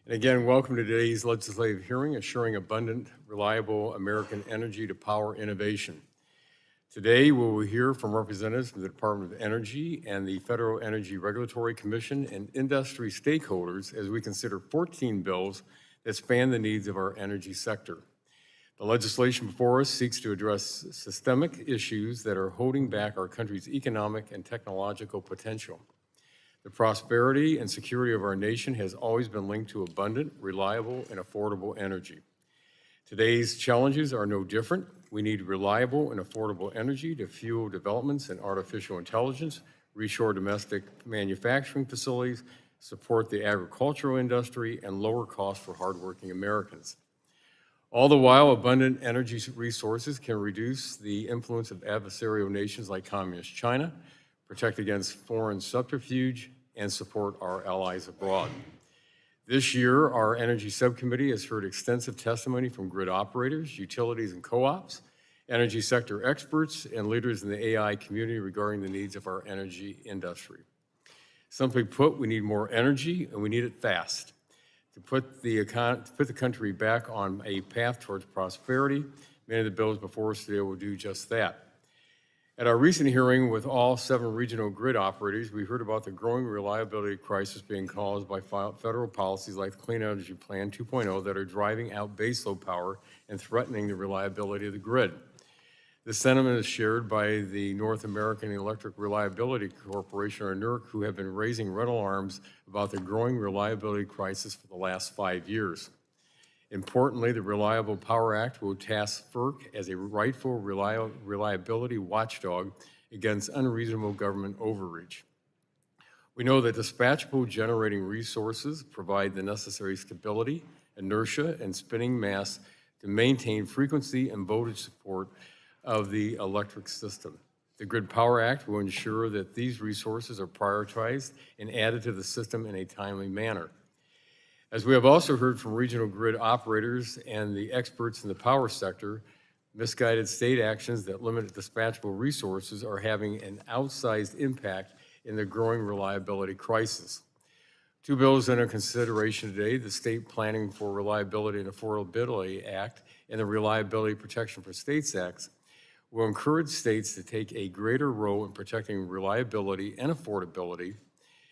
And again, welcome to today's legislative hearing, Assuring Abundant, Reliable American Energy to Power Innovation. Today, we will hear from representatives from the Department of Energy and the Federal Energy Regulatory Commission and industry stakeholders as we consider 14 bills that span the needs of our energy sector. The legislation before us seeks to address systemic issues that are holding back our country's economic and technological potential. The prosperity and security of our nation has always been linked to abundant, reliable, and affordable energy. Today's challenges are no different. We need reliable and affordable energy to fuel developments in artificial intelligence, reshore domestic manufacturing facilities, support the agricultural industry, and lower costs for hardworking Americans. All the while, abundant energy resources can reduce the influence of adversarial nations like Communist China, protect against foreign subterfuge, and support our allies abroad. This year, our Energy Subcommittee has heard extensive testimony from grid operators, utilities and co-ops, energy sector experts, and leaders in the AI community regarding the needs of our energy industry. Simply put, we need more energy, and we need it fast. To put the country back on a path towards prosperity, many of the bills before us today will do just that. At our recent hearing with all 7 regional grid operators, we heard about the growing reliability crisis being caused by federal policies like the Clean Energy Plan 2.0 that are driving out baseload power and threatening the reliability of the grid. This sentiment is shared by the North American Electric Reliability Corporation, or NERC, who have been raising red alarms about the growing reliability crisis for the last 5 years. Importantly, the Reliable Power Act will task FERC as a rightful reliability watchdog against unreasonable government overreach. We know that dispatchable generating resources provide the necessary stability, inertia, and spinning mass to maintain frequency and voltage support of the electric system. The Grid Power Act will ensure that these resources are prioritized and added to the system in a timely manner. As we have also heard from regional grid operators and the experts in the power sector, misguided state actions that limit dispatchable resources are having an outsized impact in the growing reliability crisis. 2 bills under consideration today, the State Planning for Reliability and Affordability Act and the Reliability Protection for States Act, will encourage states to take a greater role in protecting reliability and affordability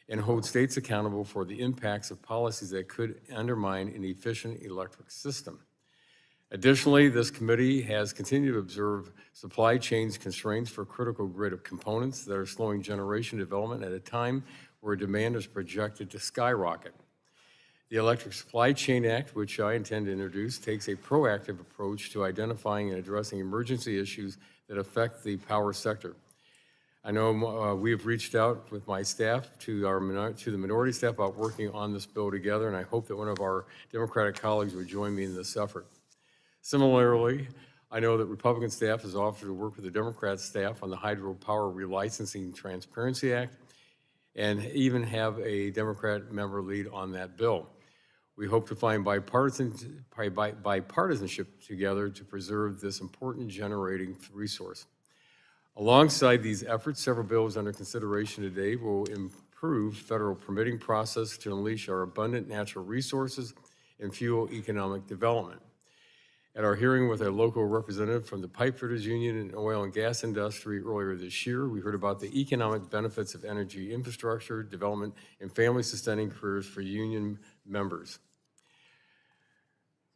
and hold states accountable for the impacts of policies that could undermine an efficient electric system. Additionally, this committee has continued to observe supply chains constraints for critical grid of components that are slowing generation development at a time where demand is projected to skyrocket. The Electric Supply Chain Act, which I intend to introduce, takes a proactive approach to identifying and addressing emergency issues that affect the power sector. I know we have reached out with my staff to the minority staff about working on this bill together, and I hope that one of our Democratic colleagues would join me in this effort. Similarly, I know that Republican staff has offered to work with the Democrat staff on the Hydropower Relicensing Transparency Act and even have a Democrat member lead on that bill. We hope to find bipartisanship together to preserve this important generating resource. Alongside these efforts, several bills under consideration today will improve federal permitting process to unleash our abundant natural resources and fuel economic development. At our hearing with a local representative from the Pipefitters Union and oil and gas industry earlier this year, we heard about the economic benefits of energy infrastructure development and family-sustaining careers for union members.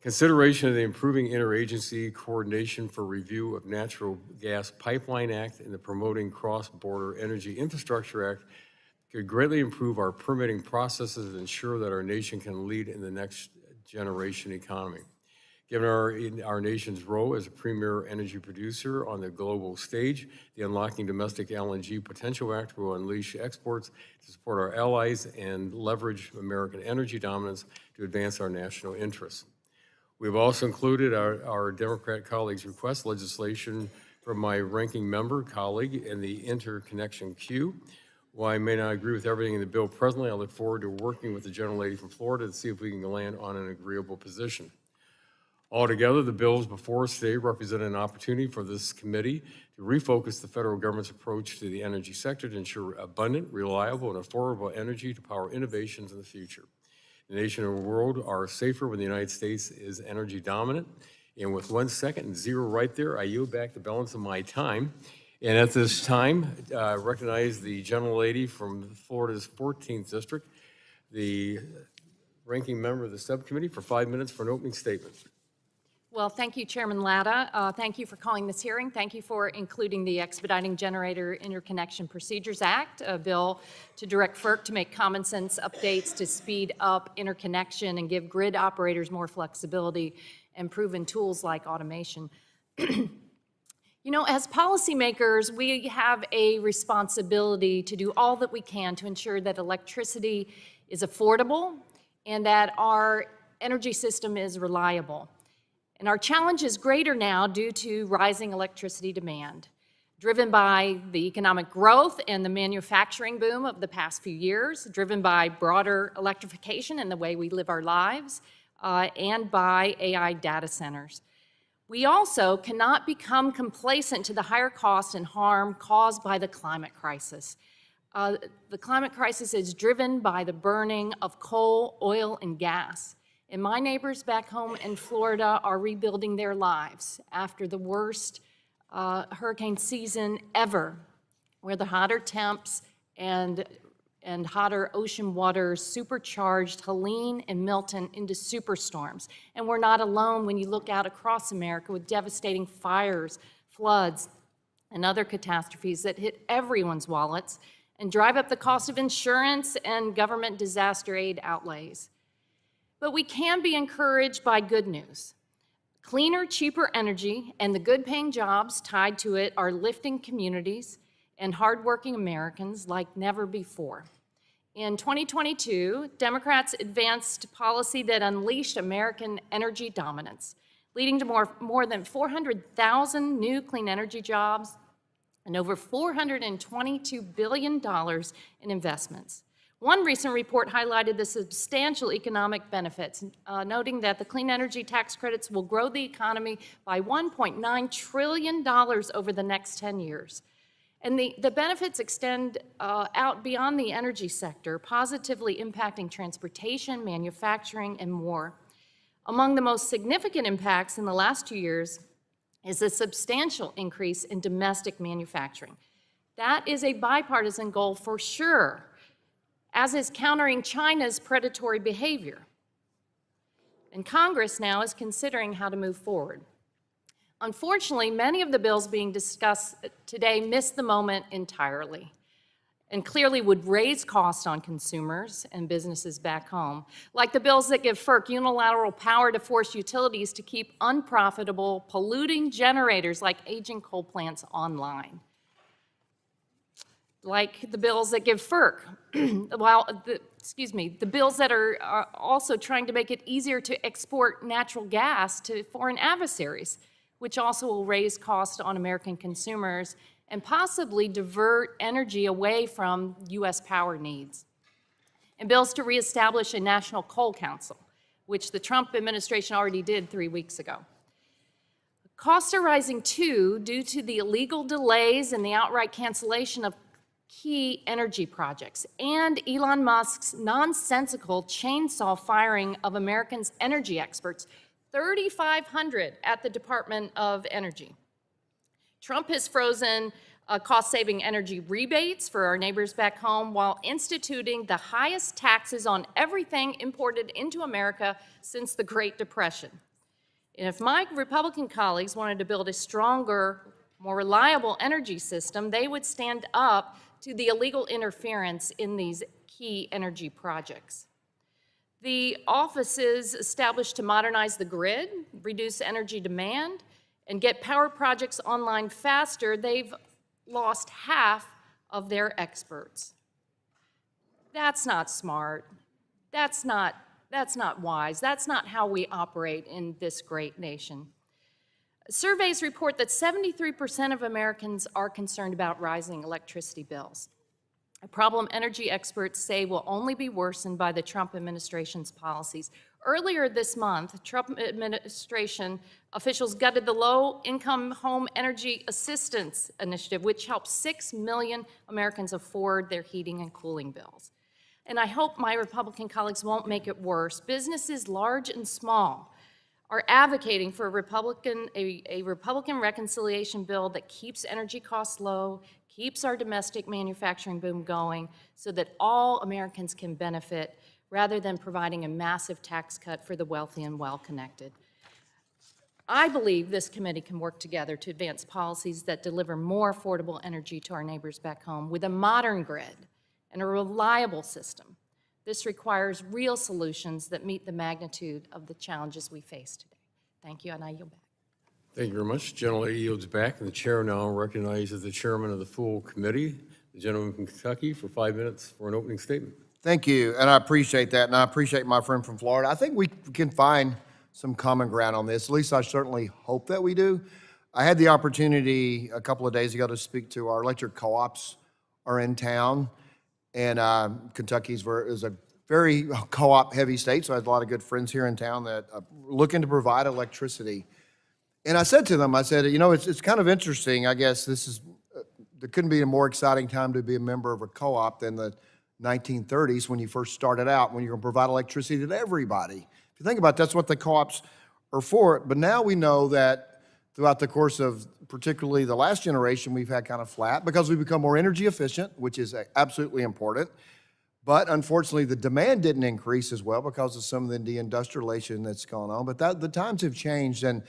Consideration of the Improving Interagency Coordination for Review of Natural Gas Pipeline Act and the Promoting Cross-Border Energy Infrastructure Act could greatly improve our permitting processes and ensure that our nation can lead in the next generation economy. Given our nation's role as a premier energy producer on the global stage, the Unlocking Domestic LNG Potential Act will unleash exports to support our allies and leverage American energy dominance to advance our national interests. We've also included our Democrat colleagues' request legislation from my ranking member colleague in the interconnection queue. While I may not agree with everything in the bill presently, I look forward to working with the gentlelady from Florida to see if we can land on an agreeable position. Altogether, the bills before us today represent an opportunity for this committee to refocus the federal government's approach to the energy sector to ensure abundant, reliable, and affordable energy to power innovations in the future. The nation and world are safer when the United States is energy dominant. And with 1 second and 0 right there, I yield back the balance of my time. And at this time, recognize the gentlelady from Florida's 14th District, the ranking member of the subcommittee, for 5 minutes for an opening statement. Well, thank you, Chairman Latta. Thank you for calling this hearing. Thank you for including the Expediting Generator Interconnection Procedures Act, a bill to direct FERC to make common sense updates to speed up interconnection and give grid operators more flexibility and proven tools like automation. You know, as policymakers, we have a responsibility to do all that we can to ensure that electricity is affordable and that our energy system is reliable. And our challenge is greater now due to rising electricity demand, driven by the economic growth and the manufacturing boom of the past few years, driven by broader electrification in the way we live our lives, and by AI data centers. We also cannot become complacent to the higher costs and harm caused by the climate crisis. The climate crisis is driven by the burning of coal, oil, and gas. And my neighbors back home in Florida are rebuilding their lives after the worst hurricane season ever, where the hotter temps and hotter ocean waters supercharged Helene and Milton into superstorms. And we're not alone when you look out across America with devastating fires, floods, and other catastrophes that hit everyone's wallets and drive up the cost of insurance and government disaster aid outlays. But we can be encouraged by good news. Cleaner, cheaper energy and the good-paying jobs tied to it are lifting communities and hardworking Americans like never before. In 2022, Democrats advanced policy that unleashed American energy dominance, leading to more than 400,000 new clean energy jobs and over $422 billion in investments. One recent report highlighted the substantial economic benefits, noting that the clean energy tax credits will grow the economy by $1.9 trillion over the next 10 years. And the benefits extend out beyond the energy sector, positively impacting transportation, manufacturing, and more. Among the most significant impacts in the last 2 years is a substantial increase in domestic manufacturing. That is a bipartisan goal for sure, as is countering China's predatory behavior. And Congress now is considering how to move forward. Unfortunately, many of the bills being discussed today miss the moment entirely and clearly would raise costs on consumers and businesses back home, like the bills that give FERC unilateral power to force utilities to keep unprofitable, polluting generators like aging coal plants online. Like the bills that give FERC, the bills that are also trying to make it easier to export natural gas to foreign adversaries, which also will raise costs on American consumers and possibly divert energy away from U.S. power needs. And bills to reestablish a national coal council, which the Trump administration already did 3 weeks ago. Costs are rising too due to the illegal delays and the outright cancellation of key energy projects, and Elon Musk's nonsensical chainsaw firing of Americans' energy experts, 3,500 at the Department of Energy. Trump has frozen cost-saving energy rebates for our neighbors back home while instituting the highest taxes on everything imported into America since the Great Depression. And if my Republican colleagues wanted to build a stronger, more reliable energy system, they would stand up to the illegal interference in these key energy projects. The offices established to modernize the grid, reduce energy demand, and get power projects online faster, they've lost half of their experts. That's not smart. That's not wise. That's not how we operate in this great nation. Surveys report that 73% of Americans are concerned about rising electricity bills, a problem energy experts say will only be worsened by the Trump administration's policies. Earlier this month, Trump administration officials gutted the Low-Income Home Energy Assistance Initiative, which helps 6 million Americans afford their heating and cooling bills. and I hope my Republican colleagues won't make it worse, businesses large and small are advocating for a Republican reconciliation bill that keeps energy costs low, keeps our domestic manufacturing boom going, so that all Americans can benefit, rather than providing a massive tax cut for the wealthy and well-connected. I believe this committee can work together to advance policies that deliver more affordable energy to our neighbors back home with a modern grid and a reliable system. This requires real solutions that meet the magnitude of the challenges we face today. Thank you, and I yield back. Thank you very much. The gentlelady yields back, and the chair now recognizes the chairman of the full committee, the gentleman from Kentucky, for 5 minutes for an opening statement. Thank you, and I appreciate that, and I appreciate my friend from Florida. I think we can find some common ground on this. At least I certainly hope that we do. I had the opportunity a couple of days ago to speak to our electric co-ops are in town, and Kentucky is a very co-op heavy state, so I have a lot of good friends here in town that are looking to provide electricity. And I said to them, I said, you know, it's kind of interesting. I guess this is, there couldn't be a more exciting time to be a member of a co-op than the 1930s when you first started out, when you're going to provide electricity to everybody. If you think about it, that's what the co-ops are for. But now we know that throughout the course of particularly the last generation, we've had kind of flat because we become more energy efficient, which is absolutely important. But unfortunately, the demand didn't increase as well because of some of the deindustrialization that's gone on. But the times have changed. And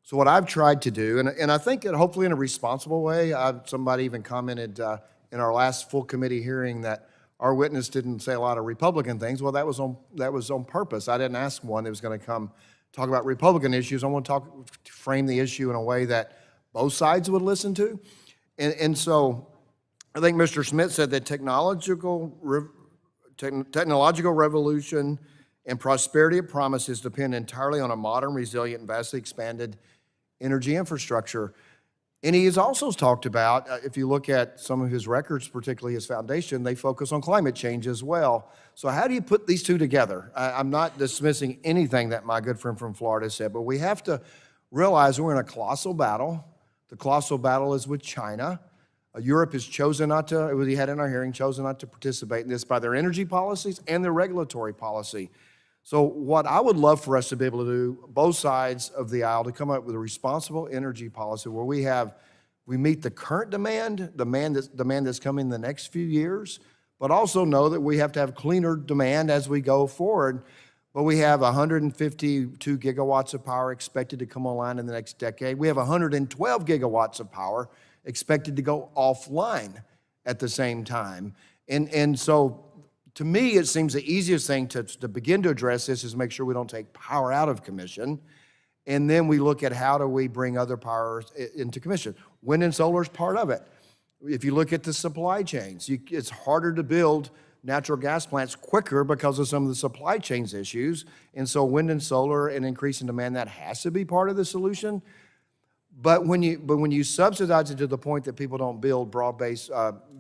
so what I've tried to do, and I think that hopefully in a responsible way, somebody even commented in our last full committee hearing that our witness didn't say a lot of Republican things. Well, that was on purpose. I didn't ask one that was going to come talk about Republican issues. I want to frame the issue in a way that both sides would listen to. And so I think Mr. Smith said that technological revolution and prosperity it promises depend entirely on a modern, resilient, and vastly expanded energy infrastructure. And he has also talked about, if you look at some of his records, particularly his foundation, they focus on climate change as well. So how do you put these two together? I'm not dismissing anything that my good friend from Florida said, but we have to realize we're in a colossal battle. The colossal battle is with China. Europe has chosen not to, we had in our hearing, chosen not to participate in this by their energy policies and their regulatory policy. So what I would love for us to be able to do, both sides of the aisle, to come up with a responsible energy policy where we meet the current demand that's coming in the next few years, but also know that we have to have cleaner demand as we go forward. But we have 152 gigawatts of power expected to come online in the next decade. We have 112 gigawatts of power expected to go offline at the same time. And so to me, it seems the easiest thing to begin to address this is make sure we don't take power out of commission. And then we look at how do we bring other powers into commission. Wind and solar is part of it. If you look at the supply chains, it's harder to build natural gas plants quicker because of some of the supply chains issues. And so wind and solar and increasing demand, that has to be part of the solution. But when you subsidize it to the point that people don't build broad-based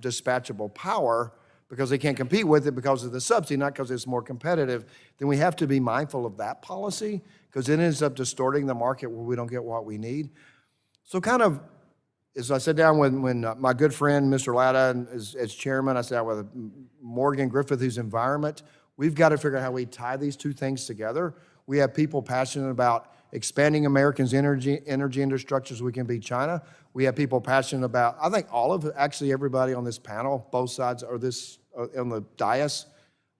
dispatchable power because they can't compete with it because of the subsidy, not because it's more competitive, then we have to be mindful of that policy because it ends up distorting the market where we don't get what we need. So kind of, as I sat down when my good friend, Mr. Latta, as chairman, I sat down with Morgan Griffith, who's environment. We've got to figure out how we tie these two things together. We have people passionate about expanding Americans' energy infrastructure so we can beat China. We have people passionate about, I think actually everybody on this panel, both sides, or on the dais,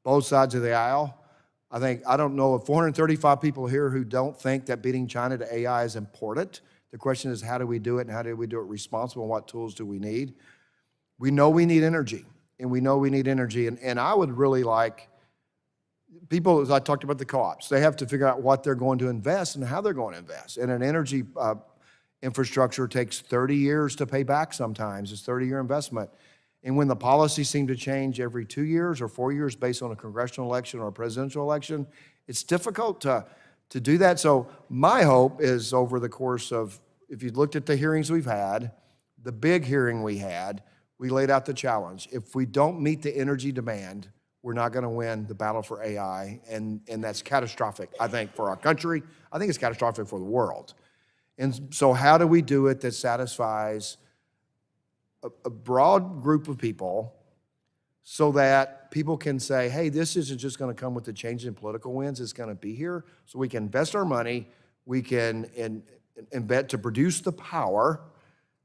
both sides of the aisle. I don't know of 435 people here who don't think that beating China to AI is important. The question is, how do we do it, and how do we do it responsible, and what tools do we need? We know we need energy, and I would really like people, as I talked about the co-ops, they have to figure out what they're going to invest and how they're going to invest. And an energy infrastructure takes 30 years to pay back sometimes. It's a 30-year investment. And when the policies seem to change every 2 years or 4 years based on a congressional election or a presidential election, it's difficult to do that. So my hope is over the course of, if you looked at the hearings we've had, the big hearing we had, we laid out the challenge. If we don't meet the energy demand, we're not going to win the battle for AI, and that's catastrophic, I think, for our country. I think it's catastrophic for the world. And so how do we do it that satisfies a broad group of people so that people can say, hey, this isn't just going to come with the change in political winds, it's going to be here. So we can invest our money, we can invest to produce the power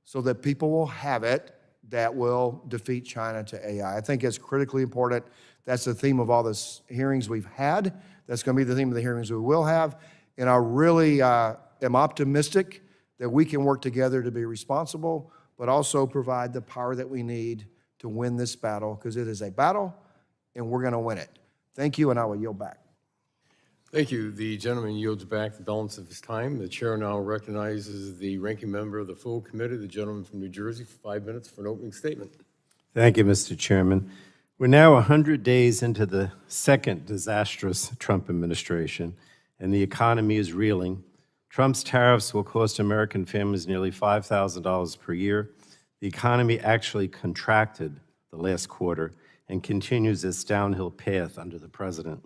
so that people will have it that will defeat China to AI. I think it's critically important. That's the theme of all the hearings we've had. That's going to be the theme of the hearings we will have. And I really am optimistic that we can work together to be responsible, but also provide the power that we need to win this battle, because it is a battle, and we're going to win it. Thank you, and I will yield back. Thank you. The gentleman yields back the balance of his time. The chair now recognizes the ranking member of the full committee, the gentleman from New Jersey, for 5 minutes for an opening statement. Thank you, Mr. Chairman. We're now 100 days into the second disastrous Trump administration, and the economy is reeling. Trump's tariffs will cost American families nearly $5,000 per year. The economy actually contracted the last quarter and continues its downhill path under the president.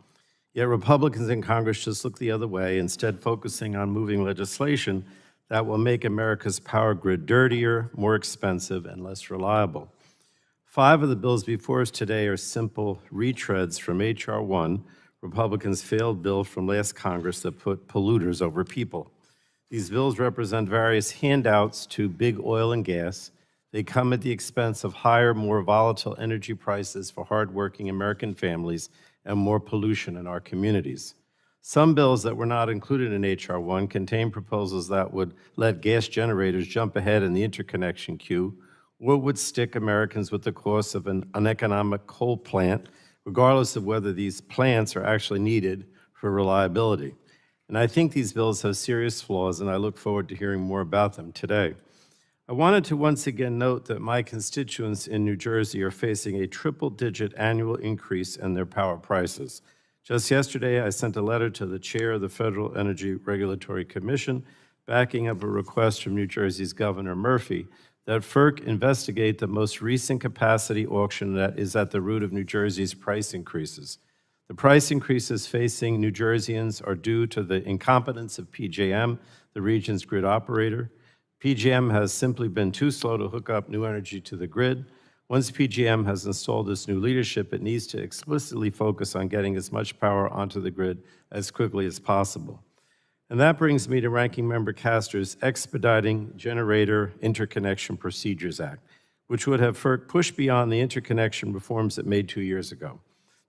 Yet Republicans in Congress just look the other way, instead focusing on moving legislation that will make America's power grid dirtier, more expensive, and less reliable. 5 of the bills before us today are simple retreads from H.R. 1, Republicans' failed bill from last Congress that put polluters over people. These bills represent various handouts to big oil and gas. They come at the expense of higher, more volatile energy prices for hardworking American families and more pollution in our communities. Some bills that were not included in H.R. 1 contain proposals that would let gas generators jump ahead in the interconnection queue, or would stick Americans with the cost of an uneconomic coal plant, regardless of whether these plants are actually needed for reliability. And I think these bills have serious flaws, and I look forward to hearing more about them today. I wanted to once again note that my constituents in New Jersey are facing a triple-digit annual increase in their power prices. Just yesterday, I sent a letter to the chair of the Federal Energy Regulatory Commission backing up a request from New Jersey's Governor Murphy that FERC investigate the most recent capacity auction that is at the root of New Jersey's price increases. The price increases facing New Jerseyans are due to the incompetence of PJM, the region's grid operator. PJM has simply been too slow to hook up new energy to the grid. Once PJM has installed this new leadership, it needs to explicitly focus on getting as much power onto the grid as quickly as possible. And that brings me to Ranking Member Castor's Expediting Generator Interconnection Procedures Act, which would have FERC push beyond the interconnection reforms it made 2 years ago.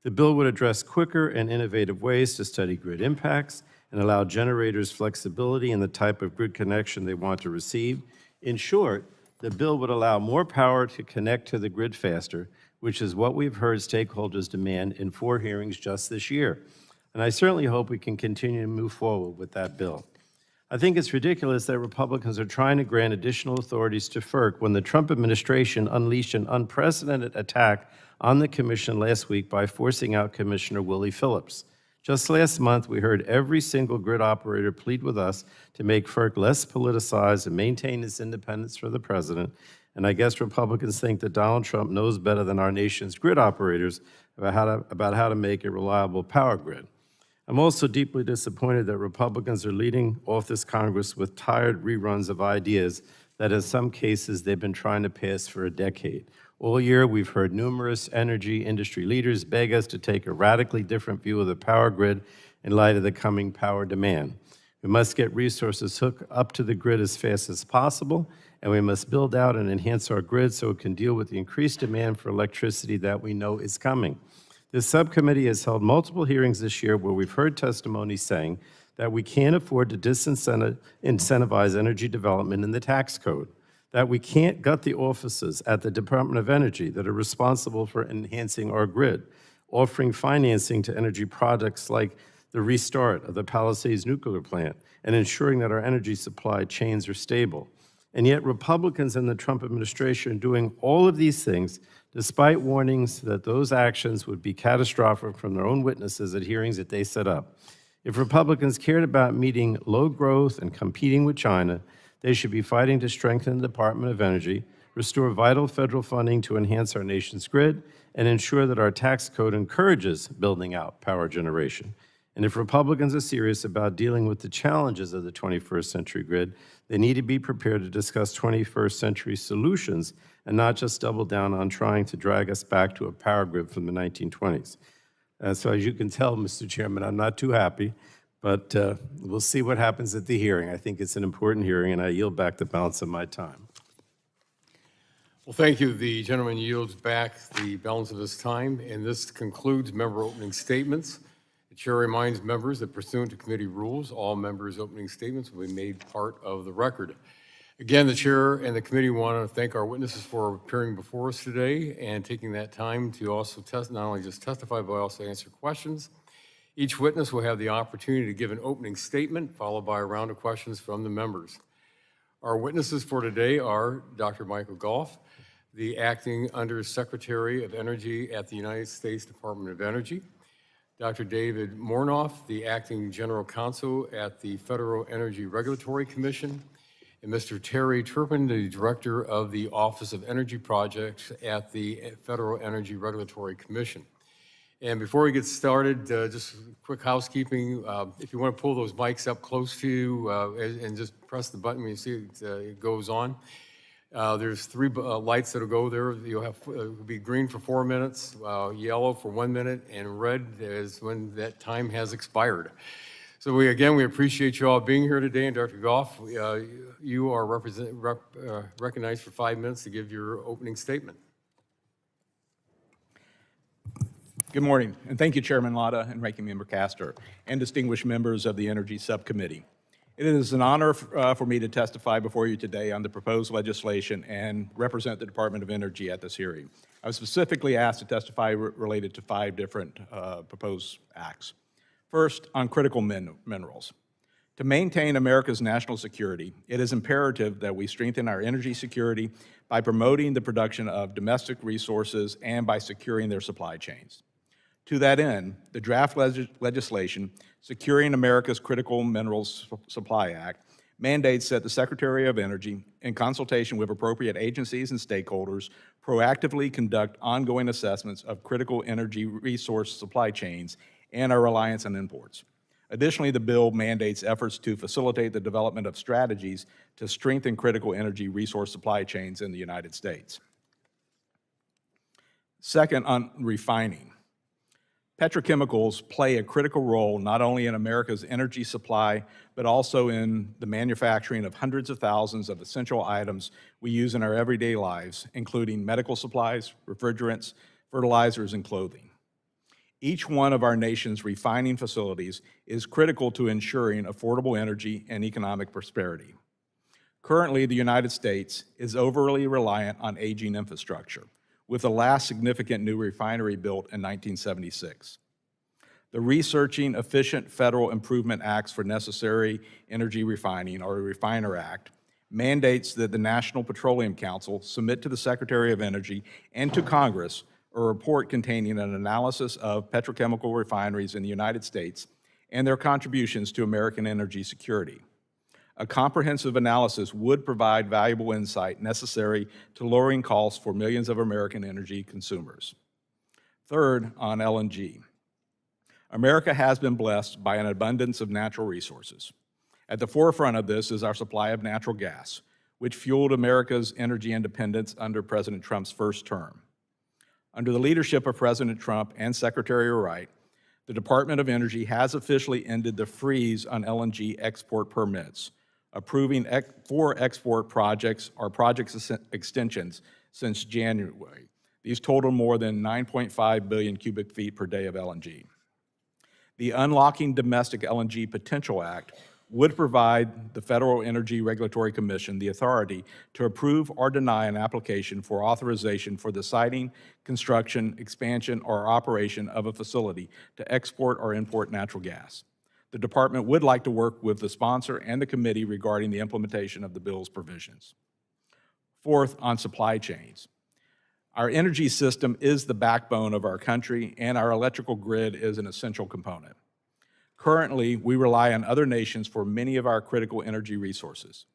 The bill would address quicker and innovative ways to study grid impacts and allow generators flexibility in the type of grid connection they want to receive. In short, the bill would allow more power to connect to the grid faster, which is what we've heard stakeholders demand in 4 hearings just this year. And I certainly hope we can continue to move forward with that bill. I think it's ridiculous that Republicans are trying to grant additional authorities to FERC when the Trump administration unleashed an unprecedented attack on the commission last week by forcing out Commissioner Willie Phillips. Just last month, we heard every single grid operator plead with us to make FERC less politicized and maintain its independence for the president. And I guess Republicans think that Donald Trump knows better than our nation's grid operators about how to make a reliable power grid. I'm also deeply disappointed that Republicans are leading off this Congress with tired reruns of ideas that in some cases they've been trying to pass for a decade. All year, we've heard numerous energy industry leaders beg us to take a radically different view of the power grid in light of the coming power demand. We must get resources hooked up to the grid as fast as possible, and we must build out and enhance our grid so it can deal with the increased demand for electricity that we know is coming. This subcommittee has held multiple hearings this year where we've heard testimony saying that we can't afford to disincentivize energy development in the tax code, that we can't gut the offices at the Department of Energy that are responsible for enhancing our grid, offering financing to energy projects like the restart of the Palisades nuclear plant, and ensuring that our energy supply chains are stable. And yet Republicans in the Trump administration are doing all of these things despite warnings that those actions would be catastrophic from their own witnesses at hearings that they set up. If Republicans cared about meeting low growth and competing with China, they should be fighting to strengthen the Department of Energy, restore vital federal funding to enhance our nation's grid, and ensure that our tax code encourages building out power generation. And if Republicans are serious about dealing with the challenges of the 21st century grid, they need to be prepared to discuss 21st century solutions and not just double down on trying to drag us back to a power grid from the 1920s. So as you can tell, Mr. Chairman, I'm not too happy, but we'll see what happens at the hearing. I think it's an important hearing, and I yield back the balance of my time. Well, thank you. The gentleman yields back the balance of his time, and this concludes member opening statements. The chair reminds members that pursuant to committee rules, all members' opening statements will be made part of the record. Again, the chair and the committee want to thank our witnesses for appearing before us today and taking that time to also not only just testify, but also answer questions. Each witness will have the opportunity to give an opening statement, followed by a round of questions from the members. Our witnesses for today are Dr. Michael Goff, the Acting Under Secretary of Energy at the United States Department of Energy, Dr. David Mornoff, the Acting General Counsel at the Federal Energy Regulatory Commission, and Mr. Terry Turpin, the Director of the Office of Energy Projects at the Federal Energy Regulatory Commission. And before we get started, just quick housekeeping. If you want to pull those mics up close to you and just press the button when you see it goes on. There's three lights that'll go there. You'll have it'll be green for 4 minutes, yellow for 1 minute, and red is when that time has expired. So we appreciate you all being here today. And Dr. Goff, you are recognized for 5 minutes to give your opening statement. Good morning, and thank you, Chairman Latta and Ranking Member Castor, and distinguished members of the Energy Subcommittee. It is an honor for me to testify before you today on the proposed legislation and represent the Department of Energy at this hearing. I was specifically asked to testify related to 5 different proposed acts. First, on critical minerals. To maintain America's national security, it is imperative that we strengthen our energy security by promoting the production of domestic resources and by securing their supply chains. To that end, the draft legislation, Securing America's Critical Minerals Supply Act, mandates that the Secretary of Energy, in consultation with appropriate agencies and stakeholders, proactively conduct ongoing assessments of critical energy resource supply chains and our reliance on imports. Additionally, the bill mandates efforts to facilitate the development of strategies to strengthen critical energy resource supply chains in the United States. Second, on refining. Petrochemicals play a critical role not only in America's energy supply, but also in the manufacturing of hundreds of thousands of essential items we use in our everyday lives, including medical supplies, refrigerants, fertilizers, and clothing. Each one of our nation's refining facilities is critical to ensuring affordable energy and economic prosperity. Currently, the United States is overly reliant on aging infrastructure, with the last significant new refinery built in 1976. The Researching Efficient Federal Improvement Acts for Necessary Energy Refining, or Refiner Act, mandates that the National Petroleum Council submit to the Secretary of Energy and to Congress a report containing an analysis of petrochemical refineries in the United States and their contributions to American energy security. A comprehensive analysis would provide valuable insight necessary to lowering costs for millions of American energy consumers. Third, on LNG. America has been blessed by an abundance of natural resources. At the forefront of this is our supply of natural gas, which fueled America's energy independence under President Trump's first term. Under the leadership of President Trump and Secretary Wright, the Department of Energy has officially ended the freeze on LNG export permits, approving 4 export projects or project extensions since January. These total more than 9.5 billion cubic feet per day of LNG. The Unlocking Domestic LNG Potential Act would provide the Federal Energy Regulatory Commission the authority to approve or deny an application for authorization for the siting, construction, expansion, or operation of a facility to export or import natural gas. The department would like to work with the sponsor and the committee regarding the implementation of the bill's provisions. Fourth, on supply chains. Our energy system is the backbone of our country, and our electrical grid is an essential component. Currently, we rely on other nations for many of our critical energy resources.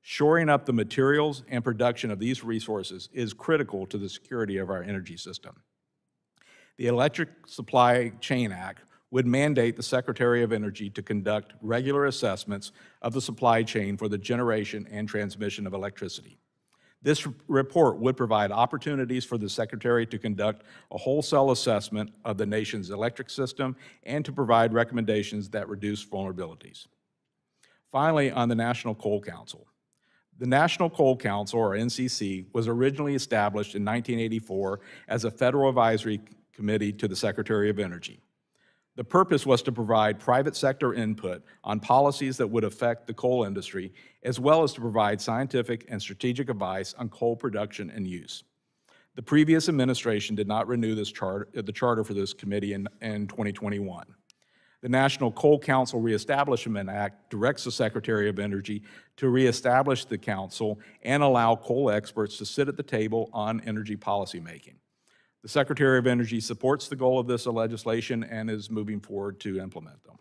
Shoring up the materials and production of these resources is critical to the security of our energy system. The Electric Supply Chain Act would mandate the Secretary of Energy to conduct regular assessments of the supply chain for the generation and transmission of electricity. This report would provide opportunities for the Secretary to conduct a wholesale assessment of the nation's electric system and to provide recommendations that reduce vulnerabilities. Finally, on the National Coal Council. The National Coal Council, or NCC, was originally established in 1984 as a federal advisory committee to the Secretary of Energy. The purpose was to provide private sector input on policies that would affect the coal industry, as well as to provide scientific and strategic advice on coal production and use. The previous administration did not renew the charter for this committee in 2021. The National Coal Council Reestablishment Act directs the Secretary of Energy to reestablish the council and allow coal experts to sit at the table on energy policymaking. The Secretary of Energy supports the goal of this legislation and is moving forward to implement them.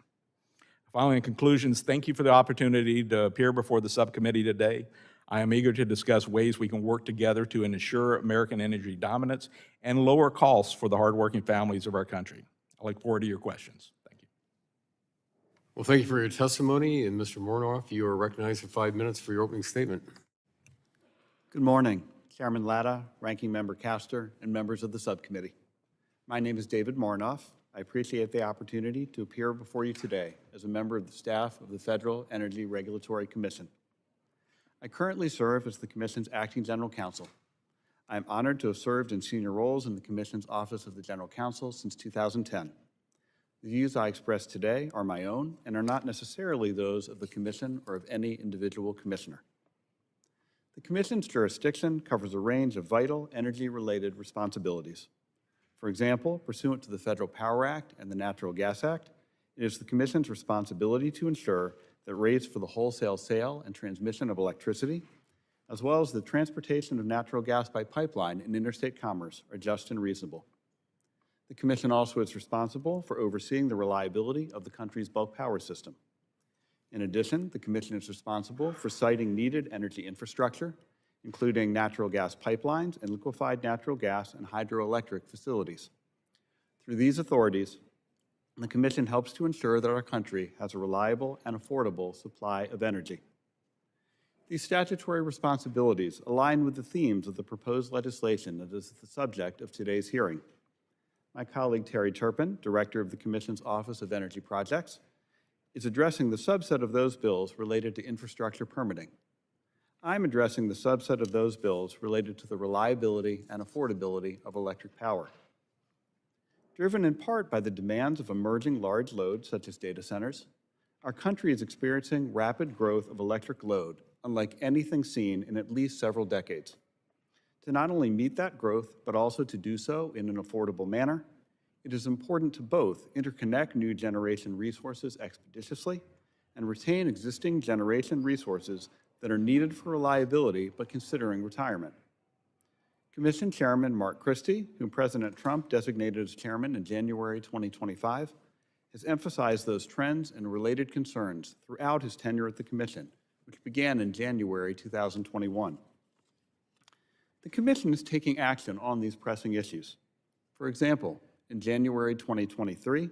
Finally, in conclusions, thank you for the opportunity to appear before the subcommittee today. I am eager to discuss ways we can work together to ensure American energy dominance and lower costs for the hardworking families of our country. I look forward to your questions. Thank you. Well, thank you for your testimony, and Mr. Mornoff, you are recognized for 5 minutes for your opening statement. Good morning, Chairman Latta, Ranking Member Castor, and members of the subcommittee. My name is David Mornoff. I appreciate the opportunity to appear before you today as a member of the staff of the Federal Energy Regulatory Commission. I currently serve as the Commission's Acting General Counsel. I am honored to have served in senior roles in the Commission's Office of the General Counsel since 2010. The views I express today are my own and are not necessarily those of the Commission or of any individual commissioner. The Commission's jurisdiction covers a range of vital energy-related responsibilities. For example, pursuant to the Federal Power Act and the Natural Gas Act, it is the Commission's responsibility to ensure that rates for the wholesale sale and transmission of electricity, as well as the transportation of natural gas by pipeline in interstate commerce, are just and reasonable. The Commission also is responsible for overseeing the reliability of the country's bulk power system. In addition, the Commission is responsible for siting needed energy infrastructure, including natural gas pipelines and liquefied natural gas and hydroelectric facilities. Through these authorities, the Commission helps to ensure that our country has a reliable and affordable supply of energy. These statutory responsibilities align with the themes of the proposed legislation that is the subject of today's hearing. My colleague Terry Turpin, Director of the Commission's Office of Energy Projects, is addressing the subset of those bills related to infrastructure permitting. I'm addressing the subset of those bills related to the reliability and affordability of electric power. Driven in part by the demands of emerging large loads such as data centers, our country is experiencing rapid growth of electric load, unlike anything seen in at least several decades. To not only meet that growth, but also to do so in an affordable manner, it is important to both interconnect new generation resources expeditiously and retain existing generation resources that are needed for reliability but considering retirement. Commission Chairman Mark Christie, whom President Trump designated as chairman in January 2025, has emphasized those trends and related concerns throughout his tenure at the Commission, which began in January 2021. The Commission is taking action on these pressing issues. For example, in July 2023,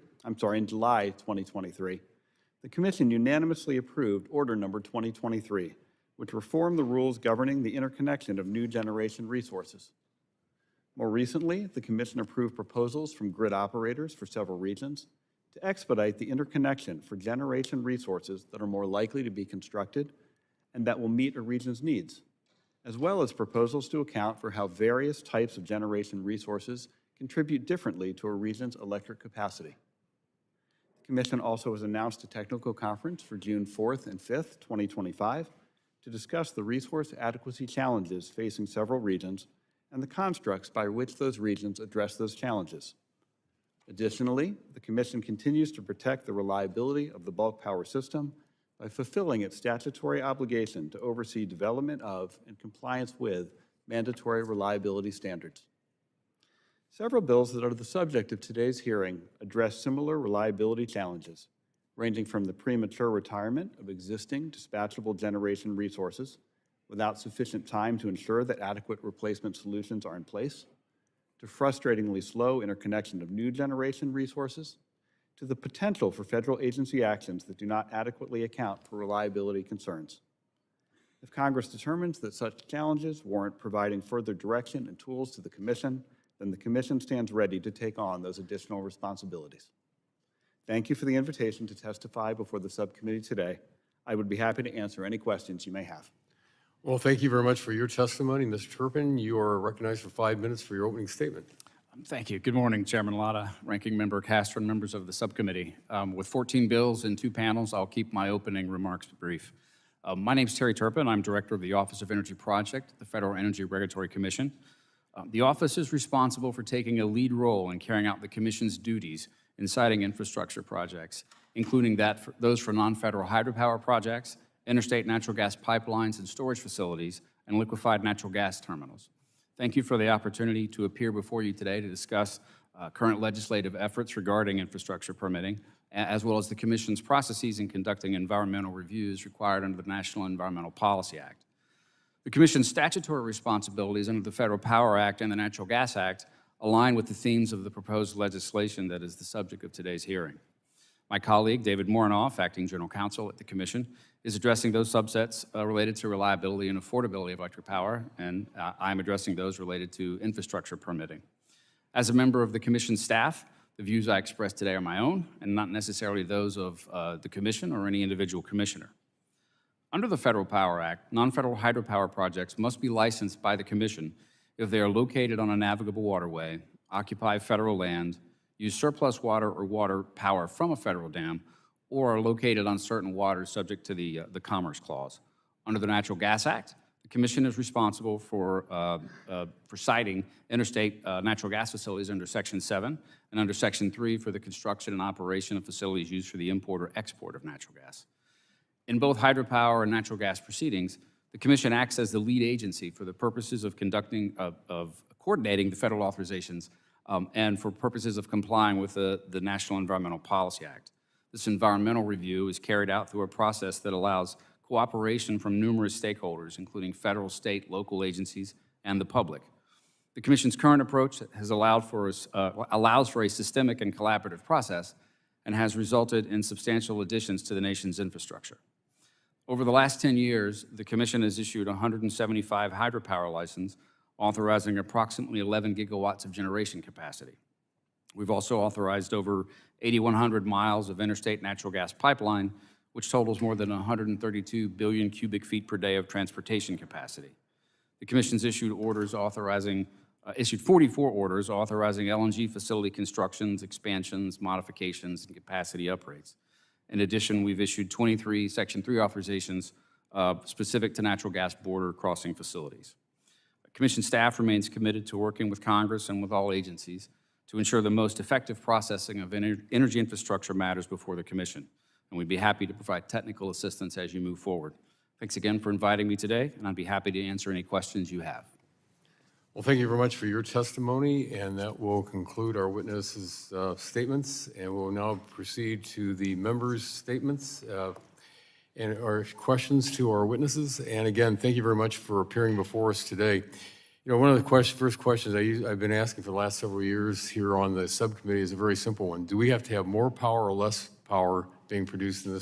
the Commission unanimously approved Order Number 2023, which reformed the rules governing the interconnection of new generation resources. More recently, the Commission approved proposals from grid operators for several regions to expedite the interconnection for generation resources that are more likely to be constructed and that will meet a region's needs, as well as proposals to account for how various types of generation resources contribute differently to a region's electric capacity. The Commission also has announced a technical conference for June 4th and 5th, 2025, to discuss the resource adequacy challenges facing several regions and the constructs by which those regions address those challenges. Additionally, the Commission continues to protect the reliability of the bulk power system by fulfilling its statutory obligation to oversee development of and compliance with mandatory reliability standards. Several bills that are the subject of today's hearing address similar reliability challenges, ranging from the premature retirement of existing dispatchable generation resources without sufficient time to ensure that adequate replacement solutions are in place, to frustratingly slow interconnection of new generation resources, to the potential for federal agency actions that do not adequately account for reliability concerns. If Congress determines that such challenges warrant providing further direction and tools to the Commission, then the Commission stands ready to take on those additional responsibilities. Thank you for the invitation to testify before the subcommittee today. I would be happy to answer any questions you may have. Well, thank you very much for your testimony. Mr. Turpin, you are recognized for 5 minutes for your opening statement. Thank you. Good morning, Chairman Latta, Ranking Member Castor, and members of the subcommittee. With 14 bills and 2 panels, I'll keep my opening remarks brief. My name is Terry Turpin. I'm Director of the Office of Energy Project, the Federal Energy Regulatory Commission. The office is responsible for taking a lead role in carrying out the Commission's duties in siting infrastructure projects, including those for non-federal hydropower projects, interstate natural gas pipelines and storage facilities, and liquefied natural gas terminals. Thank you for the opportunity to appear before you today to discuss current legislative efforts regarding infrastructure permitting, as well as the Commission's processes in conducting environmental reviews required under the National Environmental Policy Act. The Commission's statutory responsibilities under the Federal Power Act and the Natural Gas Act align with the themes of the proposed legislation that is the subject of today's hearing. My colleague, David Morinoff, Acting General Counsel at the Commission, is addressing those subsets related to reliability and affordability of electric power, and I'm addressing those related to infrastructure permitting. As a member of the Commission staff, the views I express today are my own and not necessarily those of the Commission or any individual commissioner. Under the Federal Power Act, non-federal hydropower projects must be licensed by the Commission if they are located on a navigable waterway, occupy federal land, use surplus water or water power from a federal dam, or are located on certain waters subject to the Commerce Clause. Under the Natural Gas Act, the Commission is responsible for siting interstate natural gas facilities under Section 7 and under Section 3 for the construction and operation of facilities used for the import or export of natural gas. In both hydropower and natural gas proceedings, the Commission acts as the lead agency for the purposes of coordinating the federal authorizations and for purposes of complying with the National Environmental Policy Act. This environmental review is carried out through a process that allows cooperation from numerous stakeholders, including federal, state, local agencies, and the public. The Commission's current approach has allows for a systemic and collaborative process and has resulted in substantial additions to the nation's infrastructure. Over the last 10 years, the Commission has issued 175 hydropower licenses, authorizing approximately 11 gigawatts of generation capacity. We've also authorized over 8,100 miles of interstate natural gas pipeline, which totals more than 132 billion cubic feet per day of transportation capacity. The Commission's issued 44 orders authorizing LNG facility constructions, expansions, modifications, and capacity upgrades. In addition, we've issued 23 Section 3 authorizations specific to natural gas border crossing facilities. Commission staff remains committed to working with Congress and with all agencies to ensure the most effective processing of energy infrastructure matters before the Commission, and we'd be happy to provide technical assistance as you move forward. Thanks again for inviting me today, and I'd be happy to answer any questions you have. Well, thank you very much for your testimony, and that will conclude our witnesses' statements, and we'll now proceed to the members' statements and our questions to our witnesses. And again, thank you very much for appearing before us today. You know, one of the first questions I've been asking for the last several years here on the subcommittee is a very simple one. Do we have to have more power or less power being produced in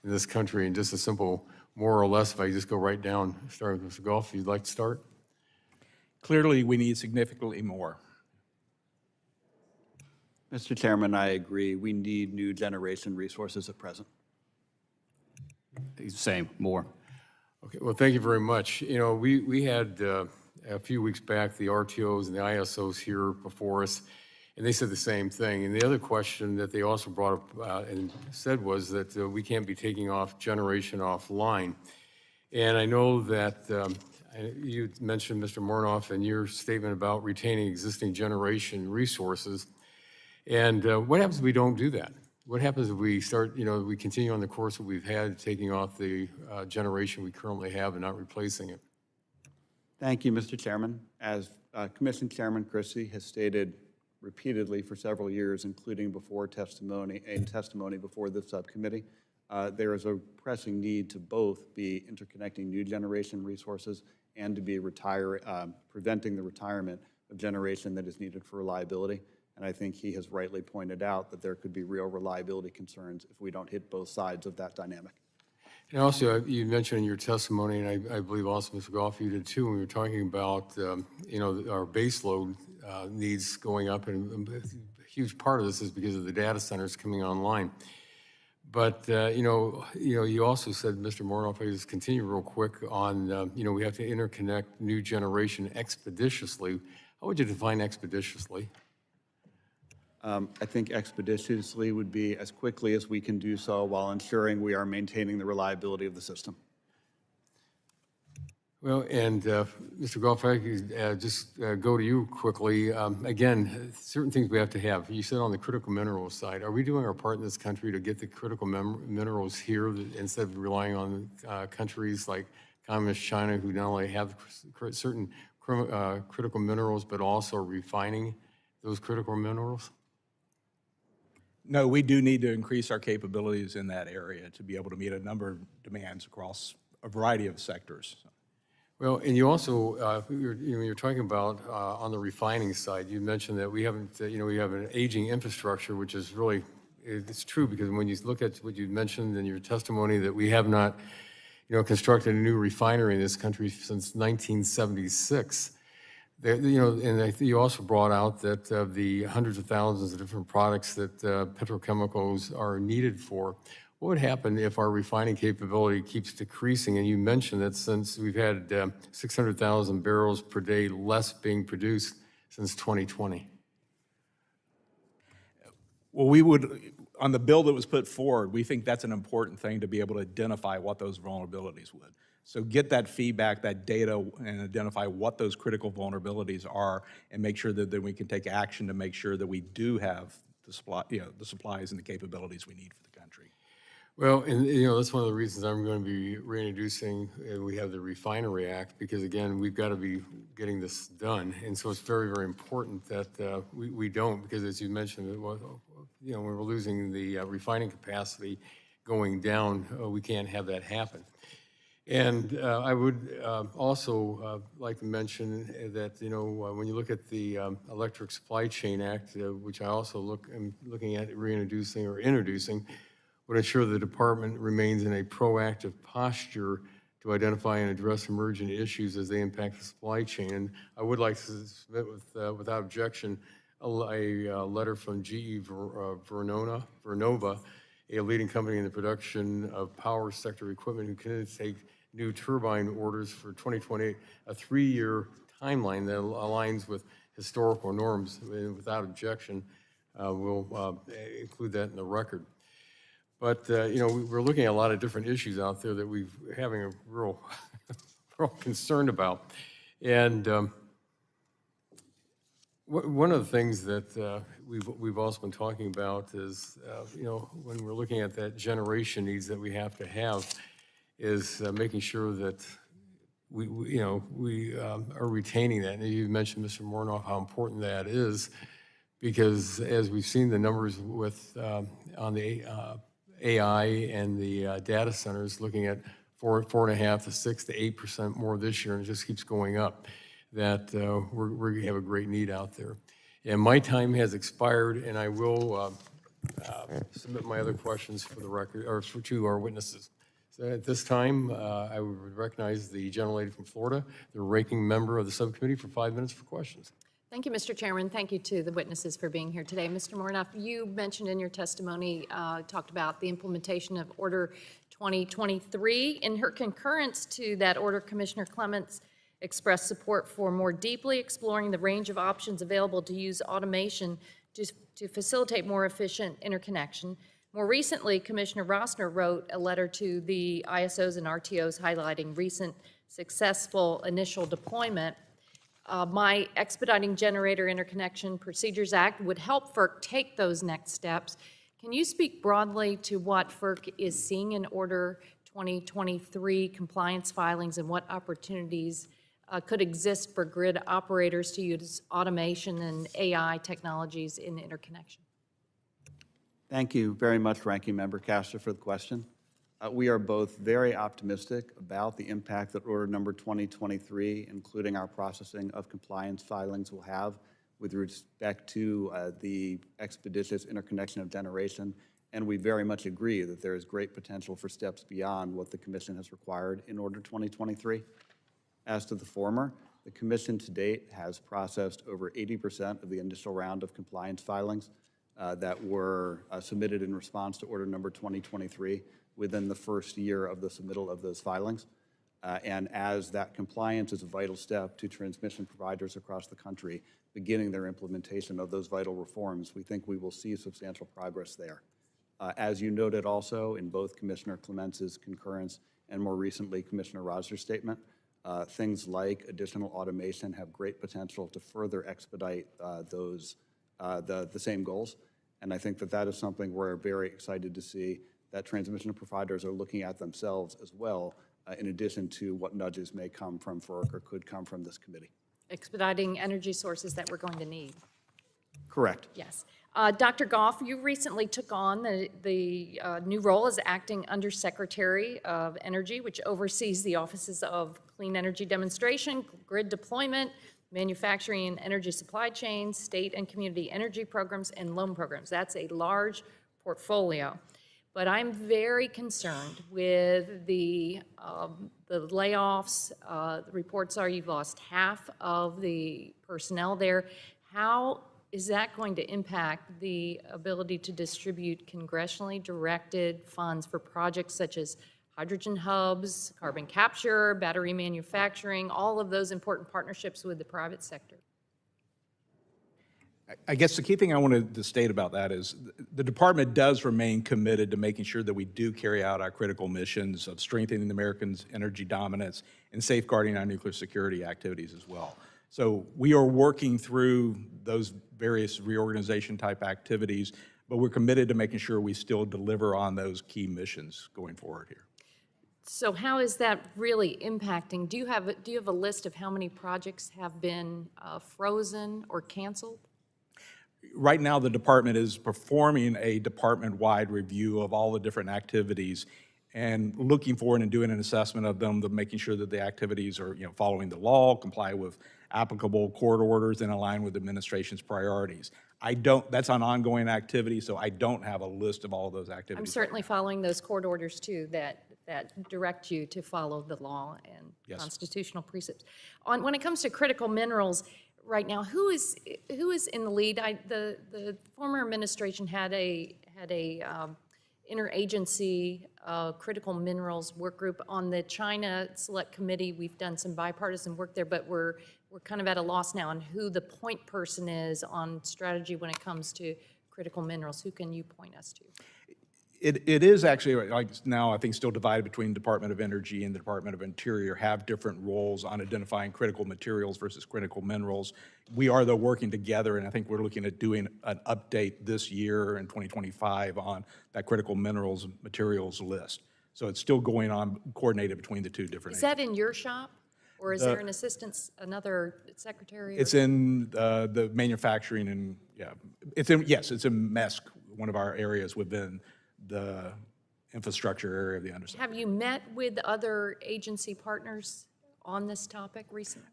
this country? And just a simple more or less, if I just go right down, starting with Mr. Goff, if you'd like to start. Clearly, we need significantly more. Mr. Chairman, I agree. We need new generation resources at present. Same, more. Okay, well, thank you very much. You know, we had a few weeks back the RTOs and the ISOs here before us, and they said the same thing. And the other question that they also brought up and said was that we can't be taking off generation offline. And I know that you mentioned, Mr. Morinoff, in your statement about retaining existing generation resources. And what happens if we don't do that? What happens if we start, we continue on the course that we've had, taking off the generation we currently have and not replacing it? Thank you, Mr. Chairman. As Commission Chairman Christie has stated repeatedly for several years, including before testimony before the subcommittee, there is a pressing need to both be interconnecting new generation resources and to be preventing the retirement of generation that is needed for reliability. And I think he has rightly pointed out that there could be real reliability concerns if we don't hit both sides of that dynamic. And also, you mentioned in your testimony, and I believe also Mr. Goff, you did too, when we were talking about, our base load needs going up, and a huge part of this is because of the data centers coming online. But, you also said, Mr. Mornoff, I just continue real quick on, we have to interconnect new generation expeditiously. How would you define expeditiously? I think expeditiously would be as quickly as we can do so while ensuring we are maintaining the reliability of the system. Well, and Mr. Goff, I could just go to you quickly. Again, certain things we have to have. You said on the critical minerals side, are we doing our part in this country to get the critical minerals here instead of relying on countries like Communist China, who not only have certain critical minerals, but also refining those critical minerals? No, we do need to increase our capabilities in that area to be able to meet a number of demands across a variety of sectors. Well, and you also, you're talking about on the refining side, you mentioned that we haven't, we have an aging infrastructure, which is really, it's true, because when you look at what you mentioned in your testimony, that we have not, constructed a new refinery in this country since 1976. And you also brought out that of the hundreds of thousands of different products that petrochemicals are needed for, what would happen if our refining capability keeps decreasing? And you mentioned that since we've had 600,000 barrels per day less being produced since 2020. Well, we would, on the bill that was put forward, we think that's an important thing to be able to identify what those vulnerabilities would. So get that feedback, that data, and identify what those critical vulnerabilities are, and make sure that then we can take action to make sure that we do have the supply, the supplies and the capabilities we need for the country. Well, and that's one of the reasons I'm going to be reintroducing, we have the Refinery Act, because again, we've got to be getting this done. And so it's very, very important that we don't, because as you mentioned, when we're losing the refining capacity going down, we can't have that happen. And I would also like to mention that, when you look at the Electric Supply Chain Act, which I also am looking at reintroducing or introducing, would ensure the department remains in a proactive posture to identify and address emergent issues as they impact the supply chain. And I would like to submit without objection a letter from GE Vernova, a leading company in the production of power sector equipment, who can take new turbine orders for 2028, a 3-year timeline that aligns with historical norms. And without objection, we'll include that in the record. But, we're looking at a lot of different issues out there that we're having a real concern about. And one of the things that we've also been talking about is, when we're looking at that generation needs that we have to have, is making sure that we are retaining that. And you mentioned, Mr. Mornoff, how important that is, because as we've seen the numbers with on the AI and the data centers, looking at 4.5% to 6% to 8% more this year, and it just keeps going up, that we have a great need out there. And my time has expired, and I will submit my other questions for the record, or to our witnesses. So at this time, I would recognize the gentlelady from Florida, the ranking member of the subcommittee, for 5 minutes for questions. Thank you, Mr. Chairman. Thank you to the witnesses for being here today. Mr. Mornoff, you mentioned in your testimony, talked about the implementation of Order 2023. In her concurrence to that order, Commissioner Clements expressed support for more deeply exploring the range of options available to use automation to facilitate more efficient interconnection. More recently, Commissioner Rossner wrote a letter to the ISOs and RTOs highlighting recent successful initial deployment. My Expediting Generator Interconnection Procedures Act would help FERC take those next steps. Can you speak broadly to what FERC is seeing in Order 2023 compliance filings and what opportunities could exist for grid operators to use automation and AI technologies in interconnection? Thank you very much, Ranking Member Castor, for the question. We are both very optimistic about the impact that Order Number 2023, including our processing of compliance filings, will have with respect to the expeditious interconnection of generation, and we very much agree that there is great potential for steps beyond what the Commission has required in Order 2023. As to the former, the Commission to date has processed over 80% of the initial round of compliance filings that were submitted in response to Order Number 2023 within the first year of the submittal of those filings. And as that compliance is a vital step to transmission providers across the country beginning their implementation of those vital reforms, we think we will see substantial progress there. As you noted also in both Commissioner Clements's concurrence and more recently Commissioner Rosner's statement, things like additional automation have great potential to further expedite the same goals. And I think that that is something we're very excited to see that transmission providers are looking at themselves as well, in addition to what nudges may come from FERC or could come from this committee. Expediting energy sources that we're going to need. Correct. Yes. Dr. Goff, you recently took on the new role as Acting Undersecretary of Energy, which oversees the offices of Clean Energy Demonstration, Grid Deployment, Manufacturing and Energy Supply Chains, State and Community Energy Programs, and Loan Programs. That's a large portfolio. But I'm very concerned with the layoffs. The reports are you've lost half of the personnel there. How is that going to impact the ability to distribute congressionally directed funds for projects such as hydrogen hubs, carbon capture, battery manufacturing, all of those important partnerships with the private sector? I guess the key thing I wanted to state about that is the department does remain committed to making sure that we do carry out our critical missions of strengthening Americans' energy dominance and safeguarding our nuclear security activities as well. So we are working through those various reorganization type activities, but we're committed to making sure we still deliver on those key missions going forward here. So how is that really impacting? Do you have a list of how many projects have been frozen or canceled? Right now, the department is performing a department-wide review of all the different activities and looking for and doing an assessment of them, making sure that the activities are, following the law, comply with applicable court orders, and align with the administration's priorities. That's an ongoing activity, so I don't have a list of all of those activities. I'm certainly following those court orders too that direct you to follow the law and Yes. constitutional precepts. When it comes to critical minerals, right now, who is in the lead? The former administration had a interagency critical minerals work group. On the China Select Committee, we've done some bipartisan work there, but we're kind of at a loss now on who the point person is on strategy when it comes to critical minerals. Who can you point us to? It is actually, like now, I think still divided between Department of Energy and the Department of Interior, have different roles on identifying critical materials versus critical minerals. We are, though, working together, and I think we're looking at doing an update this year in 2025 on that critical minerals materials list. So it's still going on, coordinated between the two different Is that in your shop? Or is there an assistant, another secretary? It's in the manufacturing and, it's in MESC, one of our areas within the infrastructure area of the undersecretary. Have you met with other agency partners on this topic recently?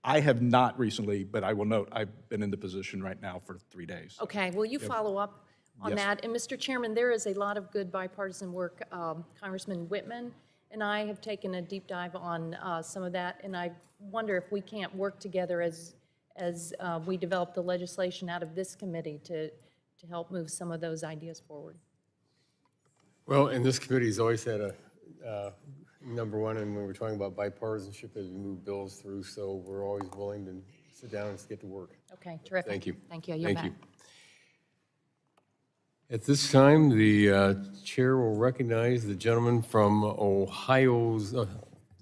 I have not recently, but I will note I've been in the position right now for 3 days. Okay, will you follow up on Yes. that? And Mr. Chairman, there is a lot of good bipartisan work. Congressman Whitman and I have taken a deep dive on some of that, and I wonder if we can't work together as we develop the legislation out of this committee to help move some of those ideas forward. Well, and this committee's always had a number one, and when we're talking about bipartisanship as we move bills through, so we're always willing to sit down and get to work. Okay, terrific. Thank you. Thank you. I yield Thank you. back. At this time, the chair will recognize the gentleman from Ohio's,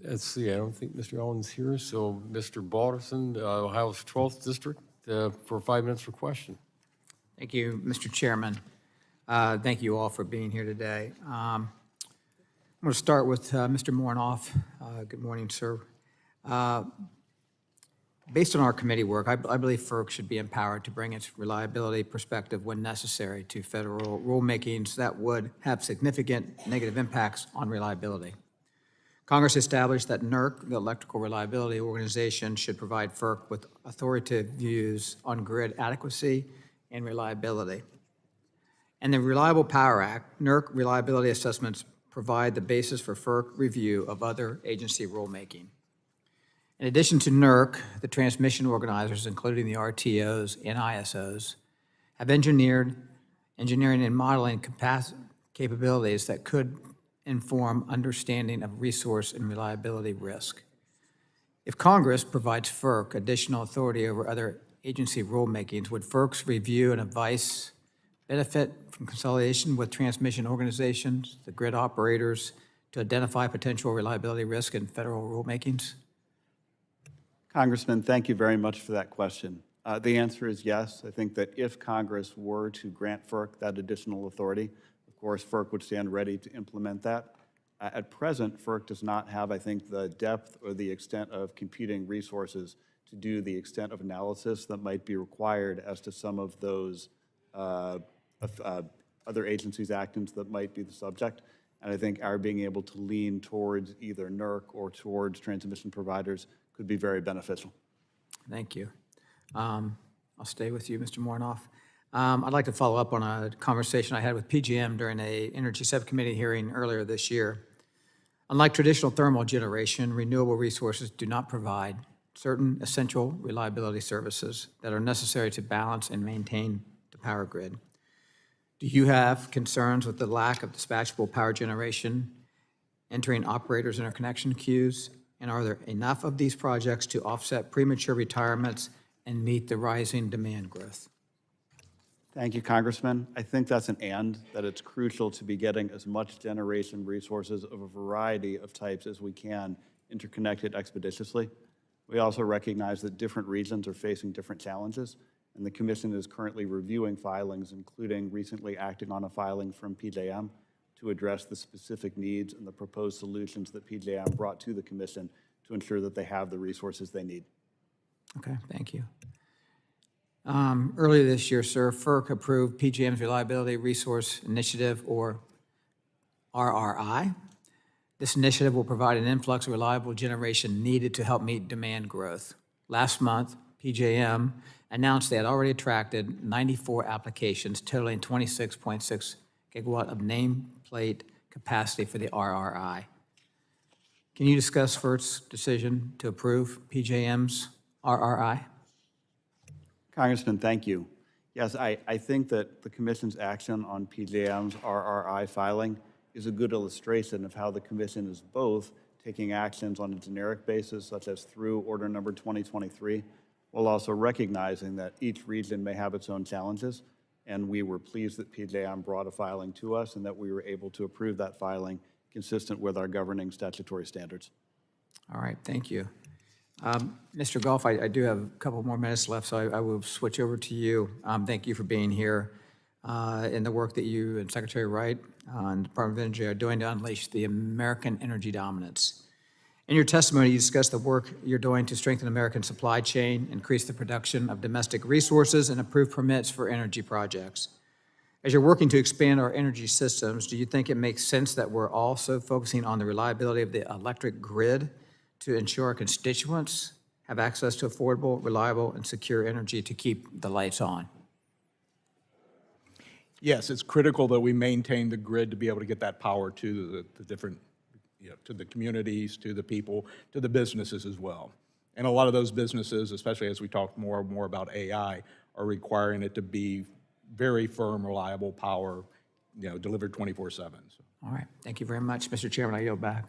let's see, I don't think Mr. Allen's here, so Mr. Balderson, Ohio's 12th District, for 5 minutes for question. Thank you, Mr. Chairman. Thank you all for being here today. I'm going to start with Mr. Mornoff. Good morning, sir. Based on our committee work, I believe FERC should be empowered to bring its reliability perspective when necessary to federal rulemakings that would have significant negative impacts on reliability. Congress established that NERC, the Electrical Reliability Organization, should provide FERC with authoritative views on grid adequacy and reliability. And the Reliable Power Act, NERC reliability assessments provide the basis for FERC review of other agency rulemaking. In addition to NERC, the transmission organizers, including the RTOs and ISOs, have engineering and modeling capabilities that could inform understanding of resource and reliability risk. If Congress provides FERC additional authority over other agency rulemakings, would FERC's review and advice benefit from consolidation with transmission organizations, the grid operators, to identify potential reliability risk in federal rulemakings? Congressman, thank you very much for that question. The answer is yes. I think that if Congress were to grant FERC that additional authority, of course, FERC would stand ready to implement that. At present, FERC does not have, I think, the depth or the extent of computing resources to do the extent of analysis that might be required as to some of those other agencies' actions that might be the subject. And I think our being able to lean towards either NERC or towards transmission providers could be very beneficial. Thank you. I'll stay with you, Mr. Mornoff. I'd like to follow up on a conversation I had with PJM during an Energy Subcommittee hearing earlier this year. Unlike traditional thermal generation, renewable resources do not provide certain essential reliability services that are necessary to balance and maintain the power grid. Do you have concerns with the lack of dispatchable power generation entering operators' interconnection queues? And are there enough of these projects to offset premature retirements and meet the rising demand growth? Thank you, Congressman. I think that's an and, that it's crucial to be getting as much generation resources of a variety of types as we can interconnected expeditiously. We also recognize that different regions are facing different challenges, and the Commission is currently reviewing filings, including recently acting on a filing from PJM to address the specific needs and the proposed solutions that PJM brought to the Commission to ensure that they have the resources they need. Okay, thank you. Earlier this year, sir, FERC approved PJM's Reliability Resource Initiative, or RRI. This initiative will provide an influx of reliable generation needed to help meet demand growth. Last month, PJM announced they had already attracted 94 applications totaling 26.6 gigawatt of nameplate capacity for the RRI. Can you discuss FERC's decision to approve PJM's RRI? Congressman, thank you. Yes, I think that the Commission's action on PJM's RRI filing is a good illustration of how the Commission is both taking actions on a generic basis, such as through Order Number 2023, while also recognizing that each region may have its own challenges. And we were pleased that PJM brought a filing to us and that we were able to approve that filing consistent with our governing statutory standards. All right, thank you. Mr. Goff, I do have a couple more minutes left, so I will switch over to you. Thank you for being here and the work that you and Secretary Wright and the Department of Energy are doing to unleash the American energy dominance. In your testimony, you discussed the work you're doing to strengthen American supply chain, increase the production of domestic resources, and approve permits for energy projects. As you're working to expand our energy systems, do you think it makes sense that we're also focusing on the reliability of the electric grid to ensure our constituents have access to affordable, reliable, and secure energy to keep the lights on? Yes, it's critical that we maintain the grid to be able to get that power to the different, to the communities, to the people, to the businesses as well. And a lot of those businesses, especially as we talk more and more about AI, are requiring it to be very firm, reliable power, delivered 24/7. So. All right, thank you very much. Mr. Chairman, I yield back.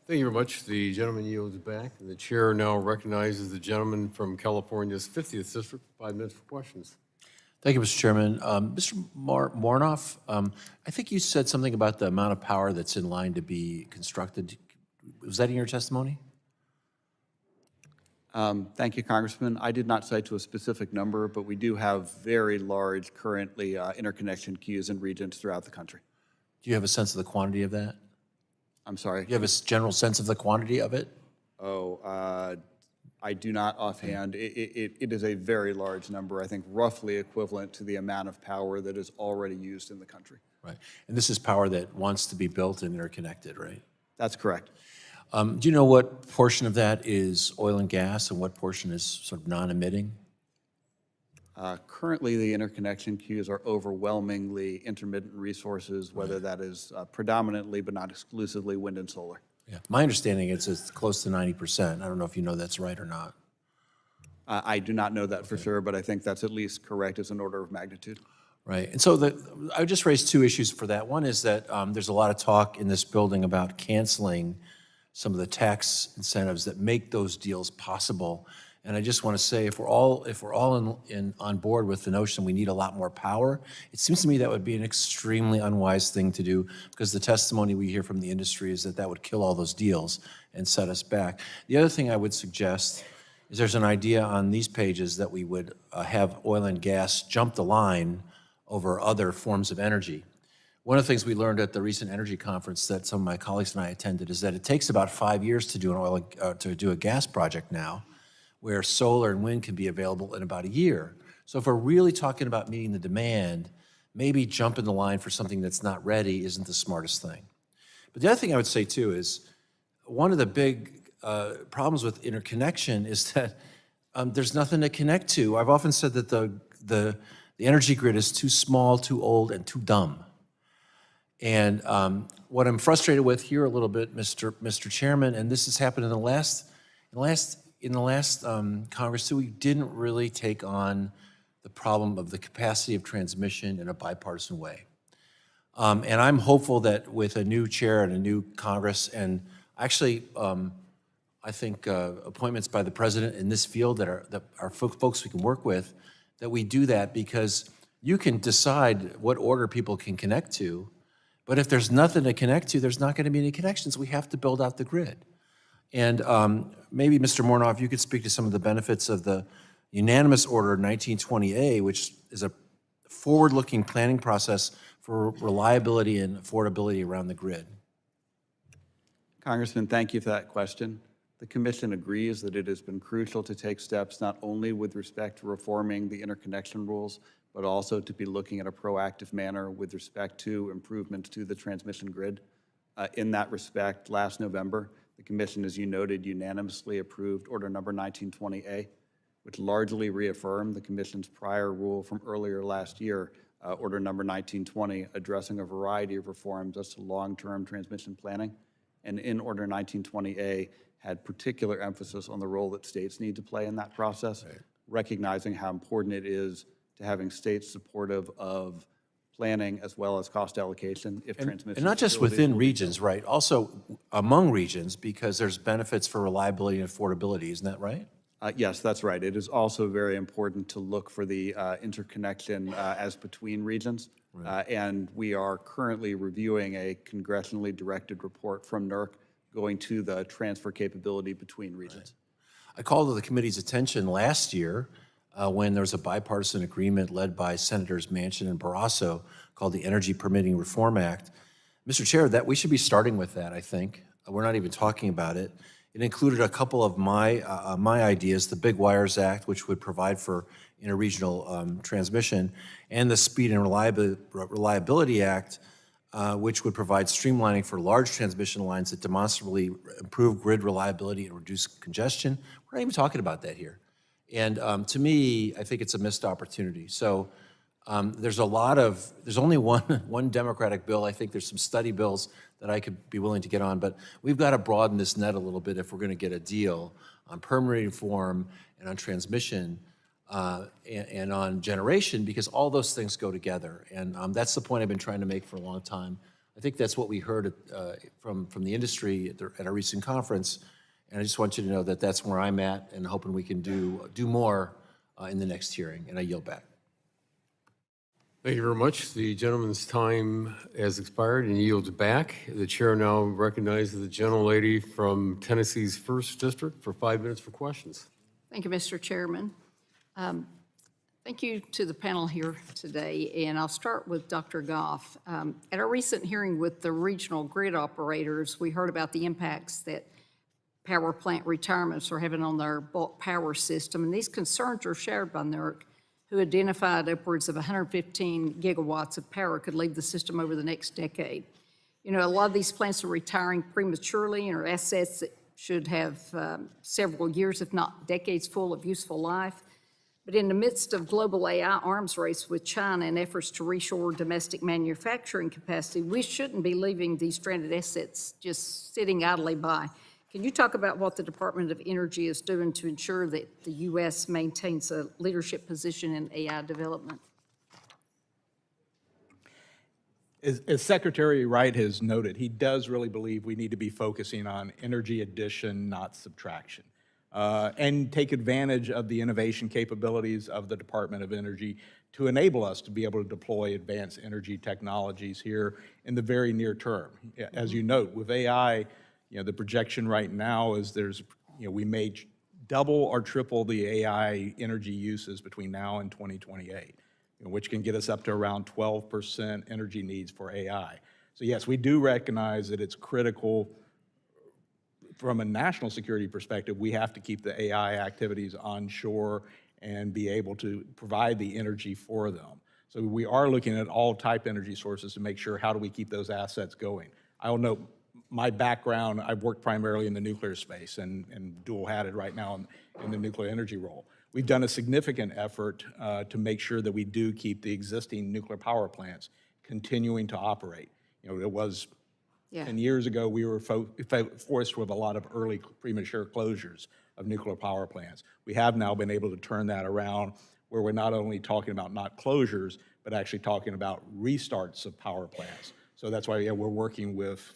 Thank you very much. The gentleman yields back, and the chair now recognizes the gentleman from California's 50th District. 5 minutes for questions. Thank you, Mr. Chairman. Mr. Mornoff, I think you said something about the amount of power that's in line to be constructed. Was that in your testimony? Thank you, Congressman. I did not cite to a specific number, but we do have very large currently interconnection queues in regions throughout the country. Do you have a sense of the quantity of that? I'm sorry? Do you have a general sense of the quantity of it? I do not offhand. It is a very large number, I think roughly equivalent to the amount of power that is already used in the country. Right. And this is power that wants to be built and interconnected, right? That's correct. Do you know what portion of that is oil and gas and what portion is sort of non-emitting? Currently, the interconnection queues are overwhelmingly intermittent resources, whether that is predominantly but not exclusively wind and solar. Yeah. My understanding is it's close to 90%. I don't know if you know that's right or not. I do not know that for sure, but I think that's at least correct as an order of magnitude. Right. And so I would just raise two issues for that. One is that there's a lot of talk in this building about canceling some of the tax incentives that make those deals possible. And I just want to say, if we're all on board with the notion we need a lot more power, it seems to me that would be an extremely unwise thing to do, because the testimony we hear from the industry is that that would kill all those deals and set us back. The other thing I would suggest is there's an idea on these pages that we would have oil and gas jump the line over other forms of energy. One of the things we learned at the recent energy conference that some of my colleagues and I attended is that it takes about 5 years to do a gas project now, where solar and wind can be available in about a year. So if we're really talking about meeting the demand, maybe jumping the line for something that's not ready isn't the smartest thing. But the other thing I would say too is one of the big problems with interconnection is that there's nothing to connect to. I've often said that the energy grid is too small, too old, and too dumb. And what I'm frustrated with here a little bit, Mr. Chairman, and this has happened in the last Congress too, we didn't really take on the problem of the capacity of transmission in a bipartisan way. And I'm hopeful that with a new chair and a new Congress, and actually, I think appointments by the president in this field that are folks we can work with, that we do that, because you can decide what order people can connect to, but if there's nothing to connect to, there's not going to be any connections. We have to build out the grid. And maybe, Mr. Mornoff, you could speak to some of the benefits of the unanimous order 1920A, which is a forward-looking planning process for reliability and affordability around the grid. Congressman, thank you for that question. The Commission agrees that it has been crucial to take steps not only with respect to reforming the interconnection rules, but also to be looking at a proactive manner with respect to improvements to the transmission grid. In that respect, last November, the Commission, as you noted, unanimously approved Order Number 1920A, which largely reaffirmed the Commission's prior rule from earlier last year, Order Number 1920, addressing a variety of reforms as to long-term transmission planning. And in Order 1920A, had particular emphasis on the role that states need to play in that process, recognizing how important it is to having states supportive of planning as well as cost allocation if transmission. And not just within regions, right? Also among regions, because there's benefits for reliability and affordability, isn't that right? Yes, that's right. It is also very important to look for the interconnection as between regions. And we are currently reviewing a congressionally directed report from NERC going to the transfer capability between regions. I called to the committee's attention last year when there was a bipartisan agreement led by Senators Manchin and Barrasso called the Energy Permitting Reform Act. Mr. Chair, that we should be starting with that, I think. We're not even talking about it. It included a couple of my ideas, the Big Wires Act, which would provide for interregional transmission, and the Speed and Reliability Act, which would provide streamlining for large transmission lines that demonstrably improve grid reliability and reduce congestion. We're not even talking about that here. And to me, I think it's a missed opportunity. So there's only one Democratic bill. I think there's some study bills that I could be willing to get on, but we've got to broaden this net a little bit if we're going to get a deal on permitting reform and on transmission and on generation, because all those things go together. And that's the point I've been trying to make for a long time. I think that's what we heard from the industry at our recent conference. And I just want you to know that that's where I'm at, and hoping we can do more in the next hearing. And I yield back. Thank you very much. The gentleman's time has expired and yields back. The chair now recognizes the gentlelady from Tennessee's 1st District for 5 minutes for questions. Thank you, Mr. Chairman. Thank you to the panel here today, and I'll start with Dr. Goff. At our recent hearing with the regional grid operators, we heard about the impacts that power plant retirements or having on their bulk power system. And these concerns are shared by NERC, who identified upwards of 115 gigawatts of power could leave the system over the next decade. You know, a lot of these plants are retiring prematurely and are assets that should have several years, if not decades, full of useful life. But in the midst of global AI arms race with China and efforts to reshore domestic manufacturing capacity, we shouldn't be leaving these stranded assets just sitting idly by. Can you talk about what the Department of Energy is doing to ensure that the U.S. maintains a leadership position in AI development? As Secretary Wright has noted, he does really believe we need to be focusing on energy addition, not subtraction, and take advantage of the innovation capabilities of the Department of Energy to enable us to be able to deploy advanced energy technologies here in the very near term. As you note, with AI, you know, the projection right now is we may double or triple the AI energy uses between now and 2028. Which can get us up to around 12% energy needs for AI. So yes, we do recognize that it's critical from a national security perspective. We have to keep the AI activities onshore and be able to provide the energy for them. So we are looking at all type energy sources to make sure how do we keep those assets going. I'll note my background, I've worked primarily in the nuclear space and dual-hatted right now in the nuclear energy role. We've done a significant effort to make sure that we do keep the existing nuclear power plants continuing to operate. You know, it was 10 years ago, we were forced with a lot of early premature closures of nuclear power plants. We have now been able to turn that around where we're not only talking about not closures, but actually talking about restarts of power plants. So that's why we're working with,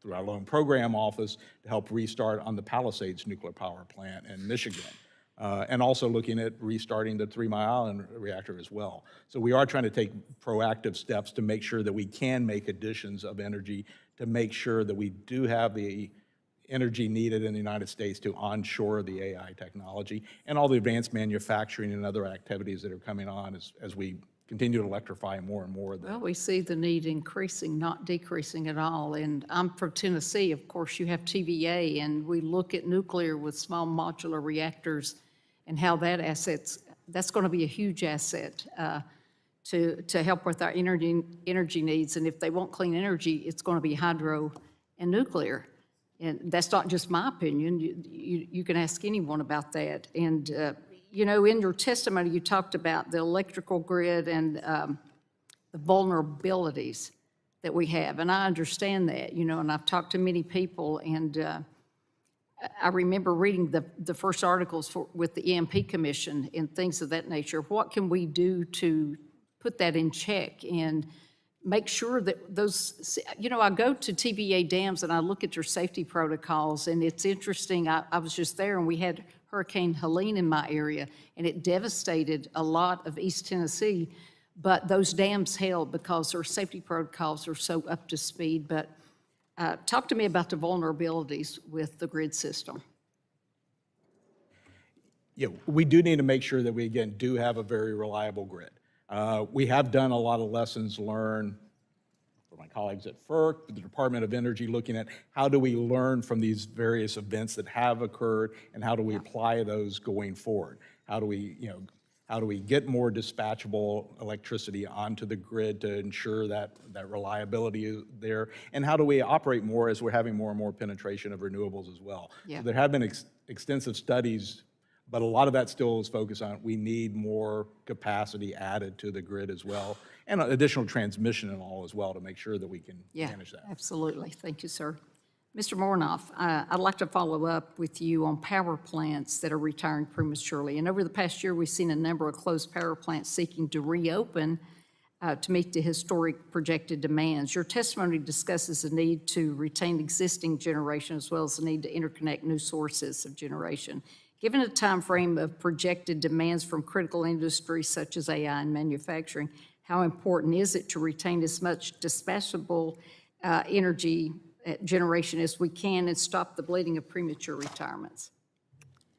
through our loan program office, to help restart on the Palisades nuclear power plant in Michigan. And also looking at restarting the 3 Mile Island reactor as well. So we are trying to take proactive steps to make sure that we can make additions of energy to make sure that we do have the energy needed in the United States to onshore the AI technology and all the advanced manufacturing and other activities that are coming on as we continue to electrify more and more of them. Well, we see the need increasing, not decreasing at all. And I'm from Tennessee. Of course, you have TVA, and we look at nuclear with small modular reactors and how that's going to be a huge asset to help with our energy needs. And if they want clean energy, it's going to be hydro and nuclear. And that's not just my opinion. You can ask anyone about that. And, you know, in your testimony, you talked about the electrical grid and the vulnerabilities that we have. And I understand that, you know, and I've talked to many people, and I remember reading the first articles with the EMP Commission and things of that nature. What can we do to put that in check and make sure that those, you know, I go to TVA dams and I look at their safety protocols, and it's interesting. I was just there, and we had Hurricane Helene in my area, and it devastated a lot of East Tennessee, but those dams held because their safety protocols are so up to speed. But talk to me about the vulnerabilities with the grid system. Yeah, we do need to make sure that we, again, do have a very reliable grid. We have done a lot of lessons learned for my colleagues at FERC, the Department of Energy, looking at how do we learn from these various events that have occurred, and how do we apply those going forward? How do we, you know, how do we get more dispatchable electricity onto the grid to ensure that reliability is there? And how do we operate more as we're having more and more penetration of renewables as well? Yeah. So there have been extensive studies, but a lot of that still is focused on we need more capacity added to the grid as well, and additional transmission and all as well to make sure that we can manage that. Absolutely. Thank you, sir. Mr. Mornoff, I'd like to follow up with you on power plants that are retiring prematurely. And over the past year, we've seen a number of closed power plants seeking to reopen to meet the historic projected demands. Your testimony discusses the need to retain existing generation as well as the need to interconnect new sources of generation. Given a time frame of projected demands from critical industries such as AI and manufacturing, how important is it to retain as much dispatchable energy generation as we can and stop the bleeding of premature retirements?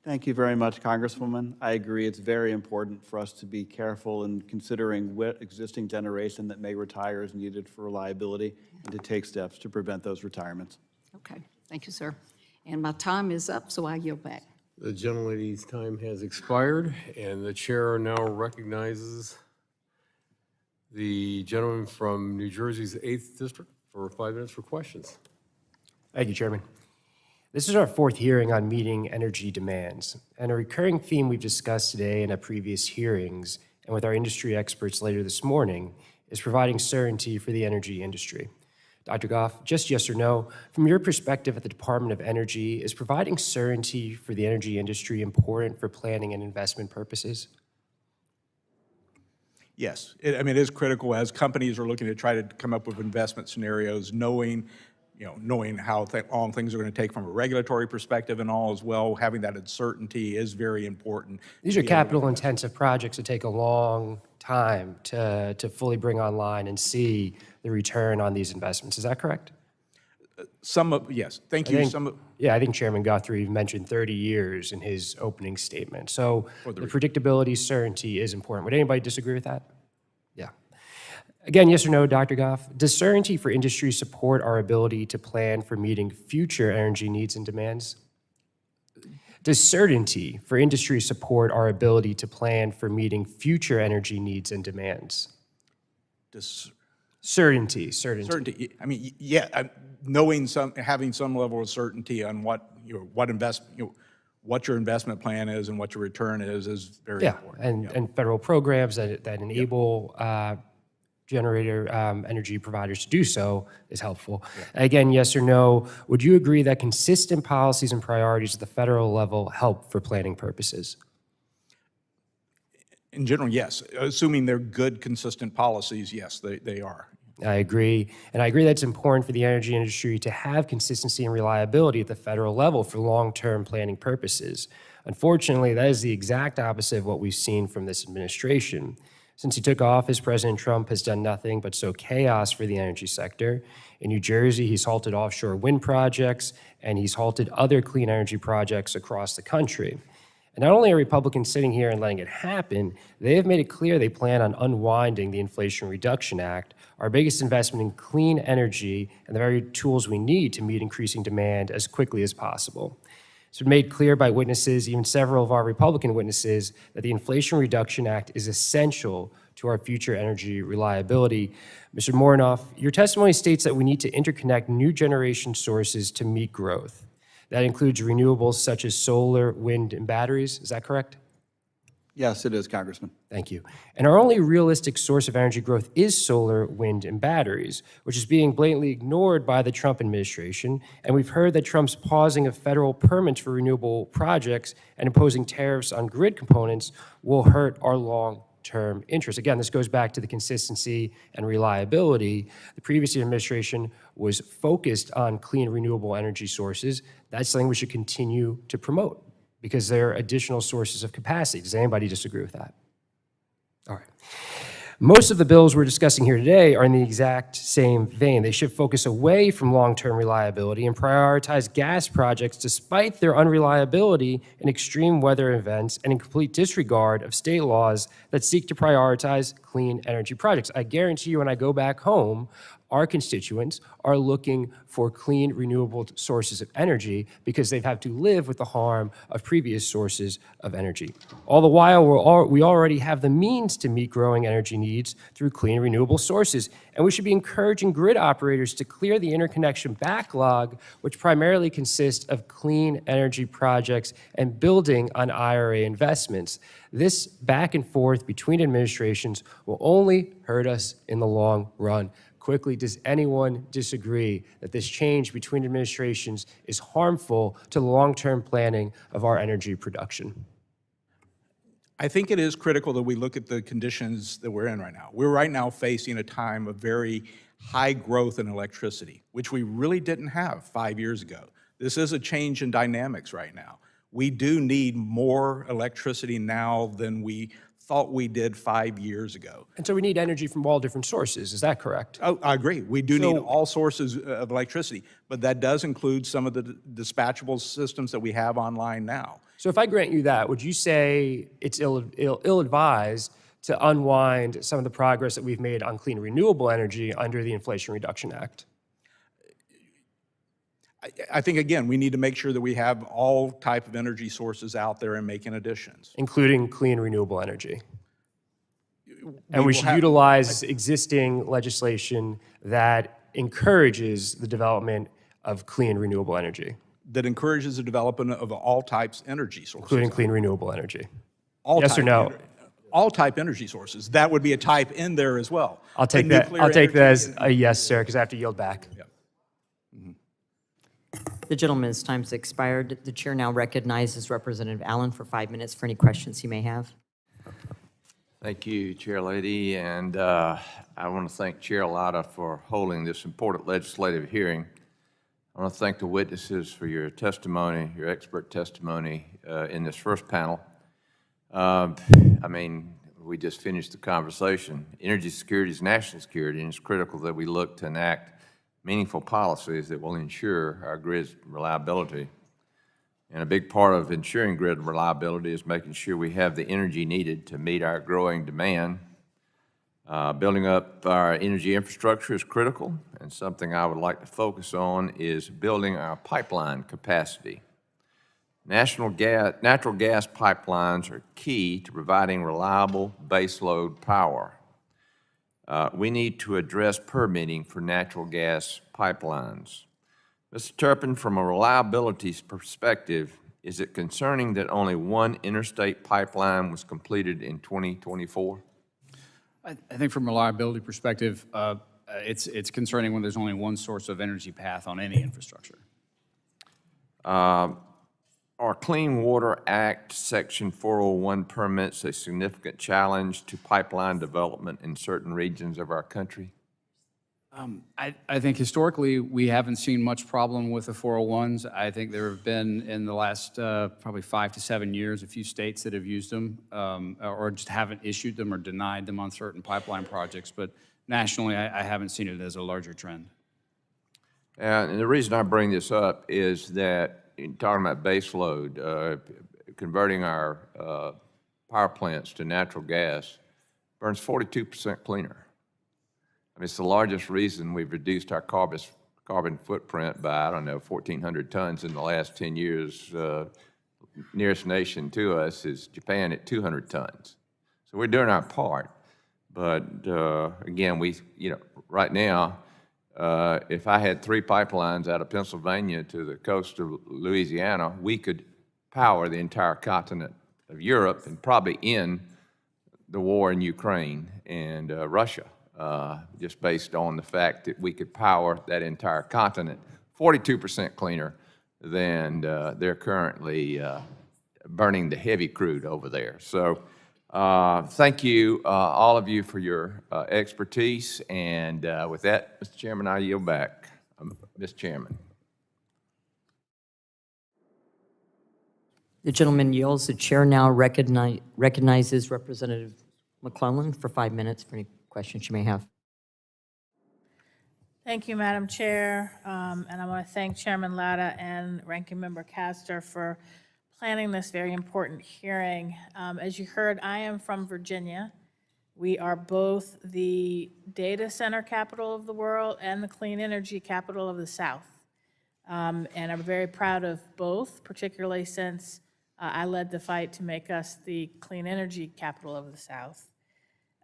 Thank you very much, Congresswoman. I agree it's very important for us to be careful in considering what existing generation that may retire is needed for reliability and to take steps to prevent those retirements. Okay, thank you, sir. And my time is up, so I yield back. The gentlelady's time has expired, and the chair now recognizes the gentleman from New Jersey's 8th District for 5 minutes for questions. Thank you, Chairman. This is our fourth hearing on meeting energy demands, and a recurring theme we've discussed today and at previous hearings and with our industry experts later this morning is providing certainty for the energy industry. Dr. Goff, just yes or no, from your perspective at the Department of Energy, is providing certainty for the energy industry important for planning and investment purposes? Yes, it is critical as companies are looking to try to come up with investment scenarios, knowing how long things are going to take from a regulatory perspective and all as well. Having that uncertainty is very important. These are capital-intensive projects that take a long time to fully bring online and see the return on these investments. Is that correct? Yes, thank you. I think Chairman Guthrie mentioned 30 years in his opening statement. So the predictability, certainty is important. Would anybody disagree with that? Yeah. Again, yes or no, Dr. Goff? Does certainty for industry support our ability to plan for meeting future energy needs and demands? Does certainty for industry support our ability to plan for meeting future energy needs and demands? Certainty. Certainty. Having some level of certainty on what your investment plan is and what your return is very important. And federal programs that enable generator energy providers to do so is helpful. Again, yes or no, would you agree that consistent policies and priorities at the federal level help for planning purposes? In general, yes. Assuming they're good, consistent policies, yes, they are. I agree. And I agree that it's important for the energy industry to have consistency and reliability at the federal level for long-term planning purposes. Unfortunately, that is the exact opposite of what we've seen from this administration. Since he took office, President Trump has done nothing but sow chaos for the energy sector. In New Jersey, he's halted offshore wind projects, and he's halted other clean energy projects across the country. And not only are Republicans sitting here and letting it happen, they have made it clear they plan on unwinding the Inflation Reduction Act, our biggest investment in clean energy and the very tools we need to meet increasing demand as quickly as possible. It's been made clear by witnesses, even several of our Republican witnesses, that the Inflation Reduction Act is essential to our future energy reliability. Mr. Mornoff, your testimony states that we need to interconnect new generation sources to meet growth. That includes renewables such as solar, wind, and batteries. Is that correct? Yes, it is, Congressman. Thank you. And our only realistic source of energy growth is solar, wind, and batteries, which is being blatantly ignored by the Trump administration. And we've heard that Trump's pausing of federal permits for renewable projects and imposing tariffs on grid components will hurt our long-term interests. Again, this goes back to the consistency and reliability. The previous administration was focused on clean renewable energy sources. That's something we should continue to promote, because there are additional sources of capacity. Does anybody disagree with that? All right. Most of the bills we're discussing here today are in the exact same vein. They should focus away from long-term reliability and prioritize gas projects despite their unreliability in extreme weather events and in complete disregard of state laws that seek to prioritize clean energy projects. I guarantee you when I go back home, our constituents are looking for clean, renewable sources of energy because they've had to live with the harm of previous sources of energy. All the while, we already have the means to meet growing energy needs through clean, renewable sources, and we should be encouraging grid operators to clear the interconnection backlog, which primarily consists of clean energy projects and building on IRA investments. This back and forth between administrations will only hurt us in the long run. Quickly, does anyone disagree that this change between administrations is harmful to the long-term planning of our energy production? I think it is critical that we look at the conditions that we're in right now. We're right now facing a time of very high growth in electricity, which we really didn't have 5 years ago. This is a change in dynamics right now. We do need more electricity now than we thought we did 5 years ago. And so we need energy from all different sources, is that correct? Oh, I agree. We do need all sources of electricity, but that does include some of the dispatchable systems that we have online now. So if I grant you that, would you say it's ill-advised to unwind some of the progress that we've made on clean renewable energy under the Inflation Reduction Act? I think, again, we need to make sure that we have all type of energy sources out there and making additions. including clean renewable energy. And will we should have- utilize existing legislation that encourages the development of clean renewable energy, That encourages the development of all types energy sources. including clean renewable energy. All yes or type no? All type energy sources. That would be a type in there as well. I'll take The that. nuclear I'll take that energy- as a yes, sir, because I have to yield back. The gentleman's time's expired. The chair now recognizes Representative Allen for 5 minutes for any questions he may have. Thank you, Chair Lady, and I want to thank Chair Latta for holding this important legislative hearing. I want to thank the witnesses for your testimony, your expert testimony in this first panel. I mean, we just finished the conversation. Energy security is national security, and it's critical that we look to enact meaningful policies that will ensure our grid's reliability. And a big part of ensuring grid reliability is making sure we have the energy needed to meet our growing demand. Building up our energy infrastructure is critical, and something I would like to focus on is building our pipeline capacity. Natural gas pipelines are key to providing reliable baseload power. We need to address permitting for natural gas pipelines. Mr. Turpin, from a reliability perspective, is it concerning that only one interstate pipeline was completed in 2024? I think from a reliability perspective, it's concerning when there's only one source of energy path on any infrastructure. Are Clean Water Act Section 401 permits a significant challenge to pipeline development in certain regions of our country? I think historically, we haven't seen much problem with the 401s. I think there have been, in the last probably 5 to 7 years, a few states that have used them or just haven't issued them or denied them on certain pipeline projects. But nationally, I haven't seen it as a larger trend. And the reason I bring this up is that in talking about base load, converting our power plants to natural gas burns 42% cleaner. I mean, it's the largest reason we've reduced our carbon footprint by, I don't know, 1,400 tons in the last 10 years. Nearest nation to us is Japan at 200 tons. So we're doing our part. But again, right now, if I had 3 pipelines out of Pennsylvania to the coast of Louisiana, we could power the entire continent of Europe and probably end the war in Ukraine and Russia. Just based on the fact that we could power that entire continent 42% cleaner than they're currently burning the heavy crude over there. So thank you, all of you, for your expertise. And with that, Mr. Chairman, I yield back. Mr. Chairman. The gentleman yields. The chair now recognizes Representative McClellan for 5 minutes for any questions you may have. Thank you, Madam Chair. And I want to thank Chairman Latta and Ranking Member Castor for planning this very important hearing. As you heard, I am from Virginia. We are both the data center capital of the world and the clean energy capital of the South. And I'm very proud of both, particularly since I led the fight to make us the clean energy capital of the South.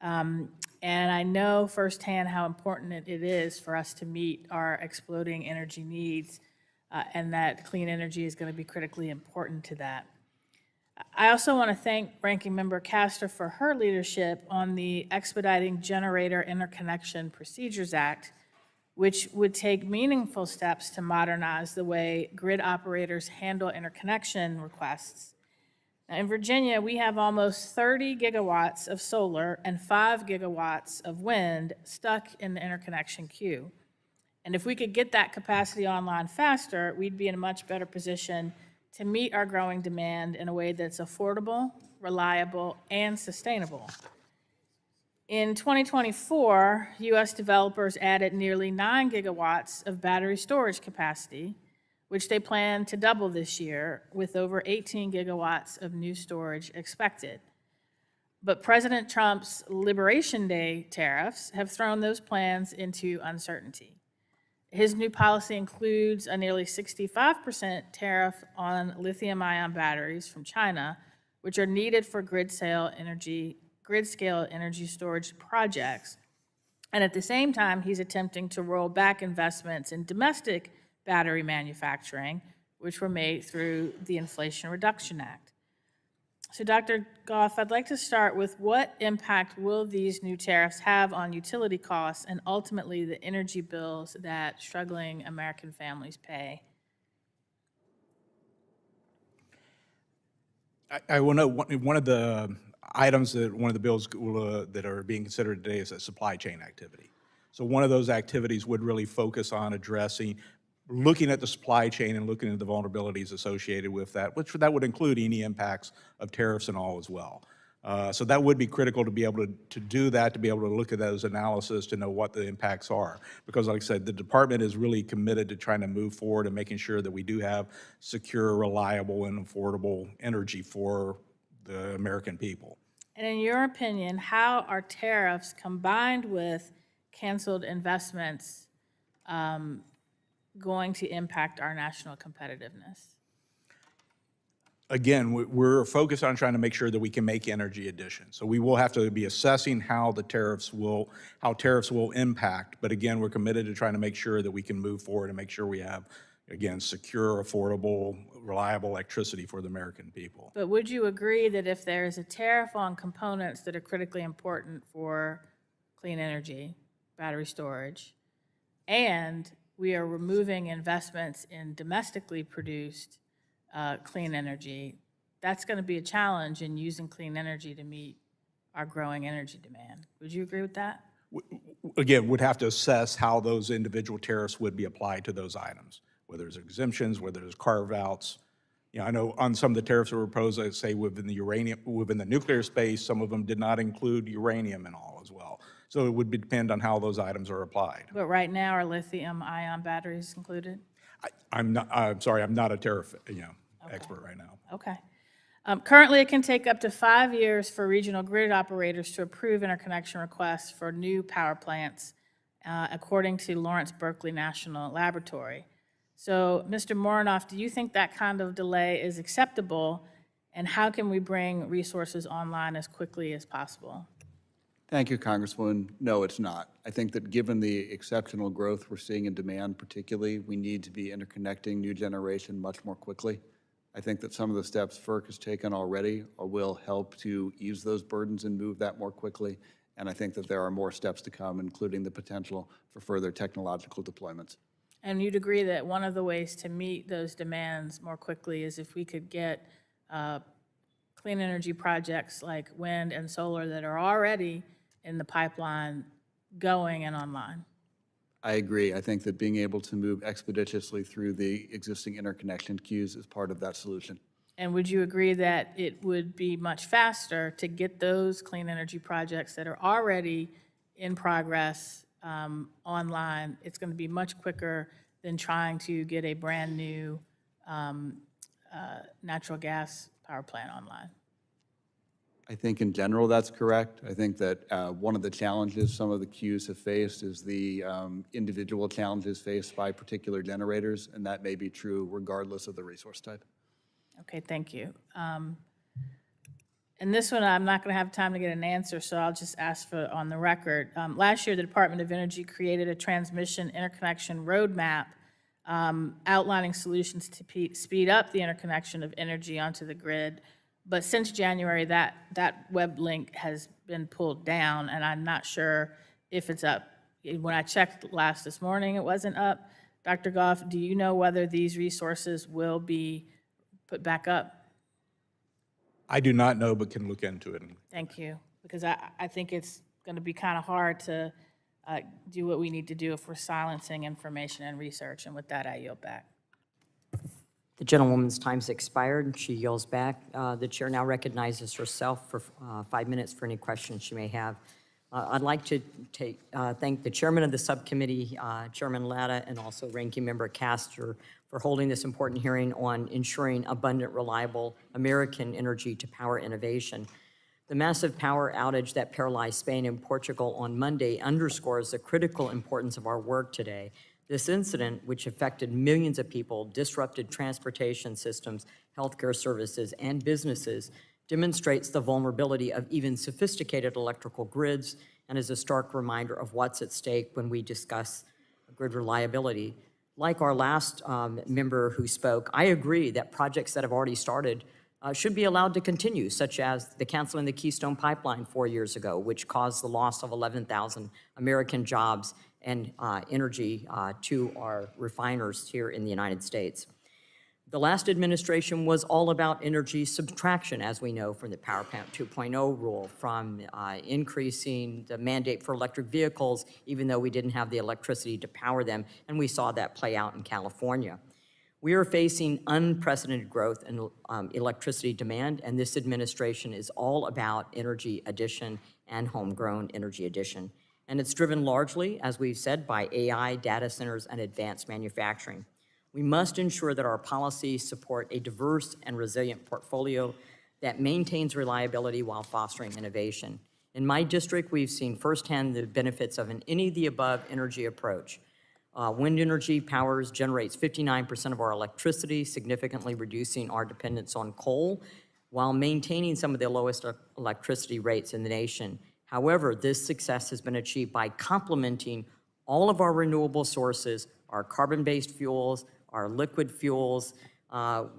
And I know firsthand how important it is for us to meet our exploding energy needs, and that clean energy is going to be critically important to that. I also want to thank Ranking Member Castor for her leadership on the Expediting Generator Interconnection Procedures Act, which would take meaningful steps to modernize the way grid operators handle interconnection requests. Now, in Virginia, we have almost 30 gigawatts of solar and 5 gigawatts of wind stuck in the interconnection queue. And if we could get that capacity online faster, we'd be in a much better position to meet our growing demand in a way that's affordable, reliable, and sustainable. In 2024, U.S. developers added nearly 9 gigawatts of battery storage capacity, which they plan to double this year, with over 18 gigawatts of new storage expected. But President Trump's Liberation Day tariffs have thrown those plans into uncertainty. His new policy includes a nearly 65% tariff on lithium-ion batteries from China, which are needed for grid-scale energy storage projects. And at the same time, he's attempting to roll back investments in domestic battery manufacturing, which were made through the Inflation Reduction Act. So Dr. Goff, I'd like to start with what impact will these new tariffs have on utility costs and ultimately the energy bills that struggling American families pay? I will note one of the items that one of the bills that are being considered today is a supply chain activity. So one of those activities would really focus on looking at the supply chain and looking at the vulnerabilities associated with that, which that would include any impacts of tariffs and all as well. So that would be critical to be able to do that, to be able to look at those analysis, to know what the impacts are. Because like I said, the department is really committed to trying to move forward and making sure that we do have secure, reliable, and affordable energy for the American people. And in your opinion, how are tariffs combined with canceled investments going to impact our national competitiveness? Again, we're focused on trying to make sure that we can make energy additions. So we will have to be assessing how tariffs will impact. But again, we're committed to trying to make sure that we can move forward and make sure we have, again, secure, affordable, reliable electricity for the American people. But would you agree that if there is a tariff on components that are critically important for clean energy, battery storage, and we are removing investments in domestically produced clean energy, that's going to be a challenge in using clean energy to meet our growing energy demand? Would you agree with that? Again, would have to assess how those individual tariffs would be applied to those items, whether there's exemptions, whether there's carve-outs. I know on some of the tariffs that were proposed, I'd say within the nuclear space, some of them did not include uranium and all as well. So it would depend on how those items are applied. But right now, are lithium-ion batteries included? I'm sorry, I'm not a tariff expert right now. Okay. Currently, it can take up to 5 years for regional grid operators to approve interconnection requests for new power plants, according to Lawrence Berkeley National Laboratory. So, Mr. Morinoff, do you think that kind of delay is acceptable, and how can we bring resources online as quickly as possible? Thank you, Congresswoman. No, it's not. I think that given the exceptional growth we're seeing in demand particularly, we need to be interconnecting new generation much more quickly. I think that some of the steps FERC has taken already will help to ease those burdens and move that more quickly. And I think that there are more steps to come, including the potential for further technological deployments. And you'd agree that one of the ways to meet those demands more quickly is if we could get clean energy projects like wind and solar that are already in the pipeline going and online. I agree. I think that being able to move expeditiously through the existing interconnection queues is part of that solution. And would you agree that it would be much faster to get those clean energy projects that are already in progress online? It's going to be much quicker than trying to get a brand new natural gas power plant online. I think in general that's correct. I think that one of the challenges some of the queues have faced is the individual challenges faced by particular generators, and that may be true regardless of the resource type. Okay, thank you. And this one, I'm not going to have time to get an answer, so I'll just ask for on the record. Last year, the Department of Energy created a transmission interconnection roadmap outlining solutions to speed up the interconnection of energy onto the grid. But since January, that web link has been pulled down, and I'm not sure if it's up. When I checked this morning, it wasn't up. Dr. Goff, do you know whether these resources will be put back up? I do not know, but can look into it. Thank you, because I think it's going to be kind of hard to do what we need to do if we're silencing information and research, and with that, I yield back. The gentlewoman's time's expired. She yields back. The chair now recognizes herself for 5 minutes for any questions she may have. I'd like to thank the chairman of the subcommittee, Chairman Latta, and also Ranking Member Castor for holding this important hearing on ensuring abundant, reliable American energy to power innovation. The massive power outage that paralyzed Spain and Portugal on Monday underscores the critical importance of our work today. This incident, which affected millions of people, disrupted transportation systems, healthcare services, and businesses, demonstrates the vulnerability of even sophisticated electrical grids and is a stark reminder of what's at stake when we discuss grid reliability. Like our last member who spoke, I agree that projects that have already started should be allowed to continue, such as the canceling the Keystone Pipeline 4 years ago, which caused the loss of 11,000 American jobs and energy to our refiners here in the United States. The last administration was all about energy subtraction, as we know from the Power Plant 2.0 rule, from increasing the mandate for electric vehicles, even though we didn't have the electricity to power them, and we saw that play out in California. We are facing unprecedented growth in electricity demand, and this administration is all about energy addition and homegrown energy addition. And it's driven largely, as we've said, by AI, data centers, and advanced manufacturing. We must ensure that our policies support a diverse and resilient portfolio that maintains reliability while fostering innovation. In my district, we've seen firsthand the benefits of an any-of-the-above energy approach. Wind energy generates 59% of our electricity, significantly reducing our dependence on coal, while maintaining some of the lowest electricity rates in the nation. However, this success has been achieved by complementing all of our renewable sources, our carbon-based fuels, our liquid fuels,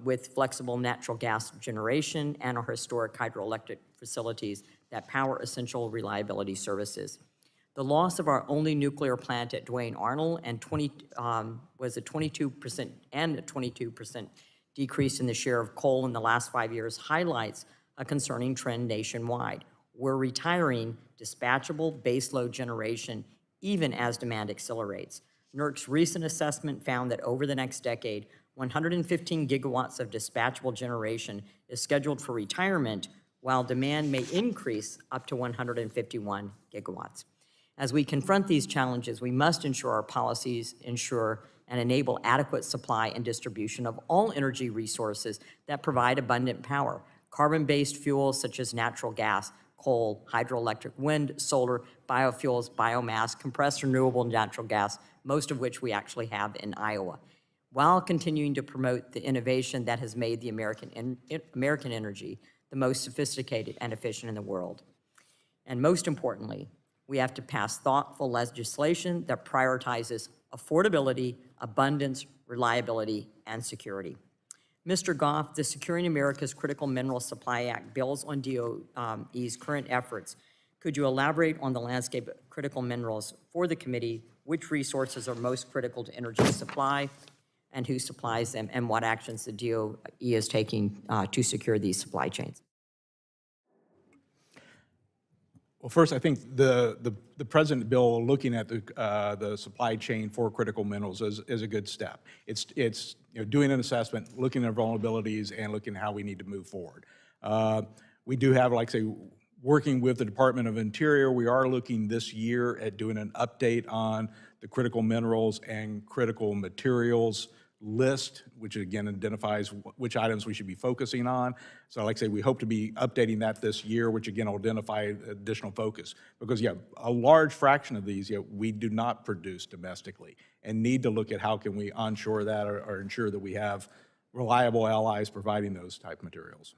with flexible natural gas generation, and our historic hydroelectric facilities that power essential reliability services. The loss of our only nuclear plant at Duane Arnold was a 22% decrease in the share of coal in the last 5 years highlights a concerning trend nationwide. We're retiring dispatchable baseload generation even as demand accelerates. NERC's recent assessment found that over the next decade, 115 gigawatts of dispatchable generation is scheduled for retirement, while demand may increase up to 151 gigawatts. As we confront these challenges, we must ensure our policies ensure and enable adequate supply and distribution of all energy resources that provide abundant power. Carbon-based fuels such as natural gas, coal, hydroelectric, wind, solar, biofuels, biomass, compressed renewable natural gas, most of which we actually have in Iowa, while continuing to promote the innovation that has made the American energy the most sophisticated and efficient in the world. And most importantly, we have to pass thoughtful legislation that prioritizes affordability, abundance, reliability, and security. Mr. Goff, the Securing America's Critical Mineral Supply Act builds on DOE's current efforts. Could you elaborate on the landscape of critical minerals for the committee, which resources are most critical to energy supply, and who supplies them, and what actions the DOE is taking to secure these supply chains? Well, first, I think the President bill looking at the supply chain for critical minerals is a good step. It's doing an assessment, looking at vulnerabilities, and looking at how we need to move forward. We do have, like I say, working with the Department of Interior, we are looking this year at doing an update on the critical minerals and critical materials list, which again identifies which items we should be focusing on. So like I say, we hope to be updating that this year, which again will identify additional focus. Because a large fraction of these we do not produce domestically and need to look at how can we onshore that or ensure that we have reliable allies providing those type materials.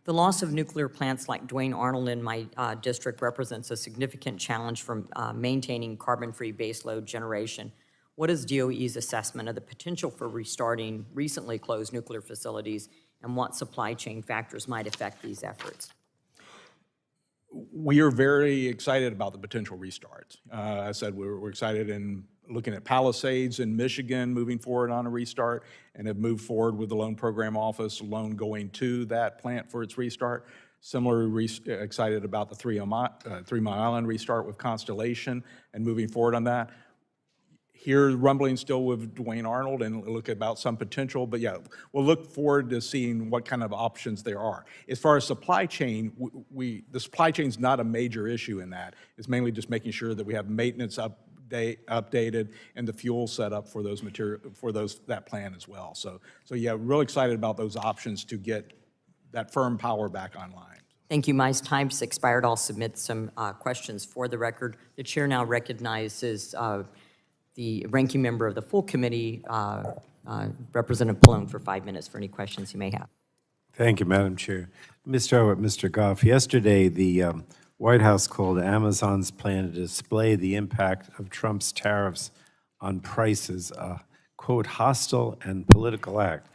The loss of nuclear plants like Duane Arnold in my district represents a significant challenge for maintaining carbon-free baseload generation. What is DOE's assessment of the potential for restarting recently closed nuclear facilities, and what supply chain factors might affect these efforts? We are very excited about the potential restarts. I said we're excited in looking at Palisades in Michigan, moving forward on a restart, and have moved forward with the Loan Program Office loan going to that plant for its restart. Similarly, excited about the 3 Mile Island restart with Constellation and moving forward on that. Here, rumbling still with Duane Arnold and look about some potential, but we'll look forward to seeing what kind of options there are. As far as supply chain, the supply chain's not a major issue in that. It's mainly just making sure that we have maintenance updated and the fuel set up for those that plan as well. So really excited about those options to get that firm power back online. Thank you. My time's expired. I'll submit some questions for the record. The chair now recognizes the ranking member of the full committee, Representative Pallone, for 5 minutes for any questions you may have. Thank you, Madam Chair. Mr. Goff, yesterday the White House called Amazon's plan to display the impact of Trump's tariffs on prices a, quote, hostile and political act.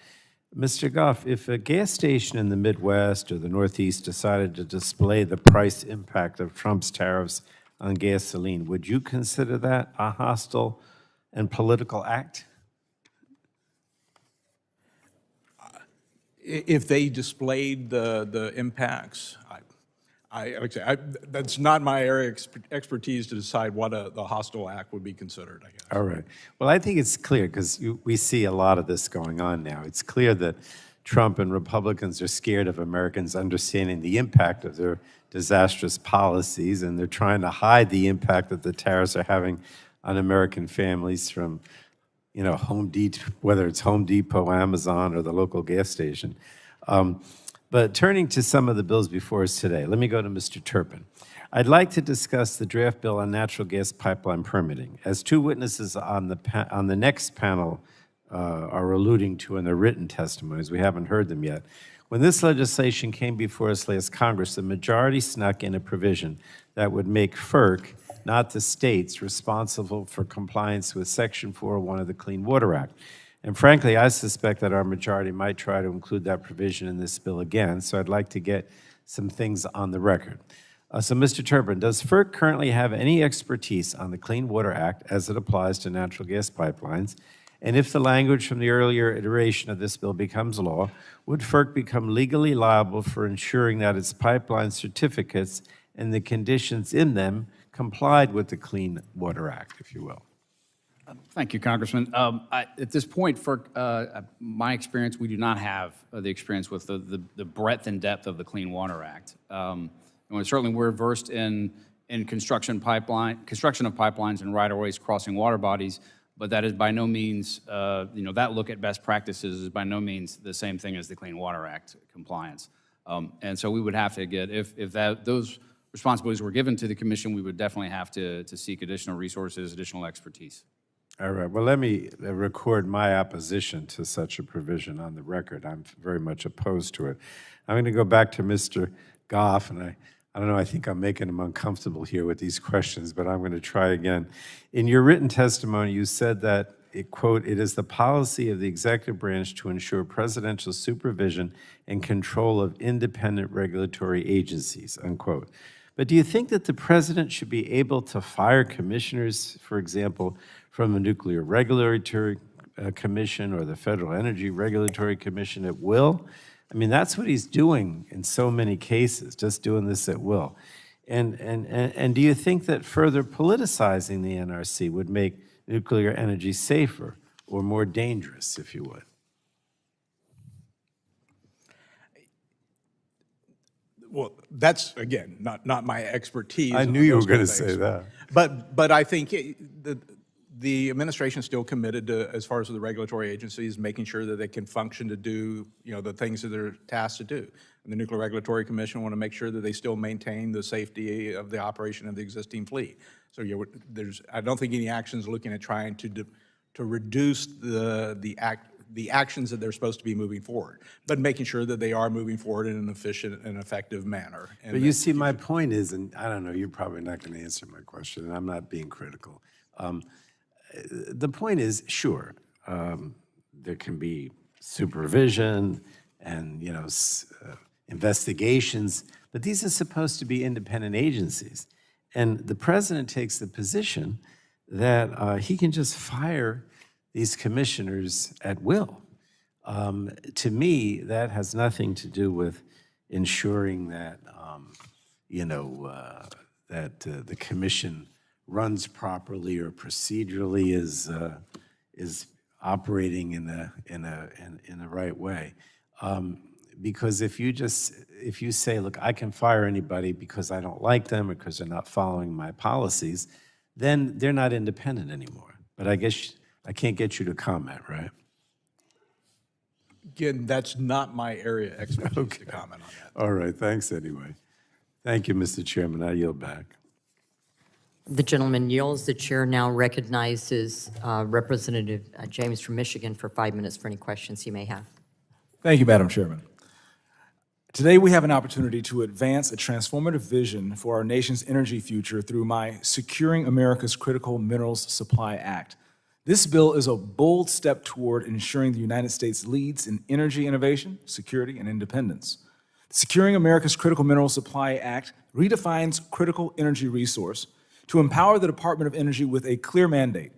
Mr. Goff, if a gas station in the Midwest or the Northeast decided to display the price impact of Trump's tariffs on gasoline, would you consider that a hostile and political act? If they displayed the impacts, like I say, that's not my area of expertise to decide what the hostile act would be considered, I guess. All right. Well, I think it's clear, because we see a lot of this going on now. It's clear that Trump and Republicans are scared of Americans understanding the impact of their disastrous policies, and they're trying to hide the impact that the tariffs are having on American families from, you know, Home Depot, whether it's Home Depot, Amazon, or the local gas station. But turning to some of the bills before us today, let me go to Mr. Turpin. I'd like to discuss the draft bill on natural gas pipeline permitting. As two witnesses on the next panel are alluding to in their written testimonies, we haven't heard them yet. When this legislation came before us last Congress, the majority snuck in a provision that would make FERC, not the states, responsible for compliance with Section 401 of the Clean Water Act. And frankly, I suspect that our majority might try to include that provision in this bill again, so I'd like to get some things on the record. So, Mr. Turpin, does FERC currently have any expertise on the Clean Water Act as it applies to natural gas pipelines? And if the language from the earlier iteration of this bill becomes law, would FERC become legally liable for ensuring that its pipeline certificates and the conditions in them complied with the Clean Water Act, if you will? Thank you, Congressman. At this point, for my experience, we do not have the experience with the breadth and depth of the Clean Water Act. And certainly, we're versed in construction of pipelines and right-of-ways crossing water bodies, but that is by no means, that look at best practices is by no means the same thing as the Clean Water Act compliance. And so we would have to get, if those responsibilities were given to the commission, we would definitely have to seek additional resources, additional expertise. All right, well, let me record my opposition to such a provision on the record. I'm very much opposed to it. I'm going to go back to Mr. Goff, and I don't know, I think I'm making him uncomfortable here with these questions, but I'm going to try again. In your written testimony, you said that, quote, "It is the policy of the executive branch to ensure presidential supervision and control of independent regulatory agencies," unquote. But do you think that the president should be able to fire commissioners, for example, from the Nuclear Regulatory Commission or the Federal Energy Regulatory Commission at will? I mean, that's what he's doing in so many cases, just doing this at will. And do you think that further politicizing the NRC would make nuclear energy safer or more dangerous, if you would? Well, that's, again, not my expertise. I knew you were going to say that. But I think the administration is still committed to, as far as the regulatory agencies, making sure that they can function to do, the things that they're tasked to do. And the Nuclear Regulatory Commission want to make sure that they still maintain the safety of the operation of the existing fleet. So I don't think any actions looking at trying to reduce the actions that they're supposed to be moving forward, but making sure that they are moving forward in an efficient and effective manner. But you see, my point is, and I don't know, you're probably not going to answer my question, and I'm not being critical. The point is, sure, there can be supervision and, investigations, but these are supposed to be independent agencies. And the president takes the position that he can just fire these commissioners at will. To me, that has nothing to do with ensuring that, that the commission runs properly or procedurally is operating in the right way. Because if you say, look, I can fire anybody because I don't like them or because they're not following my policies, then they're not independent anymore. But I guess I can't get you to comment, right? Again, that's not my area of expertise to comment on that. All right, thanks anyway. Thank you, Mr. Chairman. I yield back. The gentleman yields. The chair now recognizes Representative James from Michigan for 5 minutes for any questions he may have. Thank you, Madam Chairman. Today, we have an opportunity to advance a transformative vision for our nation's energy future through my Securing America's Critical Minerals Supply Act. This bill is a bold step toward ensuring the United States leads in energy innovation, security, and independence. The Securing America's Critical Minerals Supply Act redefines critical energy resource to empower the Department of Energy with a clear mandate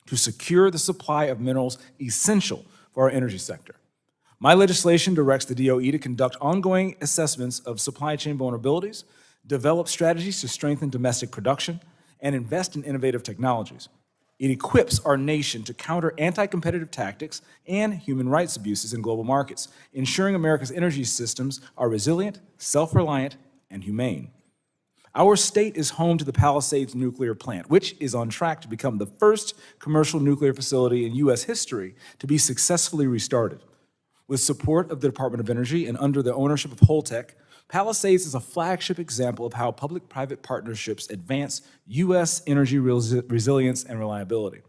to secure the supply of minerals essential for our energy sector. My legislation directs the DOE to conduct ongoing assessments of supply chain vulnerabilities, develop strategies to strengthen domestic production, and invest in innovative technologies. It equips our nation to counter anti-competitive tactics and human rights abuses in global markets, ensuring America's energy systems are resilient, self-reliant, and humane. Our state is home to the Palisades nuclear plant, which is on track to become the first commercial nuclear facility in U.S. history to be successfully restarted. With support of the Department of Energy and under the ownership of Holtec, Palisades is a flagship example of how public-private partnerships advance U.S. energy resilience and reliability.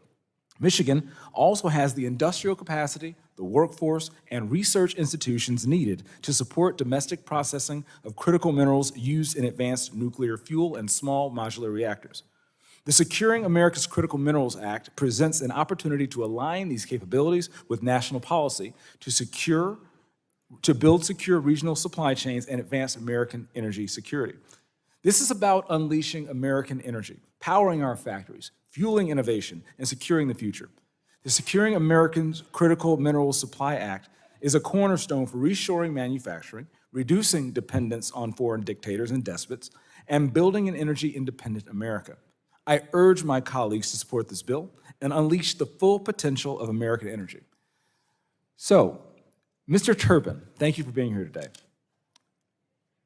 Michigan also has the industrial capacity, the workforce, and research institutions needed to support domestic processing of critical minerals used in advanced nuclear fuel and small modular reactors. The Securing America's Critical Minerals Act presents an opportunity to align these capabilities with national policy to build secure regional supply chains and advance American energy security. This is about unleashing American energy, powering our factories, fueling innovation, and securing the future. The Securing America's Critical Minerals Supply Act is a cornerstone for reshoring manufacturing, reducing dependence on foreign dictators and despots, and building an energy-independent America. I urge my colleagues to support this bill and unleash the full potential of American energy. So, Mr. Turpin, thank you for being here today.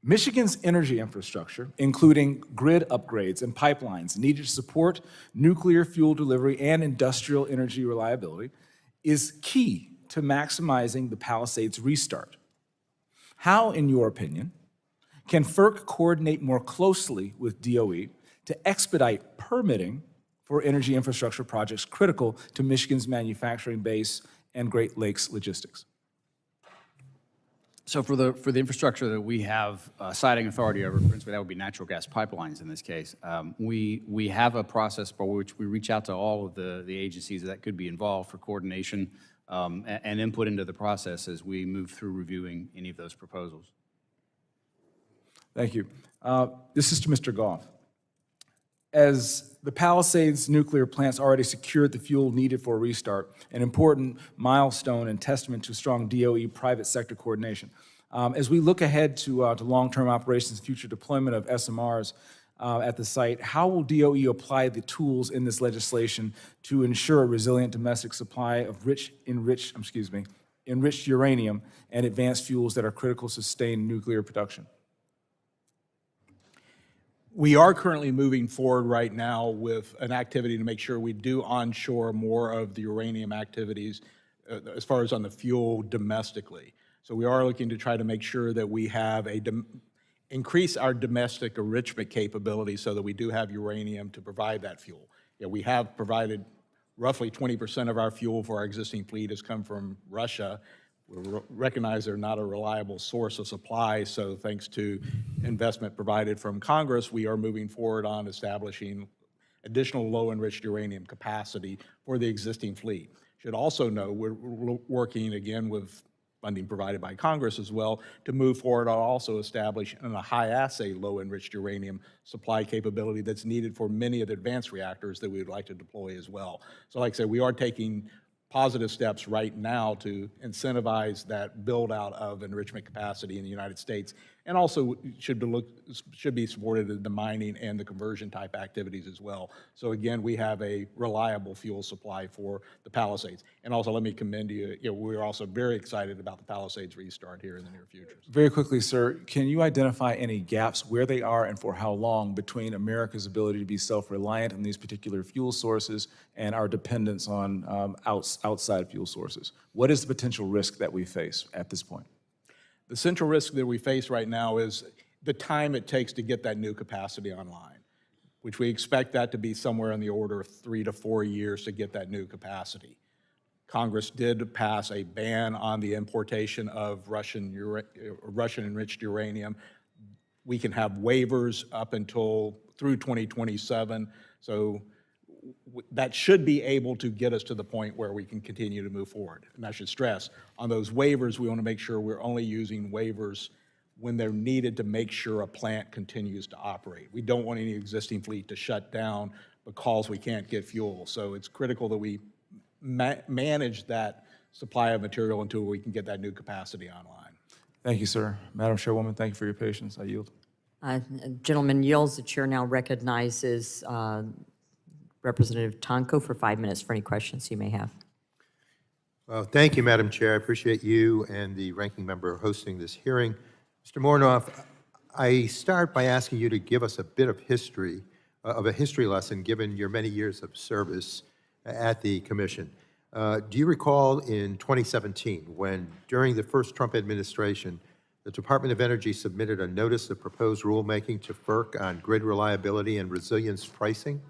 Michigan's energy infrastructure, including grid upgrades and pipelines needed to support nuclear fuel delivery and industrial energy reliability, is key to maximizing the Palisades restart. How, in your opinion, can FERC coordinate more closely with DOE to expedite permitting for energy infrastructure projects critical to Michigan's manufacturing base and Great Lakes logistics? So for the infrastructure that we have siting authority over, principally that would be natural gas pipelines in this case, we have a process by which we reach out to all of the agencies that could be involved for coordination and input into the process as we move through reviewing any of those proposals. Thank you. This is to Mr. Goff. As the Palisades nuclear plant's already secured the fuel needed for a restart, an important milestone and testament to strong DOE private sector coordination. As we look ahead to long-term operations, future deployment of SMRs at the site, how will DOE apply the tools in this legislation to ensure a resilient domestic supply of enriched uranium and advanced fuels that are critical to sustain nuclear production? We are currently moving forward right now with an activity to make sure we do onshore more of the uranium activities as far as on the fuel domestically. So we are looking to try to make sure that we have increase our domestic enrichment capability so that we do have uranium to provide that fuel. Yeah, we have provided roughly 20% of our fuel for our existing fleet has come from Russia. We recognize they're not a reliable source of supply, so thanks to investment provided from Congress, we are moving forward on establishing additional low-enriched uranium capacity for the existing fleet. Should also know we're working again with funding provided by Congress as well to move forward on also establishing a high-assay low-enriched uranium supply capability that's needed for many of the advanced reactors that we would like to deploy as well. So like I said, we are taking positive steps right now to incentivize that build-out of enrichment capacity in the United States, and also should be supported in the mining and the conversion type activities as well. So again, we have a reliable fuel supply for the Palisades. And also, let me commend you. We're also very excited about the Palisades restart here in the near future. Very quickly, sir, can you identify any gaps, where they are and for how long, between America's ability to be self-reliant on these particular fuel sources and our dependence on outside fuel sources? What is the potential risk that we face at this point? The central risk that we face right now is the time it takes to get that new capacity online. which we expect that to be somewhere in the order of 3 to 4 years to get that new capacity. Congress did pass a ban on the importation of Russian-enriched uranium. We can have waivers up until through 2027, so that should be able to get us to the point where we can continue to move forward. And I should stress, on those waivers, we want to make sure we're only using waivers when they're needed to make sure a plant continues to operate. We don't want any existing fleet to shut down because we can't get fuel. So it's critical that we manage that supply of material until we can get that new capacity online. Thank you, sir. Madam Chairwoman, thank you for your patience. I yield. Gentleman yields. The chair now recognizes Representative Tonko for 5 minutes for any questions you may have. Well, thank you, Madam Chair. I appreciate you and the ranking member hosting this hearing. Mr. Mornoff, I start by asking you to give us a bit of history, of a history lesson, given your many years of service at the Commission. Do you recall in 2017, when during the first Trump administration, the Department of Energy submitted a notice of proposed rulemaking to FERC on grid reliability and resilience pricing?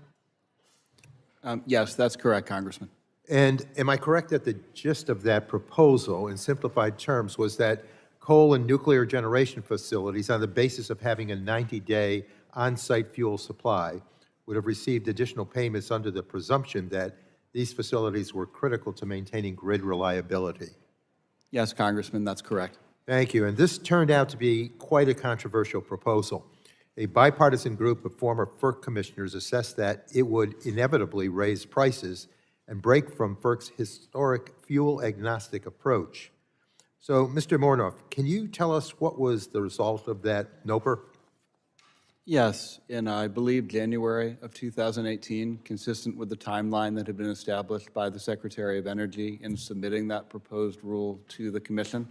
Yes, that's correct, Congressman. And am I correct that the gist of that proposal, in simplified terms, was that coal and nuclear generation facilities, on the basis of having a 90-day on-site fuel supply, would have received additional payments under the presumption that these facilities were critical to maintaining grid reliability? Yes, Congressman, that's correct. Thank you. And this turned out to be quite a controversial proposal. A bipartisan group of former FERC commissioners assessed that it would inevitably raise prices and break from FERC's historic fuel-agnostic approach. So, Mr. Mornoff, can you tell us what was the result of that NOPR? Yes, in, I believe, January of 2018, consistent with the timeline that had been established by the Secretary of Energy in submitting that proposed rule to the Commission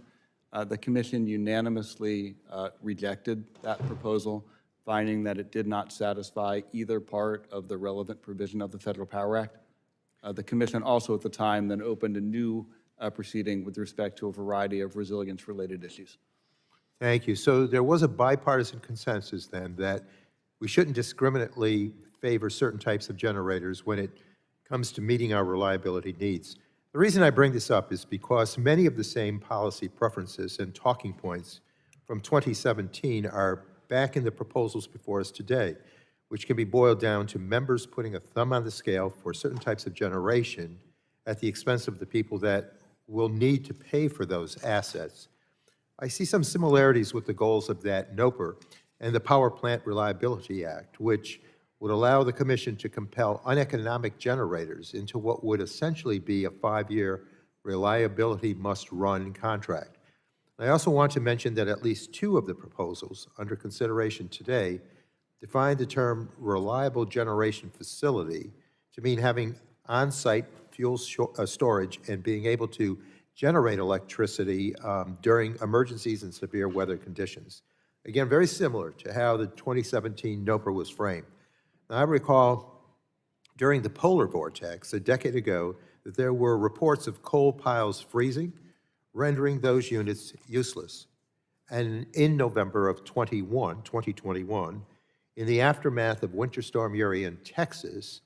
unanimously rejected that proposal, finding that it did not satisfy either part of the relevant provision of the Federal Power Act. The Commission also at the time then opened a new proceeding with respect to a variety of resilience-related issues. Thank you. So there was a bipartisan consensus then that we shouldn't discriminately favor certain types of generators when it comes to meeting our reliability needs. The reason I bring this up is because many of the same policy preferences and talking points from 2017 are back in the proposals before us today, which can be boiled down to members putting a thumb on the scale for certain types of generation at the expense of the people that will need to pay for those assets. I see some similarities with the goals of that NOPR and the Power Plant Reliability Act, which would allow the Commission to compel uneconomic generators into what would essentially be a 5-year reliability must-run contract. I also want to mention that at least 2 of the proposals under consideration today define the term reliable generation facility to mean having on-site fuel storage and being able to generate electricity during emergencies and severe weather conditions. Again, very similar to how the 2017 NOPR was framed. Now, I recall during the polar vortex a decade ago that there were reports of coal piles freezing, rendering those units useless. And in November of 2021, in the aftermath of Winter Storm Uri in Texas,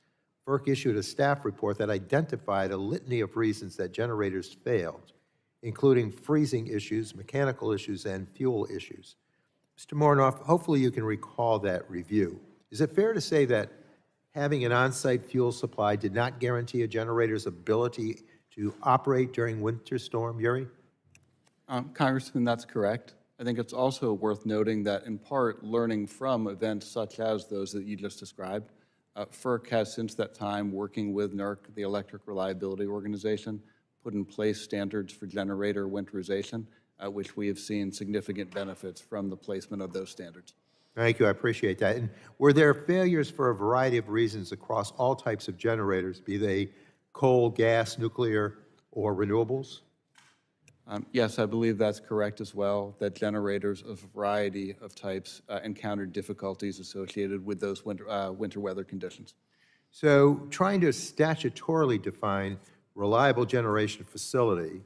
FERC issued a staff report that identified a litany of reasons that generators failed, including freezing issues, mechanical issues, and fuel issues. Mr. Mornoff, hopefully you can recall that review. Is it fair to say that having an on-site fuel supply did not guarantee a generator's ability to operate during Winter Storm Uri? Congressman, that's correct. I think it's also worth noting that, in part, learning from events such as those that you just described, FERC has since that time, working with NERC, the Electric Reliability Organization, put in place standards for generator winterization, which we have seen significant benefits from the placement of those standards. Thank you, I appreciate that. And were there failures for a variety of reasons across all types of generators, be they coal, gas, nuclear, or renewables? Yes, I believe that's correct as well, that generators of a variety of types encountered difficulties associated with those winter weather conditions. So trying to statutorily define reliable generation facility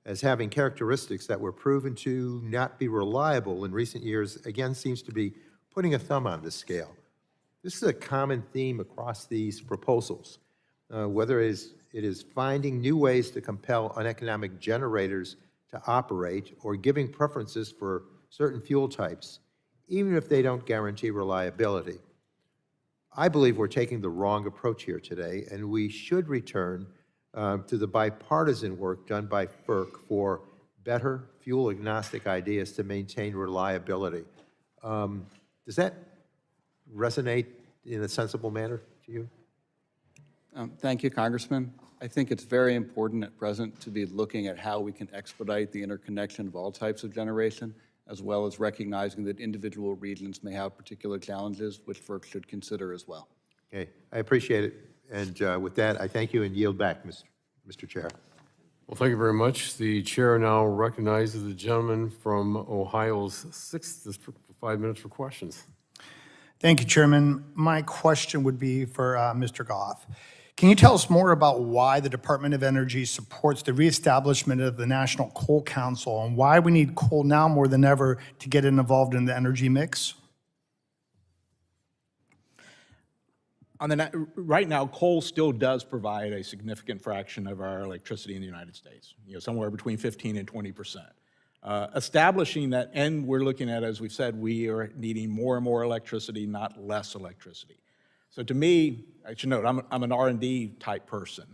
as having characteristics that were proven to not be reliable in recent years, again, seems to be putting a thumb on the scale. This is a common theme across these proposals, whether it is finding new ways to compel uneconomic generators to operate or giving preferences for certain fuel types, even if they don't guarantee reliability. I believe we're taking the wrong approach here today, and we should return to the bipartisan work done by FERC for better fuel-agnostic ideas to maintain reliability. Does that resonate in a sensible manner to you? Thank you, Congressman. I think it's very important at present to be looking at how we can expedite the interconnection of all types of generation, as well as recognizing that individual regions may have particular challenges, which FERC should consider as well. Okay, I appreciate it. And with that, I thank you and yield back, Mr. Chair. Well, thank you very much. The chair now recognizes the gentleman from Ohio's 6th District for 5 minutes for questions. Thank you, Chairman. My question would be for Mr. Goff. Can you tell us more about why the Department of Energy supports the reestablishment of the National Coal Council and why we need coal now more than ever to get involved in the energy mix? Right now, coal still does provide a significant fraction of our electricity in the United States, somewhere between 15 and 20%. Establishing that, and we're looking at, as we've said, we are needing more and more electricity, not less electricity. So to me, I should note, I'm an R&D type person,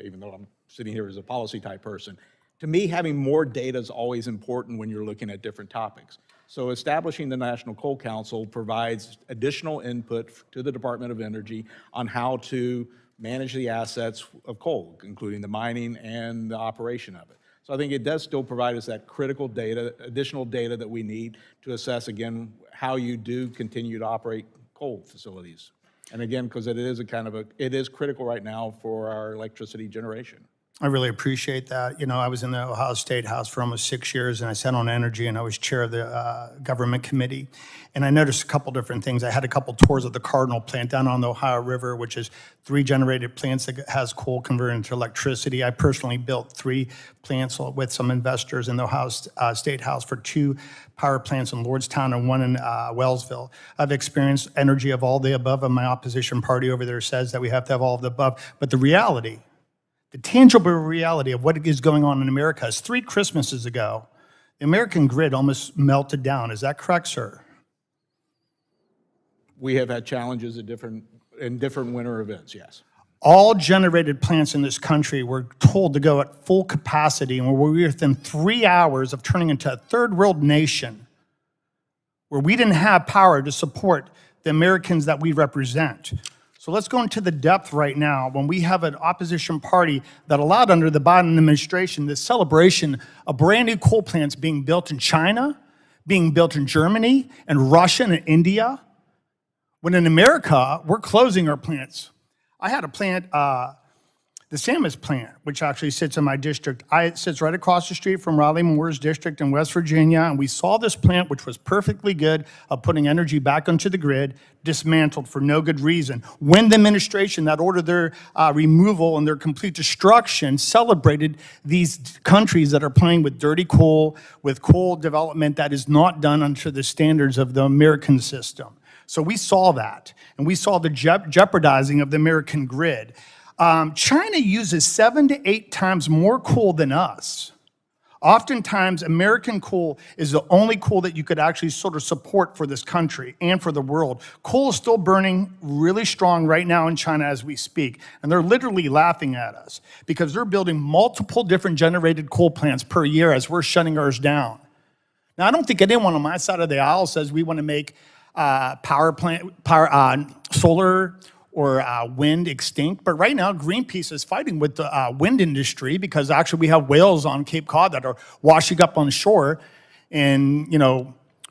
even though I'm sitting here as a policy type person. To me, having more data is always important when you're looking at different topics. So establishing the National Coal Council provides additional input to the Department of Energy on how to manage the assets of coal, including the mining and the operation of it. So I think it does still provide us that critical data, additional data that we need to assess, again, how you do continue to operate coal facilities. And again, because it is it is critical right now for our electricity generation. I really appreciate that. You know, I was in the Ohio State House for almost 6 years, and I sat on energy, and I was chair of the government committee. And I noticed a couple different things. I had a couple tours of the Cardinal plant down on the Ohio River, which is 3 generated plants that has coal converted into electricity. I personally built 3 plants with some investors in the Ohio State House for 2 power plants in Lordstown and 1 in Wellsville. I've experienced energy of all the above, and my opposition party over there says that we have to have all of the above. But the reality, the tangible reality of what is going on in America is 3 Christmases ago, the American grid almost melted down. Is that correct, sir? We have had challenges in different winter events, yes. All generated plants in this country were told to go at full capacity, and we were within 3 hours of turning into a third world nation where we didn't have power to support the Americans that we represent. So let's go into the depth right now when we have an opposition party that allowed under the Biden administration this celebration of brand new coal plants being built in China, being built in Germany, and Russia and India. When in America, we're closing our plants. I had a plant, the Samus plant, which actually sits in my district. It sits right across the street from Raleigh Moore's district in West Virginia, and we saw this plant, which was perfectly good, of putting energy back onto the grid, dismantled for no good reason. When the administration that ordered their removal and their complete destruction celebrated these countries that are playing with dirty coal, with coal development that is not done under the standards of the American system. So we saw that, and we saw the jeopardizing of the American grid. China uses 7 to 8 times more coal than us. Oftentimes, American coal is the only coal that you could actually sort of support for this country and for the world. Coal is still burning really strong right now in China as we speak, and they're literally laughing at us because they're building multiple different generated coal plants per year as we're shutting ours down. Now, I don't think anyone on my side of the aisle says we want to make solar or wind extinct, but right now Greenpeace is fighting with the wind industry because actually we have whales on Cape Cod that are washing up on the shore, and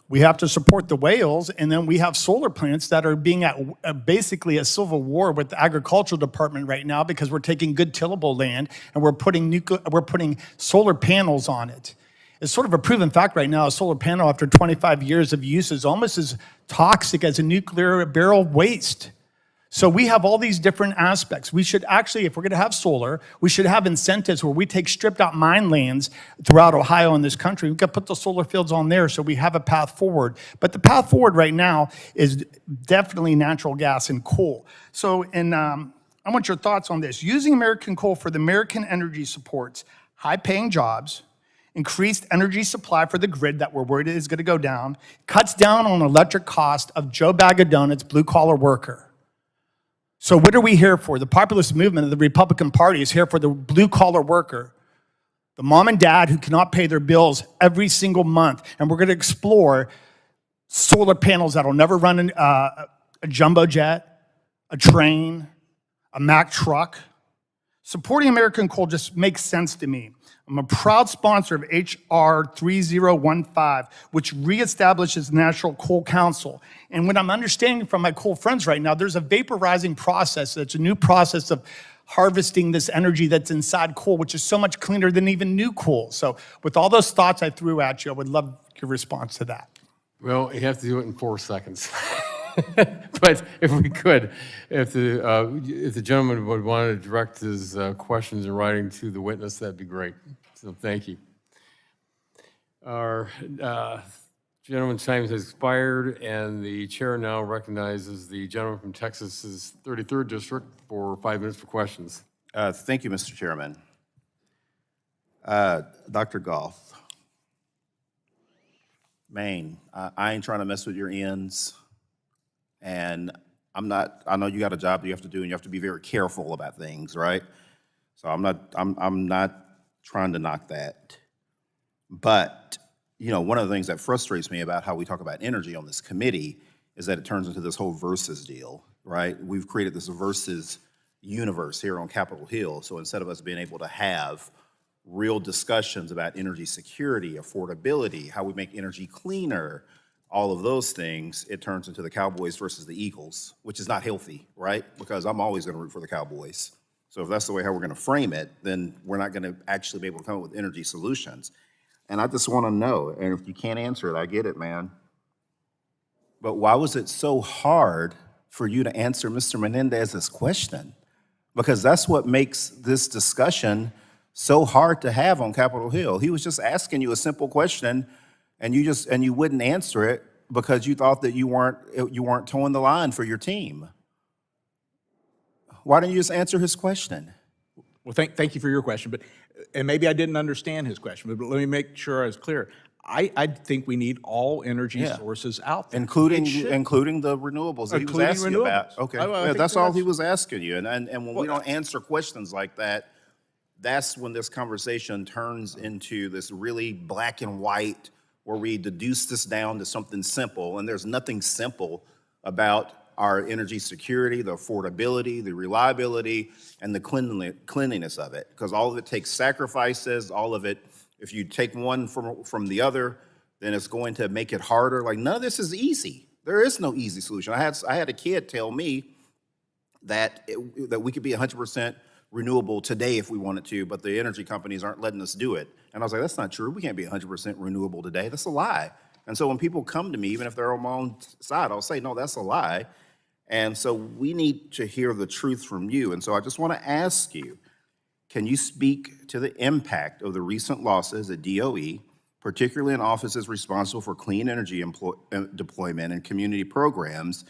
we have to support the whales, and then we have solar plants that are being at basically a civil war with the agricultural department right now because we're taking good tillable land and we're putting solar panels on it. It's sort of a proven fact right now, a solar panel after 25 years of use is almost as toxic as a nuclear barrel of waste. So we have all these different aspects. We should actually, if we're going to have solar, we should have incentives where we take stripped out mine lands throughout Ohio and this country. We could put the solar fields on there so we have a path forward. But the path forward right now is definitely natural gas and coal. So, I want your thoughts on this. Using American coal for the American energy supports high-paying jobs, increased energy supply for the grid that we're worried is going to go down, cuts down on electric cost of Joe Bag of Donuts, blue-collar worker. So what are we here for? The populist movement of the Republican Party is here for the blue-collar worker, the mom and dad who cannot pay their bills every single month. And we're going to explore solar panels that'll never run a jumbo jet, a train, a Mack truck. Supporting American coal just makes sense to me. I'm a proud sponsor of H.R. 3015, which reestablishes the National Coal Council. And what I'm understanding from my coal friends right now, there's a vaporizing process. That's a new process of harvesting this energy that's inside coal, which is so much cleaner than even new coal. So with all those thoughts I threw at you, I would love your response to that. Well, you have to do it in 4 seconds. But if we could, if the gentleman would want to direct his questions in writing to the witness, that'd be great. So thank you. Our gentleman's time has expired, and the chair now recognizes the gentleman from Texas's 33rd District for 5 minutes for questions. Thank you, Mr. Chairman. Dr. Goff, Maine, I ain't trying to mess with your ends. And I know you got a job that you have to do, and you have to be very careful about things, right? So I'm not trying to knock that. But, one of the things that frustrates me about how we talk about energy on this committee is that it turns into this whole versus deal, right? We've created this versus universe here on Capitol Hill. So instead of us being able to have real discussions about energy security, affordability, how we make energy cleaner, all of those things, it turns into the Cowboys versus the Eagles, which is not healthy, right? Because I'm always going to root for the Cowboys. So if that's the way how we're going to frame it, then we're not going to actually be able to come up with energy solutions. And I just want to know, and if you can't answer it, I get it, man. But why was it so hard for you to answer Mr. Menendez's question? Because that's what makes this discussion so hard to have on Capitol Hill. He was just asking you a simple question, and you wouldn't answer it because you thought that you weren't towing the line for your team. Why didn't you just answer his question? Well, thank you for your question, and maybe I didn't understand his question, but let me make sure I was clear. I think we need all energy sources out there. Including the renewables that he was asking you about. Okay, that's all he was asking you. And when we don't answer questions like that, that's when this conversation turns into this really black and white, where we deduce this down to something simple, and there's nothing simple about our energy security, the affordability, the reliability, and the cleanliness of it, because all of it takes sacrifices, all of it, if you take one from the other, then it's going to make it harder. Like, none of this is easy. There is no easy solution. I had a kid tell me that we could be 100% renewable today if we wanted to, but the energy companies aren't letting us do it. And I was like, that's not true. We can't be 100% renewable today. That's a lie. And so when people come to me, even if they're on my own side, I'll say, no, that's a lie. And so we need to hear the truth from you. And so I just want to ask you, can you speak to the impact of the recent losses at DOE, particularly in offices responsible for clean energy deployment and community programs,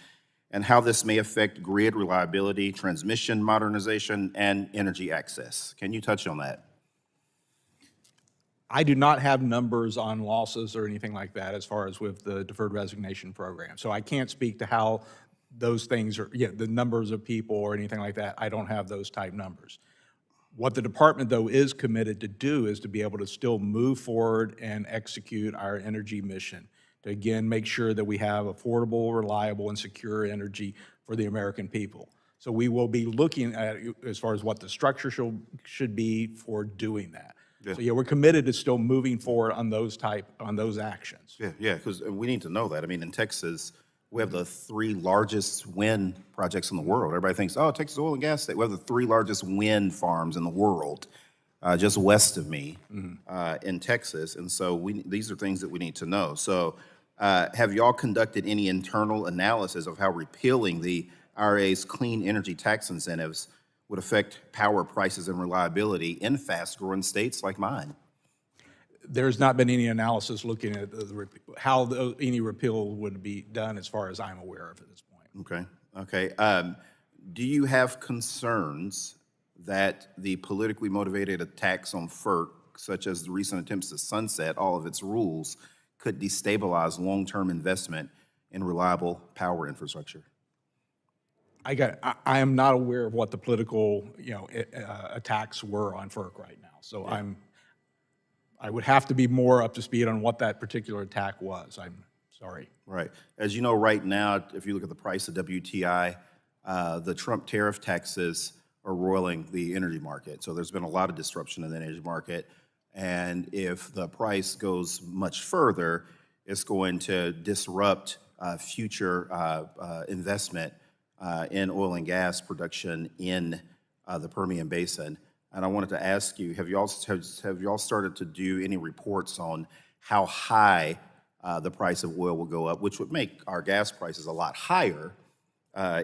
and how this may affect grid reliability, transmission modernization, and energy access? Can you touch on that? I do not have numbers on losses or anything like that as far as with the deferred resignation program. So I can't speak to how those things are, the numbers of people or anything like that. I don't have those type numbers. What the department, though, is committed to do is to be able to still move forward and execute our energy mission, to again make sure that we have affordable, reliable, and secure energy for the American people. So we will be looking at, as far as what the structure should be for doing that. Yeah. So we're committed to still moving forward on those actions. Yeah, because we need to know that. I mean, in Texas, we have the 3 largest wind projects in the world. Everybody thinks, oh, Texas oil and gas state. We have the 3 largest wind farms in the world, just west of me, in Texas. And so these are things that we need to know. So have y'all conducted any internal analysis of how repealing the IRA's clean energy tax incentives would affect power prices and reliability in fast-growing states like mine? There's not been any analysis looking at how any repeal would be done as far as I'm aware of at this point. Okay. Do you have concerns that the politically motivated attacks on FERC, such as the recent attempts to sunset all of its rules, could destabilize long-term investment in reliable power infrastructure? I am not aware of what the political, attacks were on FERC right now. So I would have to be more up to speed on what that particular attack was. I'm sorry. Right. As you know, right now, if you look at the price of WTI, the Trump tariff taxes are roiling the energy market. So there's been a lot of disruption in the energy market. And if the price goes much further, it's going to disrupt future investment in oil and gas production in the Permian Basin. And I wanted to ask you, have you all started to do any reports on how high the price of oil will go up, which would make our gas prices a lot higher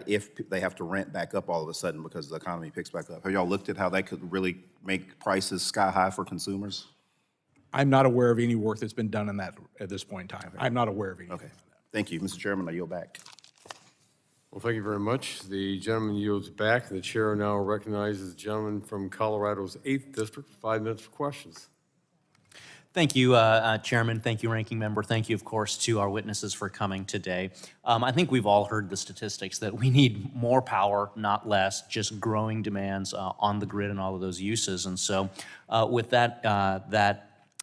if they have to ramp back up all of a sudden because the economy picks back up? Have y'all looked at how that could really make prices sky high for consumers? I'm not aware of any work that's been done on that at this point in time. I'm not aware of any. Okay. Thank you. Mr. Chairman, I yield back. Well, thank you very much. The gentleman yields back. The chair now recognizes the gentleman from Colorado's 8th District, 5 minutes for questions. Thank you, Chairman. Thank you, Ranking Member. Thank you, of course, to our witnesses for coming today. I think we've all heard the statistics that we need more power, not less, just growing demands on the grid and all of those uses. And so with that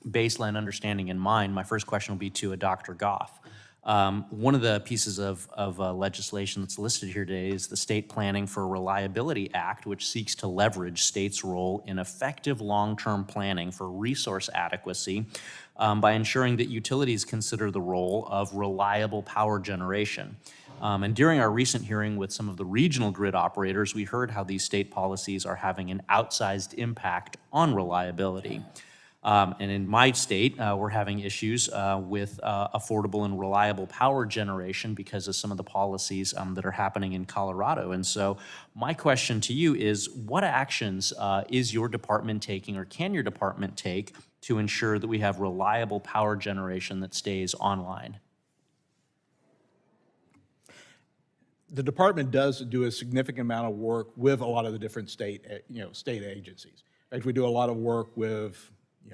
baseline understanding in mind, my first question will be to Dr. Goff. One of the pieces of legislation that's listed here today is the State Planning for Reliability Act, which seeks to leverage states' role in effective long-term planning for resource adequacy by ensuring that utilities consider the role of reliable power generation. And during our recent hearing with some of the regional grid operators, we heard how these state policies are having an outsized impact on reliability. And in my state, we're having issues with affordable and reliable power generation because of some of the policies that are happening in Colorado. And so my question to you is, what actions is your department taking, or can your department take, to ensure that we have reliable power generation that stays online? The department does do a significant amount of work with a lot of the different state agencies. In fact, we do a lot of work with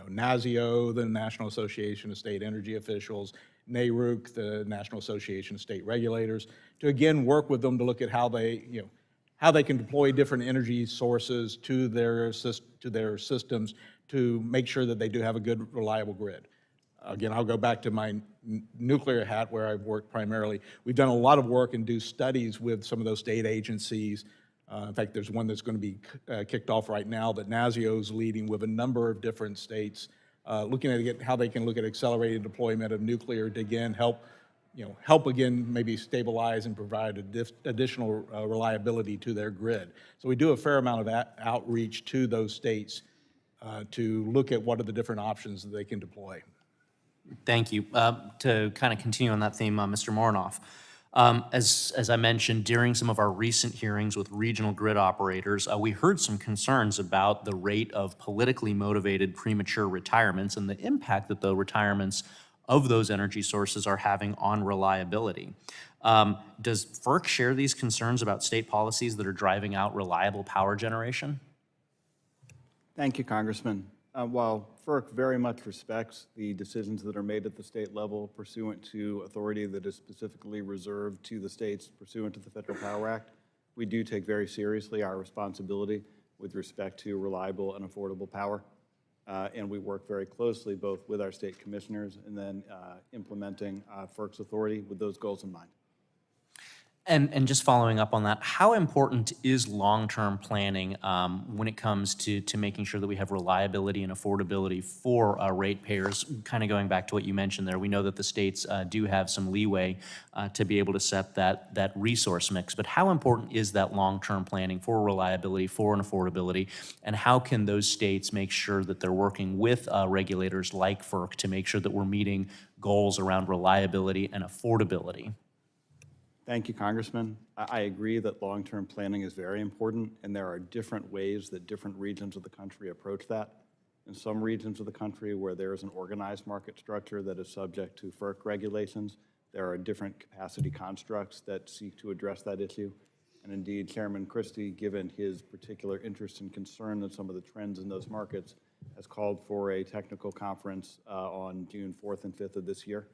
NASIO, the National Association of State Energy Officials, NARUC, the National Association of State Regulators, to again work with them to look at how they can deploy different energy sources to their systems to make sure that they do have a good, reliable grid. Again, I'll go back to my nuclear hat where I've worked primarily. We've done a lot of work and do studies with some of those state agencies. In fact, there's one that's going to be kicked off right now that NASIO is leading with a number of different states, looking at how they can look at accelerated deployment of nuclear to again help again maybe stabilize and provide additional reliability to their grid. So we do a fair amount of outreach to those states to look at what are the different options that they can deploy. Thank you. To kind of continue on that theme, Mr. Mornoff. As I mentioned, during some of our recent hearings with regional grid operators, we heard some concerns about the rate of politically motivated premature retirements and the impact that the retirements of those energy sources are having on reliability. Does FERC share these concerns about state policies that are driving out reliable power generation? Thank you, Congressman. While FERC very much respects the decisions that are made at the state level pursuant to authority that is specifically reserved to the states pursuant to the Federal Power Act, we do take very seriously our responsibility with respect to reliable and affordable power. And we work very closely both with our state commissioners and then implementing FERC's authority with those goals in mind. And just following up on that, how important is long-term planning when it comes to making sure that we have reliability and affordability for ratepayers? Kind of going back to what you mentioned there, we know that the states do have some leeway to be able to set that resource mix, but how important is that long-term planning for reliability, for an affordability, and how can those states make sure that they're working with regulators like FERC to make sure that we're meeting goals around reliability and affordability? Thank you, Congressman. I agree that long-term planning is very important, and there are different ways that different regions of the country approach that. In some regions of the country where there is an organized market structure that is subject to FERC regulations, there are different capacity constructs that seek to address that issue. And indeed, Chairman Christie, given his particular interest and concern in some of the trends in those markets, has called for a technical conference on June 4th and 5th of this year.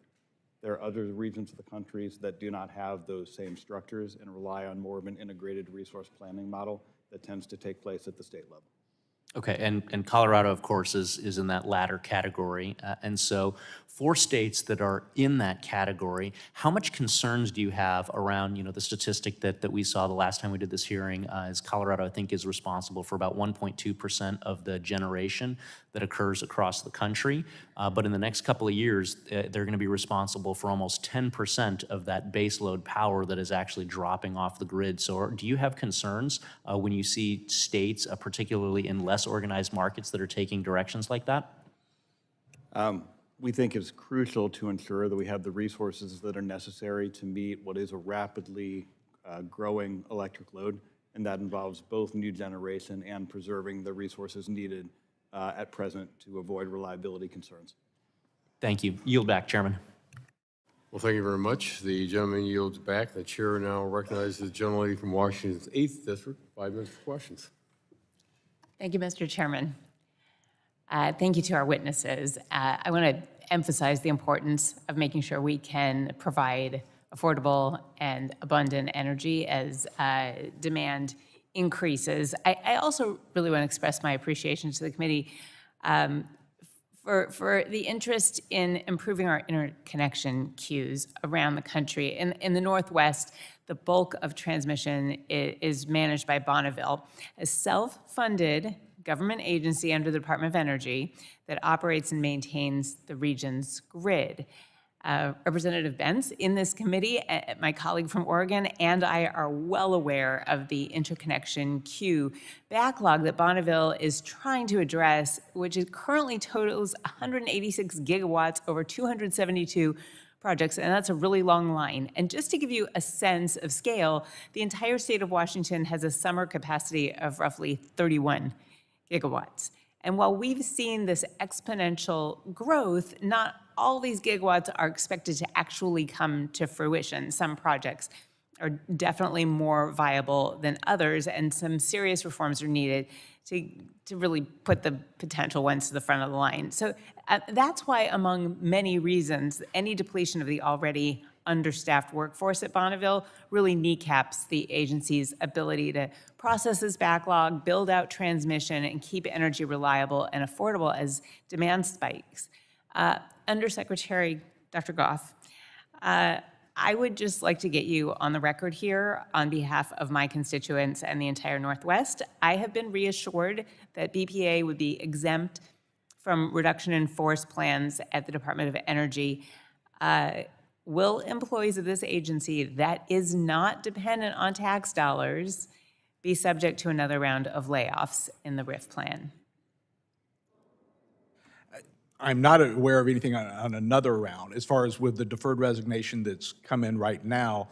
There are other regions of the countries that do not have those same structures and rely on more of an integrated resource planning model that tends to take place at the state level. Okay, and Colorado, of course, is in that latter category. And so for states that are in that category, how much concerns do you have around, the statistic that we saw the last time we did this hearing is Colorado, I think, is responsible for about 1.2% of the generation that occurs across the country. But in the next couple of years, they're going to be responsible for almost 10% of that baseload power that is actually dropping off the grid. So do you have concerns when you see states, particularly in less organized markets, that are taking directions like that? We think it's crucial to ensure that we have the resources that are necessary to meet what is a rapidly growing electric load, and that involves both new generation and preserving the resources needed at present to avoid reliability concerns. Thank you. Yield back, Chairman. Well, thank you very much. The gentleman yields back. The chair now recognizes the gentlelady from Washington's 8th District. 5 minutes for questions. Thank you, Mr. Chairman. Thank you to our witnesses. I want to emphasize the importance of making sure we can provide affordable and abundant energy as demand increases. I also really want to express my appreciation to the committee for the interest in improving our interconnection queues around the country. In the Northwest, the bulk of transmission is managed by Bonneville, a self-funded government agency under the Department of Energy that operates and maintains the region's grid. Representative Benz in this committee, my colleague from Oregon, and I are well aware of the interconnection queue backlog that Bonneville is trying to address, which currently totals 186 gigawatts over 272 projects, and that's a really long line. And just to give you a sense of scale, the entire state of Washington has a summer capacity of roughly 31 gigawatts. And while we've seen this exponential growth, not all these gigawatts are expected to actually come to fruition. Some projects are definitely more viable than others, and some serious reforms are needed to really put the potential ones to the front of the line. So that's why, among many reasons, any depletion of the already understaffed workforce at Bonneville really kneecaps the agency's ability to process this backlog, build out transmission, and keep energy reliable and affordable as demand spikes. Undersecretary Dr. Goff, I would just like to get you on the record here on behalf of my constituents and the entire Northwest. I have been reassured that BPA would be exempt from reduction in force plans at the Department of Energy. Will employees of this agency that is not dependent on tax dollars be subject to another round of layoffs in the RIF plan? I'm not aware of anything on another round. As far as with the deferred resignation that's come in right now,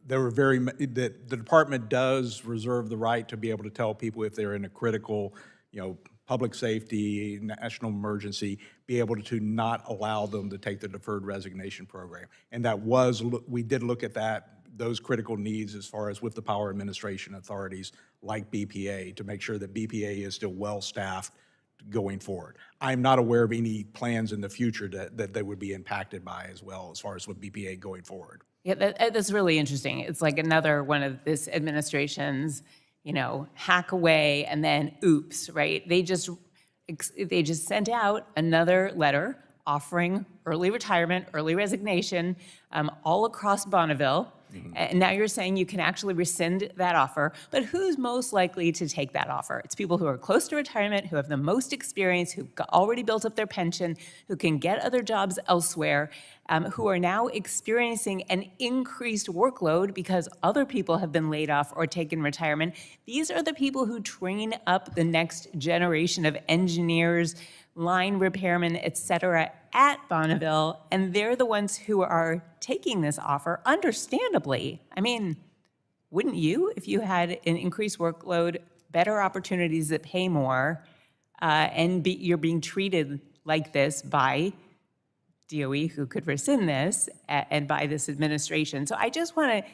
the department does reserve the right to be able to tell people if they're in a critical, public safety, national emergency, be able to not allow them to take the deferred resignation program. And we did look at those critical needs as far as with the power administration authorities like BPA to make sure that BPA is still well-staffed going forward. I'm not aware of any plans in the future that they would be impacted by as well as far as with BPA going forward. Yeah, that's really interesting. It's like another one of this administration's, hack away and then oops, right? They just sent out another letter offering early retirement, early resignation all across Bonneville. Mm-hmm. And now you're saying you can actually rescind that offer, but who's most likely to take that offer? It's people who are close to retirement, who have the most experience, who've already built up their pension, who can get other jobs elsewhere, who are now experiencing an increased workload because other people have been laid off or taken retirement. These are the people who train up the next generation of engineers, line repairmen, et cetera, at Bonneville, and they're the ones who are taking this offer, understandably. I mean, wouldn't you, if you had an increased workload, better opportunities that pay more, and you're being treated like this by DOE, who could rescind this, and by this administration? So I just want to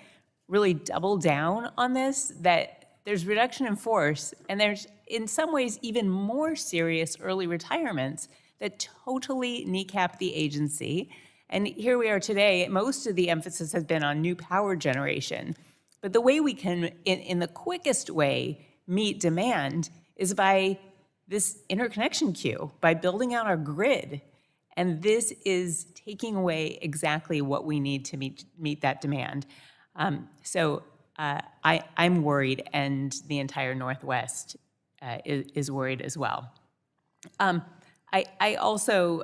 really double down on this, that there's reduction in force, and there's, in some ways, even more serious early retirements that totally kneecap the agency. And here we are today. Most of the emphasis has been on new power generation. But the way we can, in the quickest way, meet demand is by this interconnection queue, by building out our grid. And this is taking away exactly what we need to meet that demand. So I'm worried, and the entire Northwest is worried as well. I also,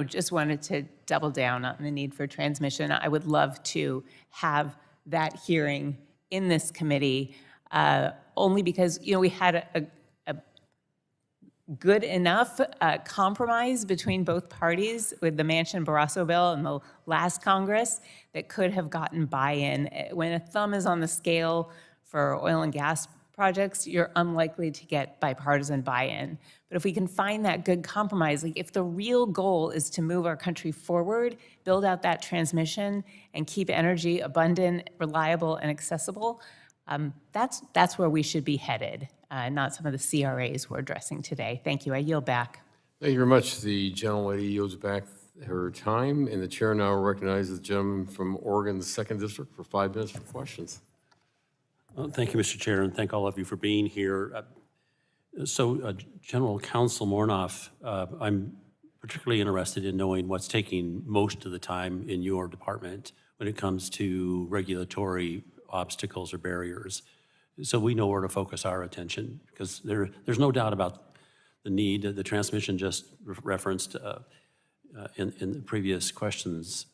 just wanted to double down on the need for transmission. I would love to have that hearing in this committee, only because, we had a good enough compromise between both parties with the Manchin-Barrasso bill in the last Congress that could have gotten buy-in. When a thumb is on the scale for oil and gas projects, you're unlikely to get bipartisan buy-in. But if we can find that good compromise, like if the real goal is to move our country forward, build out that transmission, and keep energy abundant, reliable, and accessible, that's where we should be headed, not some of the CRAs we're addressing today. Thank you. I yield back. Thank you very much. The gentlelady yields back her time, and the chair now recognizes the gentleman from Oregon's 2nd District for 5 minutes for questions. Thank you, Mr. Chair, and thank all of you for being here. General Counsel Mornoff, I'm particularly interested in knowing what's taking most of the time in your department when it comes to regulatory obstacles or barriers, so we know where to focus our attention, because there's no doubt about the need. The transmission just referenced in the previous questions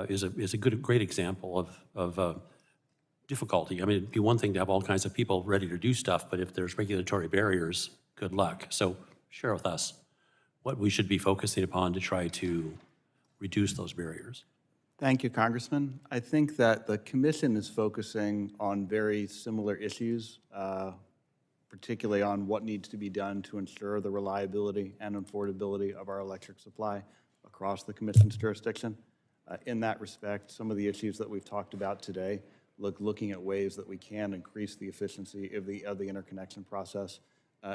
is a great example of difficulty. I mean, it'd be one thing to have all kinds of people ready to do stuff, but if there's regulatory barriers, good luck. So share with us what we should be focusing upon to try to reduce those barriers. Thank you, Congressman. I think that the commission is focusing on very similar issues, particularly on what needs to be done to ensure the reliability and affordability of our electric supply across the commission's jurisdiction. In that respect, some of the issues that we've talked about today, looking at ways that we can increase the efficiency of the interconnection process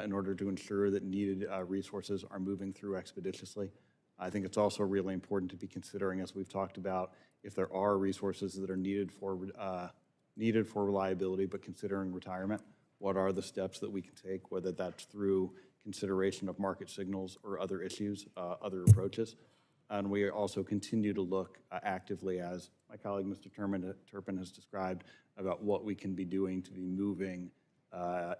in order to ensure that needed resources are moving through expeditiously. I think it's also really important to be considering, as we've talked about, if there are resources that are needed for reliability, but considering retirement, what are the steps that we can take, whether that's through consideration of market signals or other issues, other approaches. And we also continue to look actively, as my colleague Mr. Turpin has described, about what we can be doing to be moving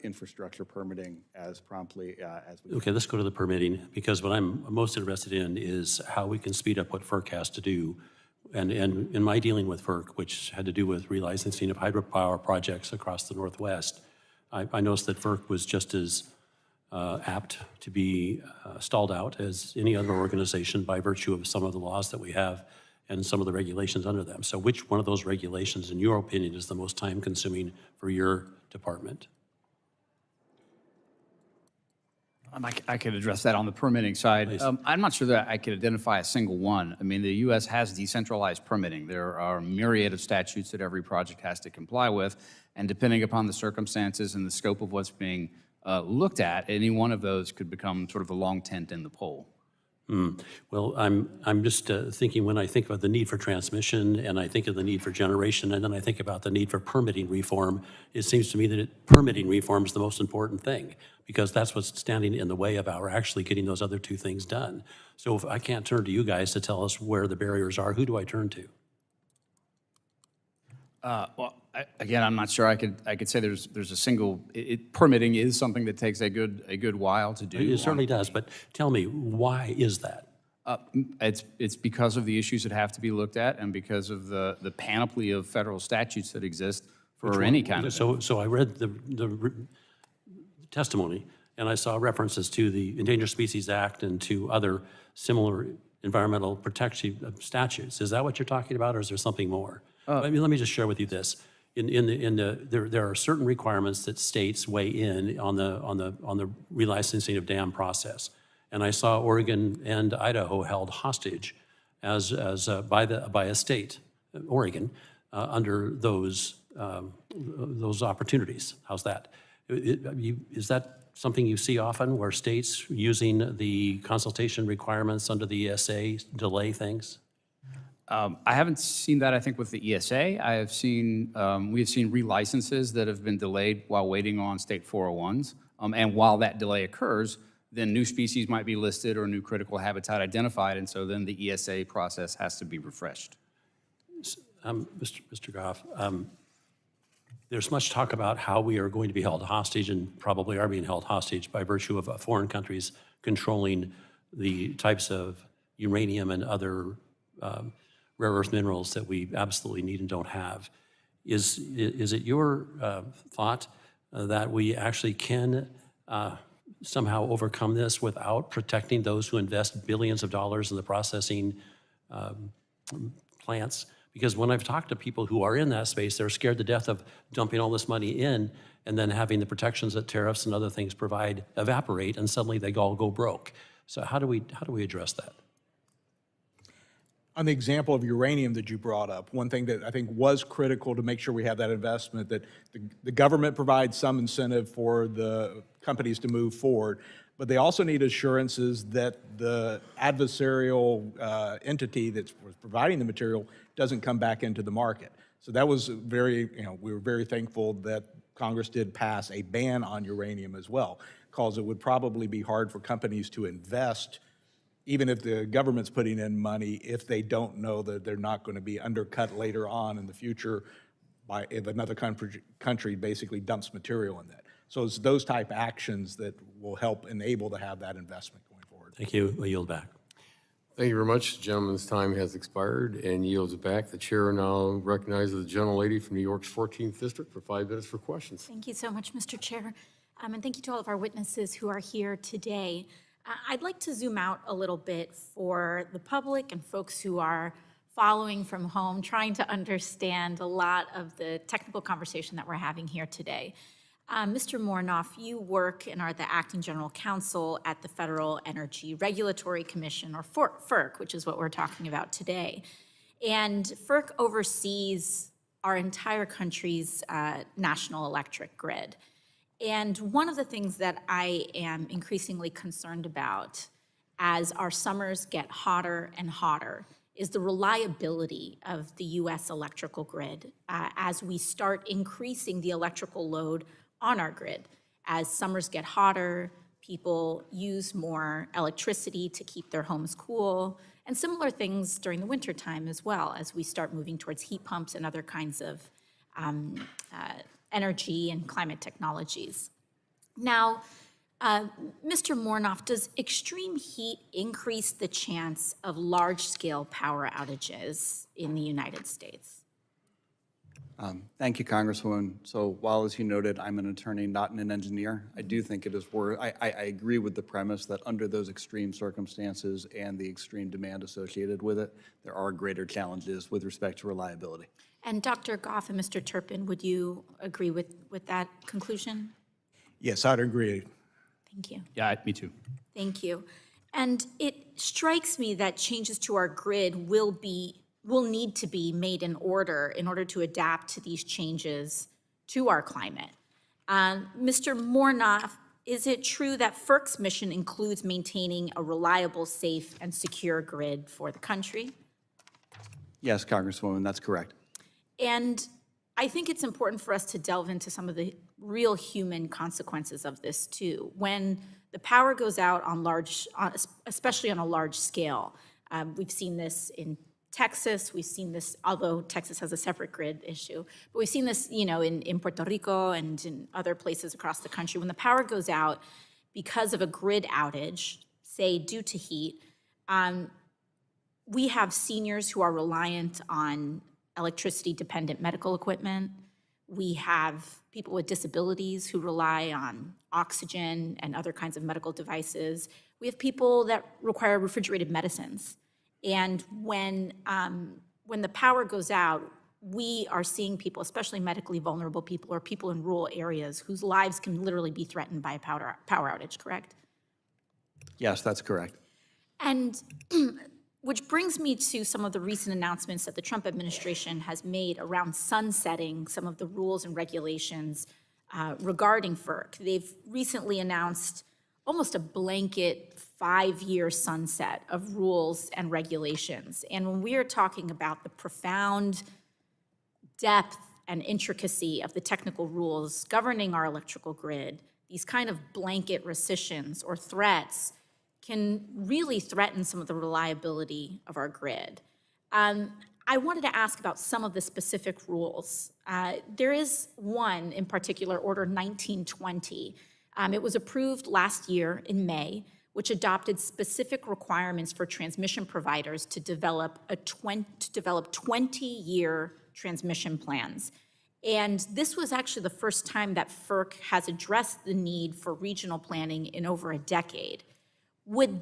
infrastructure permitting as promptly as we can. Okay, let's go to the permitting, because what I'm most interested in is how we can speed up what FERC has to do. And in my dealing with FERC, which had to do with relicensing of hydropower projects across the Northwest, I noticed that FERC was just as apt to be stalled out as any other organization by virtue of some of the laws that we have and some of the regulations under them. So which one of those regulations, in your opinion, is the most time-consuming for your department? I could address that on the permitting side. I'm not sure that I could identify a single one. I mean, the U.S. has decentralized permitting. There are a myriad of statutes that every project has to comply with, and depending upon the circumstances and the scope of what's being looked at, any one of those could become sort of the long tent in the pole. Well, I'm just thinking, when I think about the need for transmission, and I think of the need for generation, and then I think about the need for permitting reform, it seems to me that permitting reform is the most important thing, because that's what's standing in the way of our actually getting those other two things done. So if I can't turn to you guys to tell us where the barriers are, who do I turn to? Well, again, I'm not sure I could say there's a single. Permitting is something that takes a good while to do. It certainly does, but tell me, why is that? It's because of the issues that have to be looked at, and because of the panoply of federal statutes that exist for any kind of. So I read the testimony, and I saw references to the Endangered Species Act and to other similar environmental protection statutes. Is that what you're talking about, or is there something more? Let me just share with you this. There are certain requirements that states weigh in on the relicensing of dam process, and I saw Oregon and Idaho held hostage by a state, Oregon, under those opportunities. How's that? Is that something you see often, where states using the consultation requirements under the ESA delay things? I haven't seen that, I think, with the ESA. I have seen, we have seen relicenses that have been delayed while waiting on state 401s. And while that delay occurs, then new species might be listed or new critical habitat identified, and so then the ESA process has to be refreshed. Mr. Goff, there's much talk about how we are going to be held hostage, and probably are being held hostage by virtue of foreign countries controlling the types of uranium and other rare earth minerals that we absolutely need and don't have. Is it your thought that we actually can somehow overcome this without protecting those who invest billions of dollars in the processing plants? Because when I've talked to people who are in that space, they're scared to death of dumping all this money in and then having the protections that tariffs and other things provide evaporate, and suddenly they all go broke. So how do we address that? On the example of uranium that you brought up, one thing that I think was critical to make sure we have that investment, that the government provides some incentive for the companies to move forward, but they also need assurances that the adversarial entity that's providing the material doesn't come back into the market. So that was very, we were very thankful that Congress did pass a ban on uranium as well, because it would probably be hard for companies to invest, even if the government's putting in money, if they don't know that they're not going to be undercut later on in the future by if another country basically dumps material in that. So it's those type actions that will help enable to have that investment going forward. Thank you. I yield back. Thank you very much. The gentleman's time has expired and yields back. The chair now recognizes the gentlelady from New York's 14th District for 5 minutes for questions. Thank you so much, Mr. Chair. And thank you to all of our witnesses who are here today. I'd like to zoom out a little bit for the public and folks who are following from home, trying to understand a lot of the technical conversation that we're having here today. Mr. Mornoff, you work and are the acting general counsel at the Federal Energy Regulatory Commission, or FERC, which is what we're talking about today. And FERC oversees our entire country's national electric grid. And one of the things that I am increasingly concerned about as our summers get hotter and hotter is the reliability of the U.S. electrical grid as we start increasing the electrical load on our grid. As summers get hotter, people use more electricity to keep their homes cool, and similar things during the wintertime as well, as we start moving towards heat pumps and other kinds of energy and climate technologies. Now, Mr. Mornoff, does extreme heat increase the chance of large-scale power outages in the United States? Thank you, Congresswoman. So while, as you noted, I'm an attorney, not an engineer, I do think it is worth, I agree with the premise that under those extreme circumstances and the extreme demand associated with it, there are greater challenges with respect to reliability. And Dr. Goff and Mr. Turpin, would you agree with that conclusion? Yes, I'd agree. Thank you. Yeah, me too. Thank you. And it strikes me that changes to our grid will need to be made in order to adapt to these changes to our climate. Mr. Mornoff, is it true that FERC's mission includes maintaining a reliable, safe, and secure grid for the country? Yes, Congresswoman, that's correct. And I think it's important for us to delve into some of the real human consequences of this too. When the power goes out on especially on a large scale, we've seen this in Texas, we've seen this, although Texas has a separate grid issue, but we've seen this, in Puerto Rico and in other places across the country. When the power goes out because of a grid outage, say due to heat, we have seniors who are reliant on electricity-dependent medical equipment. We have people with disabilities who rely on oxygen and other kinds of medical devices. We have people that require refrigerated medicines. And when the power goes out, we are seeing people, especially medically vulnerable people or people in rural areas whose lives can literally be threatened by a power outage, correct? Yes, that's correct. And which brings me to some of the recent announcements that the Trump administration has made around sunsetting some of the rules and regulations regarding FERC. They've recently announced almost a blanket 5-year sunset of rules and regulations. And when we are talking about the profound depth and intricacy of the technical rules governing our electrical grid, these kind of blanket rescissions or threats can really threaten some of the reliability of our grid. I wanted to ask about some of the specific rules. There is one in particular, Order 1920. It was approved last year in May, which adopted specific requirements for transmission providers to develop 20-year transmission plans. And this was actually the first time that FERC has addressed the need for regional planning in over a decade. Would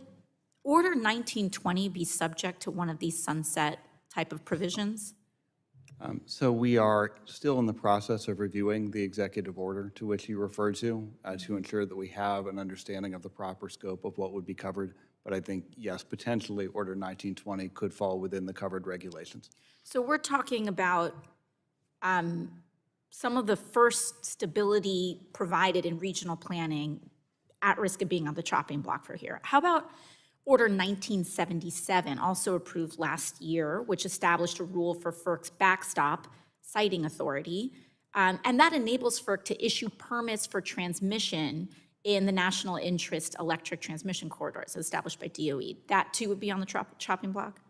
Order 1920 be subject to one of these sunset type of provisions? So we are still in the process of reviewing the executive order to which you referred to ensure that we have an understanding of the proper scope of what would be covered. But I think, yes, potentially Order 1920 could fall within the covered regulations. So we're talking about some of the first stability provided in regional planning at risk of being on the chopping block for here. How about Order 1977, also approved last year, which established a rule for FERC's backstop siting authority, and that enables FERC to issue permits for transmission in the national interest electric transmission corridors established by DOE. That too would be on the chopping block?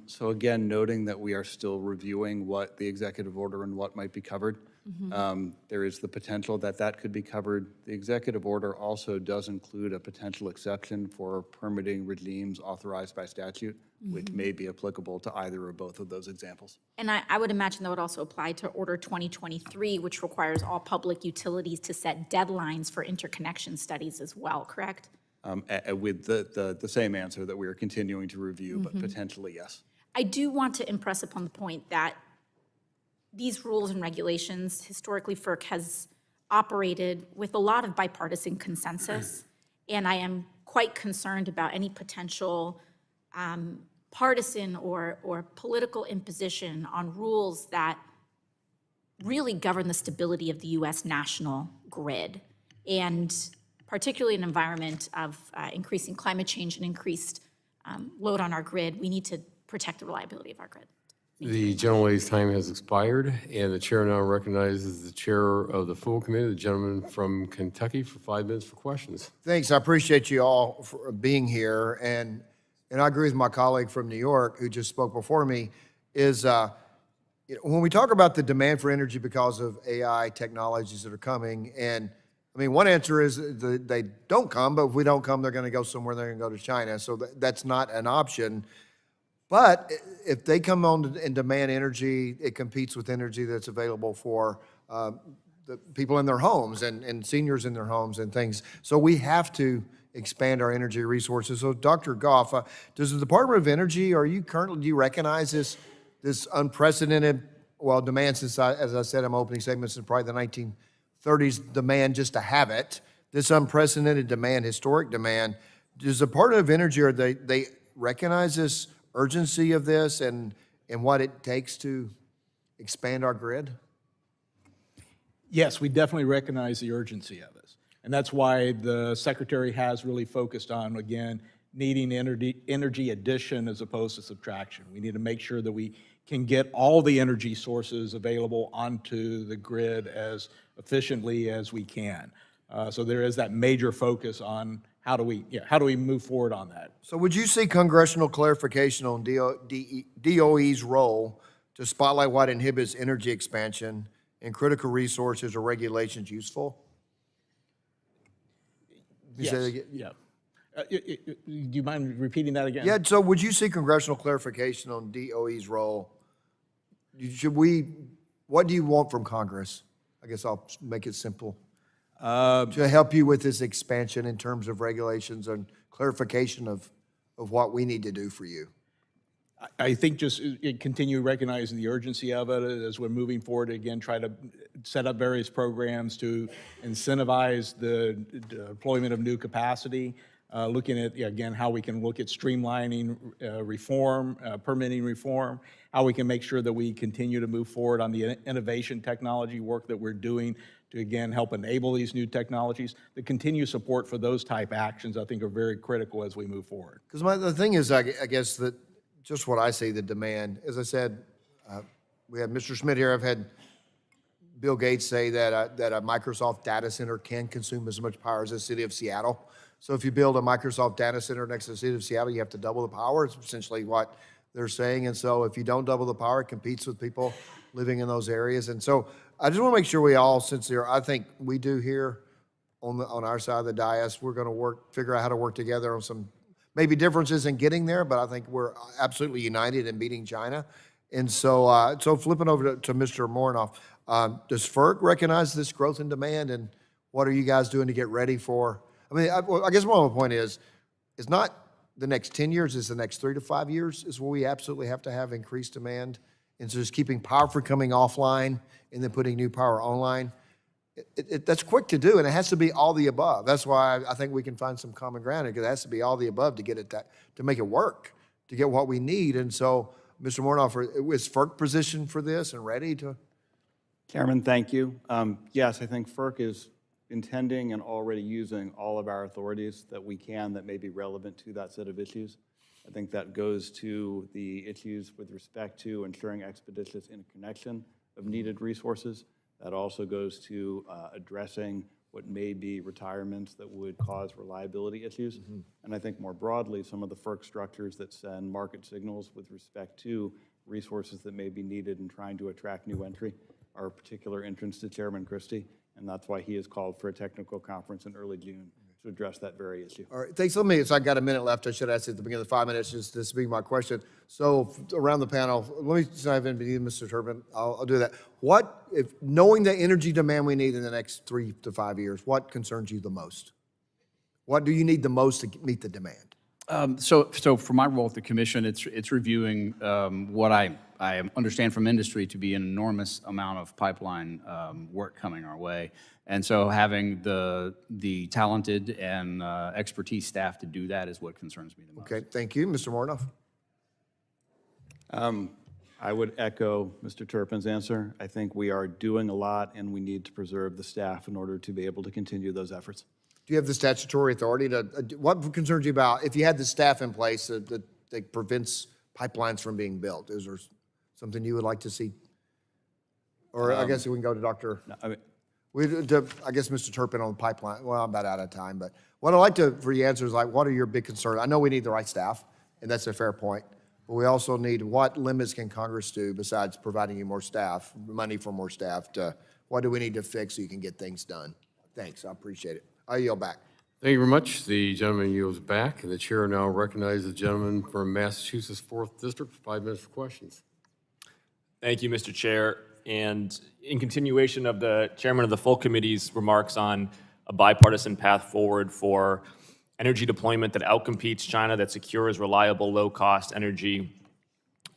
So again, noting that we are still reviewing what the executive order and what might be covered. There is the potential that that could be covered. The executive order also does include a potential exception for permitting regimes authorized by statute, which may be applicable to either or both of those examples. And I would imagine that would also apply to Order 2023, which requires all public utilities to set deadlines for interconnection studies as well, correct? With the same answer that we are continuing to review, but potentially yes. I do want to impress upon the point that these rules and regulations, historically FERC has operated with a lot of bipartisan consensus, and I am quite concerned about any potential partisan or political imposition on rules that really govern the stability of the U.S. national grid. And particularly in an environment of increasing climate change and increased load on our grid, we need to protect the reliability of our grid. The gentlelady's time has expired, and the chair now recognizes the chair of the full committee, the gentleman from Kentucky, for 5 minutes for questions. Thanks. I appreciate you all for being here. And I agree with my colleague from New York who just spoke before me, is when we talk about the demand for energy because of AI technologies that are coming, and I mean, one answer is they don't come, but if we don't come, they're going to go somewhere, they're going to go to China. So that's not an option. But if they come on and demand energy, it competes with energy that's available for the people in their homes and seniors in their homes and things. So we have to expand our energy resources. So Dr. Goff, does the Department of Energy, do you recognize this unprecedented, demand since, as I said in my opening statement, since probably the 1930s, demand just to have it, this unprecedented demand, historic demand, does the Department of Energy, they recognize this urgency of this and what it takes to expand our grid? Yes, we definitely recognize the urgency of this. And that's why the Secretary has really focused on, again, needing energy addition as opposed to subtraction. We need to make sure that we can get all the energy sources available onto the grid as efficiently as we can. So there is that major focus on how do we move forward on that. So would you see congressional clarification on DOE's role to spotlight what inhibits energy expansion and critical resources or regulations useful? Yes, yeah. Do you mind repeating that again? Yeah, so would you see congressional clarification on DOE's role? What do you want from Congress? guess I'll make it simple. To help you with this expansion in terms of regulations and clarification of what we need to do for you. I think just continue recognizing the urgency of it as we're moving forward. Again, try to set up various programs to incentivize the deployment of new capacity. Looking at, again, how we can look at streamlining reform, permitting reform, how we can make sure that we continue to move forward on the innovation technology work that we're doing to, again, help enable these new technologies. The continued support for those type actions, I think, are very critical as we move forward. Because the thing is, I guess that just what I see, the demand, as I said, we have Mr. Schmidt here. I've had Bill Gates say that a Microsoft data center can consume as much power as the city of Seattle. So if you build a Microsoft data center next to the city of Seattle, you have to double the power. It's essentially what they're saying. And so if you don't double the power, it competes with people living in those areas. And so I just want to make sure we all, I think we do here on our side of the dais, we're going to figure out how to work together on some maybe differences in getting there, but I think we're absolutely united in beating China. And so, flipping over to Mr. Mornoff, does FERC recognize this growth in demand, and what are you guys doing to get ready for? I mean, I guess one of the point is, it's not the next 10 years, it's the next 3 to 5 years is where we absolutely have to have increased demand. And so just keeping power from coming offline and then putting new power online, that's quick to do, and it has to be all the above. That's why I think we can find some common ground, because it has to be all the above to get it to make it work, to get what we need. And so, Mr. Mornoff, is FERC positioned for this and ready to? Chairman, thank you. Yes, I think FERC is intending and already using all of our authorities that we can that may be relevant to that set of issues. I think that goes to the issues with respect to ensuring expeditious interconnection of needed resources. That also goes to addressing what may be retirements that would cause reliability issues. And I think more broadly, some of the FERC structures that send market signals with respect to resources that may be needed in trying to attract new entry are of particular interest to Chairman Christie, and that's why he has called for a technical conference in early June to address that very issue. All right, thanks. So I got a minute left. I should ask at the beginning of the 5 minutes, just this being my question. So around the panel, let me dive in with you, Mr. Turpin. I'll do that. Knowing the energy demand we need in the next 3 to 5 years, what concerns you the most? What do you need the most to meet the demand? So for my role at the commission, it's reviewing what I understand from industry to be an enormous amount of pipeline work coming our way. And so having the talented and expertise staff to do that is what concerns me the most. Okay, thank you. Mr. Mornoff? I would echo Mr. Turpin's answer. I think we are doing a lot, and we need to preserve the staff in order to be able to continue those efforts. Do you have the statutory authority to, what concerns you about, if you had the staff in place that prevents pipelines from being built? Is there something you would like to see? Or I guess we can go to Dr. No, I guess Mr. Turpin on the pipeline. Well, I'm about out of time, but what I'd like for you to answer is what are your big concerns? I know we need the right staff, and that's a fair point, but we also need, what limits can Congress do besides providing you more staff, money for more staff, what do we need to fix so you can get things done? Thanks, I appreciate it. I yield back. Thank you very much. The gentleman yields back, and the chair now recognizes the gentleman from Massachusetts 4th District for 5 minutes for questions. Thank you, Mr. Chair. And in continuation of the chairman of the full committee's remarks on a bipartisan path forward for energy deployment that outcompetes China, that secures reliable, low-cost energy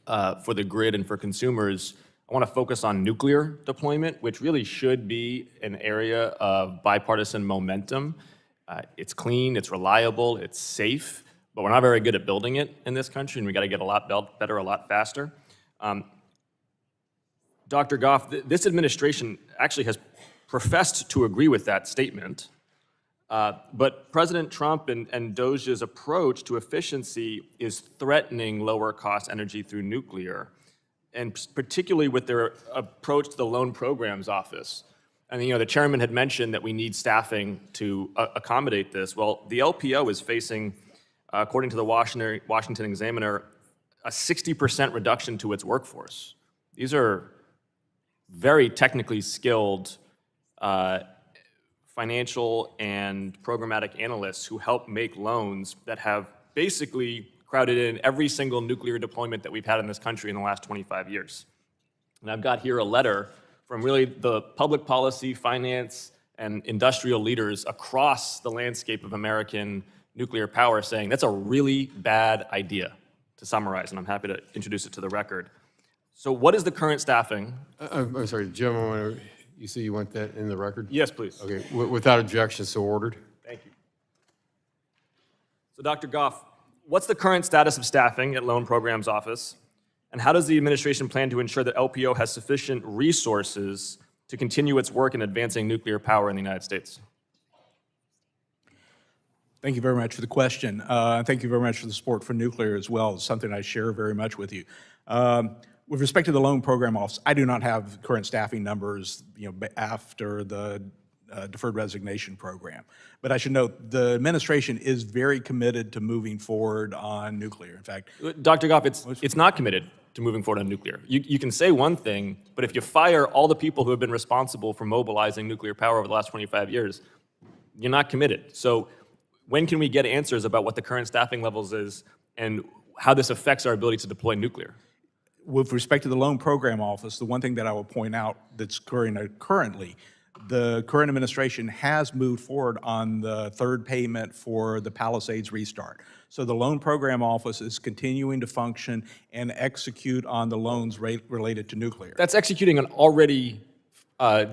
for the grid and for consumers, I want to focus on nuclear deployment, which really should be an area of bipartisan momentum. It's clean, it's reliable, it's safe, but we're not very good at building it in this country, and we got to get a lot better, a lot faster. Dr. Goff, this administration actually has professed to agree with that statement, but President Trump and DOJ's approach to efficiency is threatening lower cost energy through nuclear, and particularly with their approach to the Loan Programs Office. And the chairman had mentioned that we need staffing to accommodate this. Well, the LPO is facing, according to the Washington Examiner, a 60% reduction to its workforce. These are very technically skilled financial and programmatic analysts who help make loans that have basically crowded in every single nuclear deployment that we've had in this country in the last 25 years. And I've got here a letter from really the public policy, finance, and industrial leaders across the landscape of American nuclear power saying that's a really bad idea, to summarize, and I'm happy to introduce it to the record. So what is the current staffing? I'm sorry, Jim, you see you want that in the record? Yes, please. Okay, without objection, so ordered. Thank you. So Dr. Goff, what's the current status of staffing at Loan Programs Office? And how does the administration plan to ensure that LPO has sufficient resources to continue its work in advancing nuclear power in the United States? Thank you very much for the question. Thank you very much for the support for nuclear as well. It's something I share very much with you. With respect to the Loan Program Office, I do not have current staffing numbers, after the deferred resignation program. But I should note, the administration is very committed to moving forward on nuclear. In fact, Dr. Goff, it's not committed to moving forward on nuclear. You can say one thing, but if you fire all the people who have been responsible for mobilizing nuclear power over the last 25 years, you're not committed. So when can we get answers about what the current staffing levels is and how this affects our ability to deploy nuclear? With respect to the Loan Program Office, the one thing that I will point out that's occurring currently, the current administration has moved forward on the third payment for the Palisades restart. So the Loan Program Office is continuing to function and execute on the loans related to nuclear. That's executing an already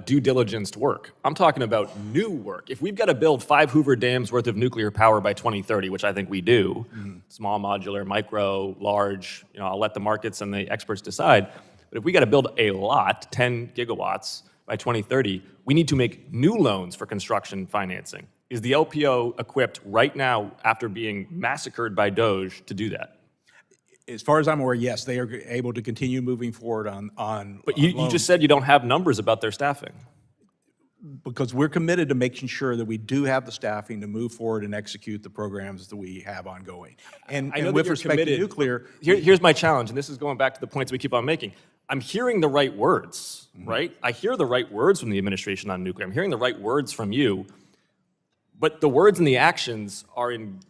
due diligenced work. I'm talking about new work. If we've got to build 5 Hoover dams worth of nuclear power by 2030, which I think we do, small, modular, micro, large, I'll let the markets and the experts decide. But if we got to build a lot, 10 gigawatts by 2030, we need to make new loans for construction financing. Is the LPO equipped right now, after being massacred by DOGE, to do that? As far as I'm aware, yes, they are able to continue moving forward on But you just said you don't have numbers about their staffing. Because we're committed to making sure that we do have the staffing to move forward and execute the programs that we have ongoing. And I know with that you're respect committed. to nuclear, Here's my challenge, and this is going back to the points we keep on making. I'm hearing the right words, right? I hear the right words from the administration on nuclear. I'm hearing the right words from you, but the words and the actions are in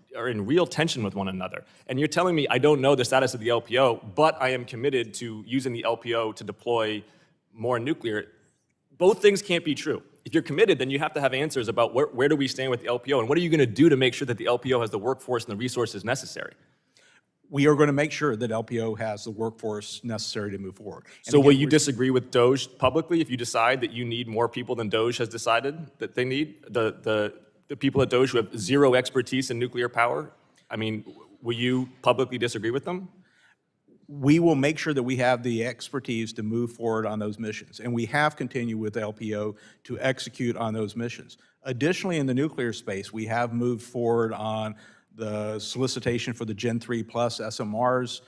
real tension with one another. And you're telling me I don't know the status of the LPO, but I am committed to using the LPO to deploy more nuclear. Both things can't be true. If you're committed, then you have to have answers about where do we stand with the LPO, and what are you going to do to make sure that the LPO has the workforce and the resources necessary? we are going to make sure that LPO has the workforce necessary to move forward. And So will again, you disagree with DOGE publicly if you decide that you need more people than DOGE has decided that they need? The people at DOGE who have zero expertise in nuclear power? I mean, will you publicly disagree with them? We will make sure that we have the expertise to move forward on those missions, and we have continued with LPO to execute on those missions. Additionally, in the nuclear space, we have moved forward on the solicitation for the Gen 3 Plus SMRs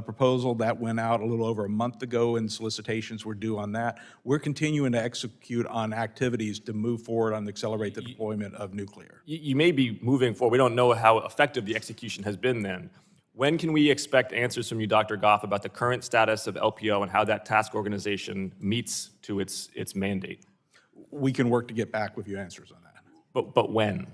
proposal that went out a little over a month ago, and solicitations were due on that. We're continuing to execute on activities to move forward on accelerate the deployment of nuclear. You may be moving forward. We don't know how effective the execution has been then. When can we expect answers from you, Dr. Goff, about the current status of LPO and how that task organization meets to its mandate? We can work to get back with you answers on that. But when?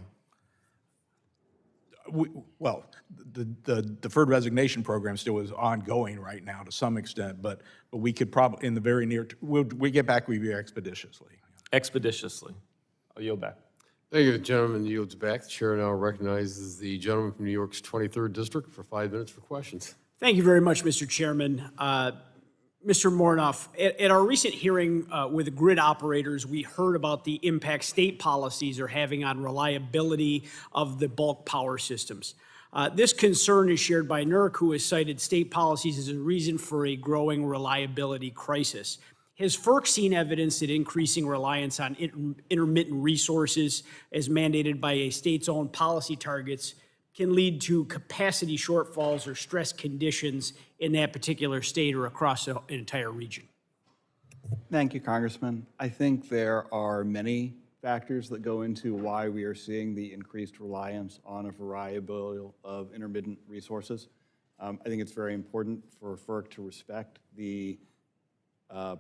Well, the deferred resignation program still is ongoing right now to some extent, but we could probably, in the very near, we'll get back with you expeditiously. Expeditiously. I'll yield back. Thank you. The gentleman yields back. The chair now recognizes the gentleman from New York's 23rd District for 5 minutes for questions. Thank you very much, Mr. Chairman. Mr. Mornoff, at our recent hearing with the grid operators, we heard about the impact state policies are having on reliability of the bulk power systems. This concern is shared by NERC, who has cited state policies as a reason for a growing reliability crisis. Has FERC seen evidence that increasing reliance on intermittent resources, as mandated by a state's own policy targets, can lead to capacity shortfalls or stress conditions in that particular state or across an entire region? Thank you, Congressman. I think there are many factors that go into why we are seeing the increased reliance on a variety of intermittent resources. I think it's very important for FERC to respect the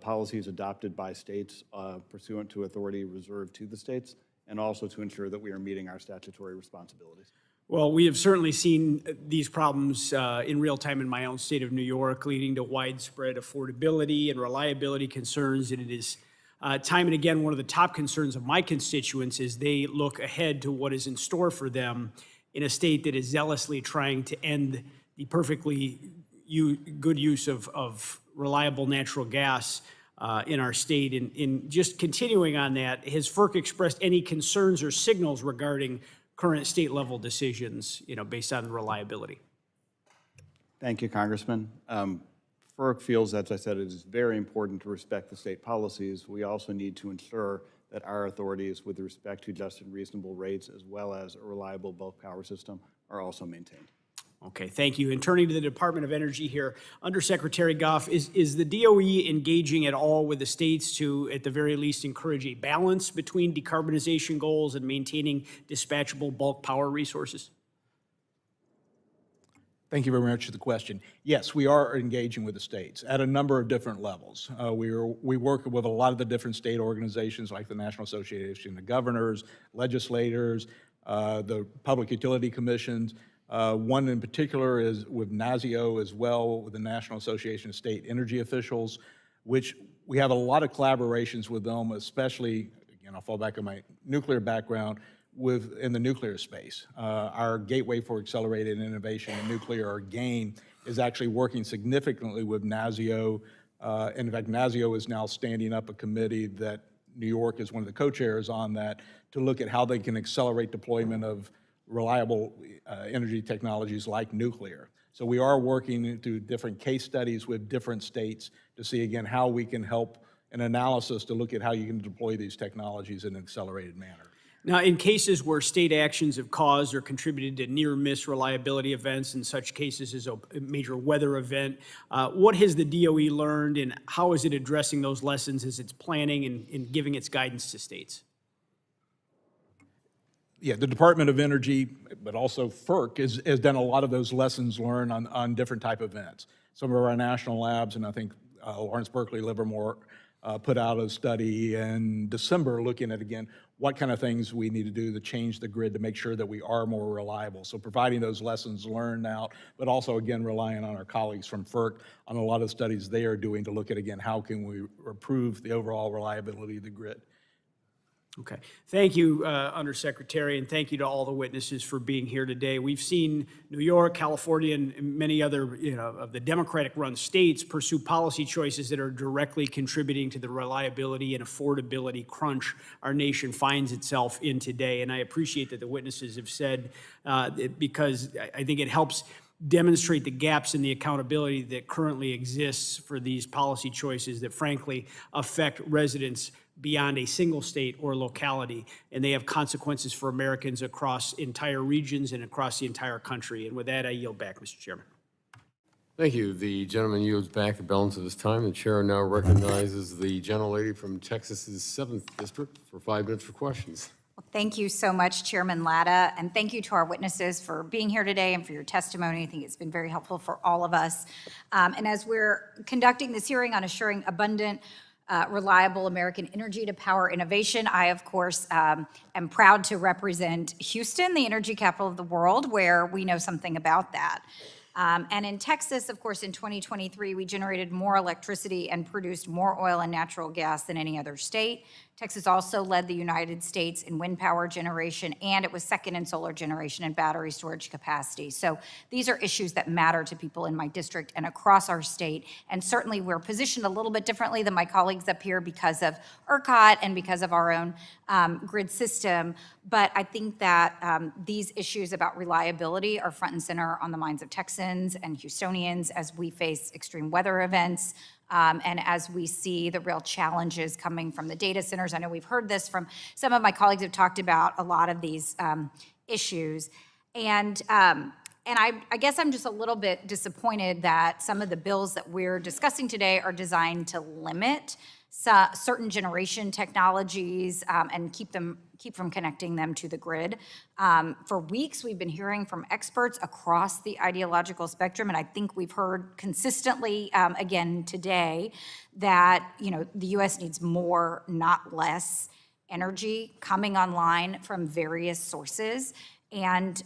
policies adopted by states pursuant to authority reserved to the states, and also to ensure that we are meeting our statutory responsibilities. Well, we have certainly seen these problems in real time in my own state of New York, leading to widespread affordability and reliability concerns, and it is Time and again, one of the top concerns of my constituents is they look ahead to what is in store for them in a state that is zealously trying to end the perfectly good use of reliable natural gas in our state. In just continuing on that, has FERC expressed any concerns or signals regarding current state-level decisions, based on reliability? Thank you, Congressman. FERC feels, as I said, it is very important to respect the state policies. We also need to ensure that our authorities with respect to just and reasonable rates, as well as a reliable bulk power system, are also maintained. Okay, thank you. And turning to the Department of Energy here, Undersecretary Goff, is the DOE engaging at all with the states to, at the very least, encourage a balance between decarbonization goals and maintaining dispatchable bulk power resources? Thank you very much for the question. Yes, we are engaging with the states at a number of different levels. We work with a lot of the different state organizations like the National Association of Governors, legislators, the Public Utility Commissions. One in particular is with NASIO as well, with the National Association of State Energy Officials, which we have a lot of collaborations with them, especially, again, I'll fall back on my nuclear background, in the nuclear space. Our Gateway for Accelerated Innovation in Nuclear, or GAIN, is actually working significantly with NASIO. In fact, NASIO is now standing up a committee that New York is one of the co-chairs on that, to look at how they can accelerate deployment of reliable energy technologies like nuclear. So we are working through different case studies with different states to see, again, how we can help an analysis to look at how you can deploy these technologies in an accelerated manner. Now, in cases where state actions have caused or contributed to near-miss reliability events, in such cases as a major weather event, what has the DOE learned, and how is it addressing those lessons as it's planning and giving its guidance to states? Yeah, the Department of Energy, but also FERC, has done a lot of those lessons learned on different type of events. Some of our national labs, and I think Lawrence Berkeley Livermore put out a study in December looking at, again, what kind of things we need to do to change the grid to make sure that we are more reliable. So providing those lessons learned out, but also, again, relying on our colleagues from FERC on a lot of studies they are doing to look at, again, how can we improve the overall reliability of the grid. Okay. Thank you, Undersecretary, and thank you to all the witnesses for being here today. We've seen New York, California, and many other of the Democratic-run states pursue policy choices that are directly contributing to the reliability and affordability crunch our nation finds itself in today. And I appreciate that the witnesses have said because I think it helps demonstrate the gaps in the accountability that currently exists for these policy choices that frankly affect residents beyond a single state or locality, and they have consequences for Americans across entire regions and across the entire country. And with that, I yield back, Mr. Chairman. Thank you. The gentleman yields back the balance of his time. The chair now recognizes the gentlelady from Texas's 7th District for 5 minutes for questions. Well, thank you so much, Chairman Latta, and thank you to our witnesses for being here today and for your testimony. I think it's been very helpful for all of us. And as we're conducting this hearing on assuring abundant, reliable American energy to power innovation, I, of course, am proud to represent Houston, the energy capital of the world, where we know something about that. And in Texas, of course, in 2023, we generated more electricity and produced more oil and natural gas than any other state. Texas also led the United States in wind power generation, and it was second in solar generation and battery storage capacity. So these are issues that matter to people in my district and across our state. And certainly we're positioned a little bit differently than my colleagues up here because of ERCOT and because of our own grid system. But I think that these issues about reliability are front and center on the minds of Texans and Houstonians as we face extreme weather events. And as we see the real challenges coming from the data centers. I know we've heard this from some of my colleagues have talked about a lot of these issues. And I guess I'm just a little bit disappointed that some of the bills that we're discussing today are designed to limit certain generation technologies and keep from connecting them to the grid. For weeks, we've been hearing from experts across the ideological spectrum, and I think we've heard consistently again today that the U.S. needs more, not less, energy coming online from various sources. And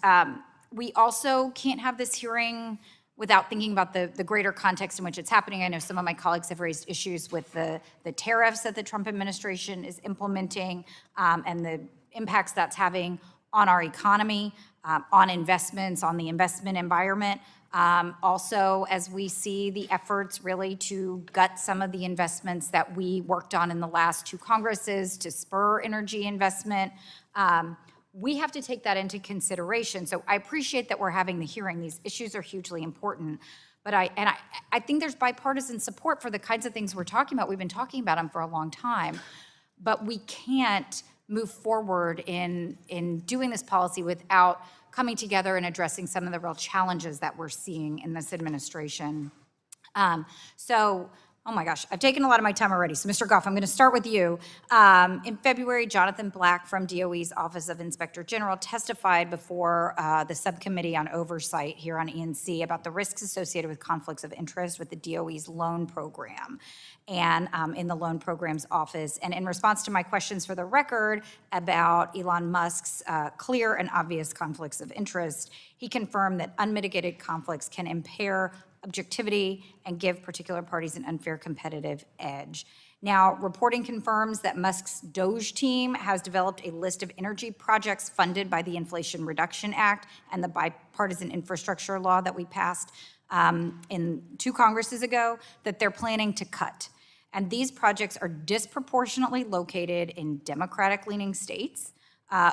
we also can't have this hearing without thinking about the greater context in which it's happening. I know some of my colleagues have raised issues with the tariffs that the Trump administration is implementing and the impacts that's having on our economy, on investments, on the investment environment. Also, as we see the efforts really to gut some of the investments that we worked on in the last 2 Congresses to spur energy investment, we have to take that into consideration. So I appreciate that we're having the hearing. These issues are hugely important. But I think there's bipartisan support for the kinds of things we're talking about. We've been talking about them for a long time. But we can't move forward in doing this policy without coming together and addressing some of the real challenges that we're seeing in this administration. Oh my gosh, I've taken a lot of my time already. So Mr. Goff, I'm going to start with you. In February, Jonathan Black from DOE's Office of Inspector General testified before the Subcommittee on Oversight here on ENC about the risks associated with conflicts of interest with the DOE's loan program and in the loan program's office. And in response to my questions for the record about Elon Musk's clear and obvious conflicts of interest, he confirmed that unmitigated conflicts can impair objectivity and give particular parties an unfair competitive edge. Now, reporting confirms that Musk's DOGE team has developed a list of energy projects funded by the Inflation Reduction Act and the bipartisan infrastructure law that we passed in 2 Congresses ago that they're planning to cut. And these projects are disproportionately located in Democratic-leaning states.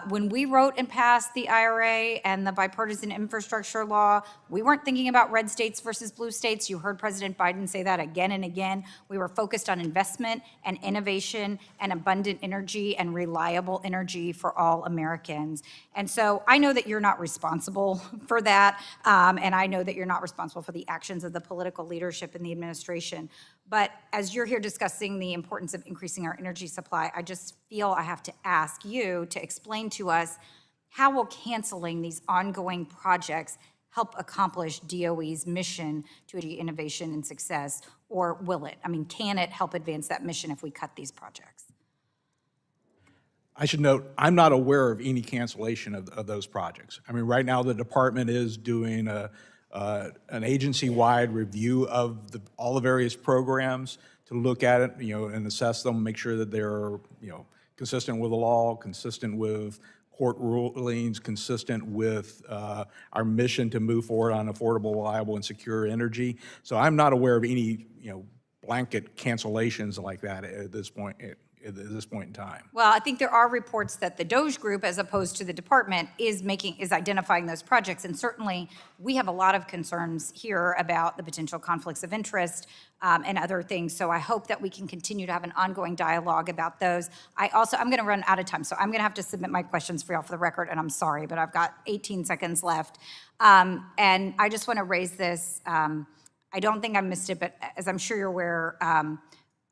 When we wrote and passed the IRA and the bipartisan infrastructure law, we weren't thinking about red states versus blue states. You heard President Biden say that again and again. We were focused on investment and innovation and abundant energy and reliable energy for all Americans. And so I know that you're not responsible for that, and I know that you're not responsible for the actions of the political leadership in the administration. But as you're here discussing the importance of increasing our energy supply, I just feel I have to ask you to explain to us, how will canceling these ongoing projects help accomplish DOE's mission to innovation and success, or will it? I mean, can it help advance that mission if we cut these projects? I should note, I'm not aware of any cancellation of those projects. I mean, right now the department is doing an agency-wide review of all the various programs to look at it, and assess them, make sure that they're, consistent with the law, consistent with court rulings, consistent with our mission to move forward on affordable, reliable, and secure energy. So I'm not aware of any, blanket cancellations like that at this point in time. Well, I think there are reports that the DOGE group, as opposed to the department, is identifying those projects. And certainly, we have a lot of concerns here about the potential conflicts of interest and other things. So I hope that we can continue to have an ongoing dialogue about those. I'm going to run out of time, so I'm going to have to submit my questions for y'all for the record, and I'm sorry, but I've got 18 seconds left. And I just want to raise this. I don't think I missed it, but as I'm sure you're aware,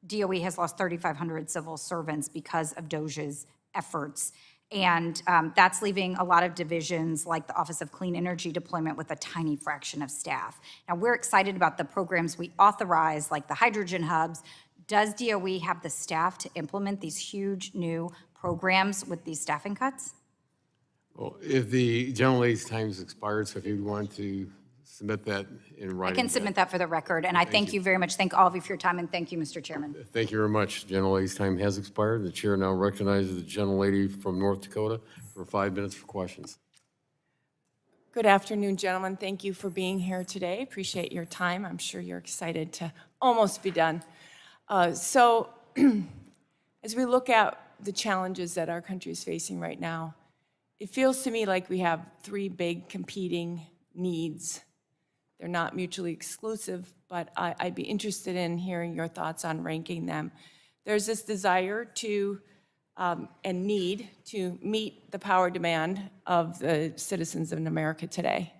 DOE has lost 3,500 civil servants because of DOGE's efforts. And that's leaving a lot of divisions like the Office of Clean Energy Deployment with a tiny fraction of staff. Now, we're excited about the programs we authorize, like the hydrogen hubs. Does DOE have the staff to implement these huge new programs with these staffing cuts? Well, if the general lady's time has expired, so if you want to submit that in writing. I can submit that for the record, and I thank you very much. Thank all of you for your time, and thank you, Mr. Chairman. Thank you very much. General lady's time has expired. The chair now recognizes the general lady from North Dakota for 5 minutes for questions. Good afternoon, gentlemen. Thank you for being here today. Appreciate your time. I'm sure you're excited to almost be done. So as we look at the challenges that our country is facing right now, it feels to me like we have 3 big competing needs. They're not mutually exclusive, but I'd be interested in hearing your thoughts on ranking them. There's this desire to and need to meet the power demand of the citizens of America today.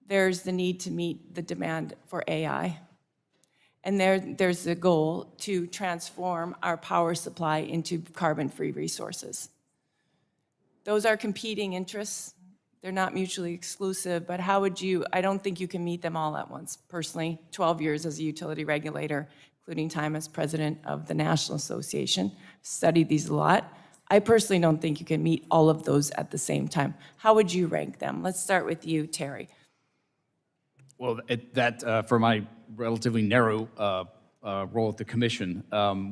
There's the need to meet the demand for AI. And there's the goal to transform our power supply into carbon-free resources. Those are competing interests. They're not mutually exclusive, but how would you, I don't think you can meet them all at once. Personally, 12 years as a utility regulator, including time as president of the National Association, studied these a lot. I personally don't think you can meet all of those at the same time. How would you rank them? Let's start with you, Terry. Well, for my relatively narrow role at the commission,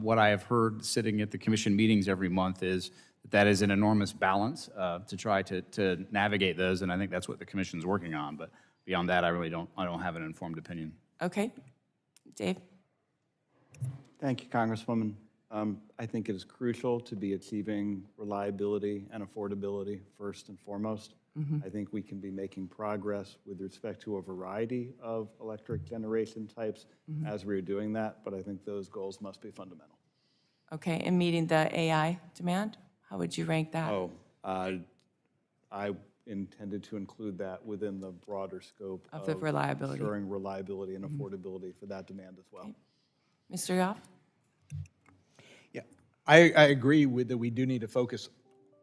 what I have heard sitting at the commission meetings every month is that is an enormous balance to try to navigate those, and I think that's what the commission's working on. But beyond that, I don't have an informed opinion. Okay. Dave? Thank you, Congresswoman. I think it is crucial to be achieving reliability and affordability first and foremost. I think we can be making progress with respect to a variety of electric generation types as we're doing that, but I think those goals must be fundamental. Okay, and meeting the AI demand, how would you rank that? I intended to include that within the broader scope Of the reliability. ensuring reliability and affordability for that demand as well. Okay. Mr. Goff? Yeah, I agree with that we do need to focus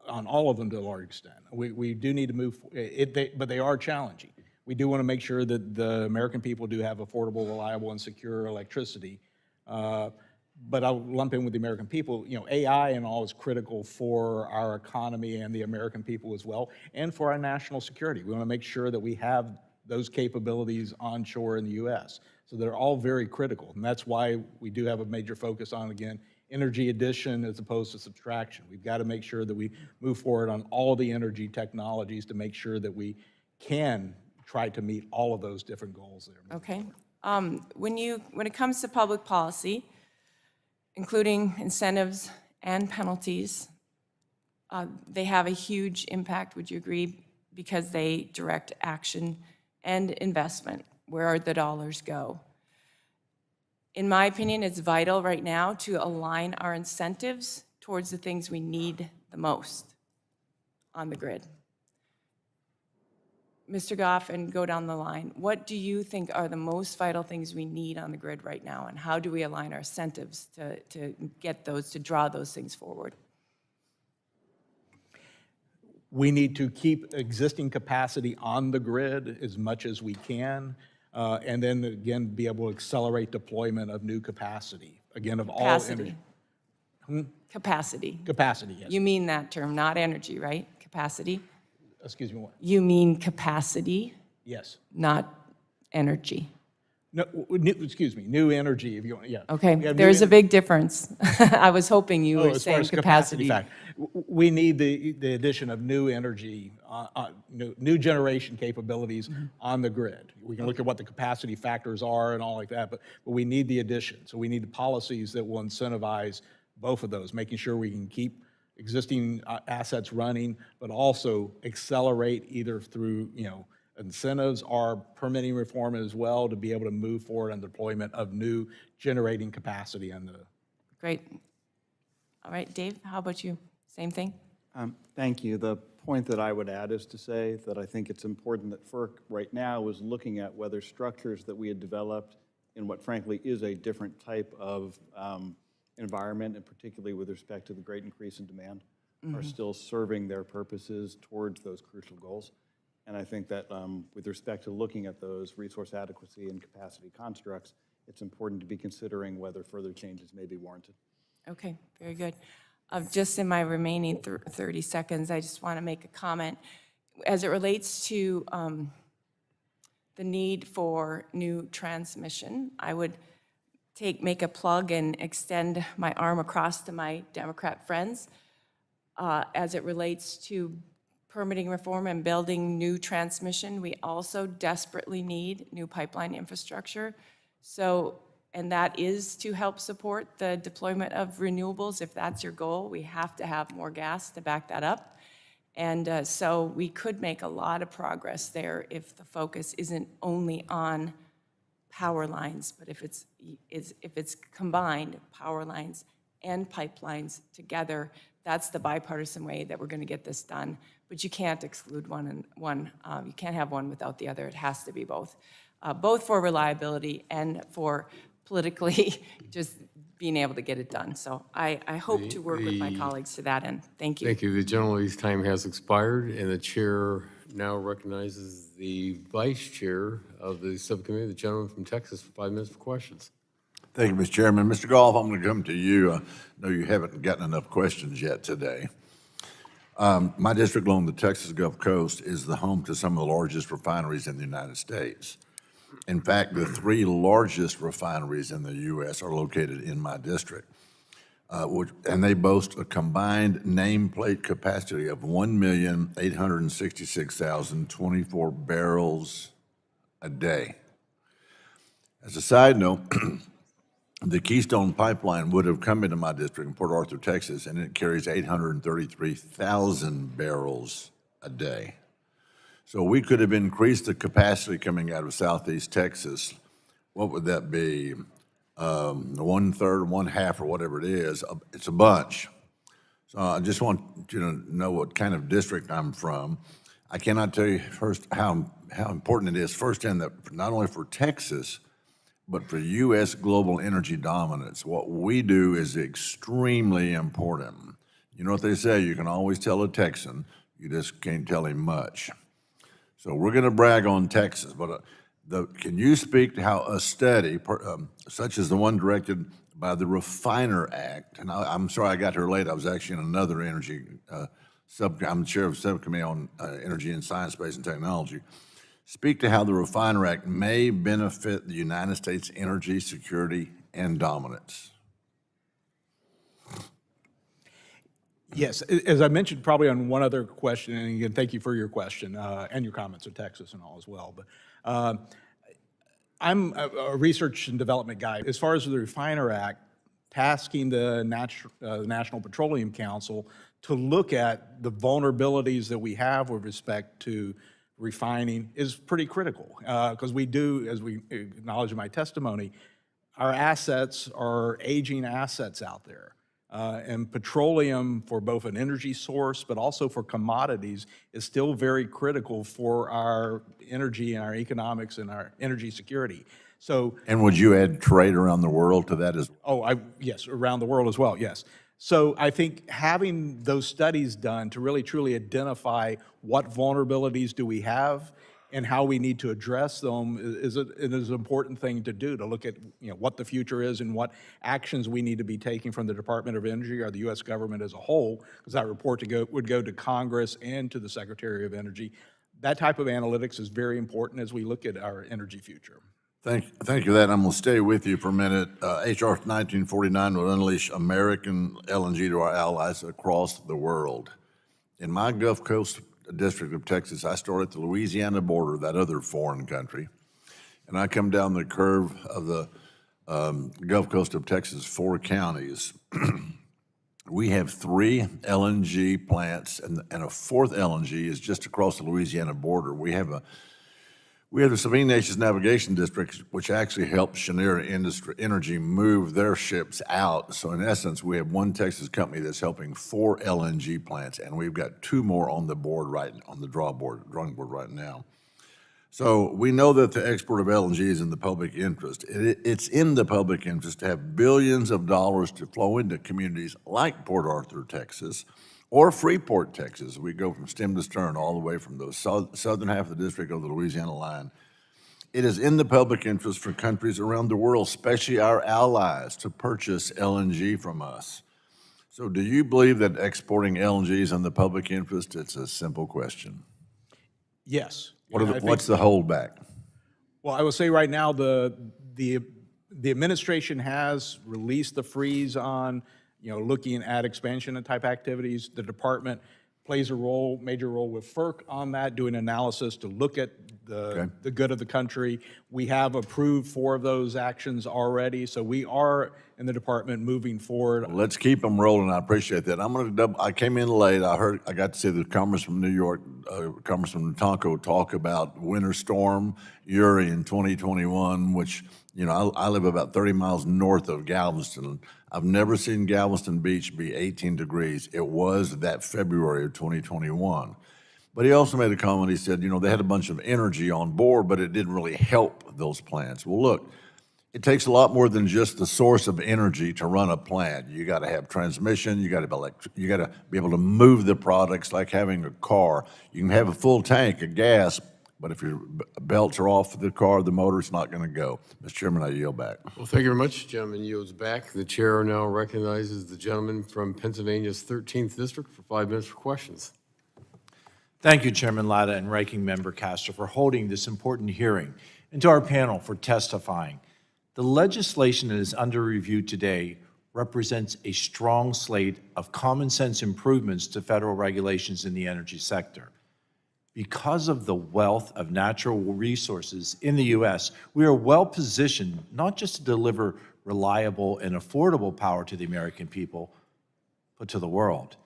on all of them to a large extent. We do need to move, but they are challenging. We do want to make sure that the American people do have affordable, reliable, and secure electricity. But I'll lump in with the American people, AI and all is critical for our economy and the American people as well, and for our national security. We want to make sure that we have those capabilities onshore in the U.S. So they're all very critical, and that's why we do have a major focus on, again, energy addition as opposed to subtraction. We've got to make sure that we move forward on all the energy technologies to make sure that we can try to meet all of those different goals there. Okay. When it comes to public policy, including incentives and penalties, they have a huge impact, would you agree, because they direct action and investment, where the dollars go. In my opinion, it's vital right now to align our incentives towards the things we need the most on the grid. Mr. Goff, and go down the line, what do you think are the most vital things we need on the grid right now, and how do we align our incentives to get those, to draw those things forward? We need to keep existing capacity on the grid as much as we can, and then again, be able to accelerate deployment of new capacity, again, of all energy. Capacity. Capacity, yes. You mean that term, not energy, right? Capacity? Excuse me, what? You mean capacity, Yes. not energy. No, excuse me, new energy, if you want, yeah. Okay, We have there's new a big difference. I was hoping you were as far saying as capacity. fact, we need the addition of new energy, new generation capabilities on the grid. We can look at what the capacity factors are and all like that, but we need the addition. So we need the policies that will incentivize both of those, making sure we can keep existing assets running, but also accelerate either through, incentives or permitting reform as well to be able to move forward on deployment of new generating capacity on the. Great. All right, Dave, how about you? Same thing? Thank you. The point that I would add is to say that I think it's important that FERC right now is looking at whether structures that we had developed in what frankly is a different type of environment, and particularly with respect to the great increase in demand, are still serving their purposes towards those crucial goals. And I think that with respect to looking at those resource adequacy and capacity constructs, it's important to be considering whether further changes may be warranted. Okay, very good. Just in my remaining 30 seconds, I just want to make a comment. As it relates to the need for new transmission, I would make a plug and extend my arm across to my Democrat friends as it relates to permitting reform and building new transmission. We also desperately need new pipeline infrastructure. So, and that is to help support the deployment of renewables. If that's your goal, we have to have more gas to back that up. And so we could make a lot of progress there if the focus isn't only on power lines, but if it's combined, power lines and pipelines together, that's the bipartisan way that we're going to get this done. But you can't exclude one and one. You can't have one without the other. It has to be both, both for reliability and for politically just being able to get it done. So I hope to work with my colleagues to that end. Thank you. Thank you. The gentleman's time has expired, and the chair now recognizes the vice chair of the subcommittee, the gentleman from Texas, for 5 minutes for questions. Thank you, Mr. Chairman. Mr. Goff, I'm going to come to you. I know you haven't gotten enough questions yet today. My district along the Texas Gulf Coast is the home to some of the largest refineries in the United States. In fact, the 3 largest refineries in the U.S. are located in my district, and they boast a combined nameplate capacity of 1,866,024 barrels a day. As a side note, the Keystone Pipeline would have come into my district in Port Arthur, Texas, and it carries 833,000 barrels a day. So we could have increased the capacity coming out of Southeast Texas. What would that be? 1/3, 1/2, or whatever it is. It's a bunch. So I just want you to know what kind of district I'm from. I cannot tell you first how important it is, firsthand, that not only for Texas, but for U.S. global energy dominance. What we do is extremely important. You know what they say, you can always tell a Texan, you just can't tell him much. So we're going to brag on Texas, but can you speak to how a study, such as the one directed by the Refiner Act, and I'm sorry I got here late, I was actually in another energy, I'm chair of Subcommittee on Energy and Science, Space, and Technology, speak to how the Refiner Act may benefit the United States' energy security and dominance. Yes, as I mentioned probably on one other question, and again, thank you for your question and your comments on Texas and all as well, but I'm a research and development guy. As far as the Refiner Act, tasking the National Petroleum Council to look at the vulnerabilities that we have with respect to refining is pretty critical, because we do, as we acknowledge in my testimony, our assets are aging assets out there. And petroleum, for both an energy source but also for commodities, is still very critical for our energy and our economics and our energy security. So, and would you add trade around the world to that as well? Oh, yes, around the world as well, yes. So I think having those studies done to really truly identify what vulnerabilities do we have and how we need to address them is an important thing to do, to look at what the future is and what actions we need to be taking from the Department of Energy or the U.S. government as a whole, because that report would go to Congress and to the Secretary of Energy. That type of analytics is very important as we look at our energy future. Thank you for that. I'm going to stay with you for a minute. H.R. 1949 will unleash American LNG to our allies across the world. In my Gulf Coast district of Texas, I start at the Louisiana border, that other foreign country, and I come down the curve of the Gulf Coast of Texas, 4 counties. We have 3 LNG plants, and a 4th LNG is just across the Louisiana border. We have the Sabine Nations Navigation District, which actually helps Cheniere Energy move their ships out. So in essence, we have one Texas company that's helping 4 LNG plants, and we've got 2 more on the board on the drawing board right now. So we know that the export of LNG is in the public interest. It's in the public interest to have billions of dollars to flow into communities like Port Arthur, Texas, or Freeport, Texas. We go from stem to stern all the way from the southern half of the district of the Louisiana line. It is in the public interest for countries around the world, especially our allies, to purchase LNG from us. So do you believe that exporting LNG is in the public interest? It's a simple question. Yes. What's the holdback? Well, I will say right now the administration has released the freeze on looking at expansion and type activities. The department plays a major role with FERC on that, doing analysis to look at the good of the country. We have approved 4 of those actions already, so we are in the department moving forward. Well, let's keep them rolling. I appreciate that. I came in late. I got to see the Congressman from New York, Congressman Tonko, talk about Winter Storm Uri in 2021, which I live about 30 miles north of Galveston. I've never seen Galveston Beach be 18 degrees. It was that February of 2021. But he also made a comment. He said, they had a bunch of energy on board, but it didn't really help those plants. Well, look, it takes a lot more than just the source of energy to run a plant. You got to have transmission. You got to be able to move the products like having a car. You can have a full tank of gas, but if your belts are off the car, the motor's not going to go. Mr. Chairman, I yield back. Well, thank you very much. Gentleman yields back. The chair now recognizes the gentleman from Pennsylvania's 13th District for 5 minutes for questions. Thank you, Chairman Latta and Ranking Member Castor, for holding this important hearing, and to our panel for testifying. The legislation that is under review today represents a strong slate of common sense improvements to federal regulations in the energy sector. Because of the wealth of natural resources in the U.S., we are well positioned not just to deliver reliable and affordable power to the American people, but to the world.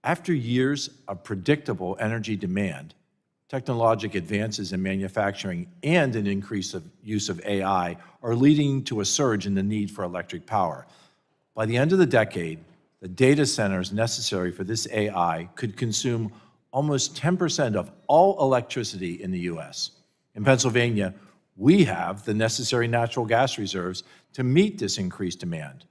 After years of predictable energy demand, technological advances in manufacturing and an increase of use of AI are leading to a surge in the need for electric power. By the end of the decade, the data centers necessary for this AI could consume almost 10% of all electricity in the U.S. In Pennsylvania, we have the necessary natural gas reserves to meet this increased demand.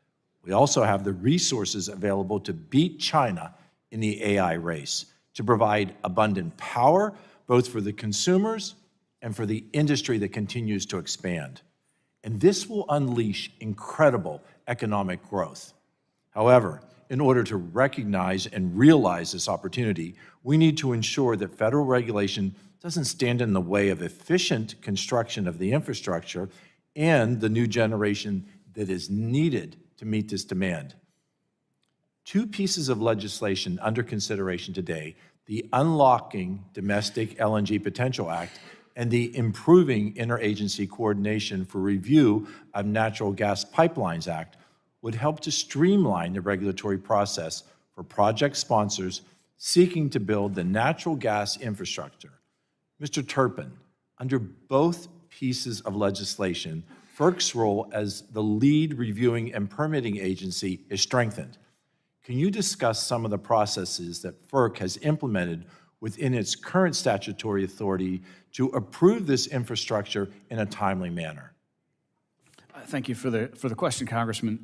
We also have the resources available to beat China in the AI race, to provide abundant power, both for the consumers and for the industry that continues to expand. And this will unleash incredible economic growth. However, in order to recognize and realize this opportunity, we need to ensure that federal regulation doesn't stand in the way of efficient construction of the infrastructure and the new generation that is needed to meet this demand. Two pieces of legislation under consideration today, the Unlocking Domestic LNG Potential Act and the Improving Interagency Coordination for Review of Natural Gas Pipelines Act, would help to streamline the regulatory process for project sponsors seeking to build the natural gas infrastructure. Mr. Turpin, under both pieces of legislation, FERC's role as the lead reviewing and permitting agency is strengthened. Can you discuss some of the processes that FERC has implemented within its current statutory authority to approve this infrastructure in a timely manner? Thank you for the question, Congressman.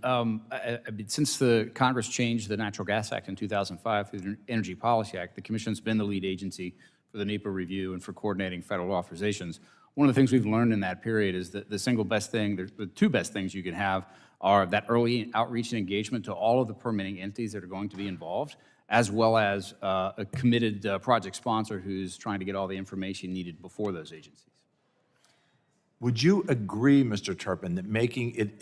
Since the Congress changed the Natural Gas Act in 2005 through the Energy Policy Act, the Commission's been the lead agency for the NEPA review and for coordinating federal authorizations. One of the things we've learned in that period is that the single best thing, the two best things you can have are that early outreach and engagement to all of the permitting entities that are going to be involved, as well as a committed project sponsor who's trying to get all the information needed before those agencies. Would you agree, Mr. Turpin, that making it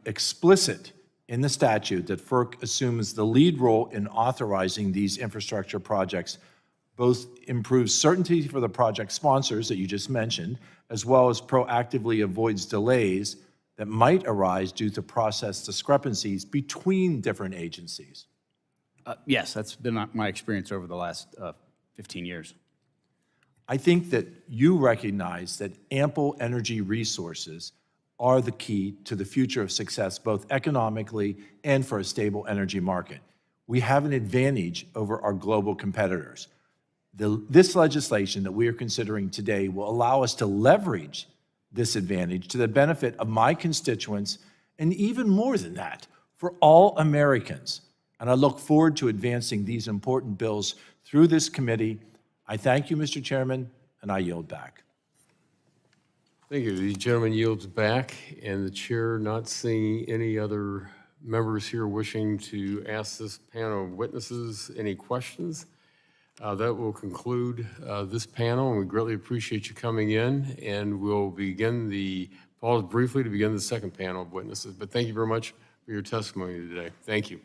explicit in the statute that FERC assumes the lead role in authorizing these infrastructure projects both improves certainty for the project sponsors that you just mentioned, as well as proactively avoids delays that might arise due to process discrepancies between different agencies? Yes, that's been my experience over the last 15 years. I think that you recognize that ample energy resources are the key to the future of success, both economically and for a stable energy market. We have an advantage over our global competitors. This legislation that we are considering today will allow us to leverage this advantage to the benefit of my constituents, and even more than that, for all Americans. And I look forward to advancing these important bills through this committee. I thank you, Mr. Chairman, and I yield back. Thank you. The gentleman yields back, and the chair, not seeing any other members here wishing to ask this panel of witnesses any questions. That will conclude this panel, and we greatly appreciate you coming in, and we'll pause briefly to begin the second panel of witnesses. But thank you very much for your testimony today. Thank you.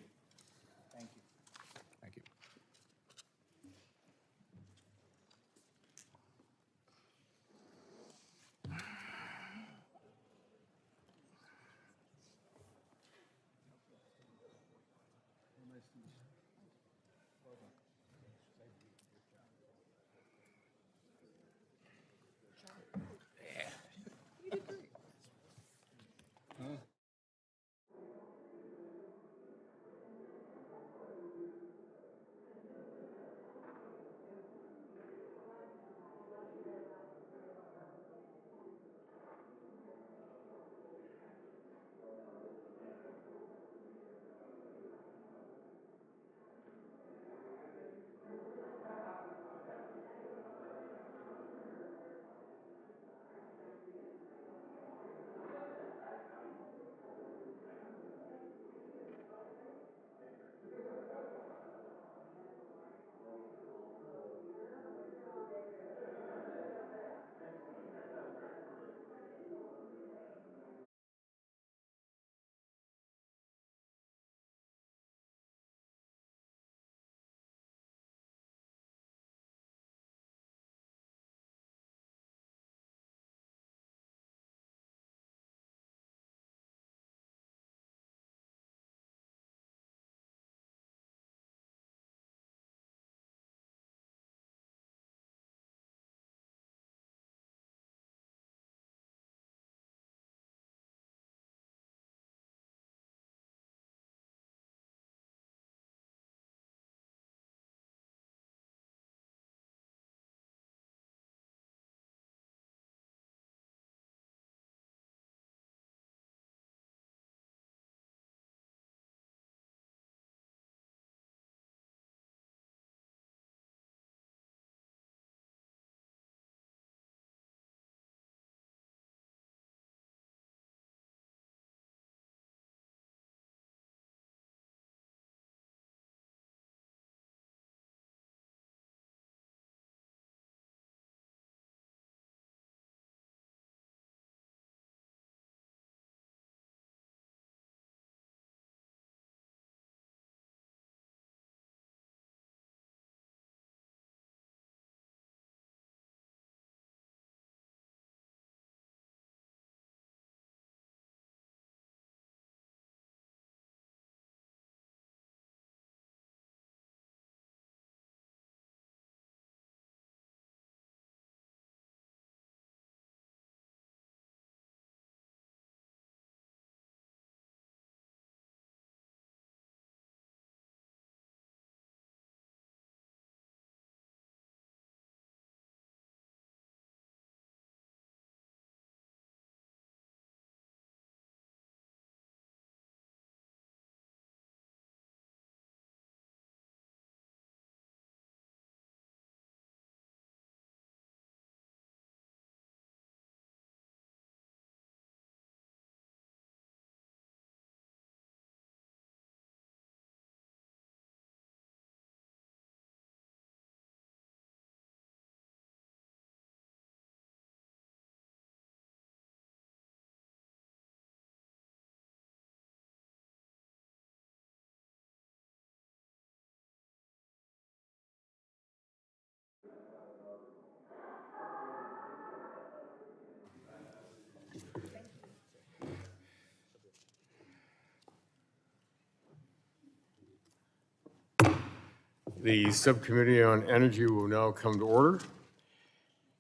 The Subcommittee on Energy will now come to order.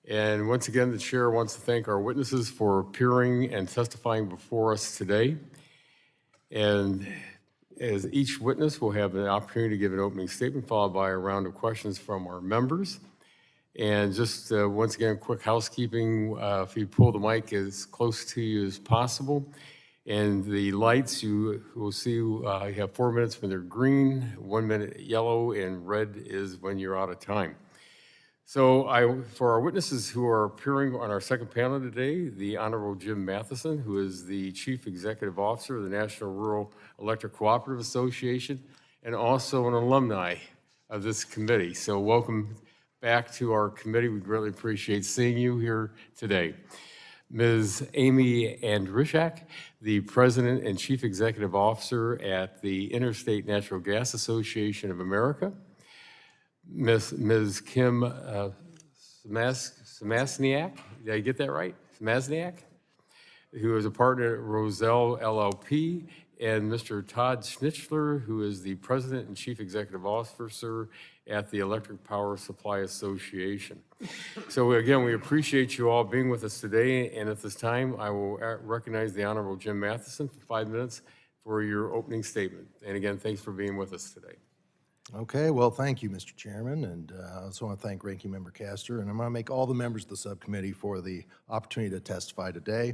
And once again, the chair wants to thank our witnesses for appearing and testifying before us today. And as each witness will have an opportunity to give an opening statement, followed by a round of questions from our members. And just once again, quick housekeeping, if you pull the mic as close to you as possible. And the lights, you will see you have 4 minutes when they're green, 1 minute yellow, and red is when you're out of time. So for our witnesses who are appearing on our second panel today, the Honorable Jim Matheson, who is the Chief Executive Officer of the National Rural Electric Cooperative Association, and also an alumni of this committee. So welcome back to our committee. We greatly appreciate seeing you here today. Ms. Amy Andryshak, the President and Chief Executive Officer at the Interstate Natural Gas Association of America. Ms. Kim Samasniak, did I get that right? Samasniak, who is a partner at Roselle LLP, and Mr. Todd Schnitzler, who is the President and Chief Executive Officer at the Electric Power Supply Association. So again, we appreciate you all being with us today, and at this time, I will recognize the Honorable Jim Matheson for 5 minutes for your opening statement. And again, thanks for being with us today. Okay, well, thank you, Mr. Chairman, and I also want to thank Ranking Member Castor, and I'm going to make all the members of the subcommittee for the opportunity to testify today.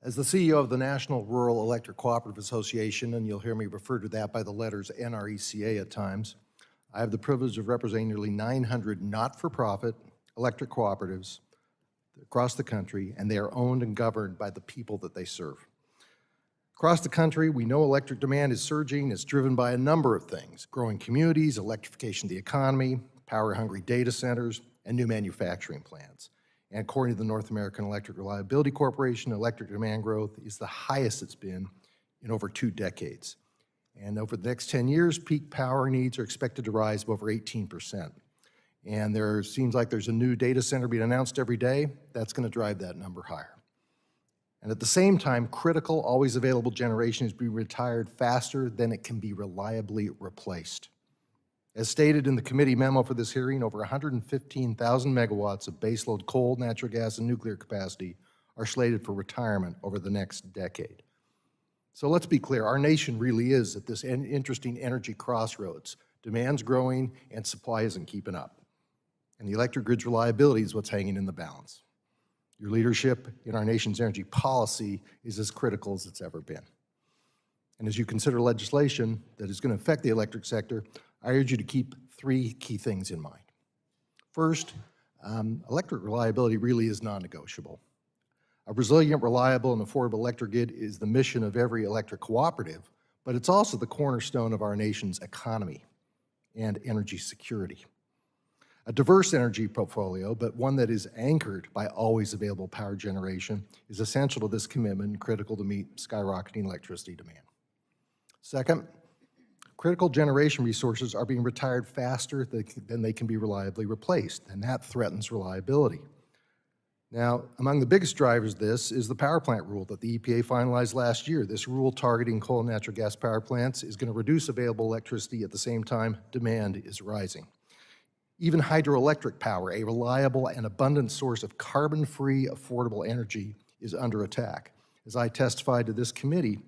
As the CEO of the National Rural Electric Cooperative Association, and you'll hear me refer to that by the letters NRECA at times, I have the privilege of representing nearly 900 not-for-profit electric cooperatives across the country, and they are owned and governed by the people that they serve. Across the country, we know electric demand is surging. It's driven by a number of things: growing communities, electrification of the economy, power-hungry data centers, and new manufacturing plants. And according to the North American Electric Reliability Corporation, electric demand growth is the highest it's been in over 2 decades. And over the next 10 years, peak power needs are expected to rise by over 18%. And there seems like there's a new data center being announced every day. That's going to drive that number higher. And at the same time, critical, always available generation is being retired faster than it can be reliably replaced. As stated in the committee memo for this hearing, over 115,000 megawatts of baseload coal, natural gas, and nuclear capacity are slated for retirement over the next decade. So let's be clear, our nation really is at this interesting energy crossroads. Demand's growing and supply isn't keeping up. And the electric grid's reliability is what's hanging in the balance. Your leadership in our nation's energy policy is as critical as it's ever been. And as you consider legislation that is going to affect the electric sector, I urge you to keep 3 key things in mind. First, electric reliability really is non-negotiable. A resilient, reliable, and affordable electric grid is the mission of every electric cooperative, but it's also the cornerstone of our nation's economy and energy security. A diverse energy portfolio, but one that is anchored by always available power generation, is essential to this commitment and critical to meet skyrocketing electricity demand. Second, critical generation resources are being retired faster than they can be reliably replaced, and that threatens reliability. Now, among the biggest drivers of this is the power plant rule that the EPA finalized last year. This rule targeting coal and natural gas power plants is going to reduce available electricity at the same time demand is rising. Even hydroelectric power, a reliable and abundant source of carbon-free, affordable energy, is under attack. As I testified to this committee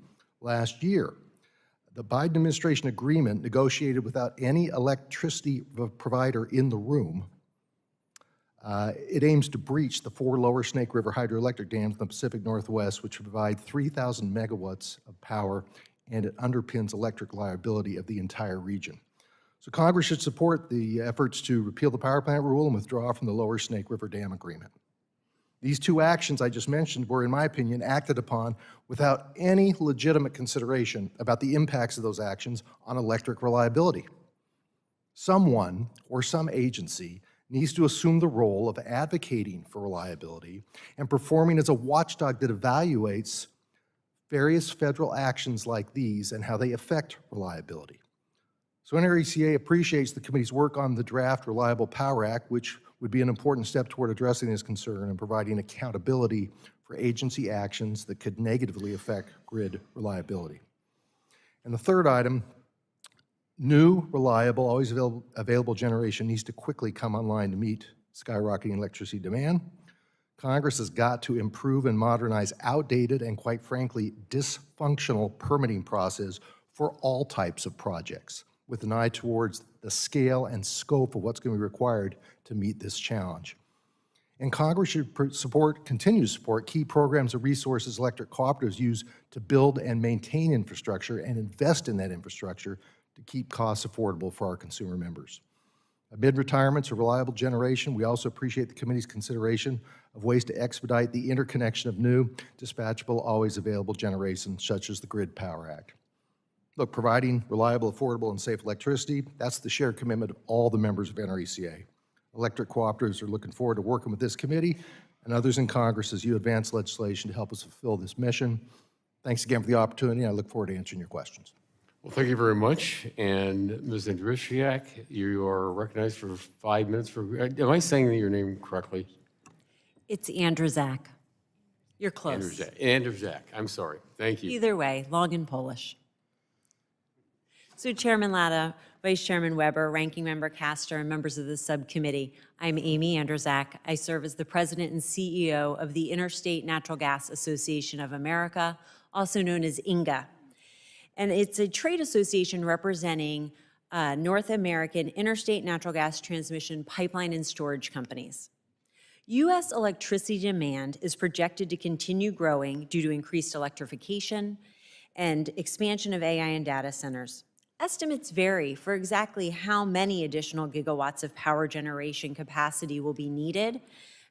last year, the Biden administration agreement negotiated without any electricity provider in the room. It aims to breach the 4 lower Snake River hydroelectric dams in the Pacific Northwest, which provide 3,000 megawatts of power, and it underpins electric reliability of the entire region. So Congress should support the efforts to repeal the power plant rule and withdraw from the lower Snake River Dam agreement. These 2 actions I just mentioned were, in my opinion, acted upon without any legitimate consideration about the impacts of those actions on electric reliability. Someone or some agency needs to assume the role of advocating for reliability and performing as a watchdog that evaluates various federal actions like these and how they affect reliability. So NRECA appreciates the committee's work on the draft Reliable Power Act, which would be an important step toward addressing this concern and providing accountability for agency actions that could negatively affect grid reliability. And the third item New, reliable, always available generation needs to quickly come online to meet skyrocketing electricity demand. Congress has got to improve and modernize outdated and, quite frankly, dysfunctional permitting process for all types of projects, with an eye towards the scale and scope of what's going to be required to meet this challenge. And Congress should continue to support key programs and resources electric cooperatives use to build and maintain infrastructure and invest in that infrastructure to keep costs affordable for our consumer members. Amid retirements of reliable generation, we also appreciate the committee's consideration of ways to expedite the interconnection of new, dispatchable, always available generation, such as the Grid Power Act. Look, providing reliable, affordable, and safe electricity, that's the shared commitment of all the members of NRECA. Electric cooperatives are looking forward to working with this committee and others in Congress as you advance legislation to help us fulfill this mission. Thanks again for the opportunity. I look forward to answering your questions. Well, thank you very much. And Ms. Andrusiak, you are recognized for 5 minutes. Am I saying your name correctly? It's Andrzak. You're close. Andrzak, I'm sorry. Thank you. Either way, long in Polish. So Chairman Latta, Vice Chairman Weber, Ranking Member Castor, and members of the subcommittee, I'm Amy Andrzak. I serve as the President and CEO of the Interstate Natural Gas Association of America, also known as INGA. And it's a trade association representing North American interstate natural gas transmission pipeline and storage companies. U.S. electricity demand is projected to continue growing due to increased electrification and expansion of AI and data centers. Estimates vary for exactly how many additional gigawatts of power generation capacity will be needed.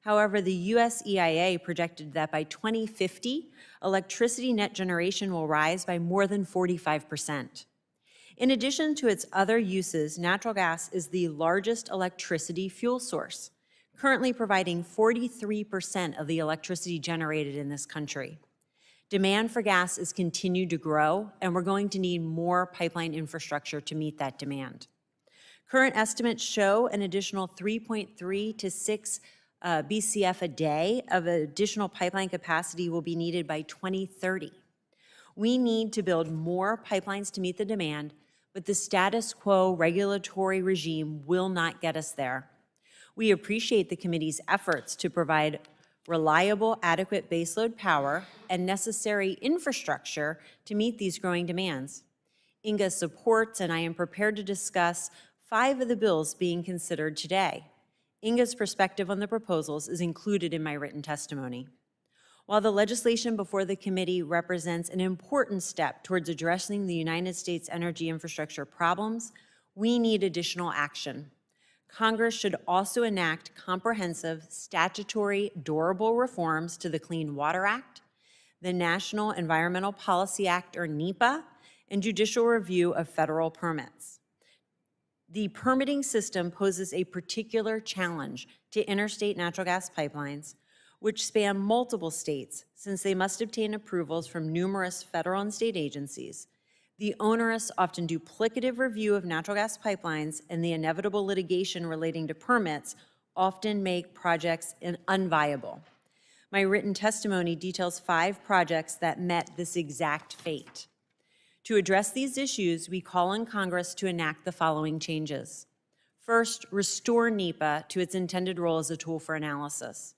However, the US EIA projected that by 2050, electricity net generation will rise by more than 45%. In addition to its other uses, natural gas is the largest electricity fuel source, currently providing 43% of the electricity generated in this country. Demand for gas is continued to grow, and we're going to need more pipeline infrastructure to meet that demand. Current estimates show an additional 3.3 to 6 BCF a day of additional pipeline capacity will be needed by 2030. We need to build more pipelines to meet the demand, but the status quo regulatory regime will not get us there. We appreciate the committee's efforts to provide reliable, adequate baseload power and necessary infrastructure to meet these growing demands. INGA supports, and I am prepared to discuss 5 of the bills being considered today. INGA's perspective on the proposals is included in my written testimony. While the legislation before the committee represents an important step towards addressing the United States energy infrastructure problems, we need additional action. Congress should also enact comprehensive statutory durable reforms to the Clean Water Act, the National Environmental Policy Act, or NEPA, and judicial review of federal permits. The permitting system poses a particular challenge to interstate natural gas pipelines, which span multiple states since they must obtain approvals from numerous federal and state agencies. The onerous, often duplicative review of natural gas pipelines and the inevitable litigation relating to permits often make projects unviable. My written testimony details 5 projects that met this exact fate. To address these issues, we call on Congress to enact the following changes. First, restore NEPA to its intended role as a tool for analysis.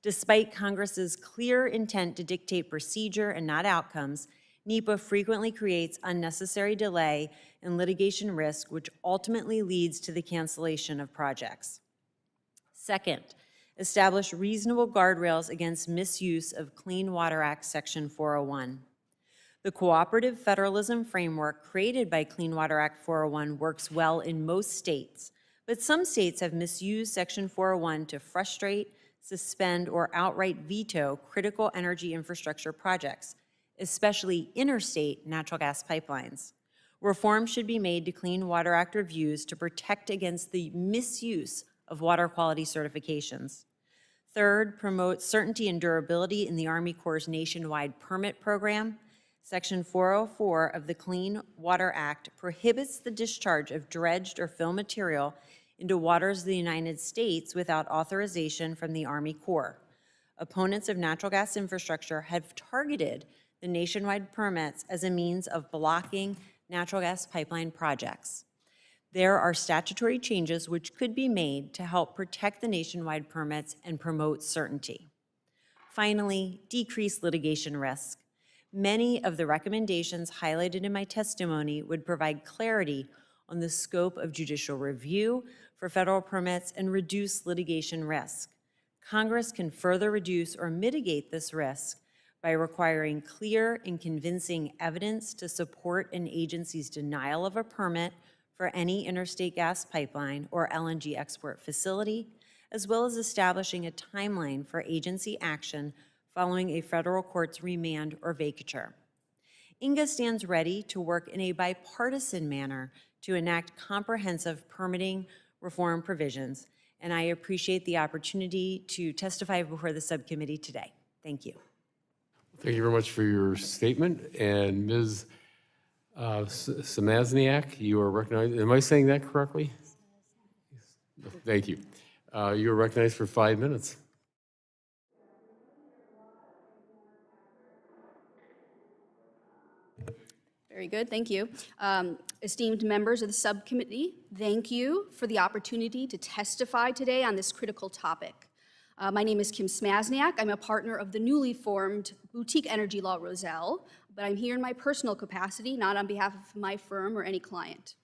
Despite Congress's clear intent to dictate procedure and not outcomes, NEPA frequently creates unnecessary delay and litigation risk, which ultimately leads to the cancellation of projects. Second, establish reasonable guardrails against misuse of Clean Water Act Section 401. The cooperative federalism framework created by Clean Water Act 401 works well in most states, but some states have misused Section 401 to frustrate, suspend, or outright veto critical energy infrastructure projects, especially interstate natural gas pipelines. Reform should be made to Clean Water Act reviews to protect against the misuse of water quality certifications. Third, promote certainty and durability in the Army Corps' nationwide permit program. Section 404 of the Clean Water Act prohibits the discharge of dredged or fill material into waters of the United States without authorization from the Army Corps. Opponents of natural gas infrastructure have targeted the nationwide permits as a means of blocking natural gas pipeline projects. There are statutory changes which could be made to help protect the nationwide permits and promote certainty. Finally, decrease litigation risk. Many of the recommendations highlighted in my testimony would provide clarity on the scope of judicial review for federal permits and reduce litigation risk. Congress can further reduce or mitigate this risk by requiring clear and convincing evidence to support an agency's denial of a permit for any interstate gas pipeline or LNG export facility, as well as establishing a timeline for agency action following a federal court's remand or vacatur. INGA stands ready to work in a bipartisan manner to enact comprehensive permitting reform provisions, and I appreciate the opportunity to testify before the subcommittee today. Thank you. Thank you very much for your statement. And Ms. Samazniak, you are recognized. Am I saying that correctly? Thank you. You are recognized for 5 minutes. Very good, thank you. Esteemed members of the subcommittee, thank you for the opportunity to testify today on this critical topic. My name is Kim Smazniak. I'm a partner of the newly formed boutique energy law Roselle, but I'm here in my personal capacity, not on behalf of my firm or any client.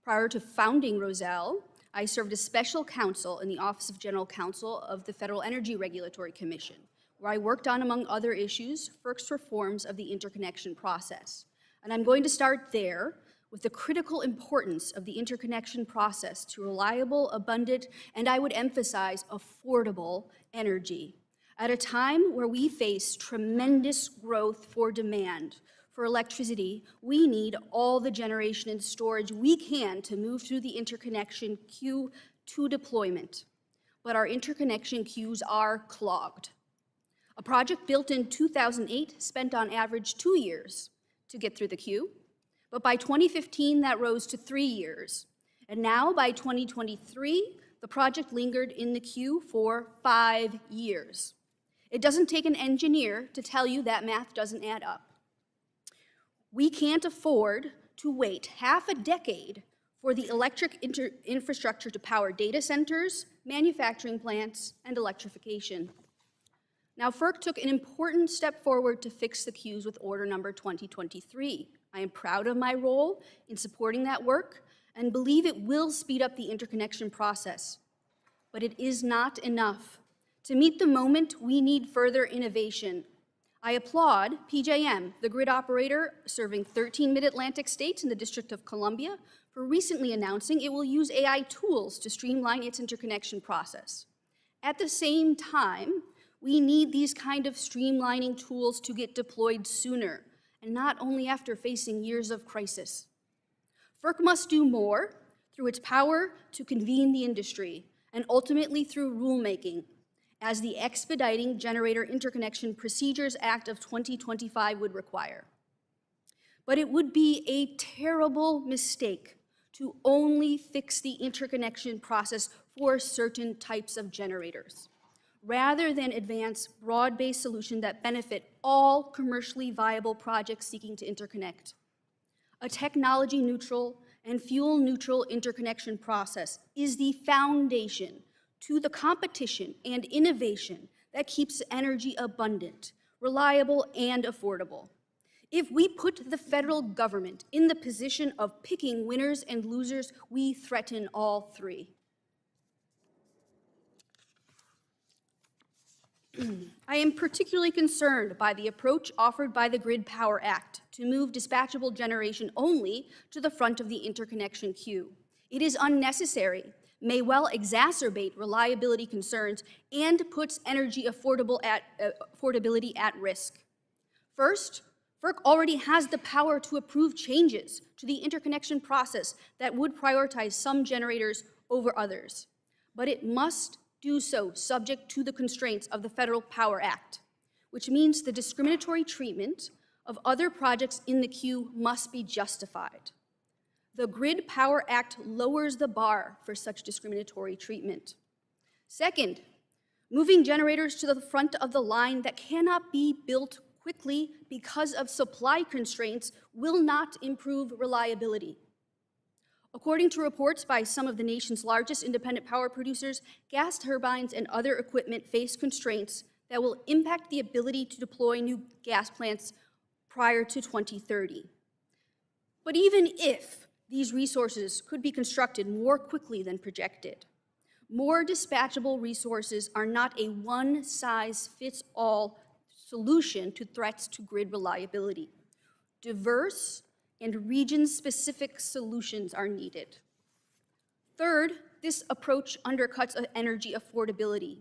Prior to founding Roselle, I served as special counsel in the Office of General Counsel of the Federal Energy Regulatory Commission, where I worked on, among other issues, FERC's reforms of the interconnection process. And I'm going to start there with the critical importance of the interconnection process to reliable, abundant, and I would emphasize affordable energy. At a time where we face tremendous growth for demand for electricity, we need all the generation and storage we can to move through the interconnection queue to deployment. But our interconnection queues are clogged. A project built in 2008 spent on average 2 years to get through the queue, but by 2015 that rose to 3 years. And now by 2023, the project lingered in the queue for 5 years. It doesn't take an engineer to tell you that math doesn't add up. We can't afford to wait half a decade for the electric infrastructure to power data centers, manufacturing plants, and electrification. Now, FERC took an important step forward to fix the queues with Order Number 2023. I am proud of my role in supporting that work and believe it will speed up the interconnection process. But it is not enough. To meet the moment, we need further innovation. I applaud PJM, the grid operator serving 13 mid-Atlantic states in the District of Columbia, for recently announcing it will use AI tools to streamline its interconnection process. At the same time, we need these kind of streamlining tools to get deployed sooner, and not only after facing years of crisis. FERC must do more through its power to convene the industry, and ultimately through rulemaking, as the Expediting Generator Interconnection Procedures Act of 2025 would require. But it would be a terrible mistake to only fix the interconnection process for certain types of generators, rather than advance broad-based solutions that benefit all commercially viable projects seeking to interconnect. A technology-neutral and fuel-neutral interconnection process is the foundation to the competition and innovation that keeps energy abundant, reliable, and affordable. If we put the federal government in the position of picking winners and losers, we threaten all three. I am particularly concerned by the approach offered by the Grid Power Act to move dispatchable generation only to the front of the interconnection queue. It is unnecessary, may well exacerbate reliability concerns, and puts energy affordability at risk. First, FERC already has the power to approve changes to the interconnection process that would prioritize some generators over others, but it must do so subject to the constraints of the Federal Power Act, which means the discriminatory treatment of other projects in the queue must be justified. The Grid Power Act lowers the bar for such discriminatory treatment. Second, moving generators to the front of the line that cannot be built quickly because of supply constraints will not improve reliability. According to reports by some of the nation's largest independent power producers, gas turbines and other equipment face constraints that will impact the ability to deploy new gas plants prior to 2030. But even if these resources could be constructed more quickly than projected, more dispatchable resources are not a one-size-fits-all solution to threats to grid reliability. Diverse and region-specific solutions are needed. Third, this approach undercuts energy affordability.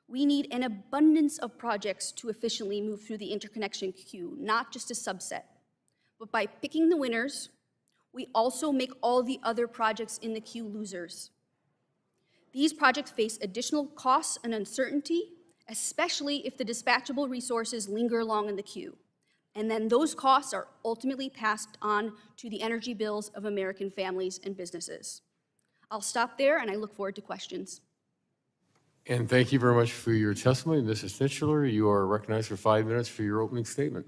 We need an abundance of projects to efficiently move through the interconnection queue, not just a subset. But by picking the winners, we also make all the other projects in the queue losers. These projects face additional costs and uncertainty, especially if the dispatchable resources linger long in the queue. And then those costs are ultimately passed on to the energy bills of American families and businesses. I'll stop there, and I look forward to questions. And thank you very much for your testimony. Mrs. Snitchler, you are recognized for 5 minutes for your opening statement.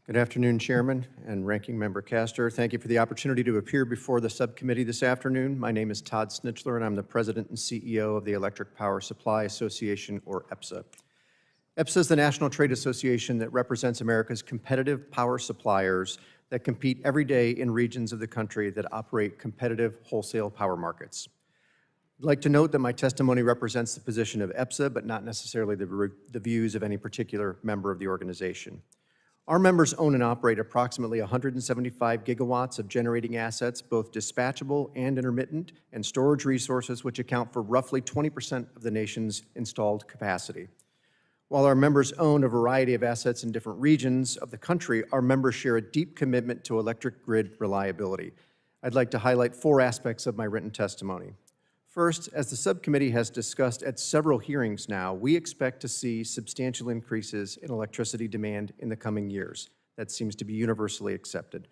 Good afternoon, Chairman and Ranking Member Castor. Thank you for the opportunity to appear before the subcommittee this afternoon. My name is Todd Snitchler, and I'm the President and CEO of the Electric Power Supply Association, or EPSA. EPSA is the national trade association that represents America's competitive power suppliers that compete every day in regions of the country that operate competitive wholesale power markets. I'd like to note that my testimony represents the position of EPSA, but not necessarily the views of any particular member of the organization. Our members own and operate approximately 175 gigawatts of generating assets, both dispatchable and intermittent, and storage resources, which account for roughly 20% of the nation's installed capacity. While our members own a variety of assets in different regions of the country, our members share a deep commitment to electric grid reliability. I'd like to highlight 4 aspects of my written testimony. First, as the subcommittee has discussed at several hearings now, we expect to see substantial increases in electricity demand in the coming years. That seems to be universally accepted.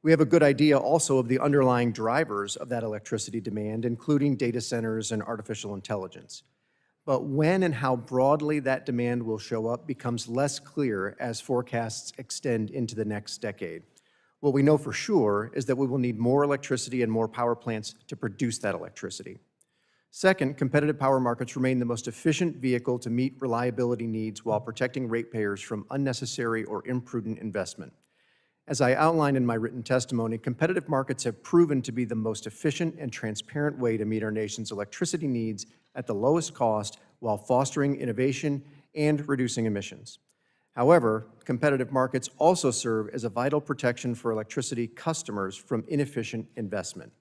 We have a good idea also of the underlying drivers of that electricity demand, including data centers and artificial intelligence. But when and how broadly that demand will show up becomes less clear as forecasts extend into the next decade. What we know for sure is that we will need more electricity and more power plants to produce that electricity. Second, competitive power markets remain the most efficient vehicle to meet reliability needs while protecting ratepayers from unnecessary or imprudent investment. As I outlined in my written testimony, competitive markets have proven to be the most efficient and transparent way to meet our nation's electricity needs at the lowest cost while fostering innovation and reducing emissions. However, competitive markets also serve as a vital protection for electricity customers from inefficient investment.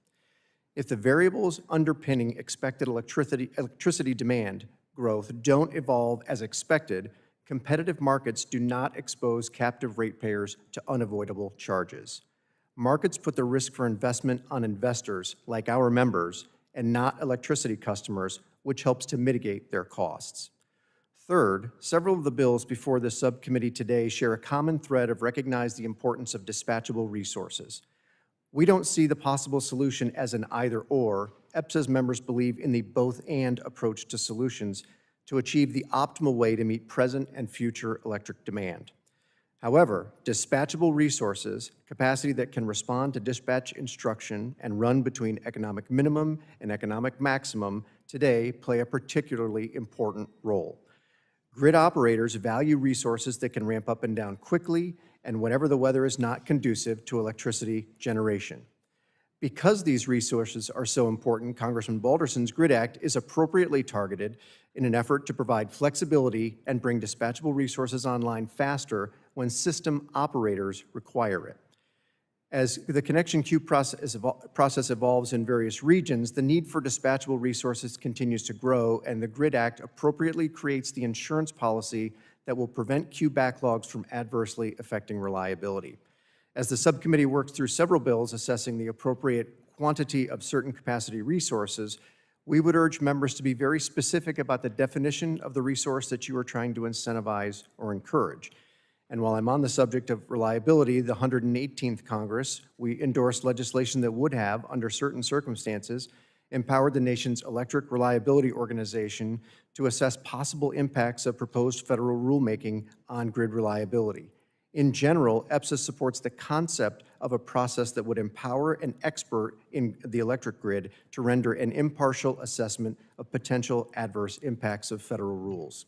If the variables underpinning expected electricity demand growth don't evolve as expected, competitive markets do not expose captive ratepayers to unavoidable charges. Markets put the risk for investment on investors like our members and not electricity customers, which helps to mitigate their costs. Third, several of the bills before the subcommittee today share a common thread of recognize the importance of dispatchable resources. We don't see the possible solution as an either-or. EPSA's members believe in the both-and approach to solutions to achieve the optimal way to meet present and future electric demand. However, dispatchable resources, capacity that can respond to dispatch instruction and run between economic minimum and economic maximum, today play a particularly important role. Grid operators value resources that can ramp up and down quickly and whenever the weather is not conducive to electricity generation. Because these resources are so important, Congressman Balderson's GRID Act is appropriately targeted in an effort to provide flexibility and bring dispatchable resources online faster when system operators require it. As the connection queue process evolves in various regions, the need for dispatchable resources continues to grow, and the GRID Act appropriately creates the insurance policy that will prevent queue backlogs from adversely affecting reliability. As the subcommittee works through several bills assessing the appropriate quantity of certain capacity resources, we would urge members to be very specific about the definition of the resource that you are trying to incentivize or encourage. And while I'm on the subject of reliability, the 118th Congress, we endorsed legislation that would have, under certain circumstances, empowered the nation's Electric Reliability Organization to assess possible impacts of proposed federal rulemaking on grid reliability. In general, EPSA supports the concept of a process that would empower an expert in the electric grid to render an impartial assessment of potential adverse impacts of federal rules.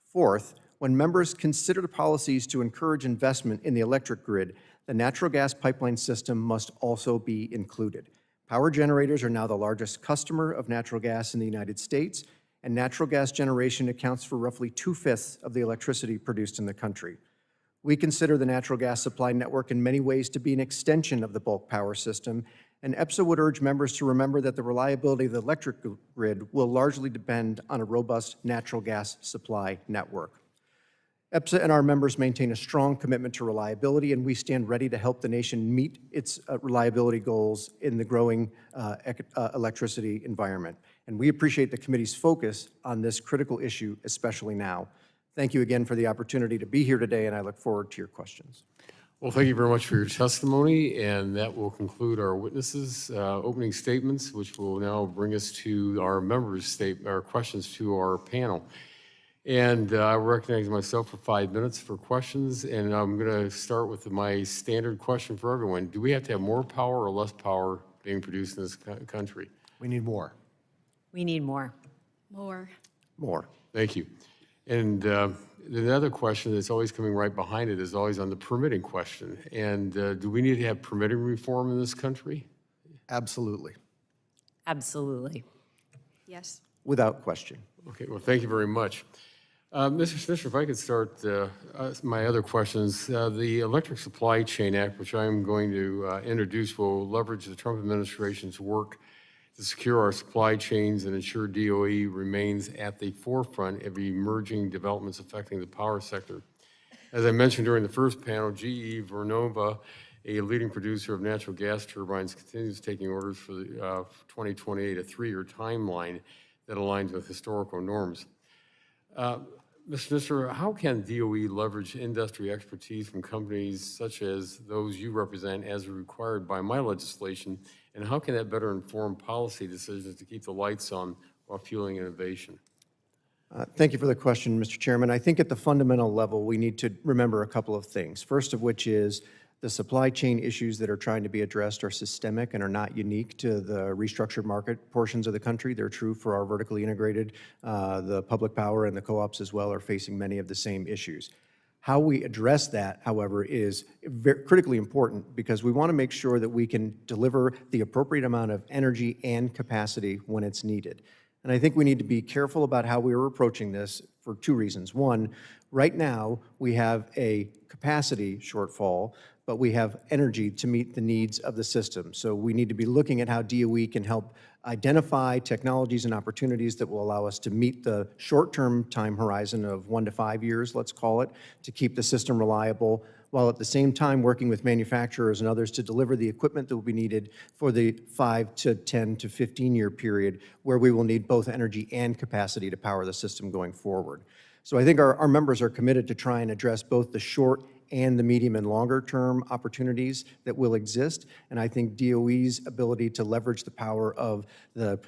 Fourth, when members consider the policies to encourage investment in the electric grid, the natural gas pipeline system must also be included. Power generators are now the largest customer of natural gas in the United States, and natural gas generation accounts for roughly 2/5 of the electricity produced in the country. We consider the natural gas supply network in many ways to be an extension of the bulk power system, and EPSA would urge members to remember that the reliability of the electric grid will largely depend on a robust natural gas supply network. EPSA and our members maintain a strong commitment to reliability, and we stand ready to help the nation meet its reliability goals in the growing electricity environment. And we appreciate the committee's focus on this critical issue, especially now. Thank you again for the opportunity to be here today, and I look forward to your questions. Well, thank you very much for your testimony, and that will conclude our witnesses' opening statements, which will now bring us to our members' our questions to our panel. And I recognize myself for 5 minutes for questions, and I'm going to start with my standard question for everyone. Do we have to have more power or less power being produced in this country? We need more. We need more. More. More. Thank you. And the other question that's always coming right behind it is always on the permitting question. And do we need to have permitting reform in this country? Absolutely. Absolutely. Yes. Without question. Okay, well, thank you very much. Mr. Fisher, if I could start my other questions. The Electric Supply Chain Act, which I'm going to introduce, will leverage the Trump administration's work to secure our supply chains and ensure DOE remains at the forefront of emerging developments affecting the power sector. As I mentioned during the first panel, GE Vernova, a leading producer of natural gas turbines, continues taking orders for the 2028, a 3-year timeline that aligns with historical norms. Mr. Minister, how can DOE leverage industry expertise from companies such as those you represent as required by my legislation, and how can that better inform policy decisions to keep the lights on while fueling innovation? Thank you for the question, Mr. Chairman. I think at the fundamental level, we need to remember a couple of things. First of which is the supply chain issues that are trying to be addressed are systemic and are not unique to the restructured market portions of the country. They're true for our vertically integrated. The public power and the co-ops as well are facing many of the same issues. How we address that, however, is critically important because we want to make sure that we can deliver the appropriate amount of energy and capacity when it's needed. And I think we need to be careful about how we are approaching this for 2 reasons. One, right now we have a capacity shortfall, but we have energy to meet the needs of the system. So we need to be looking at how DOE can help identify technologies and opportunities that will allow us to meet the short-term time horizon of 1 to 5 years, let's call it, to keep the system reliable, while at the same time working with manufacturers and others to deliver the equipment that will be needed for the 5 to 10 to 15-year period where we will need both energy and capacity to power the system going forward. So I think our members are committed to try and address both the short and the medium and longer term opportunities that will exist. And I think DOE's ability to leverage the power of the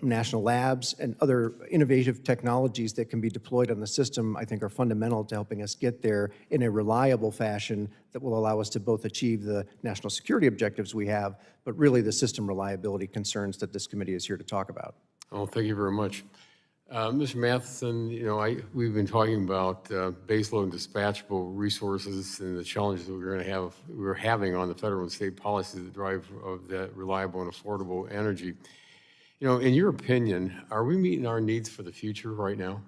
national labs and other innovative technologies that can be deployed on the system, I think are fundamental to helping us get there in a reliable fashion that will allow us to both achieve the national security objectives we have, but really the system reliability concerns that this committee is here to talk about. Oh, thank you very much. Mr. Matheson, we've been talking about baseload and dispatchable resources and the challenges that we're having on the federal and state policies that drive of that reliable and affordable energy. In your opinion, are we meeting our needs for the future right now?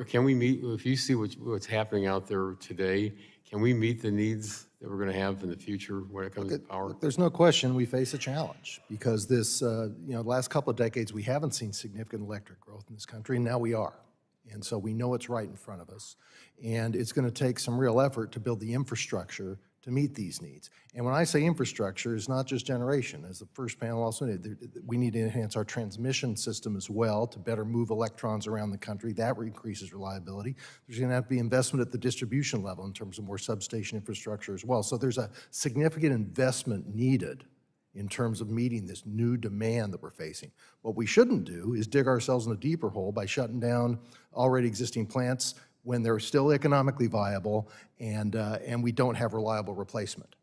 Can we meet, if you see what's happening out there today, can we meet the needs that we're going to have in the future when it comes to power? There's no question we face a challenge because this, the last couple of decades, we haven't seen significant electric growth in this country, and now we are. And so we know it's right in front of us. And it's going to take some real effort to build the infrastructure to meet these needs. And when I say infrastructure, it's not just generation. As the first panel also did, we need to enhance our transmission system as well to better move electrons around the country. That increases reliability. There's going to have to be investment at the distribution level in terms of more substation infrastructure as well. So there's a significant investment needed in terms of meeting this new demand that we're facing. What we shouldn't do is dig ourselves in a deeper hole by shutting down already existing plants when they're still economically viable and we don't have reliable replacement.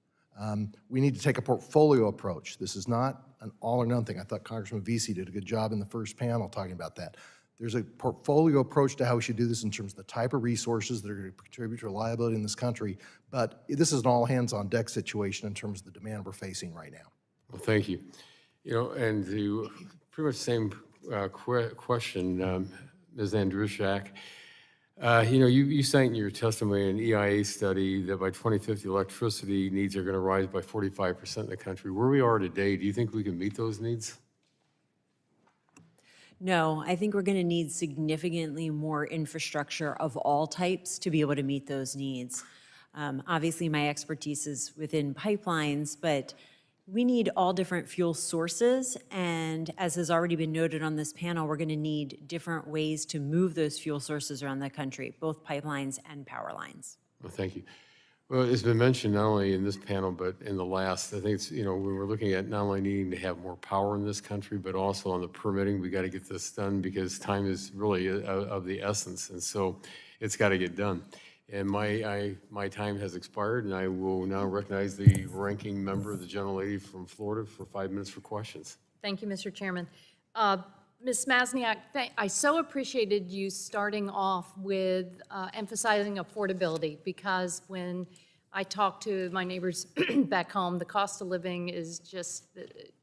We need to take a portfolio approach. This is not an all or none thing. I thought Congressman Vesey did a good job in the first panel talking about that. There's a portfolio approach to how we should do this in terms of the type of resources that are going to contribute to reliability in this country, but this is an all-hands-on-deck situation in terms of the demand we're facing right now. Well, thank you. You know, and the pretty much same question, Ms. Andruszak. You know, you cite in your testimony an EIA study that by 2050, electricity needs are going to rise by 45% in the country. Where we are today, do you think we can meet those needs? No, I think we're going to need significantly more infrastructure of all types to be able to meet those needs. Obviously, my expertise is within pipelines, but we need all different fuel sources, and as has already been noted on this panel, we're going to need different ways to move those fuel sources around the country, both pipelines and power lines. Well, thank you. Well, it's been mentioned not only in this panel, but in the last. I think it's, you know, when we're looking at not only needing to have more power in this country, but also on the permitting, we got to get this done because time is really of the essence, and so it's got to get done. And my time has expired, and I will now recognize the ranking member, the gentlelady from Florida, for 5 minutes for questions. Thank you, Mr. Chairman. Ms. Masniak, I so appreciated you starting off with emphasizing affordability, because when I talk to my neighbors back home, the cost of living is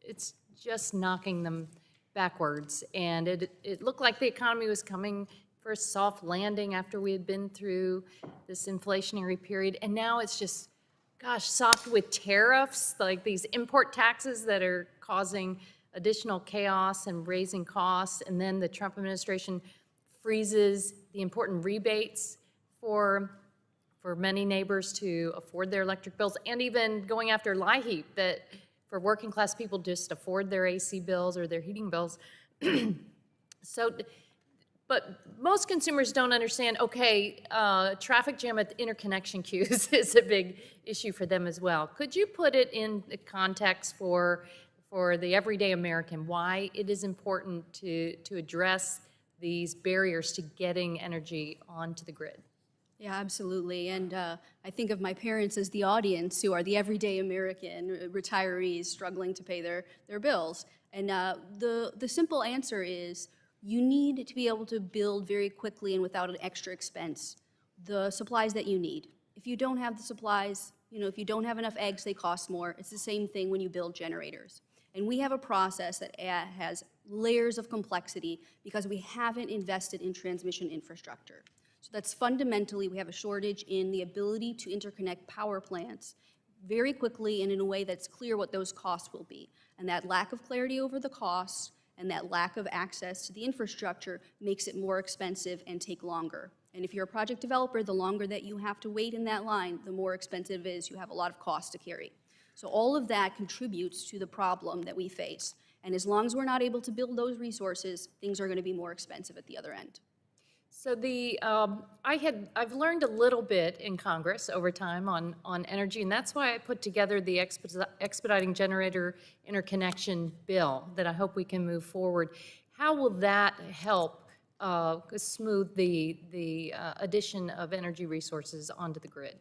it's just knocking them backwards. And it looked like the economy was coming for a soft landing after we had been through this inflationary period. And now it's just, gosh, soft with tariffs, like these import taxes that are causing additional chaos and raising costs. And then the Trump administration freezes the important rebates for many neighbors to afford their electric bills, and even going after LIHEAP, that for working class people just afford their AC bills or their heating bills. But most consumers don't understand, okay, traffic jam at the interconnection queues is a big issue for them as well. Could you put it in the context for the everyday American, why it is important to address these barriers to getting energy onto the grid? Yeah, absolutely. And I think of my parents as the audience, who are the everyday American retirees struggling to pay their bills. And the simple answer is you need to be able to build very quickly and without an extra expense the supplies that you need. If you don't have the supplies, you know, if you don't have enough eggs, they cost more. It's the same thing when you build generators. And we have a process that has layers of complexity because we haven't invested in transmission infrastructure. So that's fundamentally, we have a shortage in the ability to interconnect power plants very quickly and in a way that's clear what those costs will be. And that lack of clarity over the costs and that lack of access to the infrastructure makes it more expensive and take longer. And if you're a project developer, the longer that you have to wait in that line, the more expensive it is. You have a lot of costs to carry. So all of that contributes to the problem that we face. And as long as we're not able to build those resources, things are going to be more expensive at the other end. So I've learned a little bit in Congress over time on energy, and that's why I put together the Expediting Generator Interconnection Bill that I hope we can move forward. How will that help smooth the addition of energy resources onto the grid?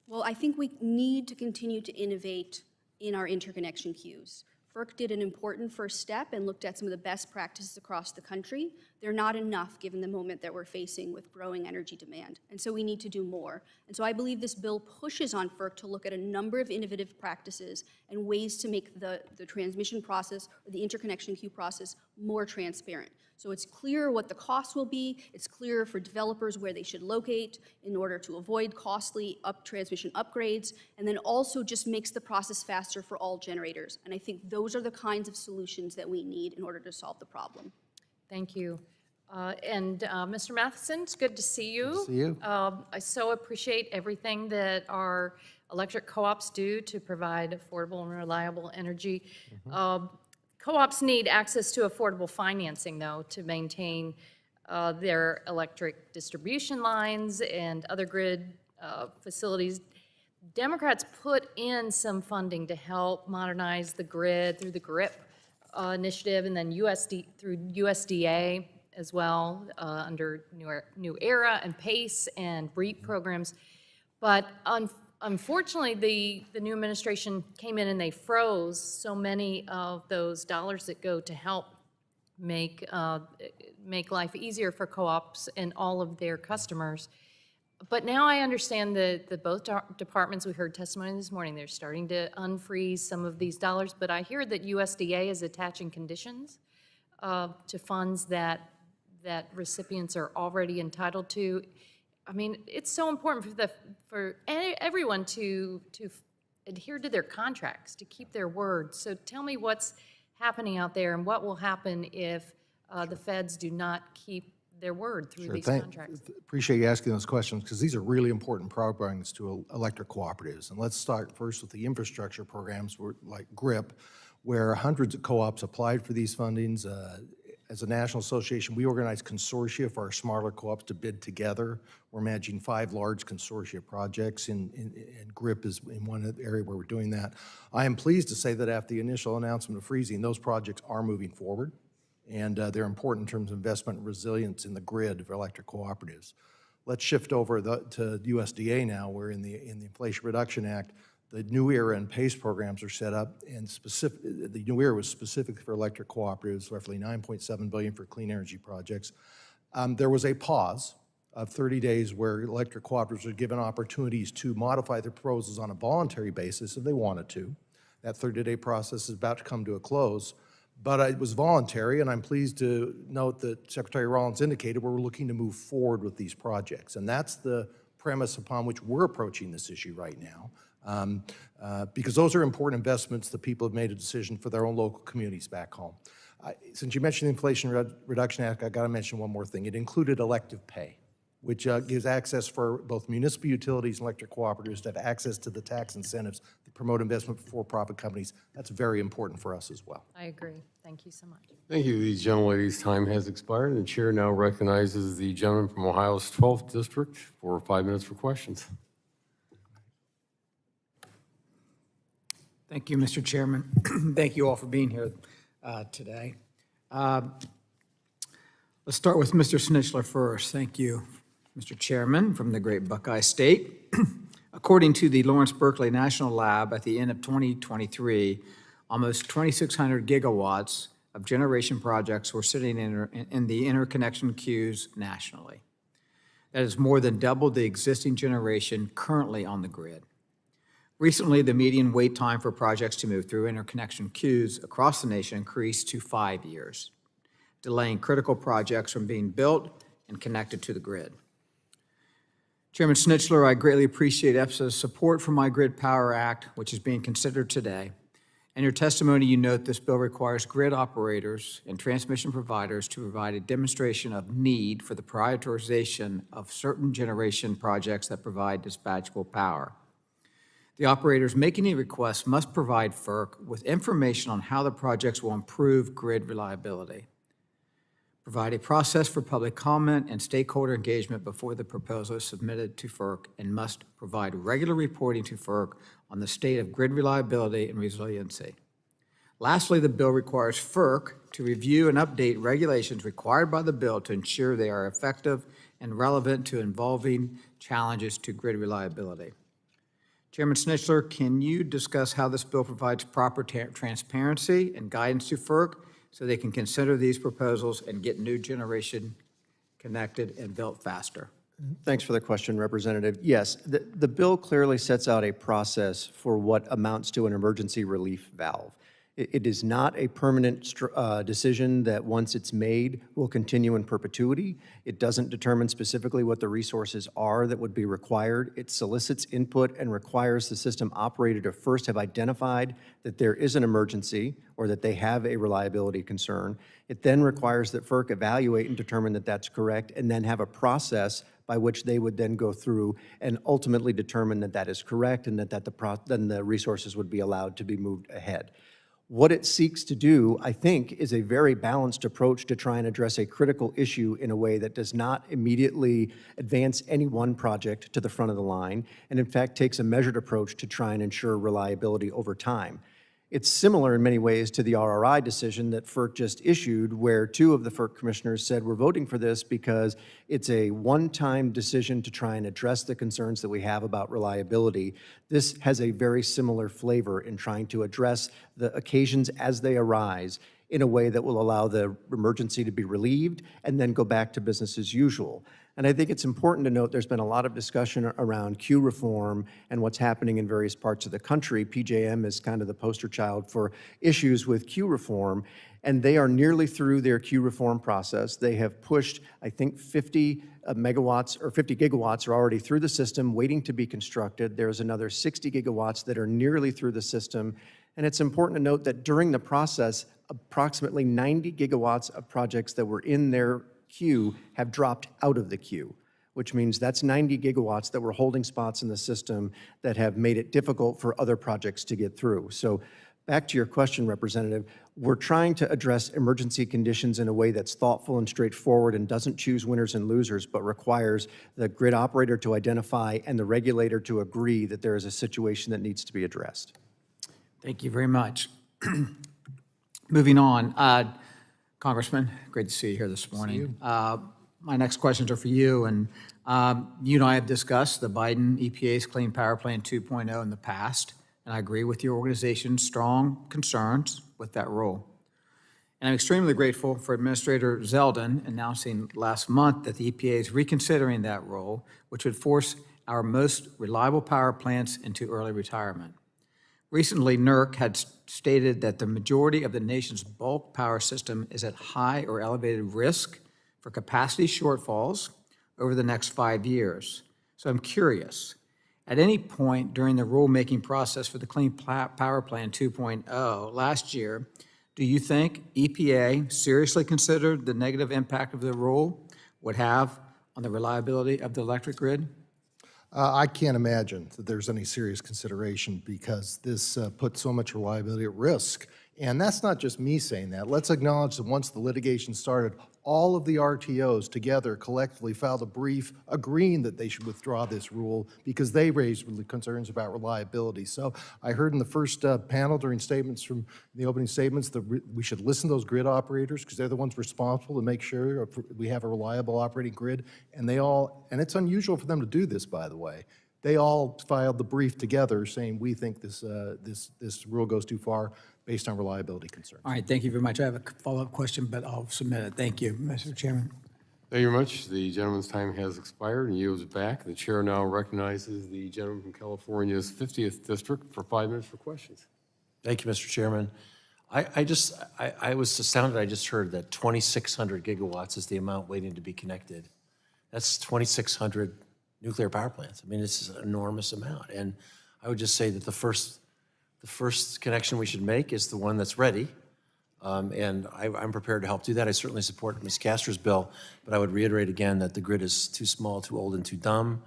Well, I think we need to continue to innovate in our interconnection queues. FERC did an important first step and looked at some of the best practices across the country. They're not enough given the moment that we're facing with growing energy demand. And so we need to do more. And so I believe this bill pushes on FERC to look at a number of innovative practices and ways to make the transmission process or the interconnection queue process more transparent. So it's clear what the cost will be. It's clear for developers where they should locate in order to avoid costly transmission upgrades, and then also just makes the process faster for all generators. And I think those are the kinds of solutions that we need in order to solve the problem. Thank you. Mr. Matheson, it's good to see you. Good to see you. I so appreciate everything that our electric co-ops do to provide affordable and reliable energy. Co-ops need access to affordable financing, though, to maintain their electric distribution lines and other grid facilities. Democrats put in some funding to help modernize the grid through the GRIP initiative, and then through USDA as well, under New Era and PACE and REAP programs. But Unfortunately, the new administration came in and they froze so many of those dollars that go to help make life easier for co-ops and all of their customers. But now I understand that both departments, we heard testimony this morning, they're starting to unfreeze some of these dollars, but I hear that USDA is attaching conditions to funds that recipients are already entitled to. I mean, it's so important for everyone to adhere to their contracts, to keep their word. So tell me what's happening out there and what will happen if the feds do not keep their word through these contracts. Appreciate you asking those questions, because these are really important programs to electric cooperatives. And let's start first with the infrastructure programs like GRIP, where hundreds of co-ops applied for these fundings. As a national association, we organize consortia for our smaller co-ops to bid together. We're managing 5 large consortia projects, and GRIP is in one area where we're doing that. I am pleased to say that after the initial announcement of freezing, those projects are moving forward, and they're important in terms of investment and resilience in the grid for electric cooperatives. Let's shift over to USDA now, where in the Inflation Reduction Act, the New Era and PACE programs are set up, and the New Era was specific for electric cooperatives, roughly $9.7 billion for clean energy projects. There was a pause of 30 days where electric cooperatives were given opportunities to modify their proposals on a voluntary basis if they wanted to. That 30-day process is about to come to a close, but it was voluntary, and I'm pleased to note that Secretary Rollins indicated we're looking to move forward with these projects, and that's the premise upon which we're approaching this issue right now. Because those are important investments that people have made a decision for their own local communities back home. Since you mentioned the Inflation Reduction Act, I got to mention one more thing. It included elective pay, which gives access for both municipal utilities and electric cooperatives to have access to the tax incentives that promote investment for for-profit companies. That's very important for us as well. I agree. Thank you so much. Thank you. The gentlelady's time has expired, and the chair now recognizes the gentleman from Ohio's 12th District for 5 minutes for questions. Thank you, Mr. Chairman. Thank you all for being here today. Let's start with Mr. Snitchler first. Thank you, Mr. Chairman, from the great Buckeye State. According to the Lawrence Berkeley National Lab, at the end of 2023, almost 2,600 gigawatts of generation projects were sitting in the interconnection queues nationally. That is more than double the existing generation currently on the grid. Recently, the median wait time for projects to move through interconnection queues across the nation increased to 5 years, delaying critical projects from being built and connected to the grid. Chairman Snitchler, I greatly appreciate EPSA's support for My Grid Power Act, which is being considered today. In your testimony, you note this bill requires grid operators and transmission providers to provide a demonstration of need for the prioritization of certain generation projects that provide dispatchable power. The operators making a request must provide FERC with information on how the projects will improve grid reliability. Provide a process for public comment and stakeholder engagement before the proposal is submitted to FERC, and must provide regular reporting to FERC on the state of grid reliability and resiliency. Lastly, the bill requires FERC to review and update regulations required by the bill to ensure they are effective and relevant to evolving challenges to grid reliability. Chairman Snitchler, can you discuss how this bill provides proper transparency and guidance to FERC so they can consider these proposals and get new generation connected and built faster? Thanks for the question, Representative. Yes, the bill clearly sets out a process for what amounts to an emergency relief valve. It is not a permanent decision that once it's made will continue in perpetuity. It doesn't determine specifically what the resources are that would be required. It solicits input and requires the system operator to first have identified that there is an emergency or that they have a reliability concern. It then requires that FERC evaluate and determine that that's correct, and then have a process by which they would then go through and ultimately determine that that is correct, and then the resources would be allowed to be moved ahead. What it seeks to do, I think, is a very balanced approach to try and address a critical issue in a way that does not immediately advance any one project to the front of the line, and in fact takes a measured approach to try and ensure reliability over time. It's similar in many ways to the RRI decision that FERC just issued, where 2 of the FERC commissioners said, we're voting for this because it's a one-time decision to try and address the concerns that we have about reliability. This has a very similar flavor in trying to address the occasions as they arise in a way that will allow the emergency to be relieved and then go back to business as usual. And I think it's important to note there's been a lot of discussion around queue reform and what's happening in various parts of the country. PJM is kind of the poster child for issues with queue reform, and they are nearly through their queue reform process. They have pushed, I think, 50 megawatts or 50 gigawatts are already through the system waiting to be constructed. There's another 60 gigawatts that are nearly through the system. And it's important to note that during the process, approximately 90 gigawatts of projects that were in their queue have dropped out of the queue, which means that's 90 gigawatts that were holding spots in the system that have made it difficult for other projects to get through. So back to your question, Representative, we're trying to address emergency conditions in a way that's thoughtful and straightforward and doesn't choose winners and losers, but requires the grid operator to identify and the regulator to agree that there is a situation that needs to be addressed. Thank you very much. Moving on, Congressman, great to see you here this morning. My next questions are for you, and you and I have discussed the Biden EPA's Clean Power Plan 2.0 in the past, and I agree with your organization's strong concerns with that role. And I'm extremely grateful for Administrator Zeldin announcing last month that the EPA is reconsidering that role, which would force our most reliable power plants into early retirement. Recently, NERC had stated that the majority of the nation's bulk power system is at high or elevated risk for capacity shortfalls over the next 5 years. So I'm curious, at any point during the rulemaking process for the Clean Power Plan 2.0 last year, do you think EPA seriously considered the negative impact of the rule would have on the reliability of the electric grid? I can't imagine that there's any serious consideration because this puts so much reliability at risk. And that's not just me saying that. Let's acknowledge that once the litigation started, all of the RTOs together collectively filed a brief agreeing that they should withdraw this rule because they raised concerns about reliability. So I heard in the first panel during statements from the opening statements that we should listen to those grid operators because they're the ones responsible to make sure we have a reliable operating grid. And and it's unusual for them to do this, by the way. They all filed the brief together saying we think this rule goes too far based on reliability concerns. All right, thank you very much. I have a follow-up question, but I'll submit it. Thank you, Mr. Chairman. Thank you very much. The gentleman's time has expired and yields back. The chair now recognizes the gentleman from California's 50th District for 5 minutes for questions. Thank you, Mr. Chairman. I was astounded. I just heard that 2,600 gigawatts is the amount waiting to be connected. That's 2,600 nuclear power plants. I mean, this is an enormous amount. And I would just say that the first connection we should make is the one that's ready. And I'm prepared to help do that. I certainly support Ms. Castor's bill, but I would reiterate again that the grid is too small, too old, and too dumb.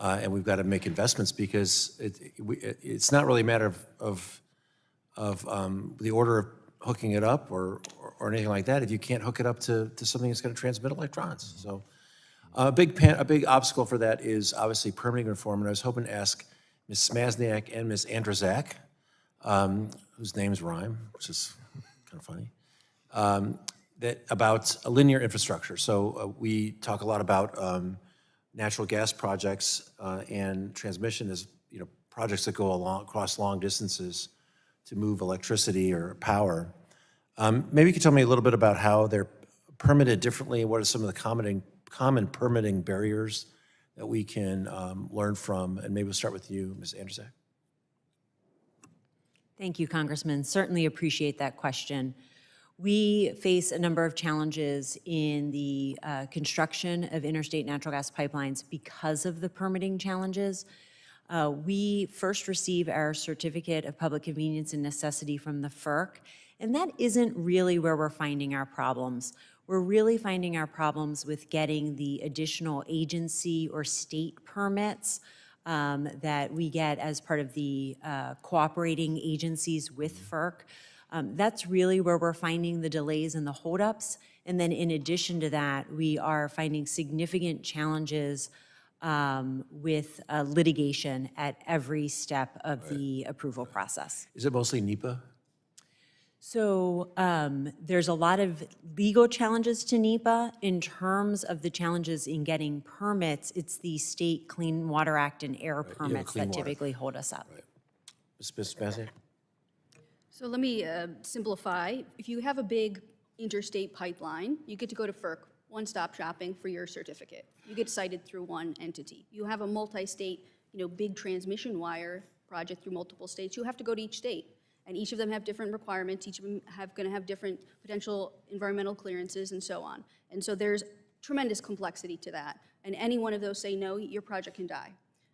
And we've got to make investments because it's not really a matter of the order of hooking it up or anything like that if you can't hook it up to something that's going to transmit electrons. So a big obstacle for that is obviously permitting reform. And I was hoping to ask Ms. Smazniak and Ms. Andrzak, whose names rhyme, which is kind of funny, about a linear infrastructure. So we talk a lot about natural gas projects and transmission as projects that go across long distances to move electricity or power. Maybe you could tell me a little bit about how they're permitted differently. What are some of the common permitting barriers that we can learn from? And maybe we'll start with you, Ms. Andrzak. Thank you, Congressman. Certainly appreciate that question. We face a number of challenges in the construction of interstate natural gas pipelines because of the permitting challenges. We first receive our Certificate of Public Convenience and Necessity from the FERC, and that isn't really where we're finding our problems. We're really finding our problems with getting the additional agency or state permits that we get as part of the cooperating agencies with FERC. That's really where we're finding the delays and the holdups. And then in addition to that, we are finding significant challenges with litigation at every step of the approval process. Is it mostly NEPA So there's a lot of legal challenges to NEPA. In terms of the challenges in getting permits, it's the state Clean Water Act and air permits clean that water. typically hold us up. Ms. Mazniak? So let me simplify. If you have a big interstate pipeline, you get to go to FERC, one-stop shopping for your certificate. You get cited through one entity. You have a multi-state, big transmission wire project through multiple states, you have to go to each state. And each of them have different requirements, each of them going to have different potential environmental clearances and so on. And so there's tremendous complexity to that. And any one of those say no, your project can die.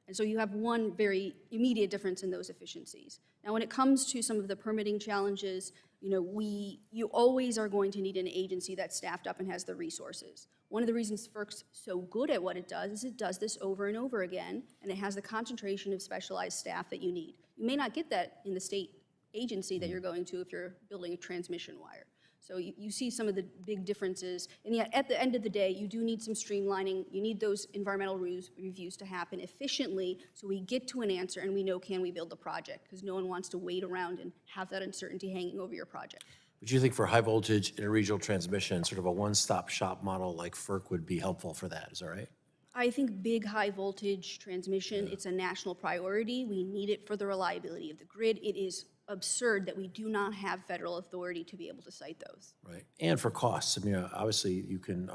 And so you have one very immediate difference in those efficiencies. Now, when it comes to some of the permitting challenges, you always are going to need an agency that's staffed up and has the resources. One of the reasons FERC's so good at what it does is it does this over and over again, and it has the concentration of specialized staff that you need. You may not get that in the state agency that you're going to if you're building a transmission wire. So you see some of the big differences, and yet at the end of the day, you do need some streamlining. You need those environmental reviews to happen efficiently so we get to an answer and we know, can we build the project? Because no one wants to wait around and have that uncertainty hanging over your project. Would you think for high voltage interregional transmission, sort of a one-stop shop model like FERC would be helpful for that? Is that right? I think big high voltage transmission, it's a national priority. We need it for the reliability of the grid. It is absurd that we do not have federal authority to be able to cite those. Right, and for costs. I mean, obviously, you can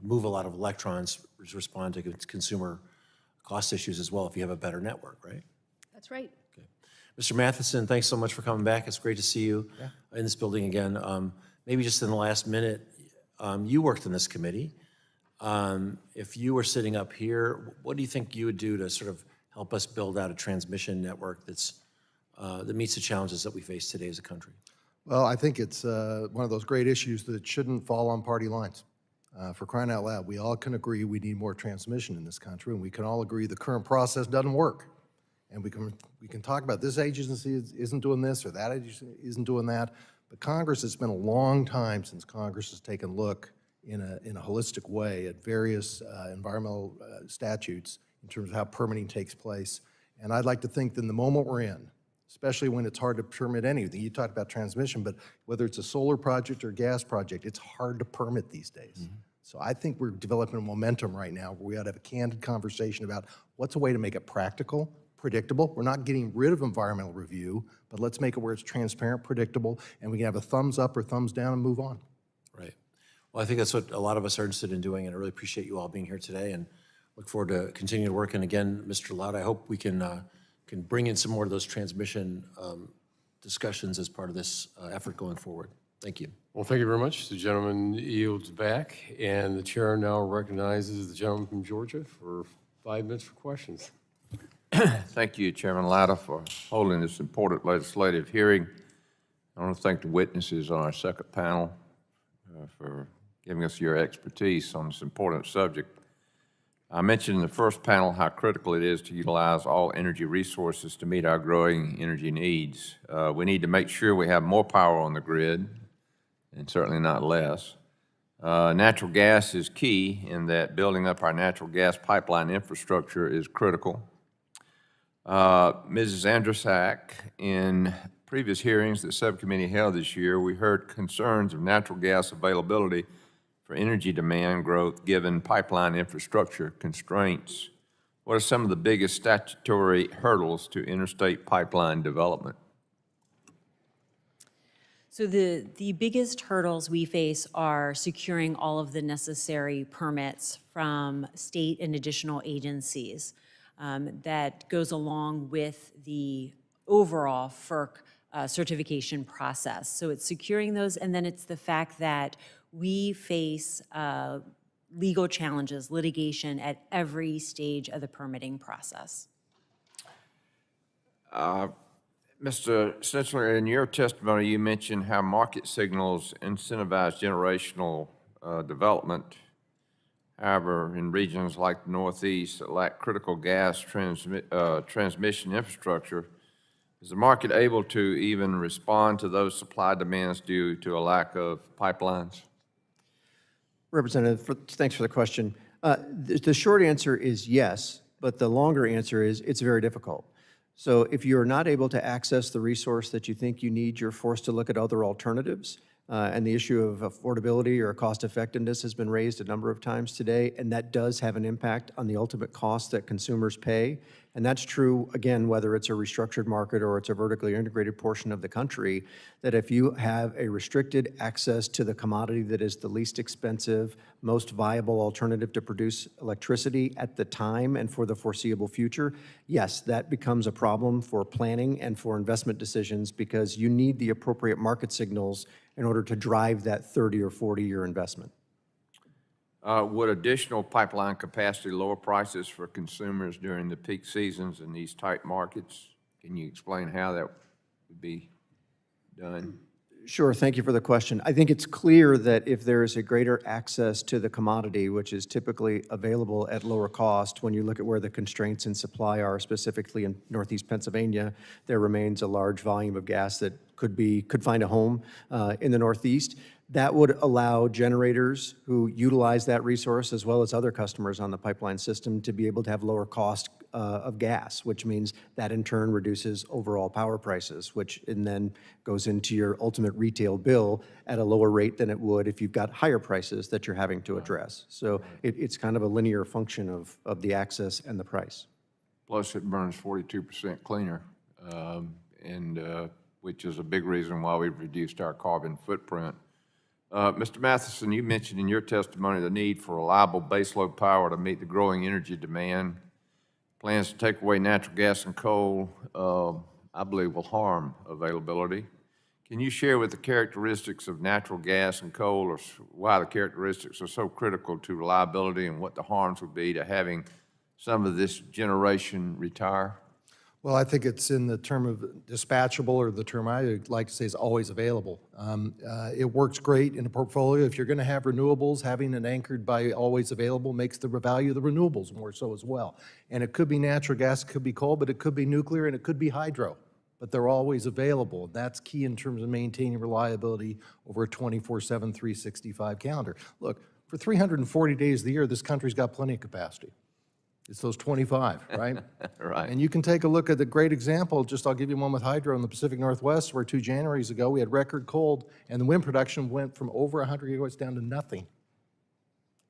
move a lot of electrons to respond to consumer cost issues as well if you have a better network, right? That's right. Mr. Matheson, thanks so much for coming back. It's great to see you in this building again. Maybe just in the last minute, you worked in this committee. If you were sitting up here, what do you think you would do to sort of help us build out a transmission network that meets the challenges that we face today as a country? Well, I think it's one of those great issues that shouldn't fall on party lines. For crying out loud, we all can agree we need more transmission in this country, and we can all agree the current process doesn't work. And we can talk about this agency isn't doing this or that agency isn't doing that, but Congress, it's been a long time since Congress has taken a look in a holistic way at various environmental statutes in terms of how permitting takes place. And I'd like to think that in the moment we're in, especially when it's hard to permit anything. You talked about transmission, but whether it's a solar project or gas project, it's hard to permit these days. Mm-hmm. So I think we're developing a momentum right now where we ought to have a candid conversation about what's a way to make it practical, predictable. We're not getting rid of environmental review, but let's make it where it's transparent, predictable, and we can have a thumbs up or thumbs down and move on. Right. Well, I think that's what a lot of us are interested in doing, and I really appreciate you all being here today and look forward to continuing to work. And again, Mr. Loud, I hope we can bring in some more of those transmission discussions as part of this effort going forward. Thank you. Well, thank you very much. The gentleman yields back, and the chair now recognizes the gentleman from Georgia for 5 minutes for questions. Thank you, Chairman Latta, for holding this important legislative hearing. I want to thank the witnesses on our second panel for giving us your expertise on this important subject. I mentioned in the first panel how critical it is to utilize all energy resources to meet our growing energy needs. We need to make sure we have more power on the grid, and certainly not less. Natural gas is key in that building up our natural gas pipeline infrastructure is critical. Mrs. Andrusak, in previous hearings that subcommittee held this year, we heard concerns of natural gas availability for energy demand growth given pipeline infrastructure constraints. What are some of the biggest statutory hurdles to interstate pipeline development? So the biggest hurdles we face are securing all of the necessary permits from state and additional agencies. That goes along with the overall FERC certification process. So it's securing those, and then it's the fact that we face legal challenges, litigation at every stage of the permitting process. Mr. Snitchler, in your testimony, you mentioned how market signals incentivize generational development. However, in regions like the Northeast that lack critical gas transmission infrastructure, is the market able to even respond to those supply demands due to a lack of pipelines? Representative, thanks for the question. The short answer is yes, but the longer answer is it's very difficult. So if you're not able to access the resource that you think you need, you're forced to look at other alternatives. And the issue of affordability or cost effectiveness has been raised a number of times today, and that does have an impact on the ultimate cost that consumers pay. And that's true, again, whether it's a restructured market or it's a vertically integrated portion of the country, that if you have a restricted access to the commodity that is the least expensive, most viable alternative to produce electricity at the time and for the foreseeable future, yes, that becomes a problem for planning and for investment decisions because you need the appropriate market signals in order to drive that 30 or 40-year investment. Would additional pipeline capacity lower prices for consumers during the peak seasons in these tight markets? Can you explain how that would be done? Sure, thank you for the question. I think it's clear that if there is a greater access to the commodity, which is typically available at lower cost, when you look at where the constraints in supply are, specifically in Northeast Pennsylvania, there remains a large volume of gas that could find a home in the Northeast. That would allow generators who utilize that resource, as well as other customers on the pipeline system, to be able to have lower cost of gas, which means that in turn reduces overall power prices, which then goes into your ultimate retail bill at a lower rate than it would if you've got higher prices that you're having to address. So it's kind of a linear function of the access and the price. Plus, it burns 42% cleaner, which is a big reason why we've reduced our carbon footprint. Mr. Matheson, you mentioned in your testimony the need for reliable baseload power to meet the growing energy demand. Plans to take away natural gas and coal, I believe, will harm availability. Can you share with the characteristics of natural gas and coal, or why the characteristics are so critical to reliability and what the harms would be to having some of this generation retire? Well, I think it's in the term of dispatchable, or the term I like to say is always available. It works great in a portfolio. If you're going to have renewables, having it anchored by always available makes the value of the renewables more so as well. And it could be natural gas, it could be coal, but it could be nuclear, and it could be hydro. But they're always available. That's key in terms of maintaining reliability over a 24/7, 365 calendar. Look, for 340 days of the year, this country's got plenty of capacity. It's those 25, right? Right. And you can take a look at the great example, I'll give you one with hydro in the Pacific Northwest, where 2 Januaries ago we had record cold, and the wind production went from over 100 gigawatts down to nothing.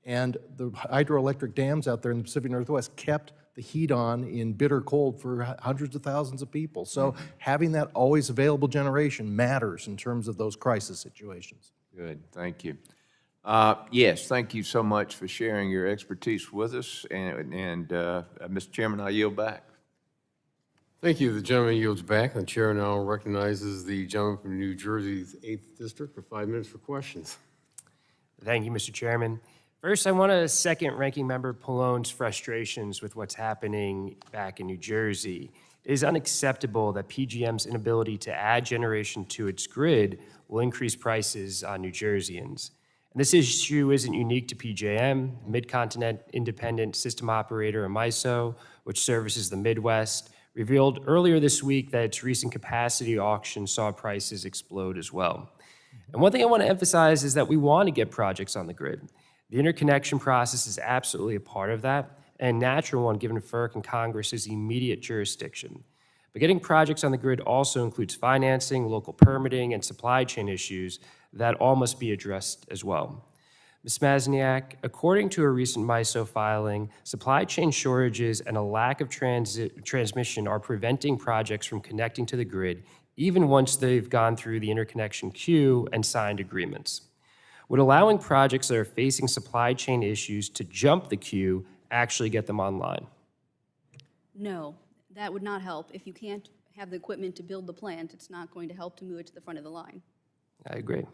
And the hydroelectric dams out there in the Pacific Northwest kept the heat on in bitter cold for hundreds of thousands of people. So having that always available generation matters in terms of those crisis situations. Good, thank you. Yes, thank you so much for sharing your expertise with us. And Mr. Chairman, I yield back. Thank you. The gentleman yields back. The chair now recognizes the gentleman from New Jersey's 8th District for 5 minutes for questions. Thank you, Mr. Chairman. First, I want to second Ranking Member Pallone's frustrations with what's happening back in New Jersey. It is unacceptable that PJM's inability to add generation to its grid will increase prices on New Jerseyans. And this issue isn't unique to PJM. Mid-Continent Independent System Operator, MISO, which services the Midwest, revealed earlier this week that its recent capacity auction saw prices explode as well. And one thing I want to emphasize is that we want to get projects on the grid. The interconnection process is absolutely a part of that, and a natural one given FERC and Congress's immediate jurisdiction. But getting projects on the grid also includes financing, local permitting, and supply chain issues that all must be addressed as well. Ms. Masniak, according to a recent MISO filing, supply chain shortages and a lack of transmission are preventing projects from connecting to the grid, even once they've gone through the interconnection queue and signed agreements. Would allowing projects that are facing supply chain issues to jump the queue actually get them online? No, that would not help. If you can't have the equipment to build the plant, it's not going to help to move it to the front of the line. I agree.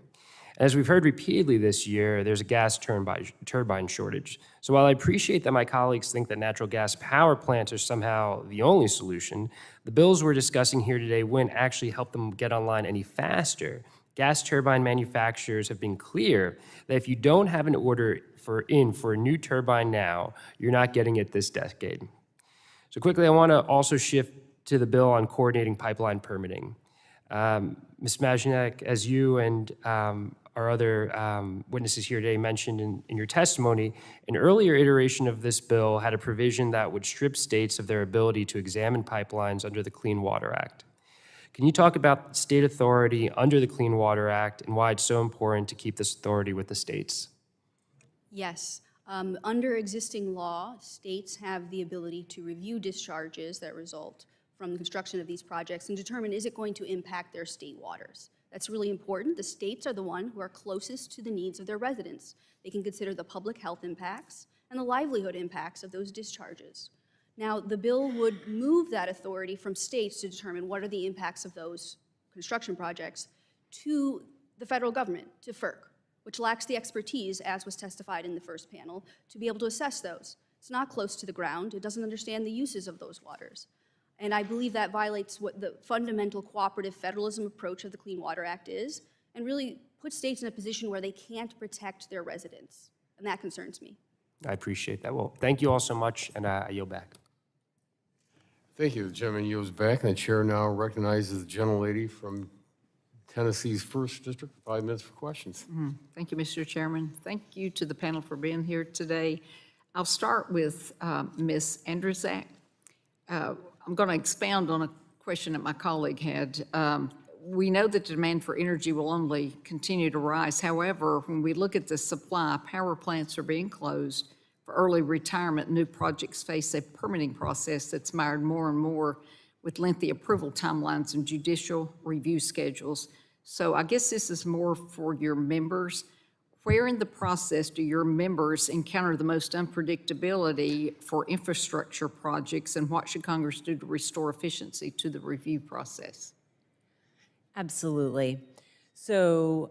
As we've heard repeatedly this year, there's a gas turbine shortage. So while I appreciate that my colleagues think that natural gas power plants are somehow the only solution, the bills we're discussing here today wouldn't actually help them get online any faster. Gas turbine manufacturers have been clear that if you don't have an order for a new turbine now, you're not getting it this decade. So quickly, I want to also shift to the bill on coordinating pipeline permitting. Ms. Masniak, as you and our other witnesses here today mentioned in your testimony, an earlier iteration of this bill had a provision that would strip states of their ability to examine pipelines under the Clean Water Act. Can you talk about state authority under the Clean Water Act and why it's so important to keep this authority with the states? Yes. Under existing law, states have the ability to review discharges that result from the construction of these projects and determine, is it going to impact their state waters? That's really important. The states are the one who are closest to the needs of their residents. They can consider the public health impacts and the livelihood impacts of those discharges. Now, the bill would move that authority from states to determine what are the impacts of those construction projects to the federal government, to FERC, which lacks the expertise, as was testified in the first panel, to be able to assess those. It's not close to the ground. It doesn't understand the uses of those waters. And I believe that violates what the fundamental cooperative federalism approach of the Clean Water Act is, and really puts states in a position where they can't protect their residents. And that concerns me. I appreciate that. Well, thank you all so much, and I yield back. Thank you. The gentleman yields back, and the chair now recognizes the gentlelady from Tennessee's 1st District. 5 minutes for questions. Thank you, Mr. Chairman. Thank you to the panel for being here today. I'll start with Ms. Andrzejczyk. I'm going to expound on a question that my colleague had. We know that the demand for energy will only continue to rise. However, when we look at the supply, power plants are being closed. For early retirement, new projects face a permitting process that's mired more and more with lengthy approval timelines and judicial review schedules. So I guess this is more for your members. Where in the process do your members encounter the most unpredictability for infrastructure projects, and what should Congress do to restore efficiency to the review process? Absolutely. So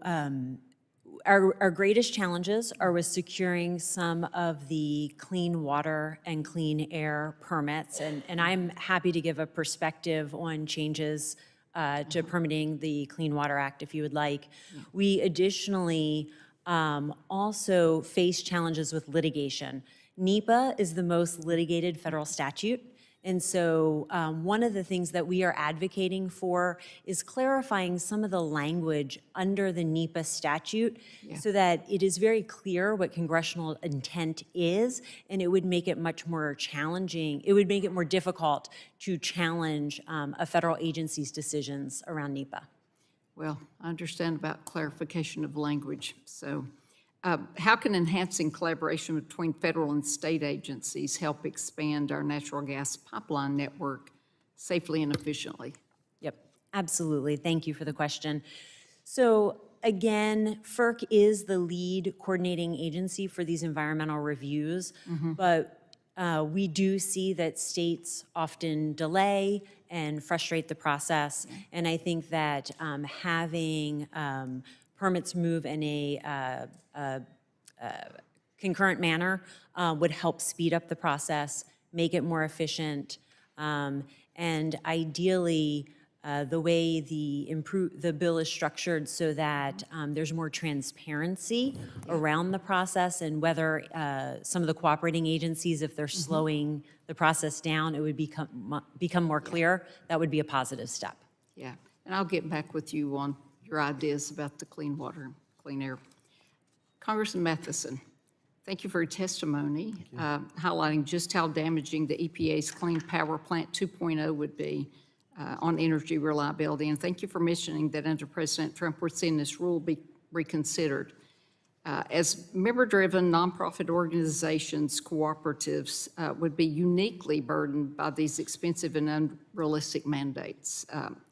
our greatest challenges are with securing some of the clean water and clean air permits, and I'm happy to give a perspective on changes to permitting the Clean Water Act if you would like. We additionally also face challenges with litigation. NEPA is the most litigated federal statute. And so one of the things that we are advocating for is clarifying some of the language under the NEPA statute so that it is very clear what congressional intent is, and it would make it much more challenging. It would make it more difficult to challenge a federal agency's decisions around NEPA. Well, I understand about clarification of language. So how can enhancing collaboration between federal and state agencies help expand our natural gas pipeline network safely and efficiently? Yep, absolutely. Thank you for the question. So again, FERC is the lead coordinating agency for these environmental reviews, but we do see that states often delay and frustrate the process. And I think that having permits move in a concurrent manner would help speed up the process, make it more efficient, and ideally, the way the bill is structured so that there's more transparency around the process, and whether some of the cooperating agencies, if they're slowing the process down, it would become more clear. That would be a positive step. Yeah, and I'll get back with you on your ideas about the clean water, clean air. Congressman Matheson, thank you for your testimony, highlighting just how damaging the EPA's Clean Power Plant 2.0 would be on energy reliability. And thank you for mentioning that under President Trump, we're seeing this rule be reconsidered. As member-driven nonprofit organizations, cooperatives would be uniquely burdened by these expensive and unrealistic mandates.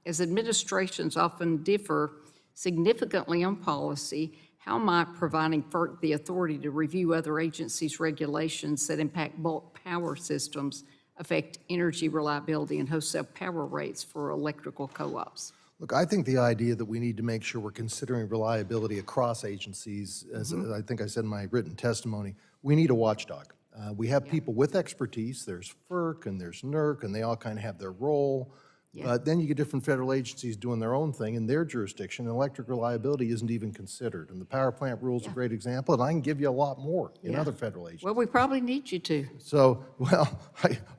As administrations often differ significantly on policy, how might providing FERC the authority to review other agencies' regulations that impact bulk power systems affect energy reliability and wholesale power rates for electrical co-ops? Look, I think the idea that we need to make sure we're considering reliability across agencies, as I think I said in my written testimony, we need a watchdog. We have people with expertise. There's FERC and there's NERC, and they all kind of have their role. But then you get different federal agencies doing their own thing in their jurisdiction, and electric reliability isn't even considered. And the power plant rule is a great example, and I can give you a lot more in other federal agencies. Well, we probably need you to. So, well,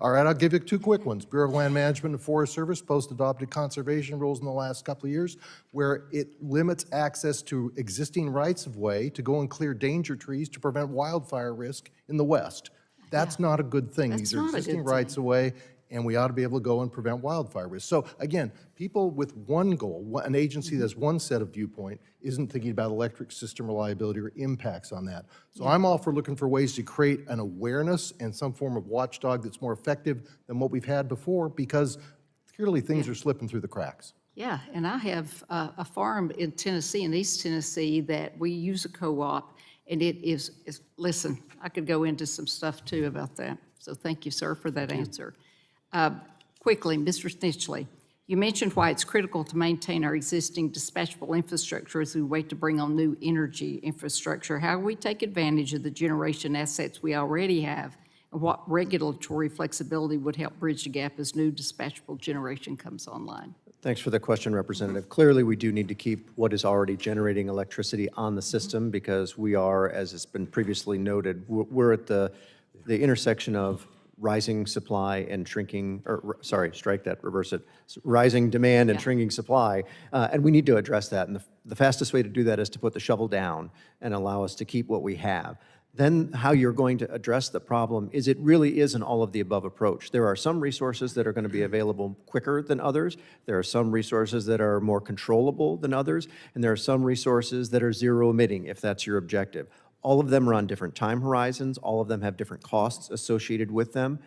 all right, I'll give you two quick ones. Bureau of Land Management and Forest Service post-adopted conservation rules in the last couple of years where it limits access to existing rights-of-way to go and clear danger trees to prevent wildfire risk in the west. That's not a good thing. That's These are not a good existing thing. rights-of-way, and we ought to be able to go and prevent wildfire risk. So again, people with one goal, an agency that's one set of viewpoint, isn't thinking about electric system reliability or impacts on that. So I'm all for looking for ways to create an awareness and some form of watchdog that's more effective than what we've had before, because clearly things are slipping through the cracks. Yeah, and I have a farm in Tennessee, in East Tennessee, that we use a co-op, and it is, listen, I could go into some stuff too about that. So thank you, sir, for that answer. Quickly, Mr. Snitchley, you mentioned why it's critical to maintain our existing dispatchable infrastructure as we wait to bring on new energy infrastructure. How do we take advantage of the generation assets we already have, and what regulatory flexibility would help bridge the gap as new dispatchable generation comes online? Thanks for the question, Representative. Clearly, we do need to keep what is already generating electricity on the system because we are, as has been previously noted, we're at the intersection of rising supply and shrinking, or sorry, strike that, reverse it, rising demand and shrinking supply, and we need to address that. And the fastest way to do that is to put the shovel down and allow us to keep what we have. Then how you're going to address the problem is it really is an all of the above approach. There are some resources that are going to be available quicker than others. There are some resources that are more controllable than others. And there are some resources that are zero emitting, if that's your objective. All of them are on different time horizons. All of them have different costs associated with them.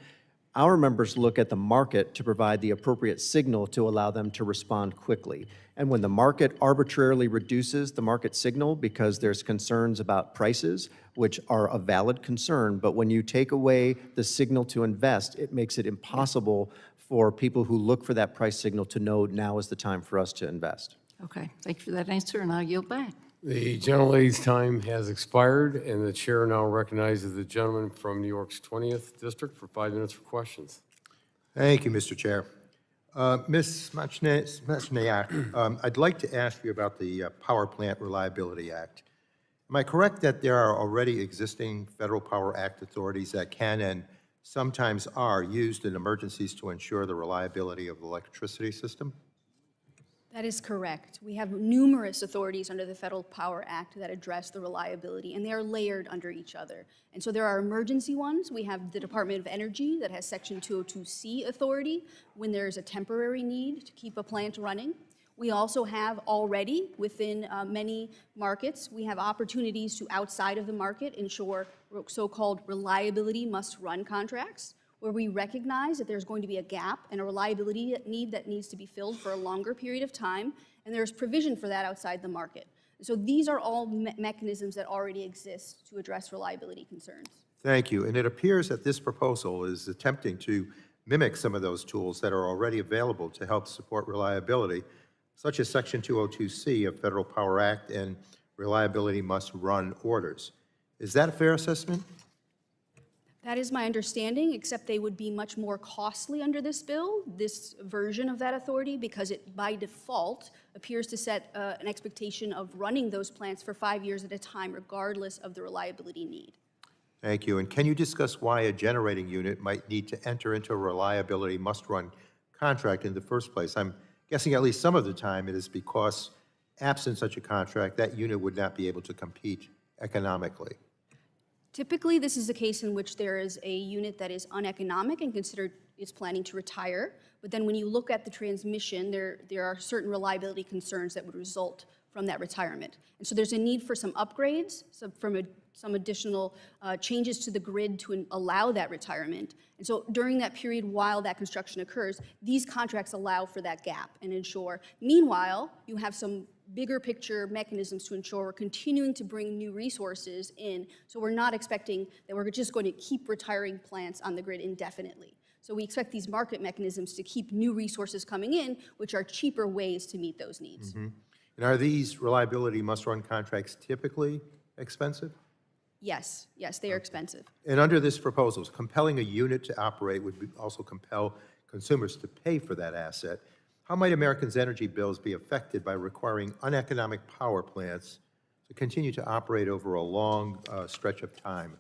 Our members look at the market to provide the appropriate signal to allow them to respond quickly. And when the market arbitrarily reduces the market signal because there's concerns about prices, which are a valid concern, but when you take away the signal to invest, it makes it impossible for people who look for that price signal to know now is the time for us to invest. Okay, thank you for that answer, and I'll yield back. The gentlelady's time has expired, and the chair now recognizes the gentleman from New York's 20th District for 5 minutes for questions. Thank you, Mr. Chair. Ms. Smachniak, I'd like to ask you about the Power Plant Reliability Act. Am I correct that there are already existing Federal Power Act authorities that can and sometimes are used in emergencies to ensure the reliability of the electricity system? That is correct. We have numerous authorities under the Federal Power Act that address the reliability, and they are layered under each other. And so there are emergency ones. We have the Department of Energy that has Section 202C authority when there's a temporary need to keep a plant running. We also have already, within many markets, we have opportunities to, outside of the market, ensure so-called reliability must-run contracts, where we recognize that there's going to be a gap and a reliability need that needs to be filled for a longer period of time, and there's provision for that outside the market. So these are all mechanisms that already exist to address reliability concerns. Thank you. And it appears that this proposal is attempting to mimic some of those tools that are already available to help support reliability, such as Section 202C of Federal Power Act and reliability must-run orders. Is that a fair assessment? That is my understanding, except they would be much more costly under this bill, this version of that authority, because it by default appears to set an expectation of running those plants for 5 years at a time, regardless of the reliability need. Thank you. And can you discuss why a generating unit might need to enter into a reliability must-run contract in the first place? I'm guessing at least some of the time it is because, absent such a contract, that unit would not be able to compete economically. Typically, this is a case in which there is a unit that is uneconomic and considered is planning to retire. But then when you look at the transmission, there are certain reliability concerns that would result from that retirement. And so there's a need for some upgrades, some additional changes to the grid to allow that retirement. And so during that period while that construction occurs, these contracts allow for that gap and ensure. Meanwhile, you have some bigger picture mechanisms to ensure we're continuing to bring new resources in. So we're not expecting that we're just going to keep retiring plants on the grid indefinitely. So we expect these market mechanisms to keep new resources coming in, which are cheaper ways to meet those needs. Mm-hmm. And are these reliability must-run contracts typically expensive? Yes, they are expensive. And under this proposal, compelling a unit to operate would also compel consumers to pay for that asset. how might Americans' energy bills be affected by requiring uneconomic power plants to continue to operate over a long stretch of time?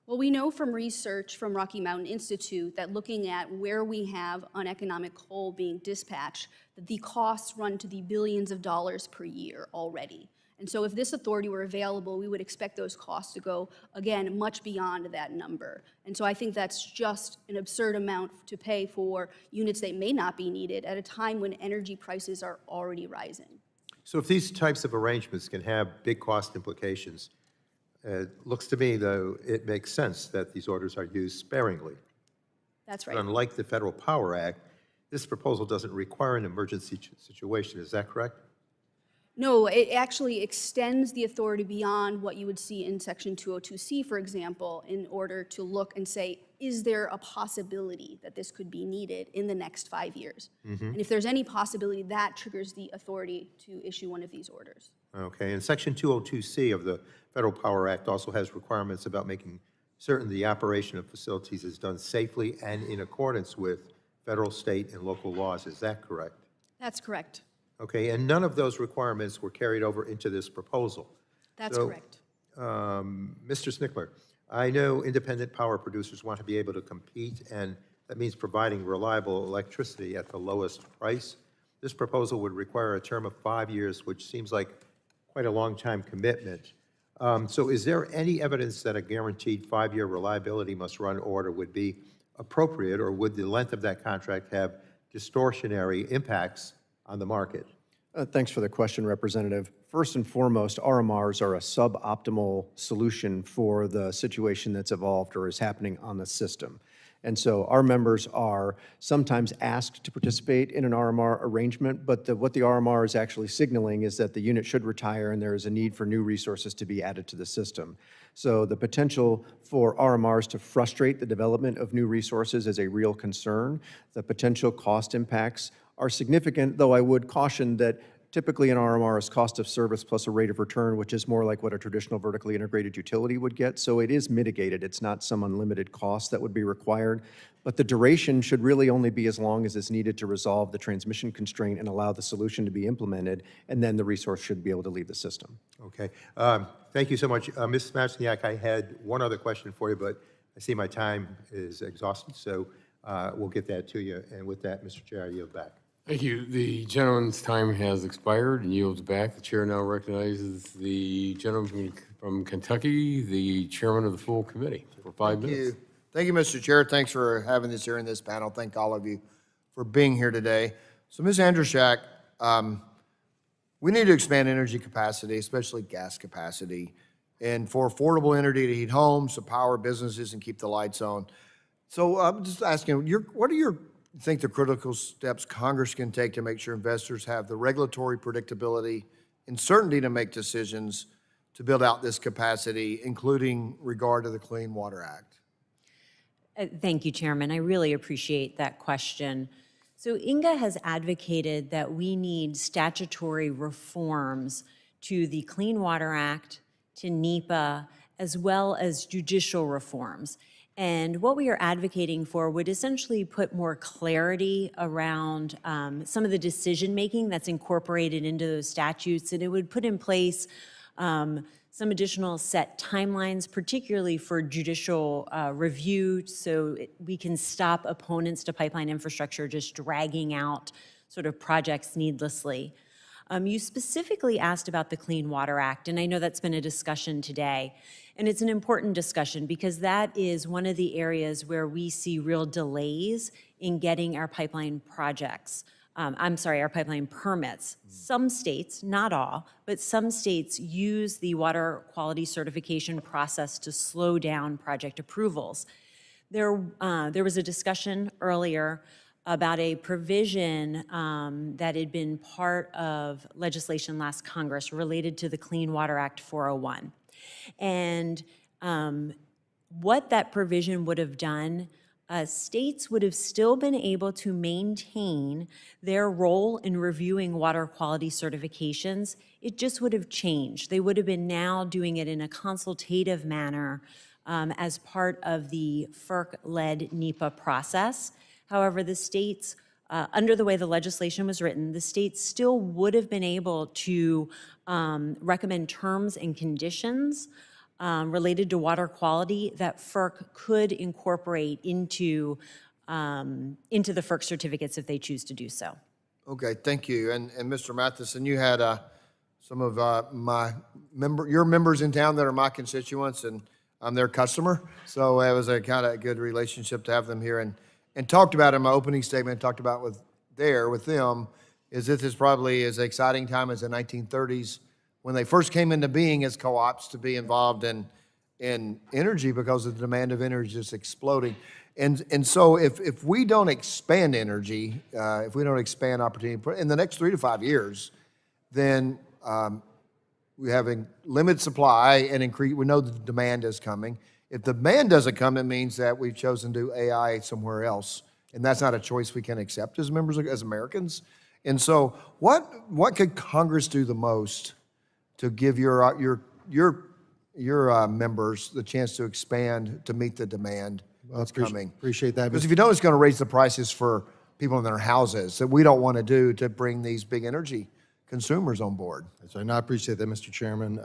Well, we know from research from Rocky Mountain Institute that looking at where we have uneconomic coal being dispatched, that the costs run to the billions of dollars per year already. And so if this authority were available, we would expect those costs to go, again, much beyond that number. And so I think that's just an absurd amount to pay for units that may not be needed at a time when energy prices are already rising. So if these types of arrangements can have big cost implications, it looks to me, though, it makes sense that these orders are used sparingly. That's But right. unlike the Federal Power Act, this proposal doesn't require an emergency situation. Is that correct? No, it actually extends the authority beyond what you would see in Section 202C, for example, in order to look and say, is there a possibility that this could be needed in the next 5 years? And if there's any possibility, that triggers the authority to issue one of these orders. Okay, and Section 202C of the Federal Power Act also has requirements about making certain the operation of facilities is done safely and in accordance with federal, state, and local laws. Is that correct? That's correct. Okay, and none of those requirements were carried over into this proposal. That's So, correct. Mr. Snickler, I know independent power producers want to be able to compete, and that means providing reliable electricity at the lowest price. This proposal would require a term of 5 years, which seems like quite a long time commitment. So is there any evidence that a guaranteed 5-year reliability must run order would be appropriate, or would the length of that contract have distortionary impacts on the market? Thanks for the question, Representative. First and foremost, RMRs are a suboptimal solution for the situation that's evolved or is happening on the system. And so our members are sometimes asked to participate in an RMR arrangement, but what the RMR is actually signaling is that the unit should retire and there is a need for new resources to be added to the system. So the potential for RMRs to frustrate the development of new resources is a real concern. The potential cost impacts are significant, though I would caution that typically an RMR is cost of service plus a rate of return, which is more like what a traditional vertically integrated utility would get. So it is mitigated. It's not some unlimited cost that would be required. But the duration should really only be as long as it's needed to resolve the transmission constraint and allow the solution to be implemented, and then the resource should be able to leave the system. Okay. Thank you so much. Ms. Machniak, I had one other question for you, but I see my time is exhausted, so we'll get that to you. And with that, Mr. Chair, I yield back. Thank you. The gentleman's time has expired and yields back. The chair now recognizes the gentleman from Kentucky, the chairman of the full committee, for 5 minutes. Thank you, Mr. Chair. Thanks for having this here in this panel. Thank all of you for being here today. So, Ms. Andruszak, we need to expand energy capacity, especially gas capacity, and for affordable energy to heat homes, to power businesses, and keep the lights on. So I'm just asking, what do you think the critical steps Congress can take to make sure investors have the regulatory predictability and certainty to make decisions to build out this capacity, including regard to the Clean Water Act? Thank you, Chairman. I really appreciate that question. So INGA has advocated that we need statutory reforms to the Clean Water Act, to NEPA, as well as judicial reforms. And what we are advocating for would essentially put more clarity around some of the decision-making that's incorporated into those statutes, and it would put in place some additional set timelines, particularly for judicial review, so we can stop opponents to pipeline infrastructure just dragging out sort of projects needlessly. You specifically asked about the Clean Water Act, and I know that's been a discussion today. And it's an important discussion because that is one of the areas where we see real delays in getting our pipeline projects. Our pipeline permits. Some states, not all, but some states use the water quality certification process to slow down project approvals. There was a discussion earlier about a provision that had been part of legislation last Congress related to the Clean Water Act 401. And what that provision would have done, states would have still been able to maintain their role in reviewing water quality certifications. It just would have changed. They would have been now doing it in a consultative manner as part of the FERC-led NEPA process. However, the states under the way the legislation was written, the state still would have been able to recommend terms and conditions related to water quality that FERC could incorporate into the FERC certificates if they choose to do so. Okay, thank you. And Mr. Matheson, you had some of your members in town that are my constituents, and I'm their customer. So it was a kind of good relationship to have them here. And talked about in my opening statement, talked about with them, is this is probably as exciting time as the 1930s when they first came into being as co-ops to be involved in energy because the demand of energy is exploding. And so if we don't expand energy, if we don't expand opportunity in the next 3 to 5 years, then we're having limited supply and increase. We know the demand is coming. If the demand doesn't come, it means that we've chosen to do AI somewhere else, and that's not a choice we can accept as members, as Americans. And so, what could Congress do the most to give your members the chance to expand to meet the demand that's coming? Appreciate that. Because if you don't, it's going to raise the prices for people in their houses that we don't want to do to bring these big energy consumers on board. So I appreciate that, Mr. Chairman.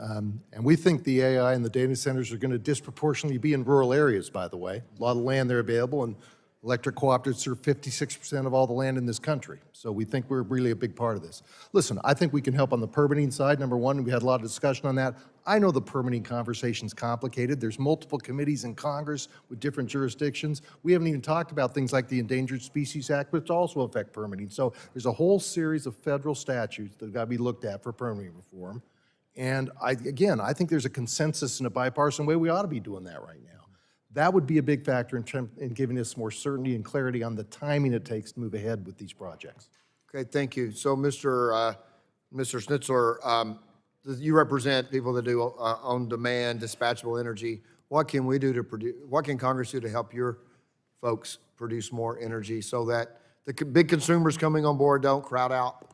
And we think the AI and the data centers are going to disproportionately be in rural areas, by the way. A lot of land there available, and electric cooperatives serve 56% of all the land in this country. So we think we're really a big part of this. Listen, I think we can help on the permitting side. Number one, we had a lot of discussion on that. I know the permitting conversation's complicated. There's multiple committees in Congress with different jurisdictions. We haven't even talked about things like the Endangered Species Act, which also affect permitting. So there's a whole series of federal statutes that have got to be looked at for permitting reform. And I think there's a consensus in a bipartisan way we ought to be doing that right now. That would be a big factor in giving us more certainty and clarity on the timing it takes to move ahead with these projects. Okay, thank you. So, Mr. Schnitzler, you represent people that do on-demand dispatchable energy. What can we do to produce? What can Congress do to help your folks produce more energy so that the big consumers coming on board don't crowd out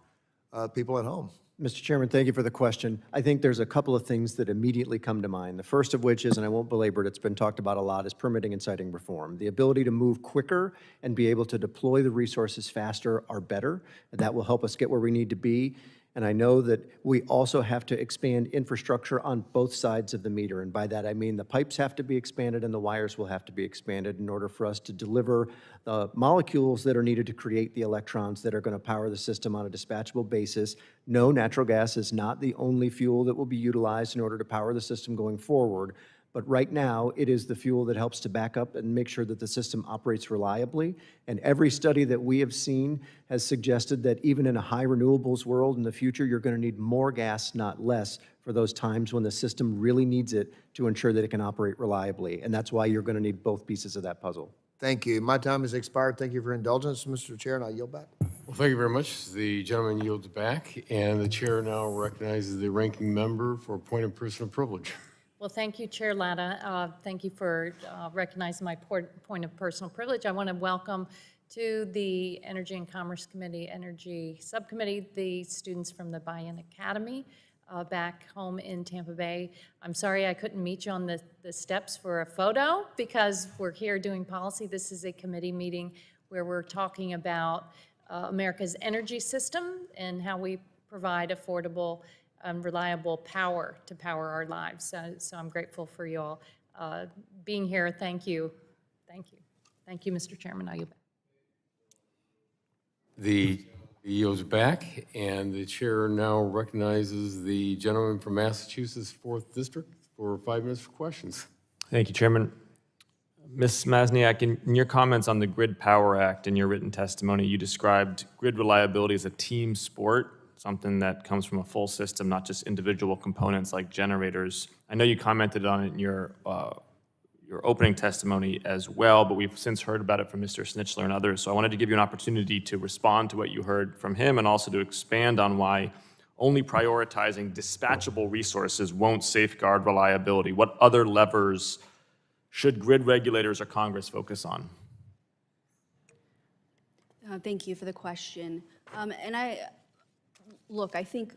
people at home? Mr. Chairman, thank you for the question. I think there's a couple of things that immediately come to mind. The first of which is, and I won't belabor it, it's been talked about a lot, is permitting and siting reform. The ability to move quicker and be able to deploy the resources faster are better, and that will help us get where we need to be. And I know that we also have to expand infrastructure on both sides of the meter. And by that, I mean the pipes have to be expanded and the wires will have to be expanded in order for us to deliver the molecules that are needed to create the electrons that are going to power the system on a dispatchable basis. No, natural gas is not the only fuel that will be utilized in order to power the system going forward. But right now, it is the fuel that helps to back up and make sure that the system operates reliably. And every study that we have seen has suggested that even in a high renewables world in the future, you're going to need more gas, not less, for those times when the system really needs it to ensure that it can operate reliably. And that's why you're going to need both pieces of that puzzle. Thank you. My time has expired. Thank you for your indulgence, Mr. Chair, and I yield back. Well, thank you very much. The gentleman yields back, and the chair now recognizes the ranking member for a point of personal privilege. Well, thank you, Chair Latta. Thank you for recognizing my point of personal privilege. I want to welcome to the Energy and Commerce Committee, Energy Subcommittee, the students from the Buy-in Academy back home in Tampa Bay. I'm sorry I couldn't meet you on the steps for a photo because we're here doing policy. This is a committee meeting where we're talking about America's energy system and how we provide affordable reliable power to power our lives. So I'm grateful for you all being here. Thank you. Thank you. Thank you, Mr. Chairman. I yield back. The yields back, and the chair now recognizes the gentleman from Massachusetts 4th District for 5 minutes for questions. Thank you, Chairman. Ms. Masniak, in your comments on the Grid Power Act in your written testimony, you described grid reliability as a team sport, something that comes from a full system, not just individual components like generators. I know you commented on it in your opening testimony as well, but we've since heard about it from Mr. Schnitzler and others. So I wanted to give you an opportunity to respond to what you heard from him and also to expand on why only prioritizing dispatchable resources won't safeguard reliability. What other levers should grid regulators or Congress focus on? Thank you for the question. Look, I think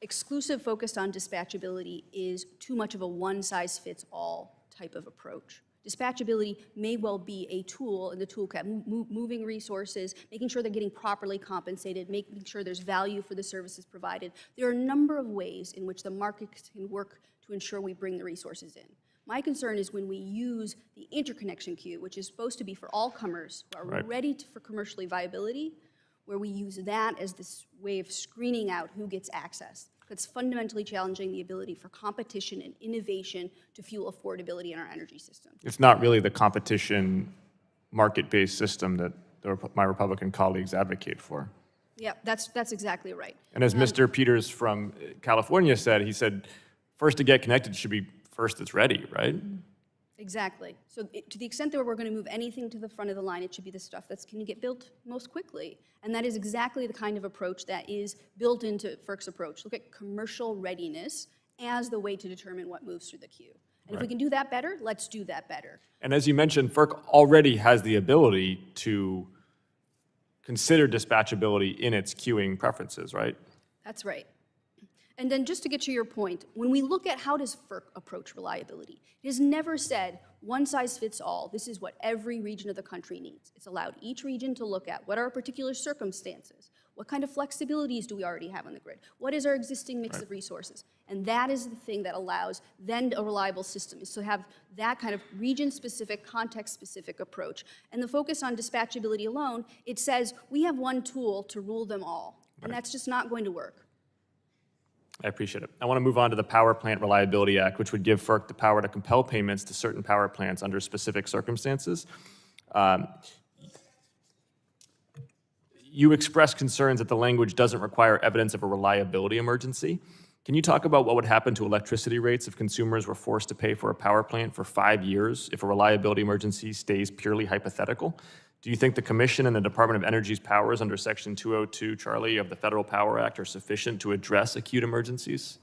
exclusive focus on dispatchability is too much of a one-size-fits-all type of approach. Dispatchability may well be a tool in the toolkit, moving resources, making sure they're getting properly compensated, making sure there's value for the services provided. There are a number of ways in which the market can work to ensure we bring the resources in. My concern is when we use the interconnection queue, which is supposed to be for all comers who are ready for commercially viability, where we use that as this way of screening out who gets access. That's fundamentally challenging the ability for competition and innovation to fuel affordability in our energy system. It's not really the competition, market-based system that my Republican colleagues advocate for. Yeah, that's exactly right. And as Mr. Peters from California said, he said, first to get connected should be first that's ready, right? Exactly. So to the extent that we're going to move anything to the front of the line, it should be the stuff that's can get built most quickly. And that is exactly the kind of approach that is built into FERC's approach. Look at commercial readiness as the way to determine what moves through the queue. And if we can do that better, let's do that better. And as you mentioned, FERC already has the ability to consider dispatchability in its queuing preferences, right? That's right. And then just to get to your point, when we look at how does FERC approach reliability, it has never said one size fits all. This is what every region of the country needs. It's allowed each region to look at what are our particular circumstances, what kind of flexibilities do we already have on the grid, what is our existing mix of resources. And that is the thing that allows then a reliable system, is to have that kind of region-specific, context-specific approach. And the focus on dispatchability alone, it says we have one tool to rule them all. And that's just not going to work. I appreciate it. I want to move on to the Power Plant Reliability Act, which would give FERC the power to compel payments to certain power plants under specific circumstances. You expressed concerns that the language doesn't require evidence of a reliability emergency. Can you talk about what would happen to electricity rates if consumers were forced to pay for a power plant for 5 years if a reliability emergency stays purely hypothetical? Do you think the Commission and the Department of Energy's powers under Section 202, Charlie, of the Federal Power Act are sufficient to address acute emergencies?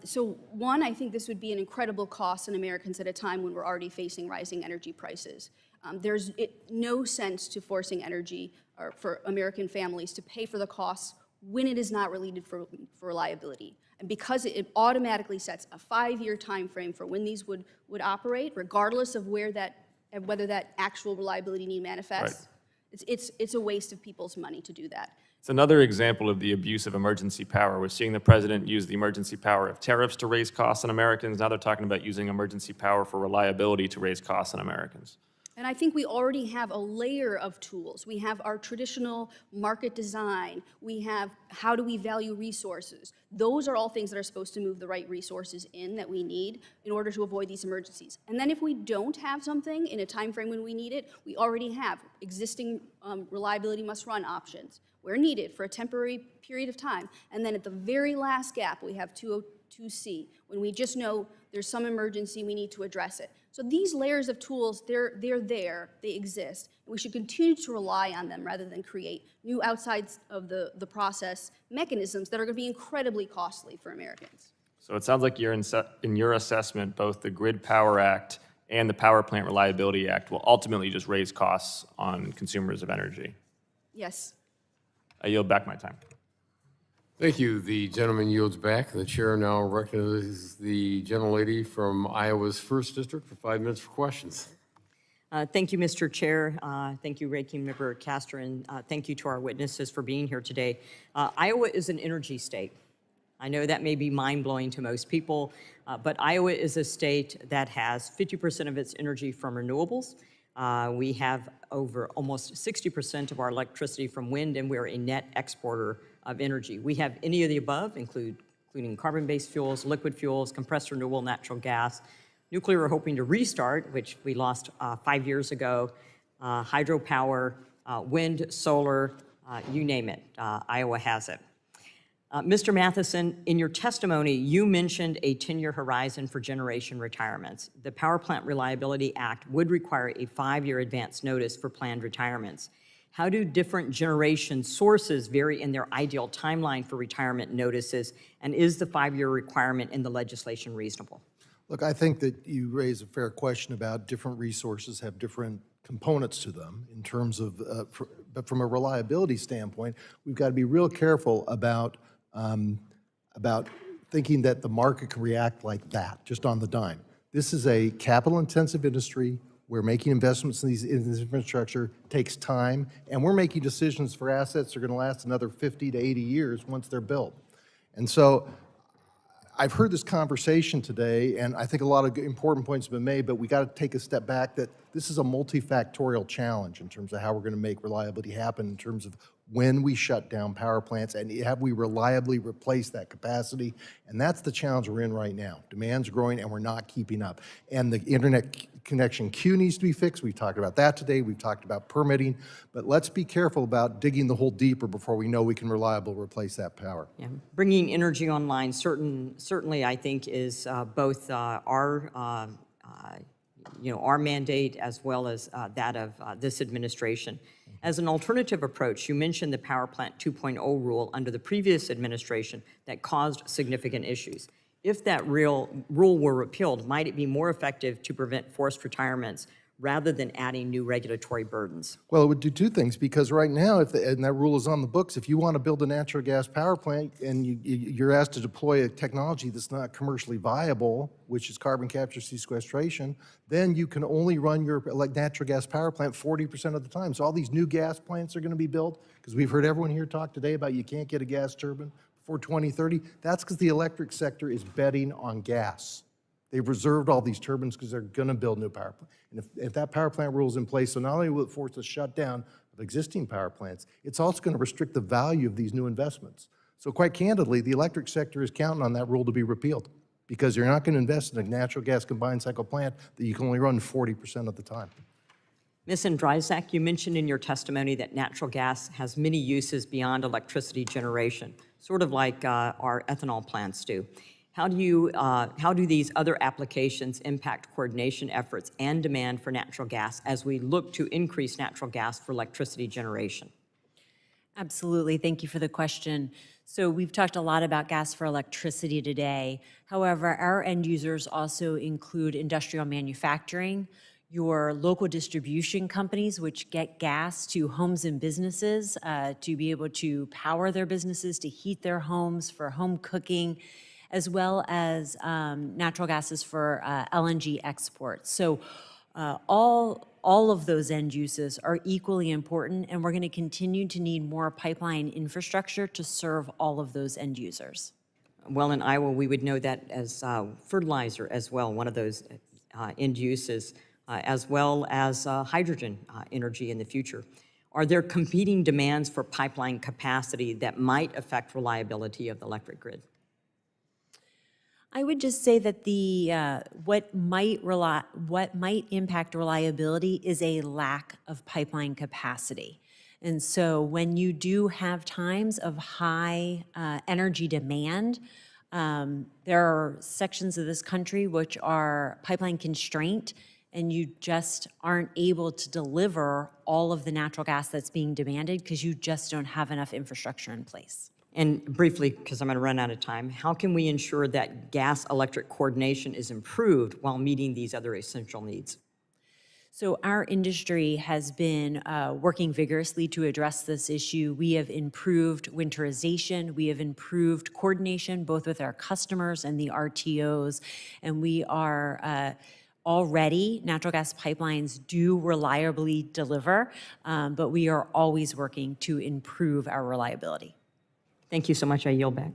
So one, I think this would be an incredible cost on Americans at a time when we're already facing rising energy prices. There's no sense to forcing energy or for American families to pay for the costs when it is not related for reliability. And because it automatically sets a 5-year time frame for when these would operate, regardless of whether that actual reliability need manifests, it's a waste of people's money to do that. It's another example of the abuse of emergency power. We're seeing the president use the emergency power of tariffs to raise costs on Americans. Now they're talking about using emergency power for reliability to raise costs on Americans. And I think we already have a layer of tools. We have our traditional market design. We have how do we value resources. Those are all things that are supposed to move the right resources in that we need in order to avoid these emergencies. And then if we don't have something in a time frame when we need it, we already have existing reliability must run options where needed for a temporary period of time. And then at the very last gap, we have 202C, when we just know there's some emergency, we need to address it. So these layers of tools, they're there, they exist. And we should continue to rely on them rather than create new outside of the process mechanisms that are going to be incredibly costly for Americans. So it sounds like in your assessment, both the Grid Power Act and the Power Plant Reliability Act will ultimately just raise costs on consumers of energy. Yes. I yield back my time. Thank you. The gentleman yields back. The chair now recognizes the gentlelady from Iowa's 1st District for 5 minutes for questions. Thank you, Mr. Chair. Thank you, Ranking Member Castor, and thank you to our witnesses for being here today. Iowa is an energy state. I know that may be mind-blowing to most people, but Iowa is a state that has 50% of its energy from renewables. We have over almost 60% of our electricity from wind, and we're a net exporter of energy. We have any of the above, including carbon-based fuels, liquid fuels, compressed renewable natural gas. Nuclear we're hoping to restart, which we lost 5 years ago. Hydropower, wind, solar, you name it. Iowa has it. Mr. Matheson, in your testimony, you mentioned a 10-year horizon for generation retirements. The Power Plant Reliability Act would require a 5-year advance notice for planned retirements. How do different generation sources vary in their ideal timeline for retirement notices, and is the 5-year requirement in the legislation reasonable? Look, I think that you raise a fair question about different resources have different components to them in terms of, but from a reliability standpoint, we've got to be real careful about thinking that the market can react like that, just on the dime. This is a capital-intensive industry. We're making investments in this infrastructure, takes time, and we're making decisions for assets that are going to last another 50 to 80 years once they're built. And so I've heard this conversation today, and I think a lot of important points have been made, but we got to take a step back that this is a multifactorial challenge in terms of how we're going to make reliability happen in terms of when we shut down power plants and have we reliably replaced that capacity. And that's the challenge we're in right now. Demand's growing and we're not keeping up. And the internet connection queue needs to be fixed. We've talked about that today. We've talked about permitting. But let's be careful about digging the hole deeper before we know we can reliably replace that power. Yeah, bringing energy online certainly I think is both our mandate as well as that of this administration. As an alternative approach, you mentioned the Power Plant 2.0 rule under the previous administration that caused significant issues. If that rule were repealed, might it be more effective to prevent forced retirements rather than adding new regulatory burdens? Well, it would do two things, because right now, and that rule is on the books, if you want to build a natural gas power plant and you're asked to deploy a technology that's not commercially viable, which is carbon capture sequestration, then you can only run your natural gas power plant 40% of the time. So all these new gas plants are going to be built, because we've heard everyone here talk today about you can't get a gas turbine before 2030. That's because the electric sector is betting on gas. They've reserved all these turbines because they're going to build new power plants. And if that power plant rule is in place, so not only will it force a shutdown of existing power plants, it's also going to restrict the value of these new investments. So quite candidly, the electric sector is counting on that rule to be repealed, because you're not going to invest in a natural gas combined cycle plant that you can only run 40% of the time. Ms. Andrzejczak, you mentioned in your testimony that natural gas has many uses beyond electricity generation, sort of like our ethanol plants do. How do these other applications impact coordination efforts and demand for natural gas as we look to increase natural gas for electricity generation? Absolutely. Thank you for the question. So we've talked a lot about gas for electricity today. However, our end users also include industrial manufacturing, your local distribution companies, which get gas to homes and businesses to be able to power their businesses, to heat their homes for home cooking, as well as natural gases for LNG exports. So all of those end uses are equally important, and we're going to continue to need more pipeline infrastructure to serve all of those end users. Well, in Iowa, we would know that as fertilizer as well, one of those end uses, as well as hydrogen energy in the future. Are there competing demands for pipeline capacity that might affect reliability of the electric grid? I would just say that what might impact reliability is a lack of pipeline capacity. And so when you do have times of high energy demand, there are sections of this country which are pipeline constrained, and you just aren't able to deliver all of the natural gas that's being demanded because you just don't have enough infrastructure in place. And briefly, because I'm going to run out of time, how can we ensure that gas-electric coordination is improved while meeting these other essential needs? So our industry has been working vigorously to address this issue. We have improved winterization. We have improved coordination, both with our customers and the RTOs. And we are already, natural gas pipelines do reliably deliver, but we are always working to improve our reliability. Thank you so much. I yield back.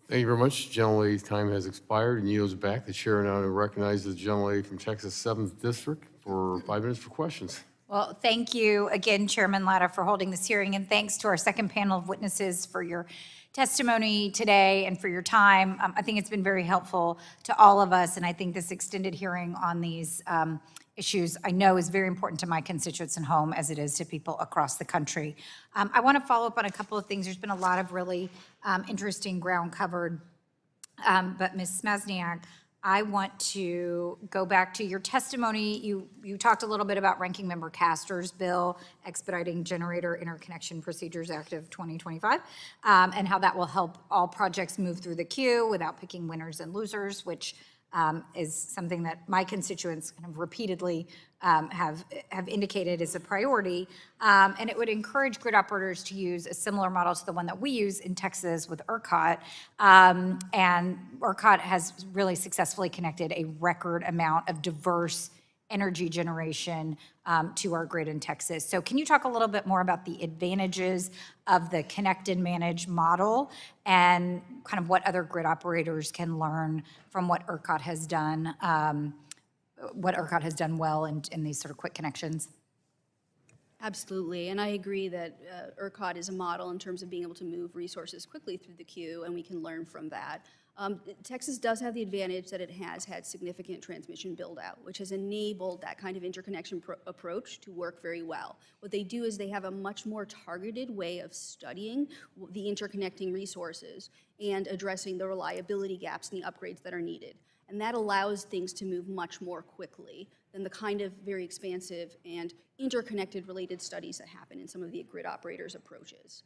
Thank you very much. Gentlelady's time has expired and yields back. The chair now recognizes the gentlelady from Texas 7th District for 5 minutes for questions. Well, thank you again, Chairman Latta, for holding this hearing, and thanks to our second panel of witnesses for your testimony today and for your time. I think it's been very helpful to all of us, and I think this extended hearing on these issues I know is very important to my constituents and home as it is to people across the country. I want to follow up on a couple of things. There's been a lot of really interesting ground covered, but Ms. Smazniak, I want to go back to your testimony. You talked a little bit about Ranking Member Castor's bill, Expediting Generator Interconnection Procedures Act of 2025, and how that will help all projects move through the queue without picking winners and losers, which is something that my constituents kind of repeatedly have indicated is a priority. And it would encourage grid operators to use a similar model to the one that we use in Texas with ERCOT. And ERCOT has really successfully connected a record amount of diverse energy generation to our grid in Texas. So can you talk a little bit more about the advantages of the connect and manage model and kind of what other grid operators can learn from what ERCOT has done well in these sort of quick connections? Absolutely, and I agree that ERCOT is a model in terms of being able to move resources quickly through the queue, and we can learn from that. Texas does have the advantage that it has had significant transmission build-out, which has enabled that kind of interconnection approach to work very well. What they do is they have a much more targeted way of studying the interconnecting resources and addressing the reliability gaps and the upgrades that are needed. And that allows things to move much more quickly than the kind of very expansive and interconnected related studies that happen in some of the grid operators' approaches.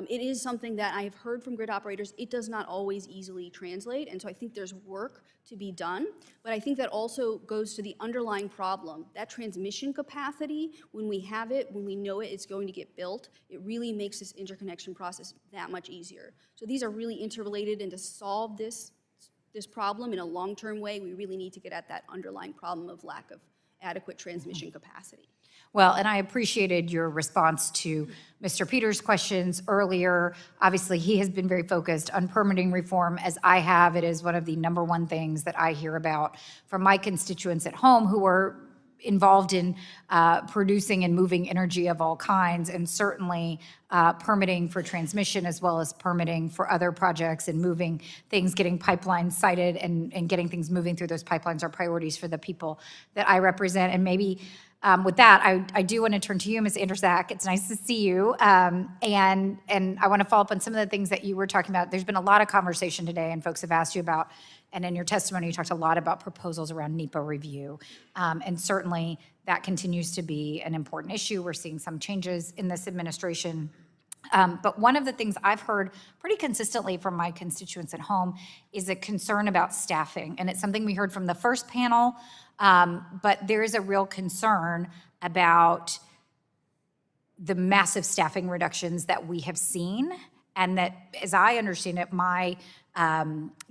It is something that I have heard from grid operators, it does not always easily translate, and so I think there's work to be done, but I think that also goes to the underlying problem. That transmission capacity, when we have it, when we know it's going to get built, it really makes this interconnection process that much easier. So these are really interrelated, and to solve this problem in a long-term way, we really need to get at that underlying problem of lack of adequate transmission capacity. Well, and I appreciated your response to Mr. Peters' questions earlier. Obviously, he has been very focused on permitting reform, as I have. It is one of the number one things that I hear about from my constituents at home who are involved in producing and moving energy of all kinds, and certainly permitting for transmission as well as permitting for other projects and moving things, getting pipelines sited and getting things moving through those pipelines are priorities for the people that I represent. And maybe with that, I do want to turn to you, Ms. Andersack. It's nice to see you. And I want to follow up on some of the things that you were talking about. There's been a lot of conversation today, and folks have asked you about, and in your testimony, you talked a lot about proposals around NEPA review. And certainly, that continues to be an important issue. We're seeing some changes in this administration. But one of the things I've heard pretty consistently from my constituents at home is a concern about staffing. And it's something we heard from the first panel, but there is a real concern about the massive staffing reductions that we have seen. And that, as I understand it, my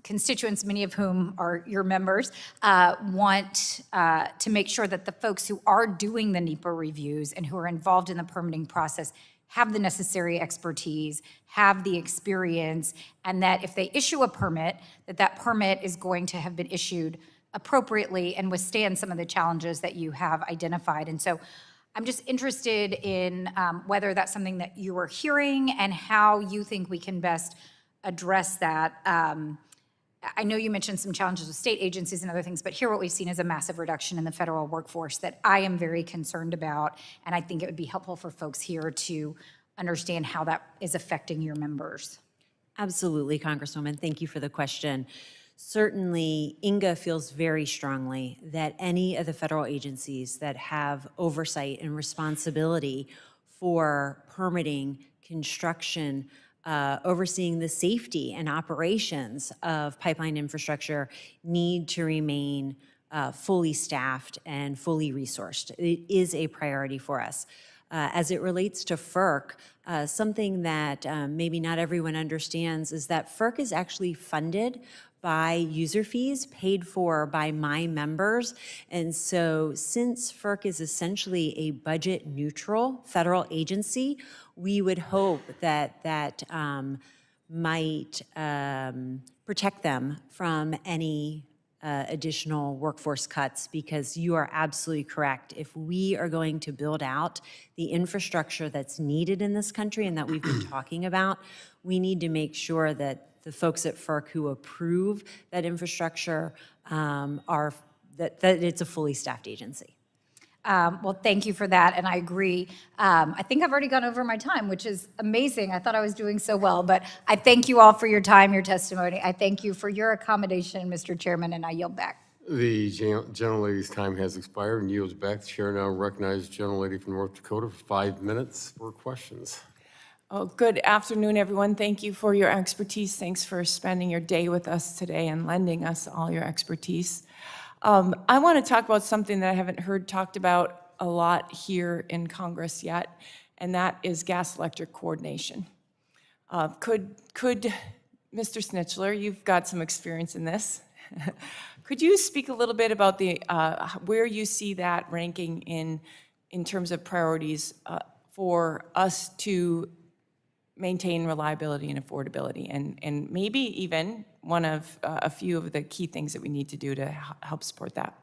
constituents, many of whom are your members, want to make sure that the folks who are doing the NEPA reviews and who are involved in the permitting process have the necessary expertise, have the experience, and that if they issue a permit, that permit is going to have been issued appropriately and withstand some of the challenges that you have identified. And so I'm just interested in whether that's something that you are hearing and how you think we can best address that. I know you mentioned some challenges with state agencies and other things, but here what we've seen is a massive reduction in the federal workforce that I am very concerned about, and I think it would be helpful for folks here to understand how that is affecting your members. Absolutely, Congresswoman. Thank you for the question. Certainly, INGA feels very strongly that any of the federal agencies that have oversight and responsibility for permitting, construction, overseeing the safety and operations of pipeline infrastructure need to remain fully staffed and fully resourced. It is a priority for us. As it relates to FERC, something that maybe not everyone understands is that FERC is actually funded by user fees paid for by my members. And so since FERC is essentially a budget neutral federal agency, we would hope that that might protect them from any additional workforce cuts, because you are absolutely correct. If we are going to build out the infrastructure that's needed in this country and that we've been talking about, we need to make sure that the folks at FERC who approve that infrastructure that it's a fully staffed agency. Well, thank you for that, and I agree. I think I've already gone over my time, which is amazing. I thought I was doing so well, but I thank you all for your time, your testimony. I thank you for your accommodation, Mr. Chairman, and I yield back. The gentlelady's time has expired and yields back. The chair now recognizes the gentlelady from North Dakota for 5 minutes for questions. Oh, good afternoon, everyone. Thank you for your expertise. Thanks for spending your day with us today and lending us all your expertise. I want to talk about something that I haven't heard talked about a lot here in Congress yet, and that is gas-electric coordination. Could Mr. Snitchler, you've got some experience in this. Could you speak a little bit about the where you see that ranking in terms of priorities for us to maintain reliability and affordability, and maybe even one of a few of the key things that we need to do to help support that?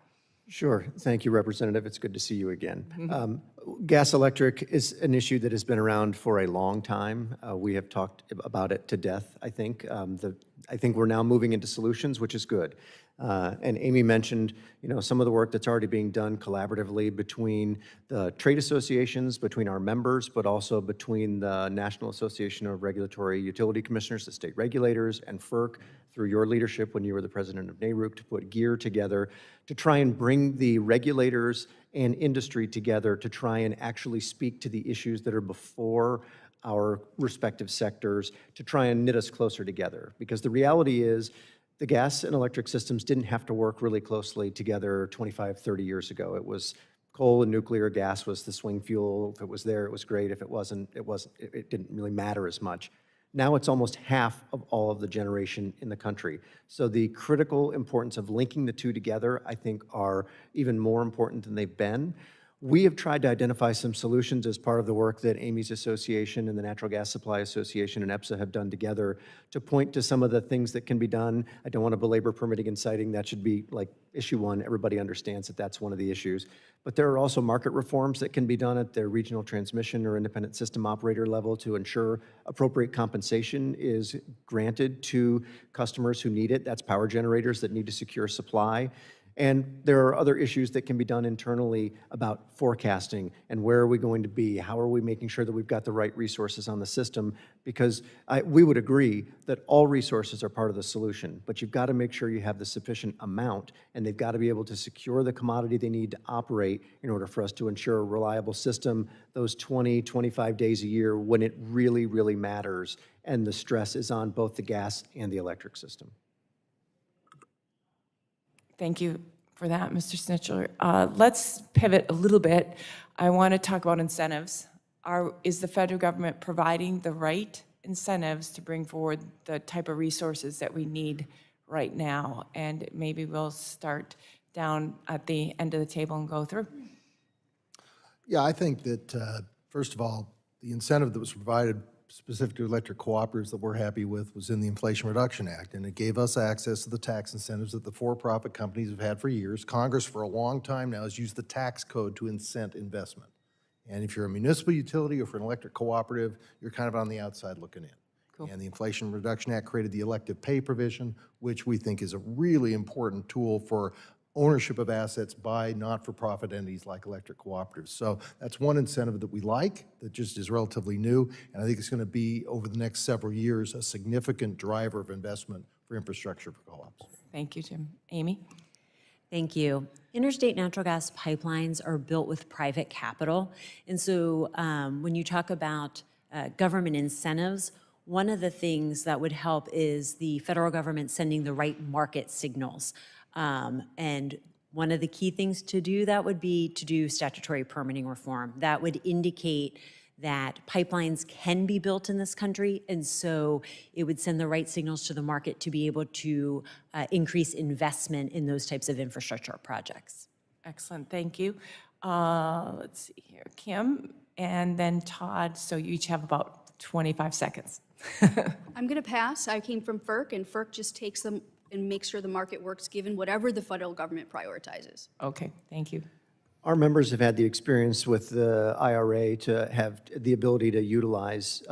Sure. Thank you, Representative. It's good to see you again. Gas electric is an issue that has been around for a long time. We have talked about it to death, I think. I think we're now moving into solutions, which is good. And Amy mentioned, some of the work that's already being done collaboratively between the trade associations, between our members, but also between the National Association of Regulatory Utility Commissioners, the state regulators, and FERC, through your leadership when you were the president of NARUC, to put gear together to try and bring the regulators and industry together to try and actually speak to the issues that are before our respective sectors, to try and knit us closer together. Because the reality is, the gas and electric systems didn't have to work really closely together 25, 30 years ago. It was coal and nuclear. Gas was the swing fuel. If it was there, it was great. If it wasn't, it didn't really matter as much. Now it's almost half of all of the generation in the country. So the critical importance of linking the two together, I think, are even more important than they've been. We have tried to identify some solutions as part of the work that Amy's association and the Natural Gas Supply Association and EPSA have done together to point to some of the things that can be done. I don't want to belabor permitting and siting. That should be like issue one. Everybody understands that that's one of the issues. But there are also market reforms that can be done at the regional transmission or independent system operator level to ensure appropriate compensation is granted to customers who need it. That's power generators that need to secure supply. And there are other issues that can be done internally about forecasting and where are we going to be? How are we making sure that we've got the right resources on the system? Because we would agree that all resources are part of the solution, but you've got to make sure you have the sufficient amount, and they've got to be able to secure the commodity they need to operate in order for us to ensure a reliable system those 20, 25 days a year when it really, really matters, and the stress is on both the gas and the electric system. Thank you for that, Mr. Snitchler. Let's pivot a little bit. I want to talk about incentives. Is the federal government providing the right incentives to bring forward the type of resources that we need right now? And maybe we'll start down at the end of the table and go through. Yeah, I think that, first of all, the incentive that was provided specific to electric cooperatives that we're happy with was in the Inflation Reduction Act, and it gave us access to the tax incentives that the for-profit companies have had for years. Congress, for a long time now, has used the tax code to incent investment. And if you're a municipal utility or for an electric cooperative, you're kind of on the outside looking in. Cool. And the Inflation Reduction Act created the elective pay provision, which we think is a really important tool for ownership of assets by not-for-profit entities like electric cooperatives. So that's one incentive that we like, that just is relatively new, and I think it's going to be, over the next several years, a significant driver of investment for infrastructure for co-ops. Thank you, Jim. Amy? Thank you. Interstate natural gas pipelines are built with private capital, and so when you talk about government incentives, one of the things that would help is the federal government sending the right market signals. And one of the key things to do that would be to do statutory permitting reform. That would indicate that pipelines can be built in this country, and so it would send the right signals to the market to be able to increase investment in those types of infrastructure projects. Excellent, thank you. Let's see here, Kim, and then Todd, so you each have about 25 seconds. I'm going to pass. I came from FERC, and FERC just takes them and makes sure the market works given whatever the federal government prioritizes. Okay, thank you. Our members have had the experience with the IRA to have the ability to utilize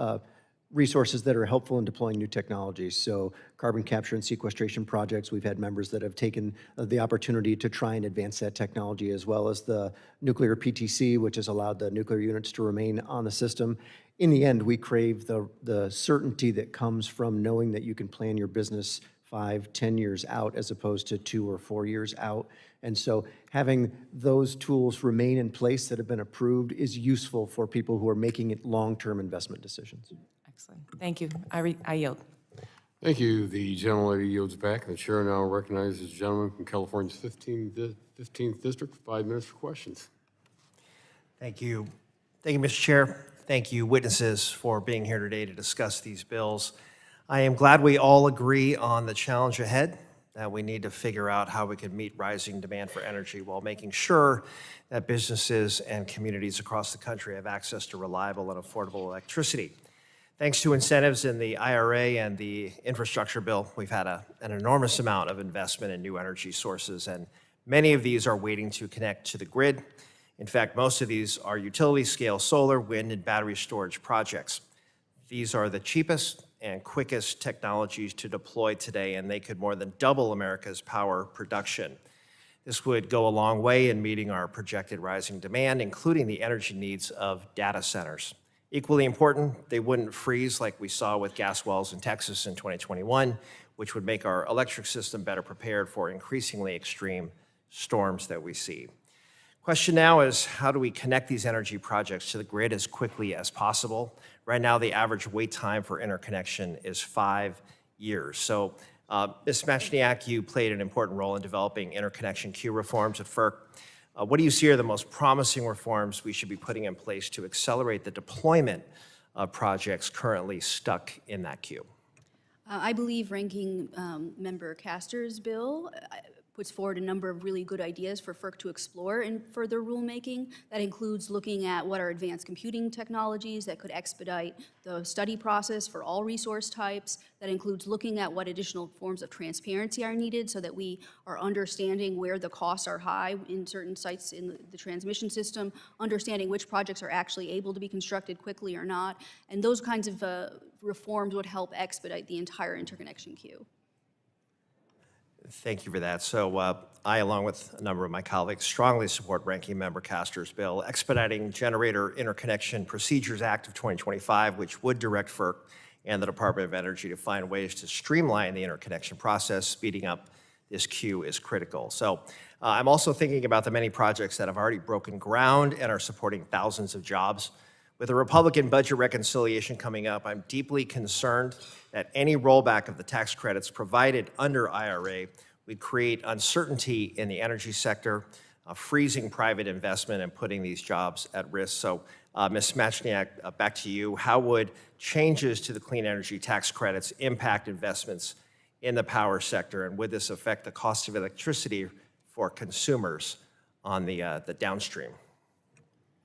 resources that are helpful in deploying new technologies. So carbon capture and sequestration projects, we've had members that have taken the opportunity to try and advance that technology, as well as the nuclear PTC, which has allowed the nuclear units to remain on the system. In the end, we crave the certainty that comes from knowing that you can plan your business 5, 10 years out as opposed to 2 or 4 years out. And so having those tools remain in place that have been approved is useful for people who are making it long-term investment decisions. Excellent. Thank you. I yield. Thank you. The gentlelady yields back. The chair now recognizes the gentleman from California's 15th District, 5 minutes for questions. Thank you. Thank you, Mr. Chair. Thank you, witnesses, for being here today to discuss these bills. I am glad we all agree on the challenge ahead, that we need to figure out how we can meet rising demand for energy while making sure that businesses and communities across the country have access to reliable and affordable electricity. Thanks to incentives in the IRA and the infrastructure bill, we've had an enormous amount of investment in new energy sources, and many of these are waiting to connect to the grid. In fact, most of these are utility-scale solar, wind, and battery storage projects. These are the cheapest and quickest technologies to deploy today, and they could more than double America's power production. This would go a long way in meeting our projected rising demand, including the energy needs of data centers. Equally important, they wouldn't freeze like we saw with gas wells in Texas in 2021, which would make our electric system better prepared for increasingly extreme storms that we see. Question now is, how do we connect these energy projects to the grid as quickly as possible? Right now, the average wait time for interconnection is 5 years. So, Ms. Machniak, you played an important role in developing interconnection queue reforms at FERC. What do you see are the most promising reforms we should be putting in place to accelerate the deployment of projects currently stuck in that queue? I believe Ranking Member Castor's bill puts forward a number of really good ideas for FERC to explore in further rulemaking. That includes looking at what are advanced computing technologies that could expedite the study process for all resource types. That includes looking at what additional forms of transparency are needed so that we are understanding where the costs are high in certain sites in the transmission system, understanding which projects are actually able to be constructed quickly or not. And those kinds of reforms would help expedite the entire interconnection queue. Thank you for that. So I, along with a number of my colleagues, strongly support Ranking Member Castor's bill, expediting Generator Interconnection Procedures Act of 2025, which would direct FERC and the Department of Energy to find ways to streamline the interconnection process. Speeding up this queue is critical. So I'm also thinking about the many projects that have already broken ground and are supporting thousands of jobs. With the Republican budget reconciliation coming up, I'm deeply concerned that any rollback of the tax credits provided under IRA would create uncertainty in the energy sector, freezing private investment and putting these jobs at risk. So, Ms. Machniak, back to you. How would changes to the clean energy tax credits impact investments in the power sector, and would this affect the cost of electricity for consumers on the downstream?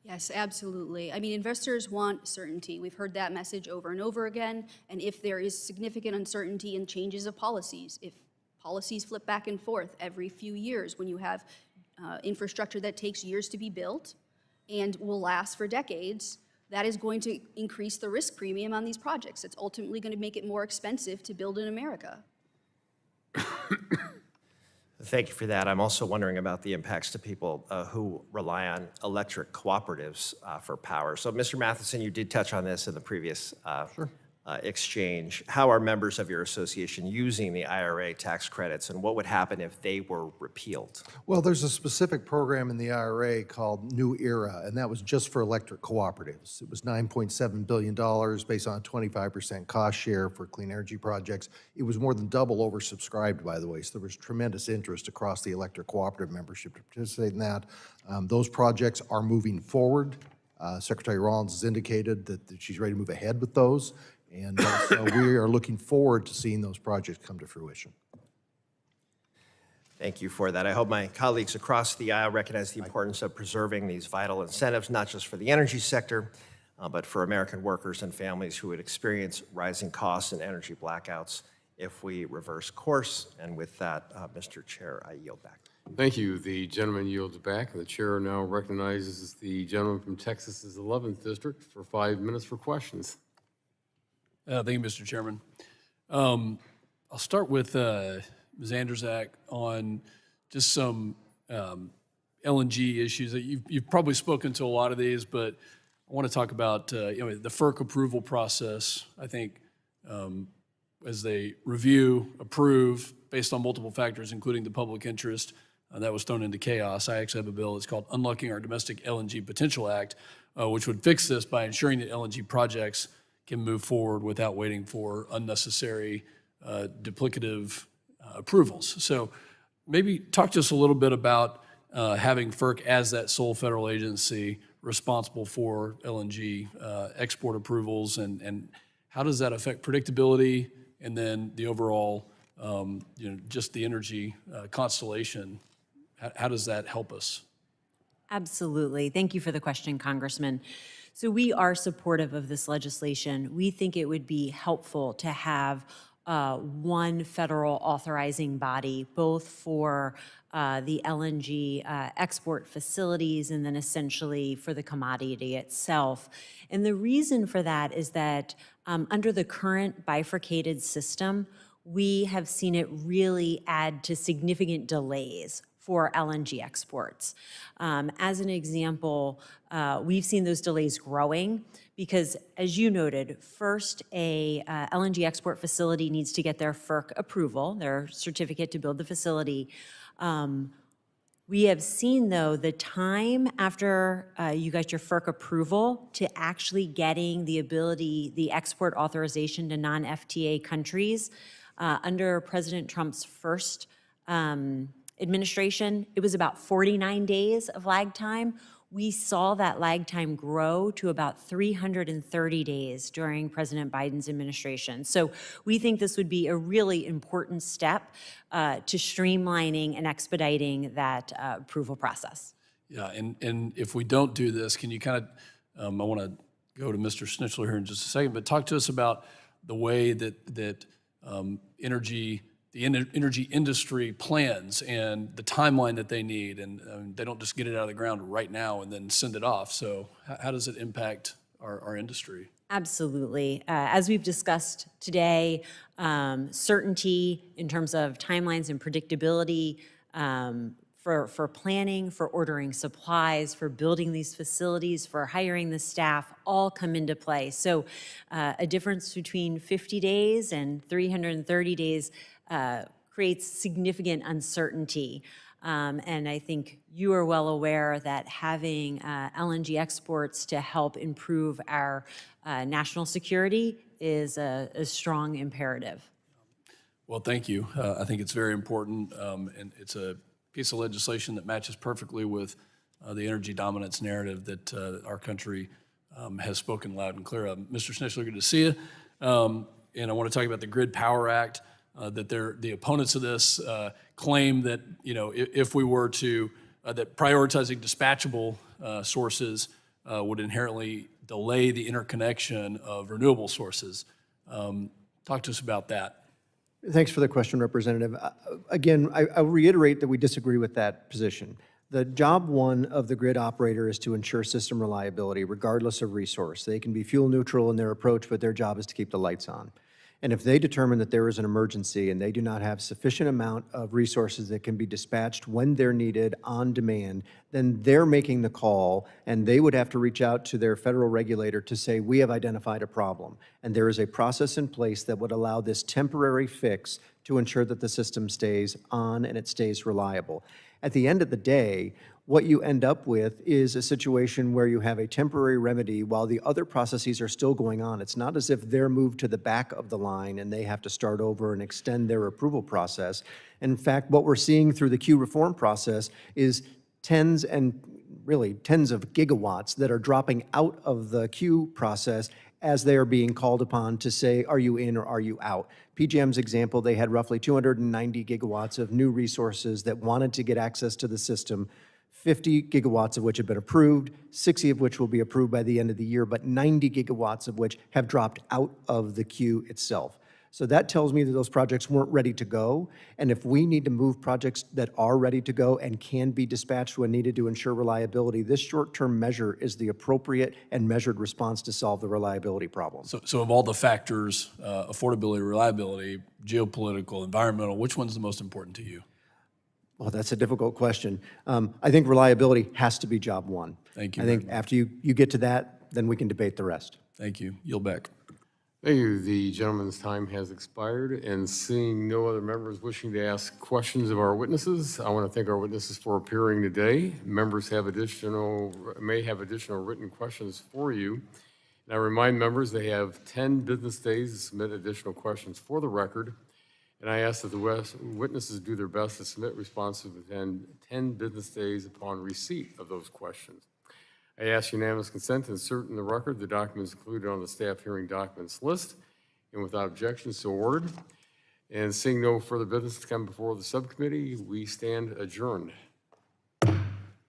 Yes, absolutely. I mean, investors want certainty. We've heard that message over and over again. And if there is significant uncertainty in changes of policies, if policies flip back and forth every few years, when you have infrastructure that takes years to be built and will last for decades, that is going to increase the risk premium on these projects. It's ultimately going to make it more expensive to build in America. Thank you for that. I'm also wondering about the impacts to people who rely on electric cooperatives for power. So, Mr. Matheson, you did touch on this in the previous exchange. How are members of your association using the IRA tax credits, and what would happen if they were repealed? Well, there's a specific program in the IRA called New Era, and that was just for electric cooperatives. It was $9.7 billion based on a 25% cost share for clean energy projects. It was more than double oversubscribed, by the way, so there was tremendous interest across the electric cooperative membership to participate in that. Those projects are moving forward. Secretary Rollins has indicated that she's ready to move ahead with those, and so we are looking forward to seeing those projects come to fruition. Thank you for that. I hope my colleagues across the aisle recognize the importance of preserving these vital incentives, not just for the energy sector, but for American workers and families who would experience rising costs and energy blackouts if we reverse course. And with that, Mr. Chair, I yield back. Thank you. The gentleman yields back. The chair now recognizes the gentleman from Texas's 11th District for 5 minutes for questions. Thank you, Mr. Chairman. I'll start with Ms. Anderzak on just some LNG issues. You've probably spoken to a lot of these, but I want to talk about the FERC approval process. I think as they review, approve, based on multiple factors, including the public interest, that was thrown into chaos. I actually have a bill, it's called Unlocking Our Domestic LNG Potential Act, which would fix this by ensuring that LNG projects can move forward without waiting for unnecessary duplicative approvals. So maybe talk to us a little bit about having FERC as that sole federal agency responsible for LNG export approvals, and how does that affect predictability and then the overall, just the energy constellation? How does that help us? Absolutely. Thank you for the question, Congressman. So we are supportive of this legislation. We think it would be helpful to have one federal authorizing body, both for the LNG export facilities and then essentially for the commodity itself. And the reason for that is that under the current bifurcated system, we have seen it really add to significant delays for LNG exports. As an example, we've seen those delays growing because, as you noted, first a LNG export facility needs to get their FERC approval, their certificate to build the facility. We have seen, though, the time after you got your FERC approval to actually getting the export authorization to non-FTA countries under President Trump's first administration, it was about 49 days of lag time. We saw that lag time grow to about 330 days during President Biden's administration. So we think this would be a really important step to streamlining and expediting that approval process. Yeah, and if we don't do this, can you kind of, I want to go to Mr. Snitchler here in just a second, but talk to us about the way that energy industry plans and the timeline that they need, and they don't just get it out of the ground right now and then send it off. So how does it impact our industry? Absolutely. As we've discussed today, certainty in terms of timelines and predictability for planning, for ordering supplies, for building these facilities, for hiring the staff, all come into play. So a difference between 50 days and 330 days creates significant uncertainty. And I think you are well aware that having LNG exports to help improve our national security is a strong imperative. Well, thank you. I think it's very important, and it's a piece of legislation that matches perfectly with the energy dominance narrative that our country has spoken loud and clear of. Mr. Snitchler, good to see you. And I want to talk about the Grid Power Act. That the opponents of this claim that, if we were to, that prioritizing dispatchable sources would inherently delay the interconnection of renewable sources. Talk to us about that. Thanks for the question, Representative. Again, I'll reiterate that we disagree with that position. The job one of the grid operator is to ensure system reliability regardless of resource. They can be fuel neutral in their approach, but their job is to keep the lights on. And if they determine that there is an emergency and they do not have sufficient amount of resources that can be dispatched when they're needed on demand, then they're making the call, and they would have to reach out to their federal regulator to say, we have identified a problem. And there is a process in place that would allow this temporary fix to ensure that the system stays on and it stays reliable. At the end of the day, what you end up with is a situation where you have a temporary remedy while the other processes are still going on. It's not as if they're moved to the back of the line and they have to start over and extend their approval process. In fact, what we're seeing through the queue reform process is tens of gigawatts that are dropping out of the queue process as they are being called upon to say, are you in or are you out? PJM's example, they had roughly 290 gigawatts of new resources that wanted to get access to the system, 50 gigawatts of which have been approved, 60 of which will be approved by the end of the year, but 90 gigawatts of which have dropped out of the queue itself. So that tells me that those projects weren't ready to go. And if we need to move projects that are ready to go and can be dispatched when needed to ensure reliability, this short-term measure is the appropriate and measured response to solve the reliability problem. So of all the factors, affordability, reliability, geopolitical, environmental, which one's the most important to you? Well, that's a difficult question. I think reliability has to be job one. Thank you. I think after you get to that, then we can debate the rest. Thank you. Yield back. Thank you. The gentleman's time has expired, and seeing no other members wishing to ask questions of our witnesses, I want to thank our witnesses for appearing today. Members may have additional written questions for you. And I remind members they have 10 business days to submit additional questions for the record. And I ask that the witnesses do their best to submit responses within 10 business days upon receipt of those questions. I ask unanimous consent to insert in the record the documents included on the staff hearing documents list, and without objection, so ordered. And seeing no further business to come before the subcommittee, we stand adjourned.